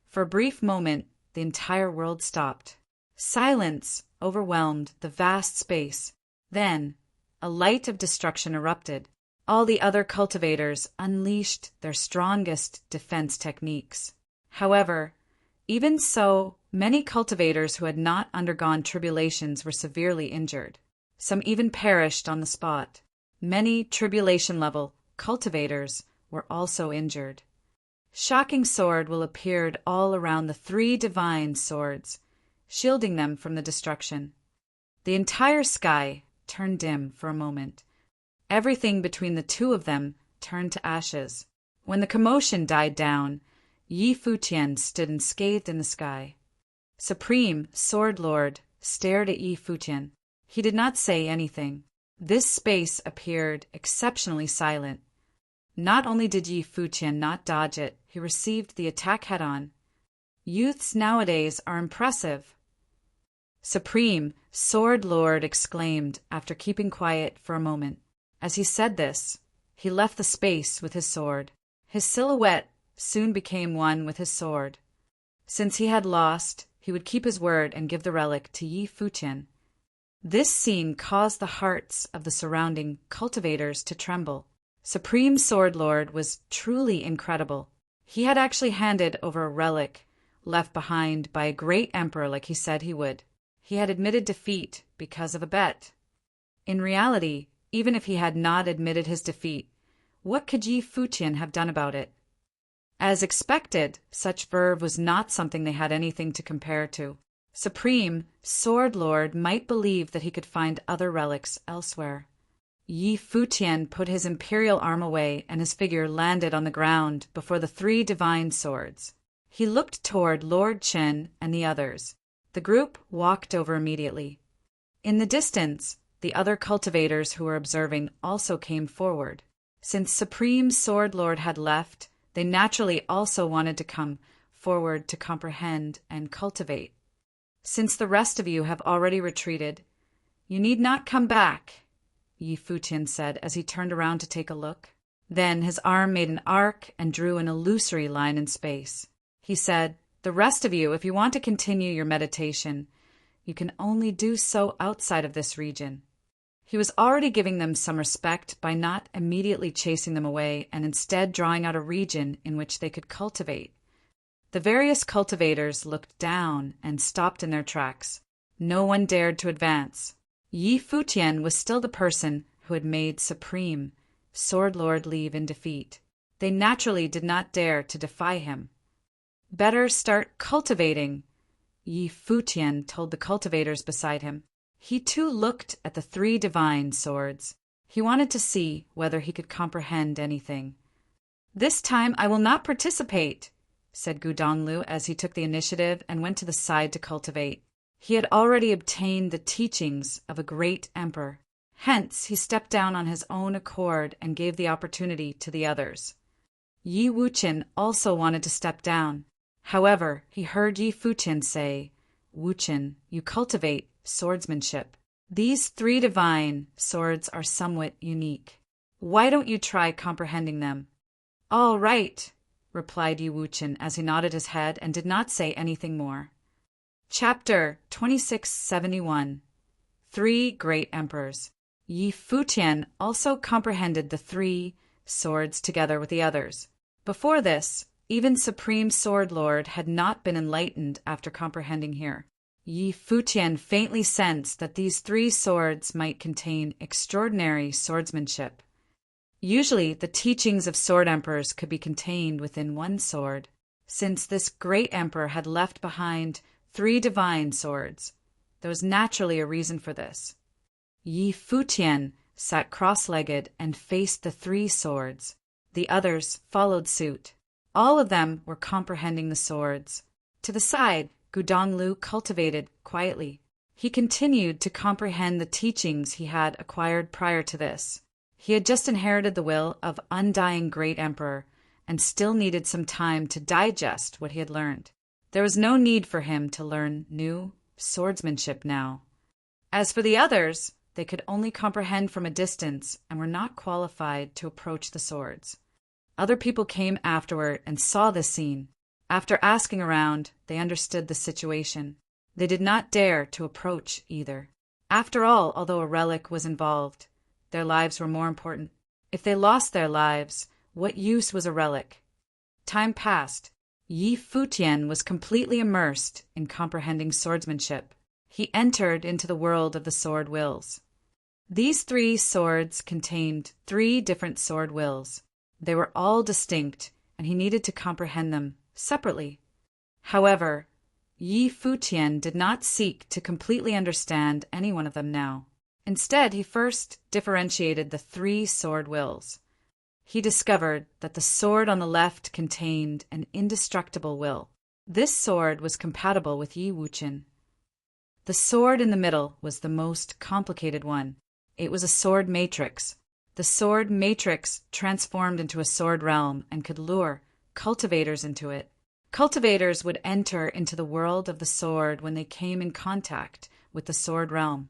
For a brief moment, the entire world stopped. Silence overwhelmed the vast space. Then, a light of destruction erupted. All the other cultivators unleashed their strongest defense techniques. However, even so, many cultivators who had not undergone tribulations were severely injured. Some even perished on the spot. Many tribulation-level cultivators were also injured. Shocking sword will appeared all around the three divine swords, shielding them from the destruction. The entire sky turned dim for a moment. Everything between the two of them turned to ashes. When the commotion died down, Futian stood unscathed in the sky. Supreme Sword Lord stared at Futian. He did not say anything. This space appeared exceptionally silent. Not only did Futian not dodge it, he received the attack head-on. Youths nowadays are impressive. Supreme Sword Lord exclaimed after keeping quiet for a moment. As he said this, he left the space with his sword. His silhouette soon became one with his sword. Since he had lost, he would keep his word and give the relic to Futian. This scene caused the hearts of the surrounding cultivators to tremble. Supreme Sword Lord was truly incredible. He had actually handed over a relic left behind by a great emperor like he said he would. He had admitted defeat because of a bet. In reality, even if he had not admitted his defeat, what could Futian have done about it? As expected, such verve was not something they had anything to compare to. Supreme Sword Lord might believe that he could find other relics elsewhere. Futian put his imperial arm away, and his figure landed on the ground before the three divine swords. He looked toward Lord Chen and the others. The group walked over immediately. In the distance, the other cultivators who were observing also came forward. Since Supreme Sword Lord had left, they naturally also wanted to come forward to comprehend and cultivate. Since the rest of you have already retreated, you need not come back, Futian said as he turned around to take a look. Then his arm made an arc and drew an illusory line in space. He said, "The rest of you, if you want to continue your meditation, you can only do so outside of this region." He was already giving them some respect by not immediately chasing them away and instead drawing out a region in which they could cultivate. The various cultivators looked down and stopped in their tracks. No one dared to advance. Futian was still the person who had made Supreme Sword Lord leave in defeat. They naturally did not dare to defy him. "Better start cultivating," Futian told the cultivators beside him. He too looked at the three divine swords. He wanted to see whether he could comprehend anything. "This time I will not participate," said Gudonglu as he took the initiative and went to the side to cultivate. He had already obtained the teachings of a great emperor. Hence, he stepped down on his own accord and gave the opportunity to the others. Wuchen also wanted to step down. However, he heard Futian say, "Wuchen, you cultivate swordsmanship. These three divine swords are somewhat unique. Why don't you try comprehending them?" "All right," replied Wuchen as he nodded his head and did not say anything more. Chapter 2671. Three Great Emperors. Futian also comprehended the three swords together with the others. Before this, even Supreme Sword Lord had not been enlightened after comprehending here. Futian faintly sensed that these three swords might contain extraordinary swordsmanship. Usually, the teachings of sword emperors could be contained within one sword. Since this great emperor had left behind three divine swords, there was naturally a reason for this. Futian sat cross-legged and faced the three swords. The others followed suit. All of them were comprehending the swords. To the side, Gudonglu cultivated quietly. He continued to comprehend the teachings he had acquired prior to this. He had just inherited the will of undying great emperor and still needed some time to digest what he had learned. There was no need for him to learn new swordsmanship now. As for the others, they could only comprehend from a distance and were not qualified to approach the swords. Other people came afterward and saw this scene. After asking around, they understood the situation. They did not dare to approach either. After all, although a relic was involved, their lives were more important. If they lost their lives, what use was a relic? Time passed. Yi Futian was completely immersed in comprehending swordsmanship. He entered into the world of the sword wills. These 3 swords contained 3 different sword wills. They were all distinct, and he needed to comprehend them separately. However, Yi Futian did not seek to completely understand any one of them now. Instead, he first differentiated the 3 sword wills. He discovered that the sword on the left contained an indestructible will. This sword was compatible with Yi Wuchen. The sword in the middle was the most complicated one. It was a sword matrix. The sword matrix transformed into a sword realm and could lure cultivators into it. Cultivators would enter into the world of the sword when they came in contact with the sword realm.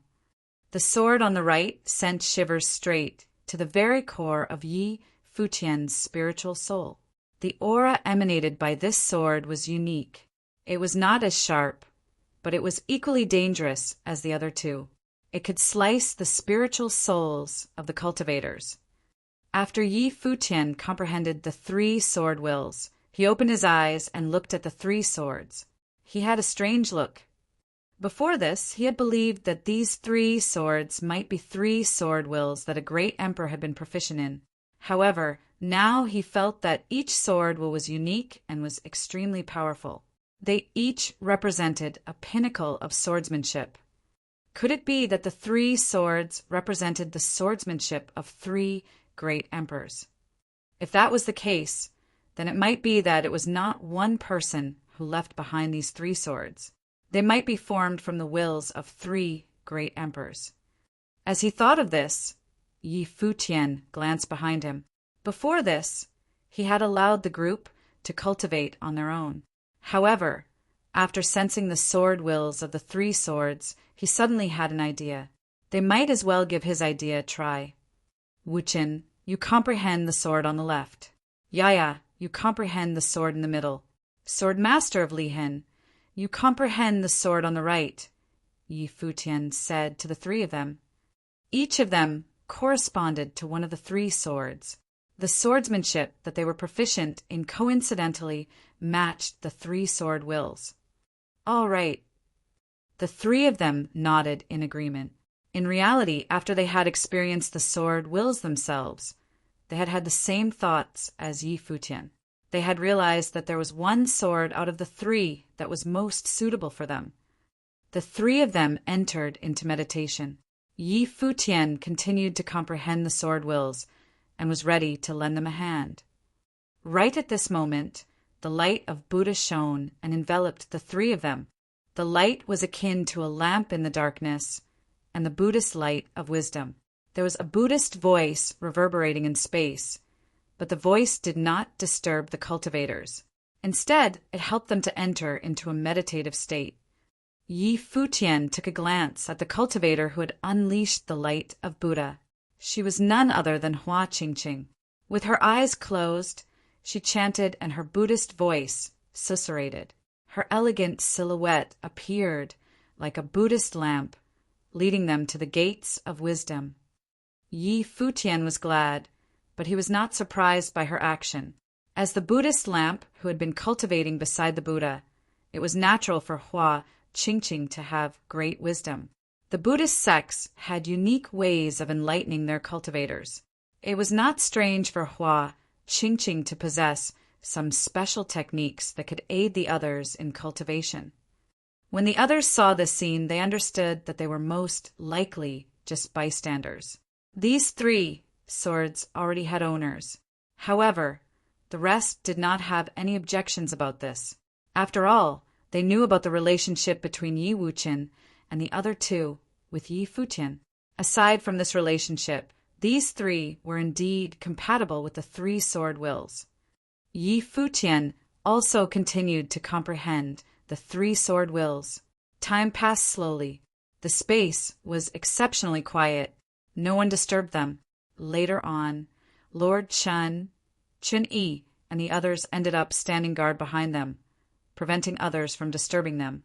The sword on the right sent shivers straight to the very core of Yi Futian's spiritual soul. The aura emanated by this sword was unique. It was not as sharp, but it was equally dangerous as the other 2. It could slice the spiritual souls of the cultivators. After Yi Futian comprehended the 3 sword wills, he opened his eyes and looked at the 3 swords. He had a strange look. Before this, he had believed that these 3 swords might be 3 sword wills that a great emperor had been proficient in. However, now he felt that each sword will was unique and was extremely powerful. They each represented a pinnacle of swordsmanship. Could it be that the 3 swords represented the swordsmanship of 3 great emperors? If that was the case, then it might be that it was not one person who left behind these 3 swords. They might be formed from the wills of 3 great emperors. As he thought of this, Yi Futian glanced behind him. Before this, he had allowed the group to cultivate on their own. However, after sensing the sword wills of the 3 swords, he suddenly had an idea. They might as well give his idea a try. Wuchen, you comprehend the sword on the left. Yaya, you comprehend the sword in the middle. Sword Master of Lihen, you comprehend the sword on the right, Yi Futian said to the 3 of them. Each of them corresponded to one of the 3 swords. The swordsmanship that they were proficient in coincidentally matched the 3 sword wills. All right. The 3 of them nodded in agreement. In reality, after they had experienced the sword wills themselves, they had had the same thoughts as Yi Futian. They had realized that there was one sword out of the 3 that was most suitable for them. The 3 of them entered into meditation. Yi Futian continued to comprehend the sword wills and was ready to lend them a hand. Right at this moment, the light of Buddha shone and enveloped the 3 of them. The light was akin to a lamp in the darkness and the Buddhist light of wisdom. There was a Buddhist voice reverberating in space, but the voice did not disturb the cultivators. Instead, it helped them to enter into a meditative state. Yi Futian took a glance at the cultivator who had unleashed the light of Buddha. She was none other than Hua Qingqing. With her eyes closed, she chanted and her Buddhist voice susurrated. Her elegant silhouette appeared like a Buddhist lamp, leading them to the gates of wisdom. Yi Futian was glad, but he was not surprised by her action. As the Buddhist lamp who had been cultivating beside the Buddha, it was natural for Hua Qingqing to have great wisdom. The Buddhist sects had unique ways of enlightening their cultivators. It was not strange for Hua Qingqing to possess some special techniques that could aid the others in cultivation. When the others saw this scene, they understood that they were most likely just bystanders. These 3 swords already had owners. However, the rest did not have any objections about this. After all, they knew about the relationship between Yi Wuchen and the other 2 with Yi Futian. Aside from this relationship, these 3 were indeed compatible with the 3 sword wills. Yi Futian also continued to comprehend the 3 sword wills. Time passed slowly. The space was exceptionally quiet. No one disturbed them. Later on, Lord Chun-Yi, and the others ended up standing guard behind them, preventing others from disturbing them.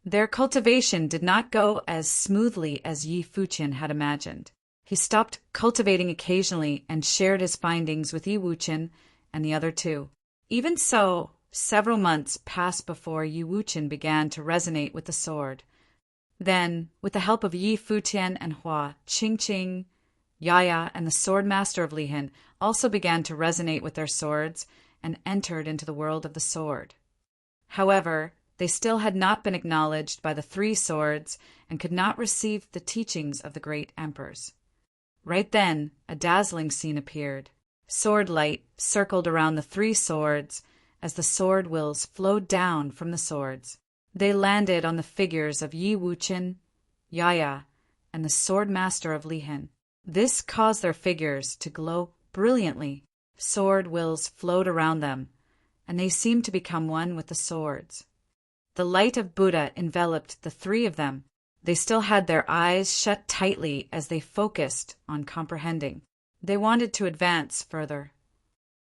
Their cultivation did not go as smoothly as Yi Futian had imagined. He stopped cultivating occasionally and shared his findings with Yi Wuqian and the other two. Even so, several months passed before Yi Wuqian began to resonate with the sword. Then, with the help of Yi Futian and Hua Qingqing, Yaya and the sword master of Lihan also began to resonate with their swords and entered into the world of the sword. However, they still had not been acknowledged by the three swords and could not receive the teachings of the great emperors. Right then, a dazzling scene appeared. Sword light circled around the three swords as the sword wills flowed down from the swords. They landed on the figures of Yi Wuqian, Yaya, and the sword master of Lihan. This caused their figures to glow brilliantly. Sword wills flowed around them, and they seemed to become one with the swords. The light of Buddha enveloped the three of them. They still had their eyes shut tightly as they focused on comprehending. They wanted to advance further.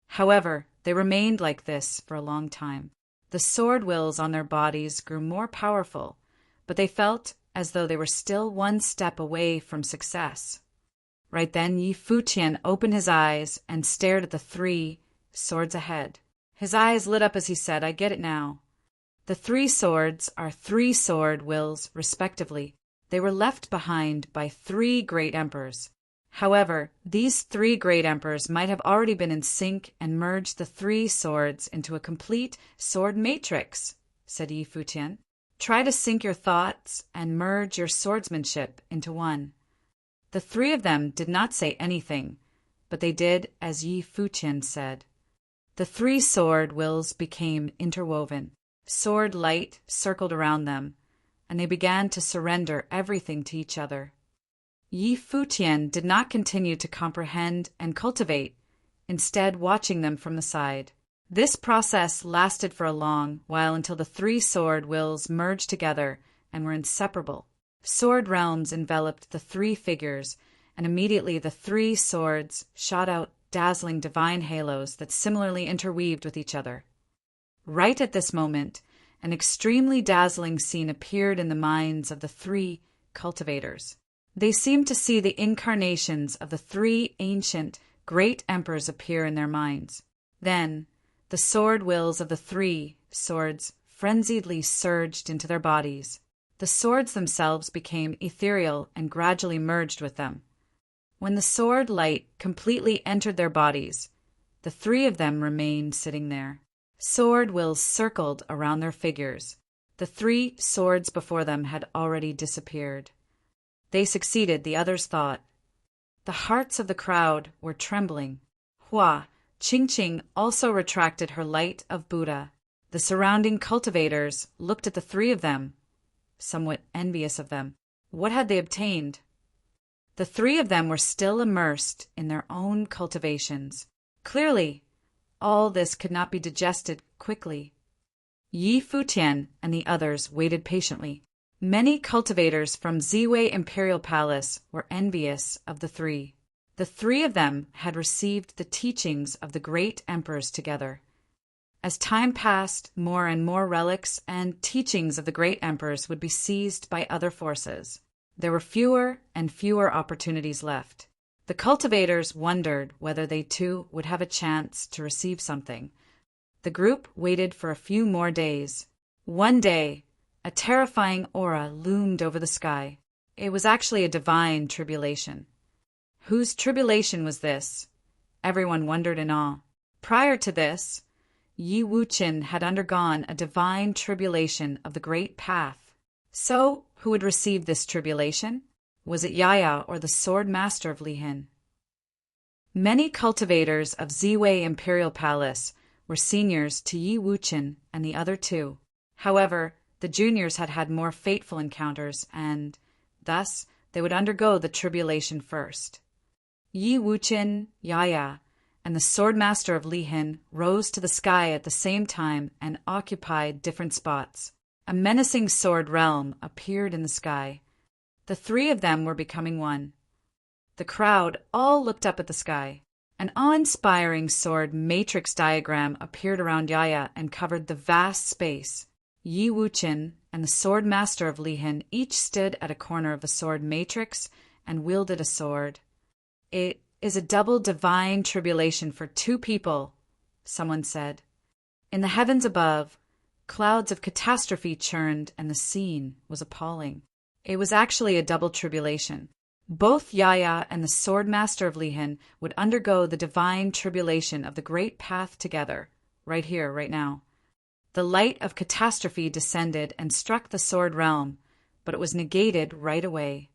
However, they remained like this for a long time. The sword wills on their bodies grew more powerful, but they felt as though they were still one step away from success. Right then, Yi Futian opened his eyes and stared at the three swords ahead. His eyes lit up as he said, "I get it now. The three swords are three sword wills, respectively. They were left behind by three great emperors. However, these three great emperors might have already been in sync and merged the three swords into a complete sword matrix," said Yi Futian. "Try to sync your thoughts and merge your swordsmanship into one." The three of them did not say anything, but they did as Yi Futian said. The three sword wills became interwoven. Sword light circled around them, and they began to surrender everything to each other. Yi Futian did not continue to comprehend and cultivate, instead watching them from the side. This process lasted for a long while until the three sword wills merged together and were inseparable. Sword realms enveloped the three figures, and immediately the three swords shot out dazzling divine halos that similarly interweaved with each other. Right at this moment, an extremely dazzling scene appeared in the minds of the three cultivators. They seemed to see the incarnations of the three ancient great emperors appear in their minds. Then, the sword wills of the three swords frenziedly surged into their bodies. The swords themselves became ethereal and gradually merged with them. When the sword light completely entered their bodies, the three of them remained sitting there. Sword wills circled around their figures. The three swords before them had already disappeared. They succeeded, the others thought. The hearts of the crowd were trembling. Hua Qingqing also retracted her light of Buddha. The surrounding cultivators looked at the three of them, somewhat envious of them. What had they obtained? The three of them were still immersed in their own cultivations. Clearly, all this could not be digested quickly. Yi Futian and the others waited patiently. Many cultivators from Ziwei Imperial Palace were envious of the three. The three of them had received the teachings of the great emperors together. As time passed, more and more relics and teachings of the great emperors would be seized by other forces. There were fewer and fewer opportunities left. The cultivators wondered whether they too would have a chance to receive something. The group waited for a few more days. One day, a terrifying aura loomed over the sky. It was actually a divine tribulation. Whose tribulation was this? Everyone wondered in awe. Prior to this, Yi Wuqian had undergone a divine tribulation of the Great Path. So, who would receive this tribulation? Was it Yaya or the sword master of Lihan? Many cultivators of Ziwei Imperial Palace were seniors to Yi Wuqian and the other two. However, the juniors had had more fateful encounters, and, thus, they would undergo the tribulation first. Yi Wuqian, Yaya, and the sword master of Lihan rose to the sky at the same time and occupied different spots. A menacing sword realm appeared in the sky. The three of them were becoming one. The crowd all looked up at the sky. An awe-inspiring sword matrix diagram appeared around Yaya and covered the vast space. Yi Wuqian and the sword master of Lihin each stood at a corner of the sword matrix and wielded a sword. "It is a double divine tribulation for two people," someone said. In the heavens above, clouds of catastrophe churned and the scene was appalling. It was actually a double tribulation. Both Yaya and the sword master of Lihin would undergo the divine tribulation of the great path together, right here, right now. The light of catastrophe descended and struck the sword realm, but it was negated right away.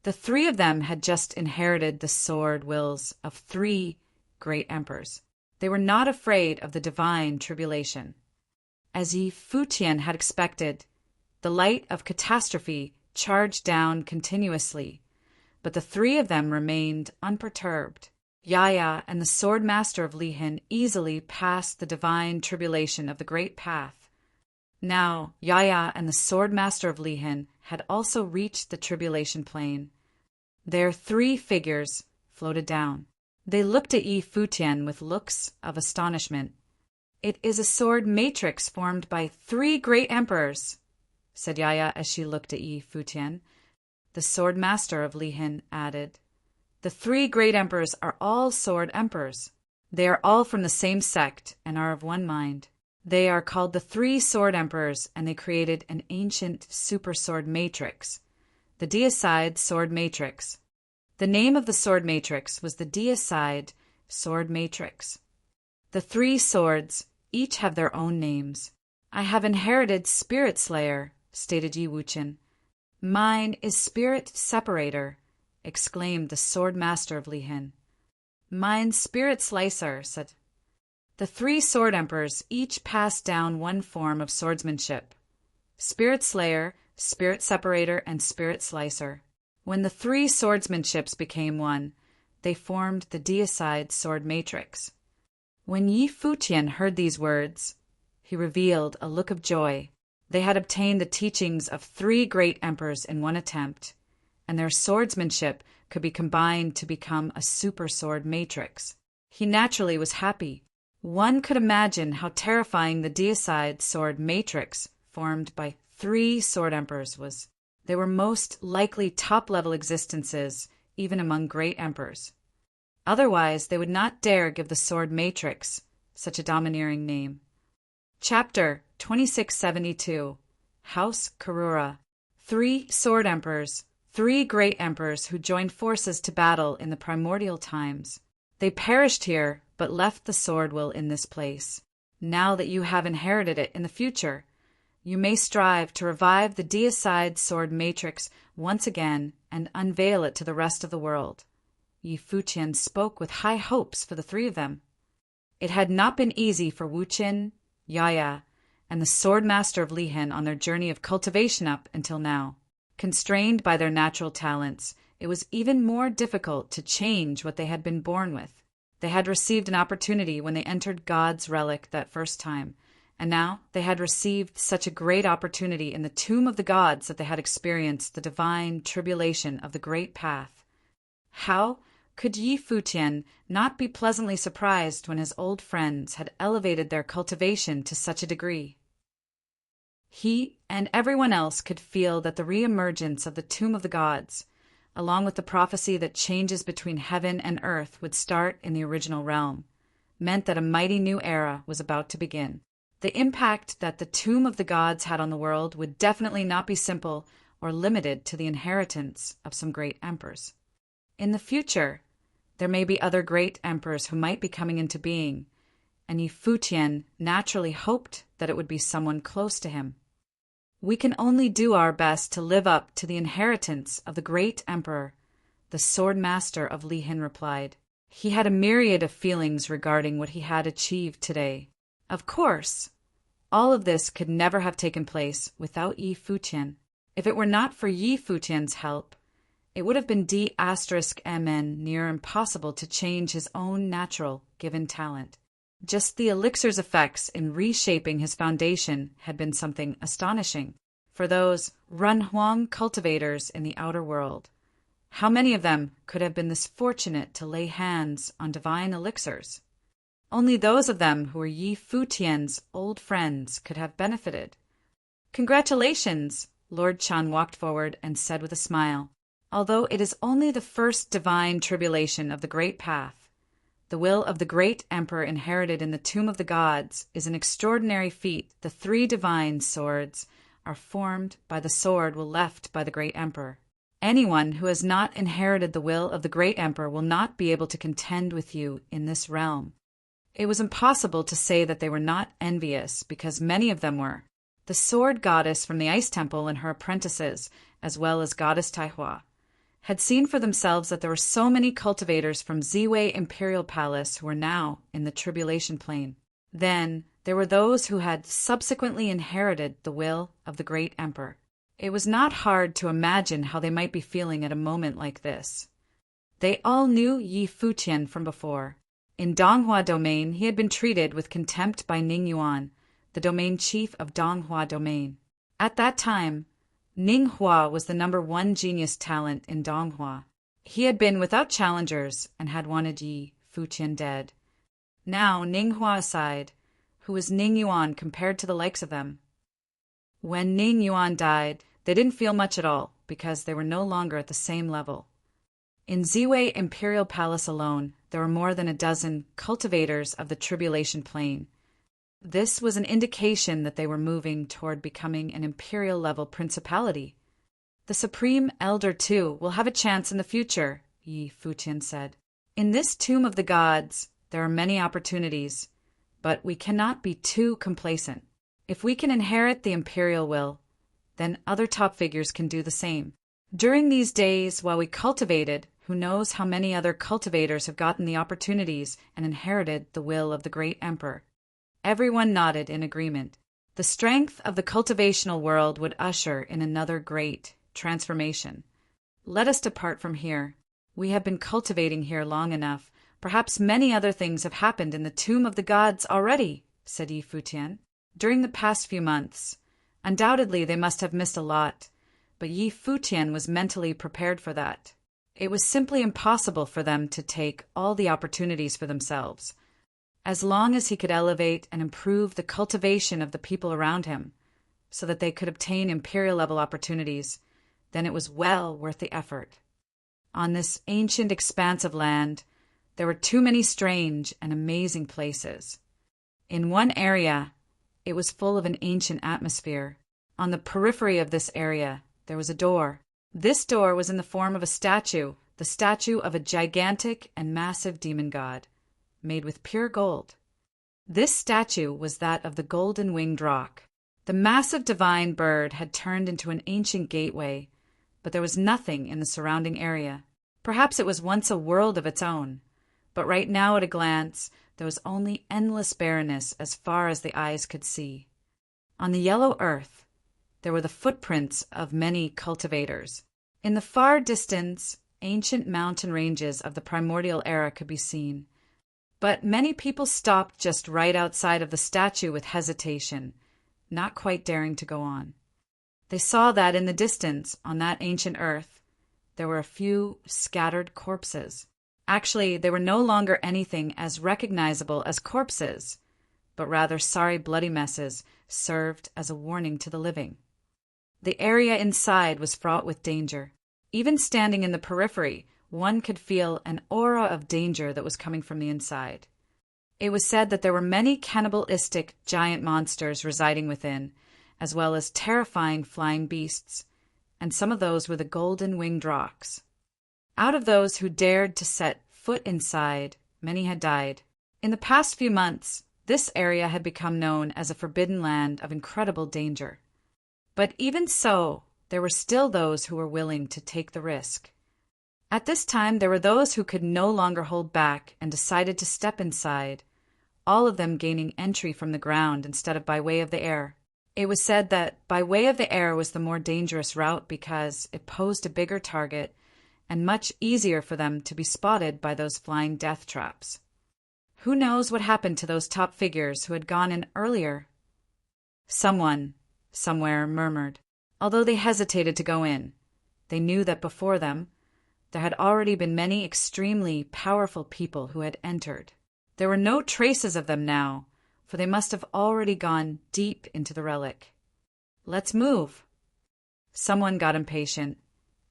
The three of them had just inherited the sword wills of three great emperors. They were not afraid of the divine tribulation. As Yi Futian had expected, the light of catastrophe charged down continuously, but the three of them remained unperturbed. Yaya and the sword master of Lihin easily passed the divine tribulation of the great path. Now Yaya and the sword master of Lihin had also reached the tribulation plane. Their three figures floated down. They looked at Yi Futian with looks of astonishment. "It is a sword matrix formed by three great emperors," said Yaya as she looked at Yi Futian. The sword master of Lihin added, "The three great emperors are all sword emperors. They are all from the same sect and are of one mind. They are called the three sword emperors, and they created an ancient super sword matrix, the deicide sword matrix. The name of the sword matrix was the deicide sword matrix. The three swords each have their own names. I have inherited Spirit Slayer," stated Yi Wuqian. "Mine is Spirit Separator," exclaimed the sword master of Lihin. "Mine's Spirit Slicer," said. The three sword emperors each passed down one form of swordsmanship: Spirit Slayer, Spirit Separator, and Spirit Slicer. When the three swordsmanships became one, they formed the deicide sword matrix. When Yi Futian heard these words, he revealed a look of joy. They had obtained the teachings of three great emperors in one attempt, and their swordsmanship could be combined to become a super sword matrix. He naturally was happy. One could imagine how terrifying the deicide sword matrix formed by three sword emperors was. They were most likely top-level existences, even among great emperors. Otherwise, they would not dare give the sword matrix such a domineering name. Chapter 2672 House Karura. Three sword emperors, three great emperors who joined forces to battle in the primordial times. They perished here, but left the sword will in this place. Now that you have inherited it in the future, you may strive to revive the deicide sword matrix once again and unveil it to the rest of the world. Yi Futian spoke with high hopes for the three of them. It had not been easy for Wuqian, Yaya, and the sword master of Lihin on their journey of cultivation up until now. Constrained by their natural talents, it was even more difficult to change what they had been born with. They had received an opportunity when they entered God's relic that first time, and now they had received such a great opportunity in the tomb of the gods that they had experienced the divine tribulation of the great path. How could Yi Futian not be pleasantly surprised when his old friends had elevated their cultivation to such a degree? He and everyone else could feel that the re-emergence of the tomb of the gods, along with the prophecy that changes between heaven and earth would start in the original realm, meant that a mighty new era was about to begin. The impact that the tomb of the gods had on the world would definitely not be simple or limited to the inheritance of some great emperors. In the future, there may be other great emperors who might be coming into being, and Yi Futian naturally hoped that it would be someone close to him. "We can only do our best to live up to the inheritance of the great emperor," the sword master of Lihin replied. He had a myriad of feelings regarding what he had achieved today. Of course, all of this could never have taken place without Yi Futian. If it were not for Yi Futian's help, it would have been D*MN near impossible to change his own natural given talent. Just the elixir's effects in reshaping his foundation had been something astonishing. for those Runhuang cultivators in the outer world. How many of them could have been this fortunate to lay hands on divine elixirs? Only those of them who were Yi Futian's old friends could have benefited. Congratulations! Lord Chan walked forward and said with a smile. Although it is only the first divine tribulation of the Great Path, the will of the great emperor inherited in the tomb of the gods is an extraordinary feat. The 3 divine swords are formed by the sword left by the great emperor. Anyone who has not inherited the will of the great emperor will not be able to contend with you in this realm. It was impossible to say that they were not envious, because many of them were. The sword goddess from the Ice Temple and her apprentices, as well as goddess Taihua, had seen for themselves that there were so many cultivators from Ziwei Imperial Palace who were now in the Tribulation Plain. Then there were those who had subsequently inherited the will of the great emperor. It was not hard to imagine how they might be feeling at a moment like this. They all knew Yi Futian from before. In Donghua Domain, he had been treated with contempt by Ning Yuan, the domain chief of Donghua Domain. At that time, Ning Hua was the #1 genius talent in Donghua. He had been without challengers and had wanted Yi Futian dead. Now Ning Hua aside, who was Ning Yuan compared to the likes of them? When Ning Yuan died, they didn't feel much at all, because they were no longer at the same level. In Ziwei Imperial Palace alone, there were more than a dozen cultivators of the Tribulation Plain. This was an indication that they were moving toward becoming an imperial-level principality. The Supreme Elder, too, will have a chance in the future, Yi Futian said. In this tomb of the gods, there are many opportunities, but we cannot be too complacent. If we can inherit the imperial will, then other top figures can do the same. During these days, while we cultivated, who knows how many other cultivators have gotten the opportunities and inherited the will of the great emperor. Everyone nodded in agreement. The strength of the cultivational world would usher in another great transformation. Let us depart from here. We have been cultivating here long enough. Perhaps many other things have happened in the tomb of the gods already, said Yi Futian. During the past few months. Undoubtedly they must have missed a lot, but Yi Futian was mentally prepared for that. It was simply impossible for them to take all the opportunities for themselves. As long as he could elevate and improve the cultivation of the people around him, so that they could obtain imperial-level opportunities, then it was well worth the effort. On this ancient expanse of land, there were too many strange and amazing places. In one area, it was full of an ancient atmosphere. On the periphery of this area, there was a door. This door was in the form of a statue, the statue of a gigantic and massive demon god, made with pure gold. This statue was that of the golden-winged roc. The massive divine bird had turned into an ancient gateway, but there was nothing in the surrounding area. Perhaps it was once a world of its own, but right now at a glance, there was only endless barrenness as far as the eyes could see. On the yellow earth, there were the footprints of many cultivators. In the far distance, ancient mountain ranges of the primordial era could be seen. But many people stopped just right outside of the statue with hesitation, not quite daring to go on. They saw that in the distance, on that ancient earth, there were a few scattered corpses. Actually, they were no longer anything as recognizable as corpses, but rather sorry bloody messes served as a warning to the living. The area inside was fraught with danger. Even standing in the periphery, one could feel an aura of danger that was coming from the inside. It was said that there were many cannibalistic giant monsters residing within, as well as terrifying flying beasts, and some of those were the golden-winged rocs. Out of those who dared to set foot inside, many had died. In the past few months, this area had become known as a forbidden land of incredible danger. But even so, there were still those who were willing to take the risk. At this time, there were those who could no longer hold back and decided to step inside, all of them gaining entry from the ground instead of by way of the air. It was said that by way of the air was the more dangerous route because it posed a bigger target and much easier for them to be spotted by those flying death traps. Who knows what happened to those top figures who had gone in earlier? Someone, somewhere, murmured, Although they hesitated to go in, they knew that before them, there had already been many extremely powerful people who had entered. There were no traces of them now, for they must have already gone deep into the relic. "Let's move." Someone got impatient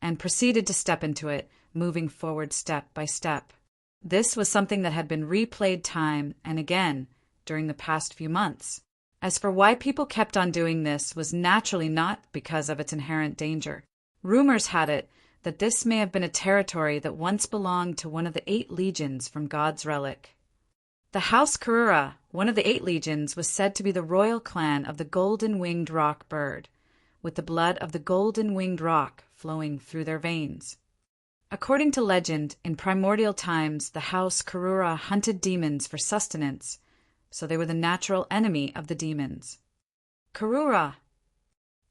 and proceeded to step into it, moving forward step by step. This was something that had been replayed time and again during the past few months. As for why people kept on doing this was naturally not because of its inherent danger. Rumors had it that this may have been a territory that once belonged to one of the 8 legions from God's relic. The House Karura, one of the 8 legions, was said to be the royal clan of the golden-winged rock bird, with the blood of the golden-winged rock flowing through their veins. According to legend, in primordial times the House Karura hunted demons for sustenance, so they were the natural enemy of the demons. Karura!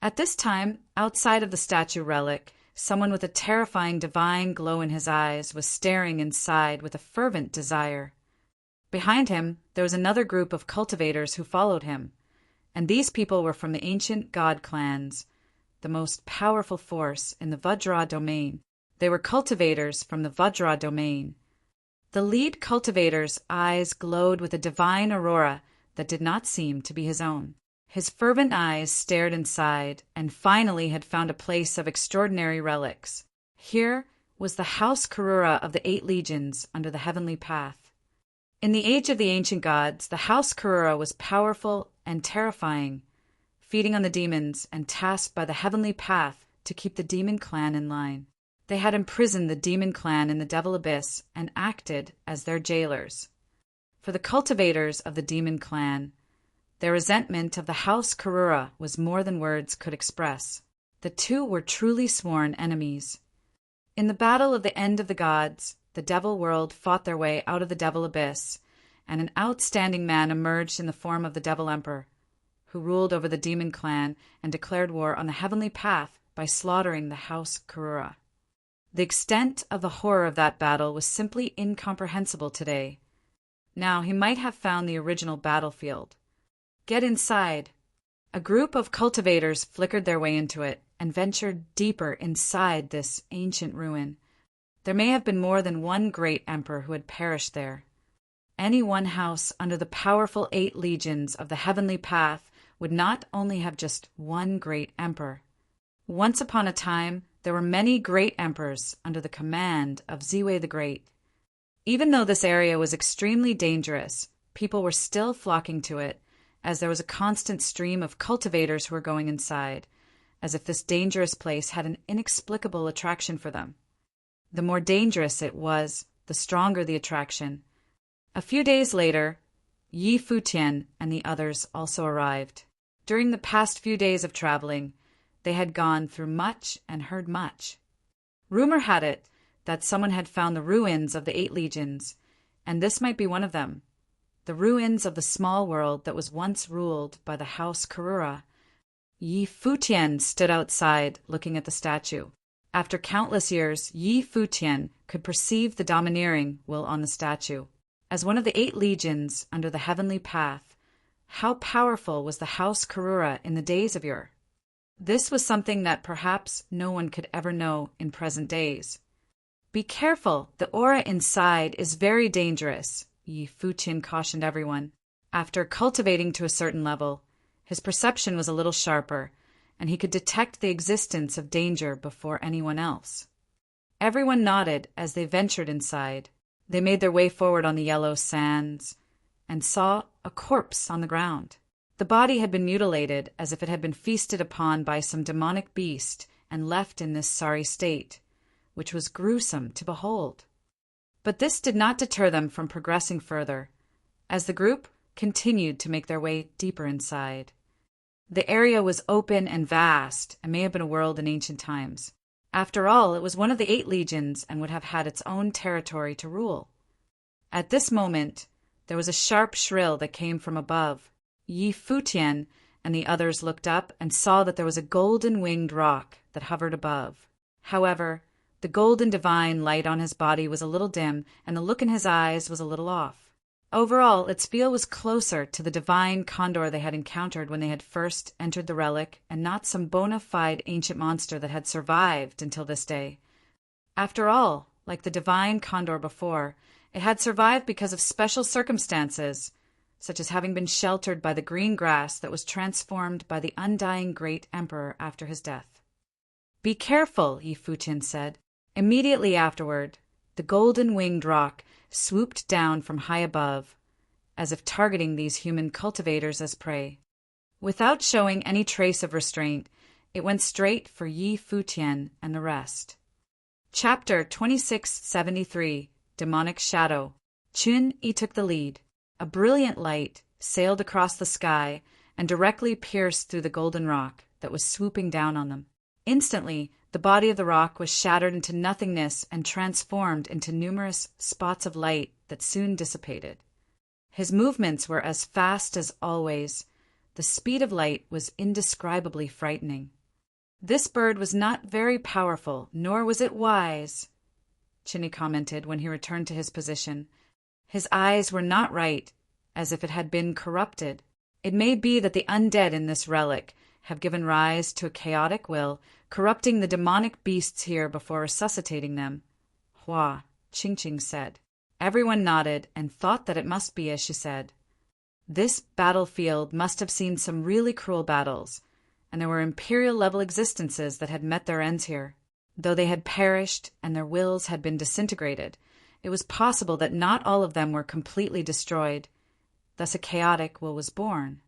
At this time, outside of the statue relic, someone with a terrifying divine glow in his eyes was staring inside with a fervent desire. Behind him, there was another group of cultivators who followed him, and these people were from the ancient god clans, the most powerful force in the Vajra domain. They were cultivators from the Vajra domain. The lead cultivator's eyes glowed with a divine aurora that did not seem to be his own. His fervent eyes stared inside and finally had found a place of extraordinary relics. Here was the House Karura of the 8 legions under the heavenly path. In the age of the ancient gods, the House Karura was powerful and terrifying, feeding on the demons and tasked by the heavenly path to keep the demon clan in line. They had imprisoned the demon clan in the Devil Abyss and acted as their jailers. For the cultivators of the demon clan, their resentment of the House Karura was more than words could express. The two were truly sworn enemies. In the battle of the end of the gods, the devil world fought their way out of the Devil Abyss, and an outstanding man emerged in the form of the Devil Emperor, who ruled over the demon clan and declared war on the heavenly path by slaughtering the House Karura. The extent of the horror of that battle was simply incomprehensible today. Now he might have found the original battlefield. Get inside. A group of cultivators flickered their way into it and ventured deeper inside this ancient ruin. There may have been more than one great emperor who had perished there. Any one house under the powerful 8 legions of the heavenly path would not only have just one great emperor. Once upon a time, there were many great emperors under the command of Ziwe the Great. Even though this area was extremely dangerous, people were still flocking to it, as there was a constant stream of cultivators who were going inside, as if this dangerous place had an inexplicable attraction for them. The more dangerous it was, the stronger the attraction. A few days later, Futian and the others also arrived. During the past few days of traveling, they had gone through much and heard much. Rumor had it that someone had found the ruins of the 8 legions, and this might be one of them. The ruins of the small world that was once ruled by the House Karura. Futian stood outside looking at the statue. After countless years, Futian could perceive the domineering will on the statue. As one of the 8 legions under the heavenly path, how powerful was the House Karura in the days of yore? This was something that perhaps no one could ever know in present days. Be careful, the aura inside is very dangerous, Futian cautioned everyone. After cultivating to a certain level, his perception was a little sharper, and he could detect the existence of danger before anyone else. Everyone nodded as they ventured inside. They made their way forward on the yellow sands and saw a corpse on the ground. The body had been mutilated as if it had been feasted upon by some demonic beast and left in this sorry state, which was gruesome to behold. But this did not deter them from progressing further, as the group continued to make their way deeper inside. The area was open and vast, and may have been a world in ancient times. After all, it was one of the 8 legions and would have had its own territory to rule. At this moment, there was a sharp shrill that came from above. Futian and the others looked up and saw that there was a golden-winged rock that hovered above. However, the golden divine light on his body was a little dim, and the look in his eyes was a little off. Overall, its feel was closer to the divine condor they had encountered when they had first entered the relic, and not some bona fide ancient monster that had survived until this day. After all, like the divine condor before, it had survived because of special circumstances, such as having been sheltered by the green grass that was transformed by the undying great emperor after his death. "Be careful," Yi Futian said. Immediately afterward, the golden-winged rock swooped down from high above, as if targeting these human cultivators as prey. Without showing any trace of restraint, it went straight for Yi Futian and the rest. Chapter 2673, Demonic Shadow. Chun-Yi took the lead. A brilliant light sailed across the sky and directly pierced through the golden rock that was swooping down on them. Instantly, the body of the rock was shattered into nothingness and transformed into numerous spots of light that soon dissipated. His movements were as fast as always. The speed of light was indescribably frightening. "This bird was not very powerful, nor was it wise," Chun-Yi commented when he returned to his position. "His eyes were not right, as if it had been corrupted. It may be that the undead in this relic have given rise to a chaotic will, corrupting the demonic beasts here before resuscitating them." "Hua," Ching-Ching said. Everyone nodded and thought that it must be as she said. This battlefield must have seen some really cruel battles, and there were imperial-level existences that had met their ends here. Though they had perished and their wills had been disintegrated, it was possible that not all of them were completely destroyed. Thus a chaotic will was born.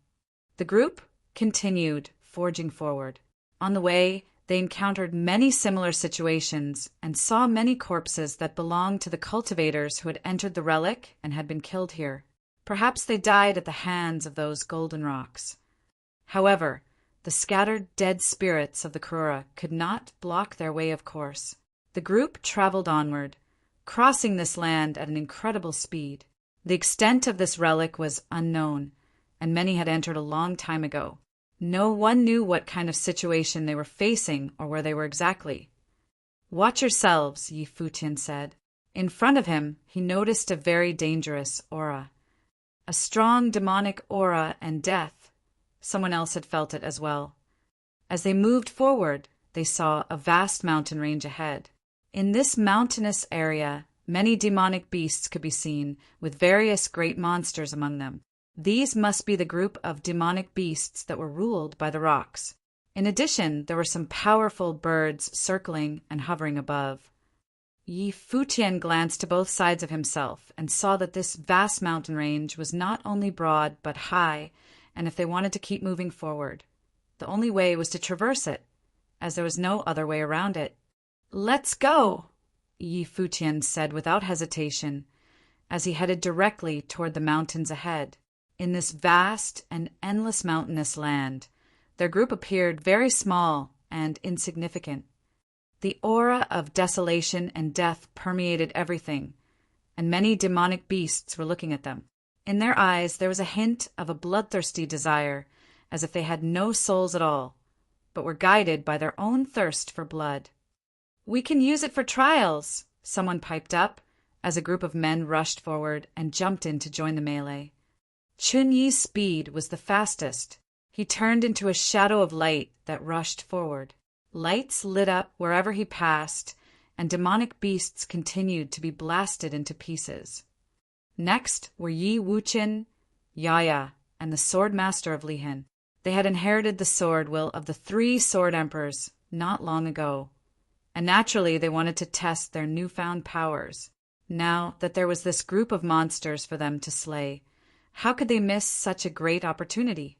The group continued, forging forward. On the way, they encountered many similar situations and saw many corpses that belonged to the cultivators who had entered the relic and had been killed here. Perhaps they died at the hands of those golden rocks. However, the scattered dead spirits of the Kurura could not block their way of course. The group traveled onward, crossing this land at an incredible speed. The extent of this relic was unknown, and many had entered a long time ago. No one knew what kind of situation they were facing or where they were exactly. "Watch yourselves," Yi Futian said. In front of him, he noticed a very dangerous aura. A strong demonic aura and death. Someone else had felt it as well. As they moved forward, they saw a vast mountain range ahead. In this mountainous area, many demonic beasts could be seen, with various great monsters among them. These must be the group of demonic beasts that were ruled by the rocks. In addition, there were some powerful birds circling and hovering above. Yi Futian glanced to both sides of himself and saw that this vast mountain range was not only broad but high, and if they wanted to keep moving forward, the only way was to traverse it, as there was no other way around it. "Let's go," Yi Futian said without hesitation, as he headed directly toward the mountains ahead. In this vast and endless mountainous land, their group appeared very small and insignificant. The aura of desolation and death permeated everything, and many demonic beasts were looking at them. In their eyes there was a hint of a bloodthirsty desire, as if they had no souls at all, but were guided by their own thirst for blood. "We can use it for trials," someone piped up, as a group of men rushed forward and jumped in to join the melee. Chun-Yi's speed was the fastest. He turned into a shadow of light that rushed forward. Lights lit up wherever he passed, and demonic beasts continued to be blasted into pieces. Next were Yi Wuchen, Yaya, and the sword master of Lihan. They had inherited the sword will of the 3 sword emperors not long ago, and naturally they wanted to test their newfound powers. Now that there was this group of monsters for them to slay, how could they miss such a great opportunity?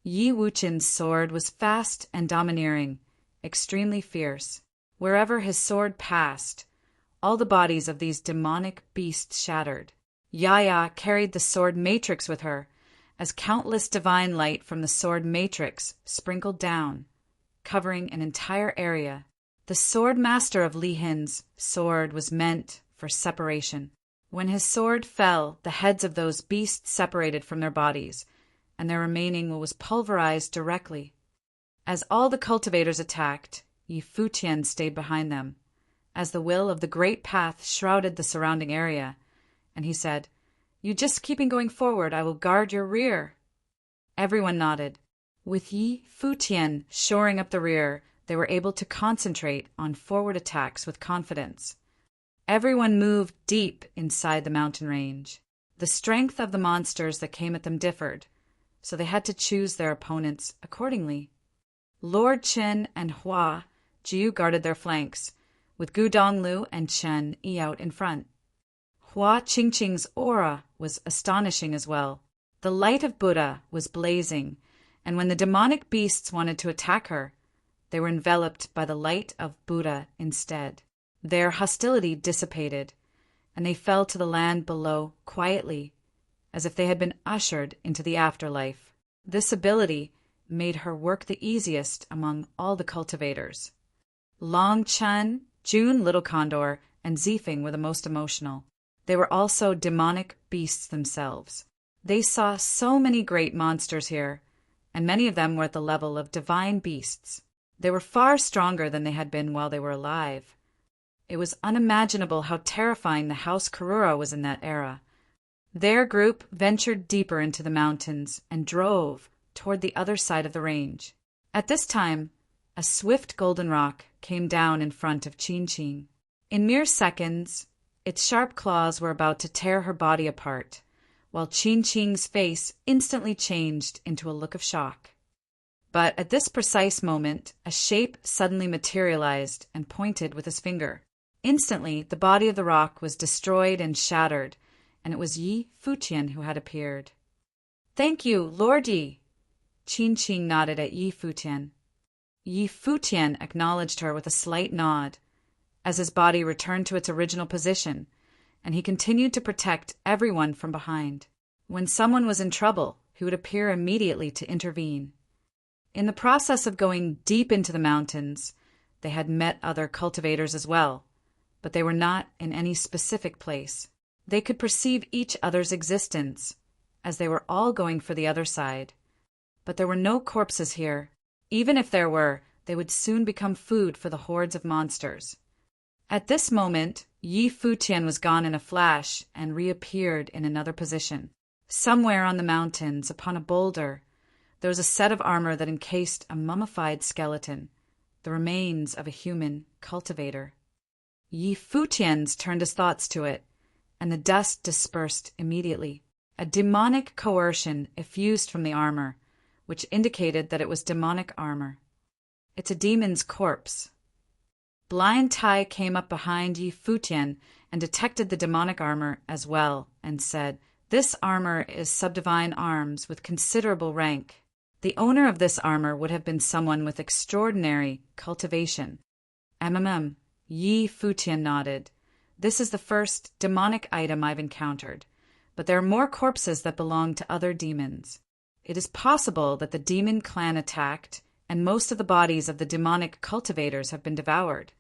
Yi Wuchen's sword was fast and domineering, extremely fierce. Wherever his sword passed, all the bodies of these demonic beasts shattered. Yaya carried the sword matrix with her, as countless divine light from the sword matrix sprinkled down, covering an entire area. The sword master of Lihan's sword was meant for separation. When his sword fell, the heads of those beasts separated from their bodies, and their remaining was pulverized directly. As all the cultivators attacked, Yi Futian stayed behind them, as the will of the great path shrouded the surrounding area, and he said, You just keeping going forward, I will guard your rear. Everyone nodded. With Yi Futian shoring up the rear, they were able to concentrate on forward attacks with confidence. Everyone moved deep inside the mountain range. The strength of the monsters that came at them differed, so they had to choose their opponents accordingly. Lord Chen and Hua Jiu guarded their flanks, with Gu Donglu and Chen Yi out in front. Hua Qingqing's aura was astonishing as well. The light of Buddha was blazing, and when the demonic beasts wanted to attack her, they were enveloped by the light of Buddha instead. Their hostility dissipated, and they fell to the land below quietly, as if they had been ushered into the afterlife. This ability made her work the easiest among all the cultivators. Long Chen, June Little Condor, and Zifeng were the most emotional. They were also demonic beasts themselves. They saw so many great monsters here, and many of them were at the level of divine beasts. They were far stronger than they had been while they were alive. It was unimaginable how terrifying the House Karura was in that era. Their group ventured deeper into the mountains and drove toward the other side of the range. At this time, a swift golden rock came down in front of Qingqing. In mere seconds, its sharp claws were about to tear her body apart, while Qingqing's face instantly changed into a look of shock. But at this precise moment, a shape suddenly materialized and pointed with his finger. Instantly, the body of the rock was destroyed and shattered, and it was Yi Futian who had appeared. "Thank you, Lord Yi." Qingqing nodded at Yi Futian. Yi Futian acknowledged her with a slight nod, as his body returned to its original position, and he continued to protect everyone from behind. When someone was in trouble, he would appear immediately to intervene. In the process of going deep into the mountains, they had met other cultivators as well, but they were not in any specific place. They could perceive each other's existence, as they were all going for the other side. But there were no corpses here. Even if there were, they would soon become food for the hordes of monsters. At this moment, Yi Futian was gone in a flash and reappeared in another position. Somewhere on the mountains, upon a boulder, there was a set of armor that encased a mummified skeleton, the remains of a human cultivator. Yi Futian's turned his thoughts to it, and the dust dispersed immediately. A demonic coercion effused from the armor, which indicated that it was demonic armor. "It's a demon's corpse." Blind Tai came up behind Yi Futian and detected the demonic armor as well, and said, "This armor is subdivine arms with considerable rank. The owner of this armor would have been someone with extraordinary cultivation." Yi Futian nodded. "This is the first demonic item I've encountered, but there are more corpses that belong to other demons. It is possible that the demon clan attacked, and most of the bodies of the demonic cultivators have been devoured.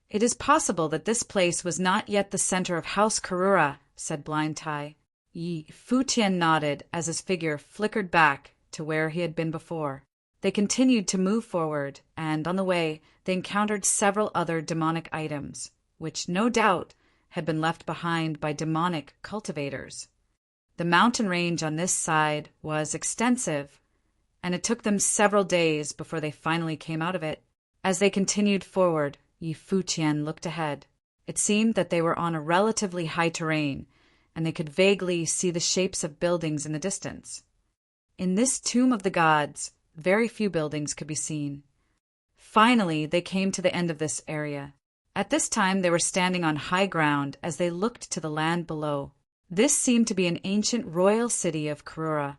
It is possible that this place was not yet the center of House Karura," said Blind Tai. Yi Futian nodded as his figure flickered back to where he had been before. They continued to move forward, and on the way they encountered several other demonic items, which no doubt had been left behind by demonic cultivators. The mountain range on this side was extensive, and it took them several days before they finally came out of it. As they continued forward, Yi Futian looked ahead. It seemed that they were on a relatively high terrain, and they could vaguely see the shapes of buildings in the distance. In this tomb of the gods, very few buildings could be seen. Finally, they came to the end of this area. At this time, they were standing on high ground as they looked to the land below. This seemed to be an ancient royal city of Karura,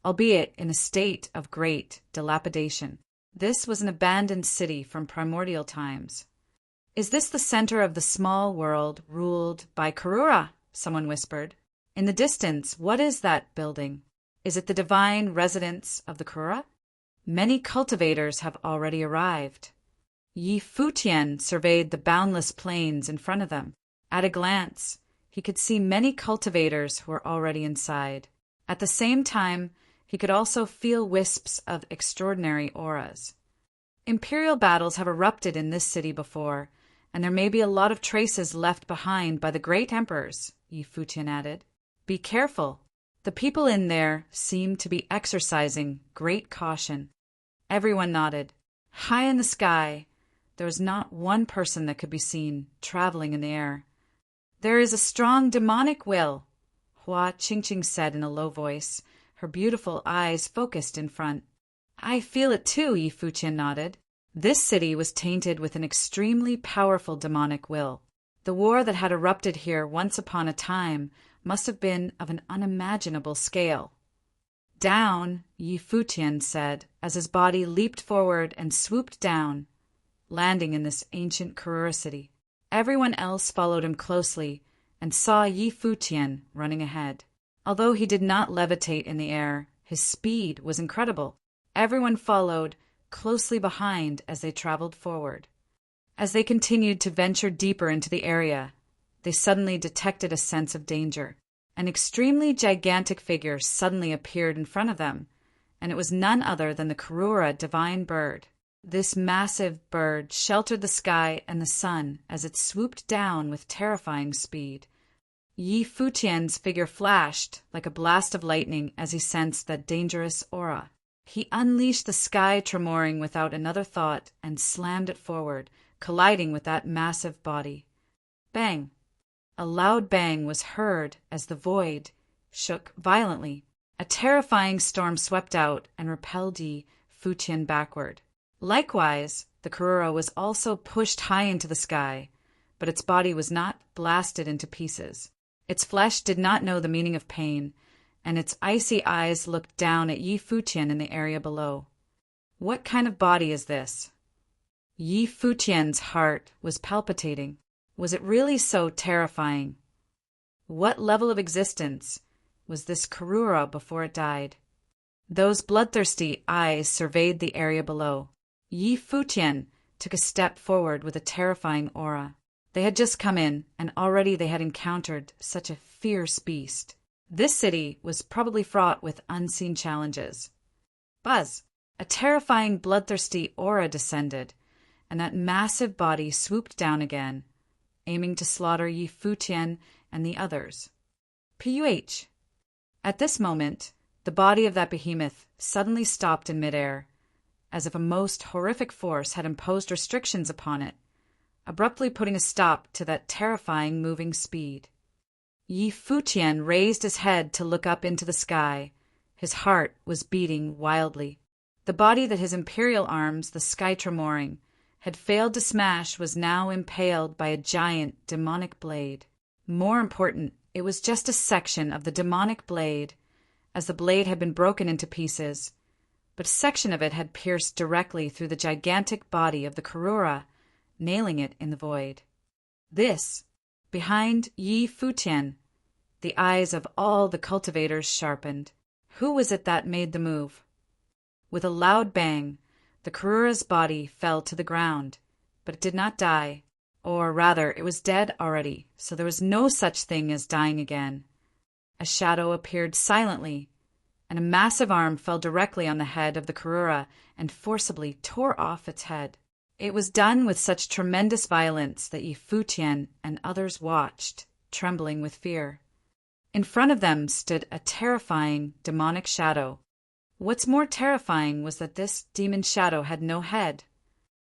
albeit in a state of great dilapidation. This was an abandoned city from primordial times. "Is this the center of the small world ruled by Karura?" someone whispered. "In the distance, what is that building? Is it the divine residence of the Karura?" Many cultivators have already arrived. Yi Futian surveyed the boundless plains in front of them. At a glance, he could see many cultivators who were already inside. At the same time, he could also feel wisps of extraordinary auras. Imperial battles have erupted in this city before, and there may be a lot of traces left behind by the great emperors, Yi Futian added. Be careful. The people in there seemed to be exercising great caution. Everyone nodded. High in the sky, there was not one person that could be seen traveling in the air. There is a strong demonic will, Hua Qingqing said in a low voice, her beautiful eyes focused in front. I feel it too, Yi Futian nodded. This city was tainted with an extremely powerful demonic will. The war that had erupted here once upon a time must have been of an unimaginable scale. Down, Yi Futian said, as his body leaped forward and swooped down, landing in this ancient Karura city. Everyone else followed him closely and saw Yi Futian running ahead. Although he did not levitate in the air, his speed was incredible. Everyone followed closely behind as they traveled forward. As they continued to venture deeper into the area, they suddenly detected a sense of danger. An extremely gigantic figure suddenly appeared in front of them, and it was none other than the Karura divine bird. This massive bird sheltered the sky and the sun as it swooped down with terrifying speed. Yi Futian's figure flashed like a blast of lightning as he sensed that dangerous aura. He unleashed the sky tremoring without another thought and slammed it forward, colliding with that massive body. Bang! A loud bang was heard as the void shook violently. A terrifying storm swept out and repelled Yi Futian backward. Likewise, the Karura was also pushed high into the sky, but its body was not blasted into pieces. Its flesh did not know the meaning of pain, and its icy eyes looked down at Yi Futian in the area below. What kind of body is this? Yi Futian's heart was palpitating. Was it really so terrifying? What level of existence was this Karura before it died? Those bloodthirsty eyes surveyed the area below. Yi Futian took a step forward with a terrifying aura. They had just come in, and already they had encountered such a fierce beast. This city was probably fraught with unseen challenges. Buzz! A terrifying bloodthirsty aura descended, and that massive body swooped down again, aiming to slaughter Yi Futian and the others. Puh! At this moment, the body of that behemoth suddenly stopped in midair, as if a most horrific force had imposed restrictions upon it, abruptly putting a stop to that terrifying moving speed. Yi Futian raised his head to look up into the sky. His heart was beating wildly. The body that his imperial arms, the sky tremoring, had failed to smash was now impaled by a giant demonic blade. More important, it was just a section of the demonic blade, as the blade had been broken into pieces, but a section of it had pierced directly through the gigantic body of the Karura, nailing it in the void. This, behind Yi Futian, the eyes of all the cultivators sharpened. Who was it that made the move? With a loud bang, the Karura's body fell to the ground, but it did not die, or rather it was dead already, so there was no such thing as dying again. A shadow appeared silently, and a massive arm fell directly on the head of the Karura and forcibly tore off its head. It was done with such tremendous violence that Yi Futian and others watched, trembling with fear. In front of them stood a terrifying demonic shadow. What's more terrifying was that this demon shadow had no head.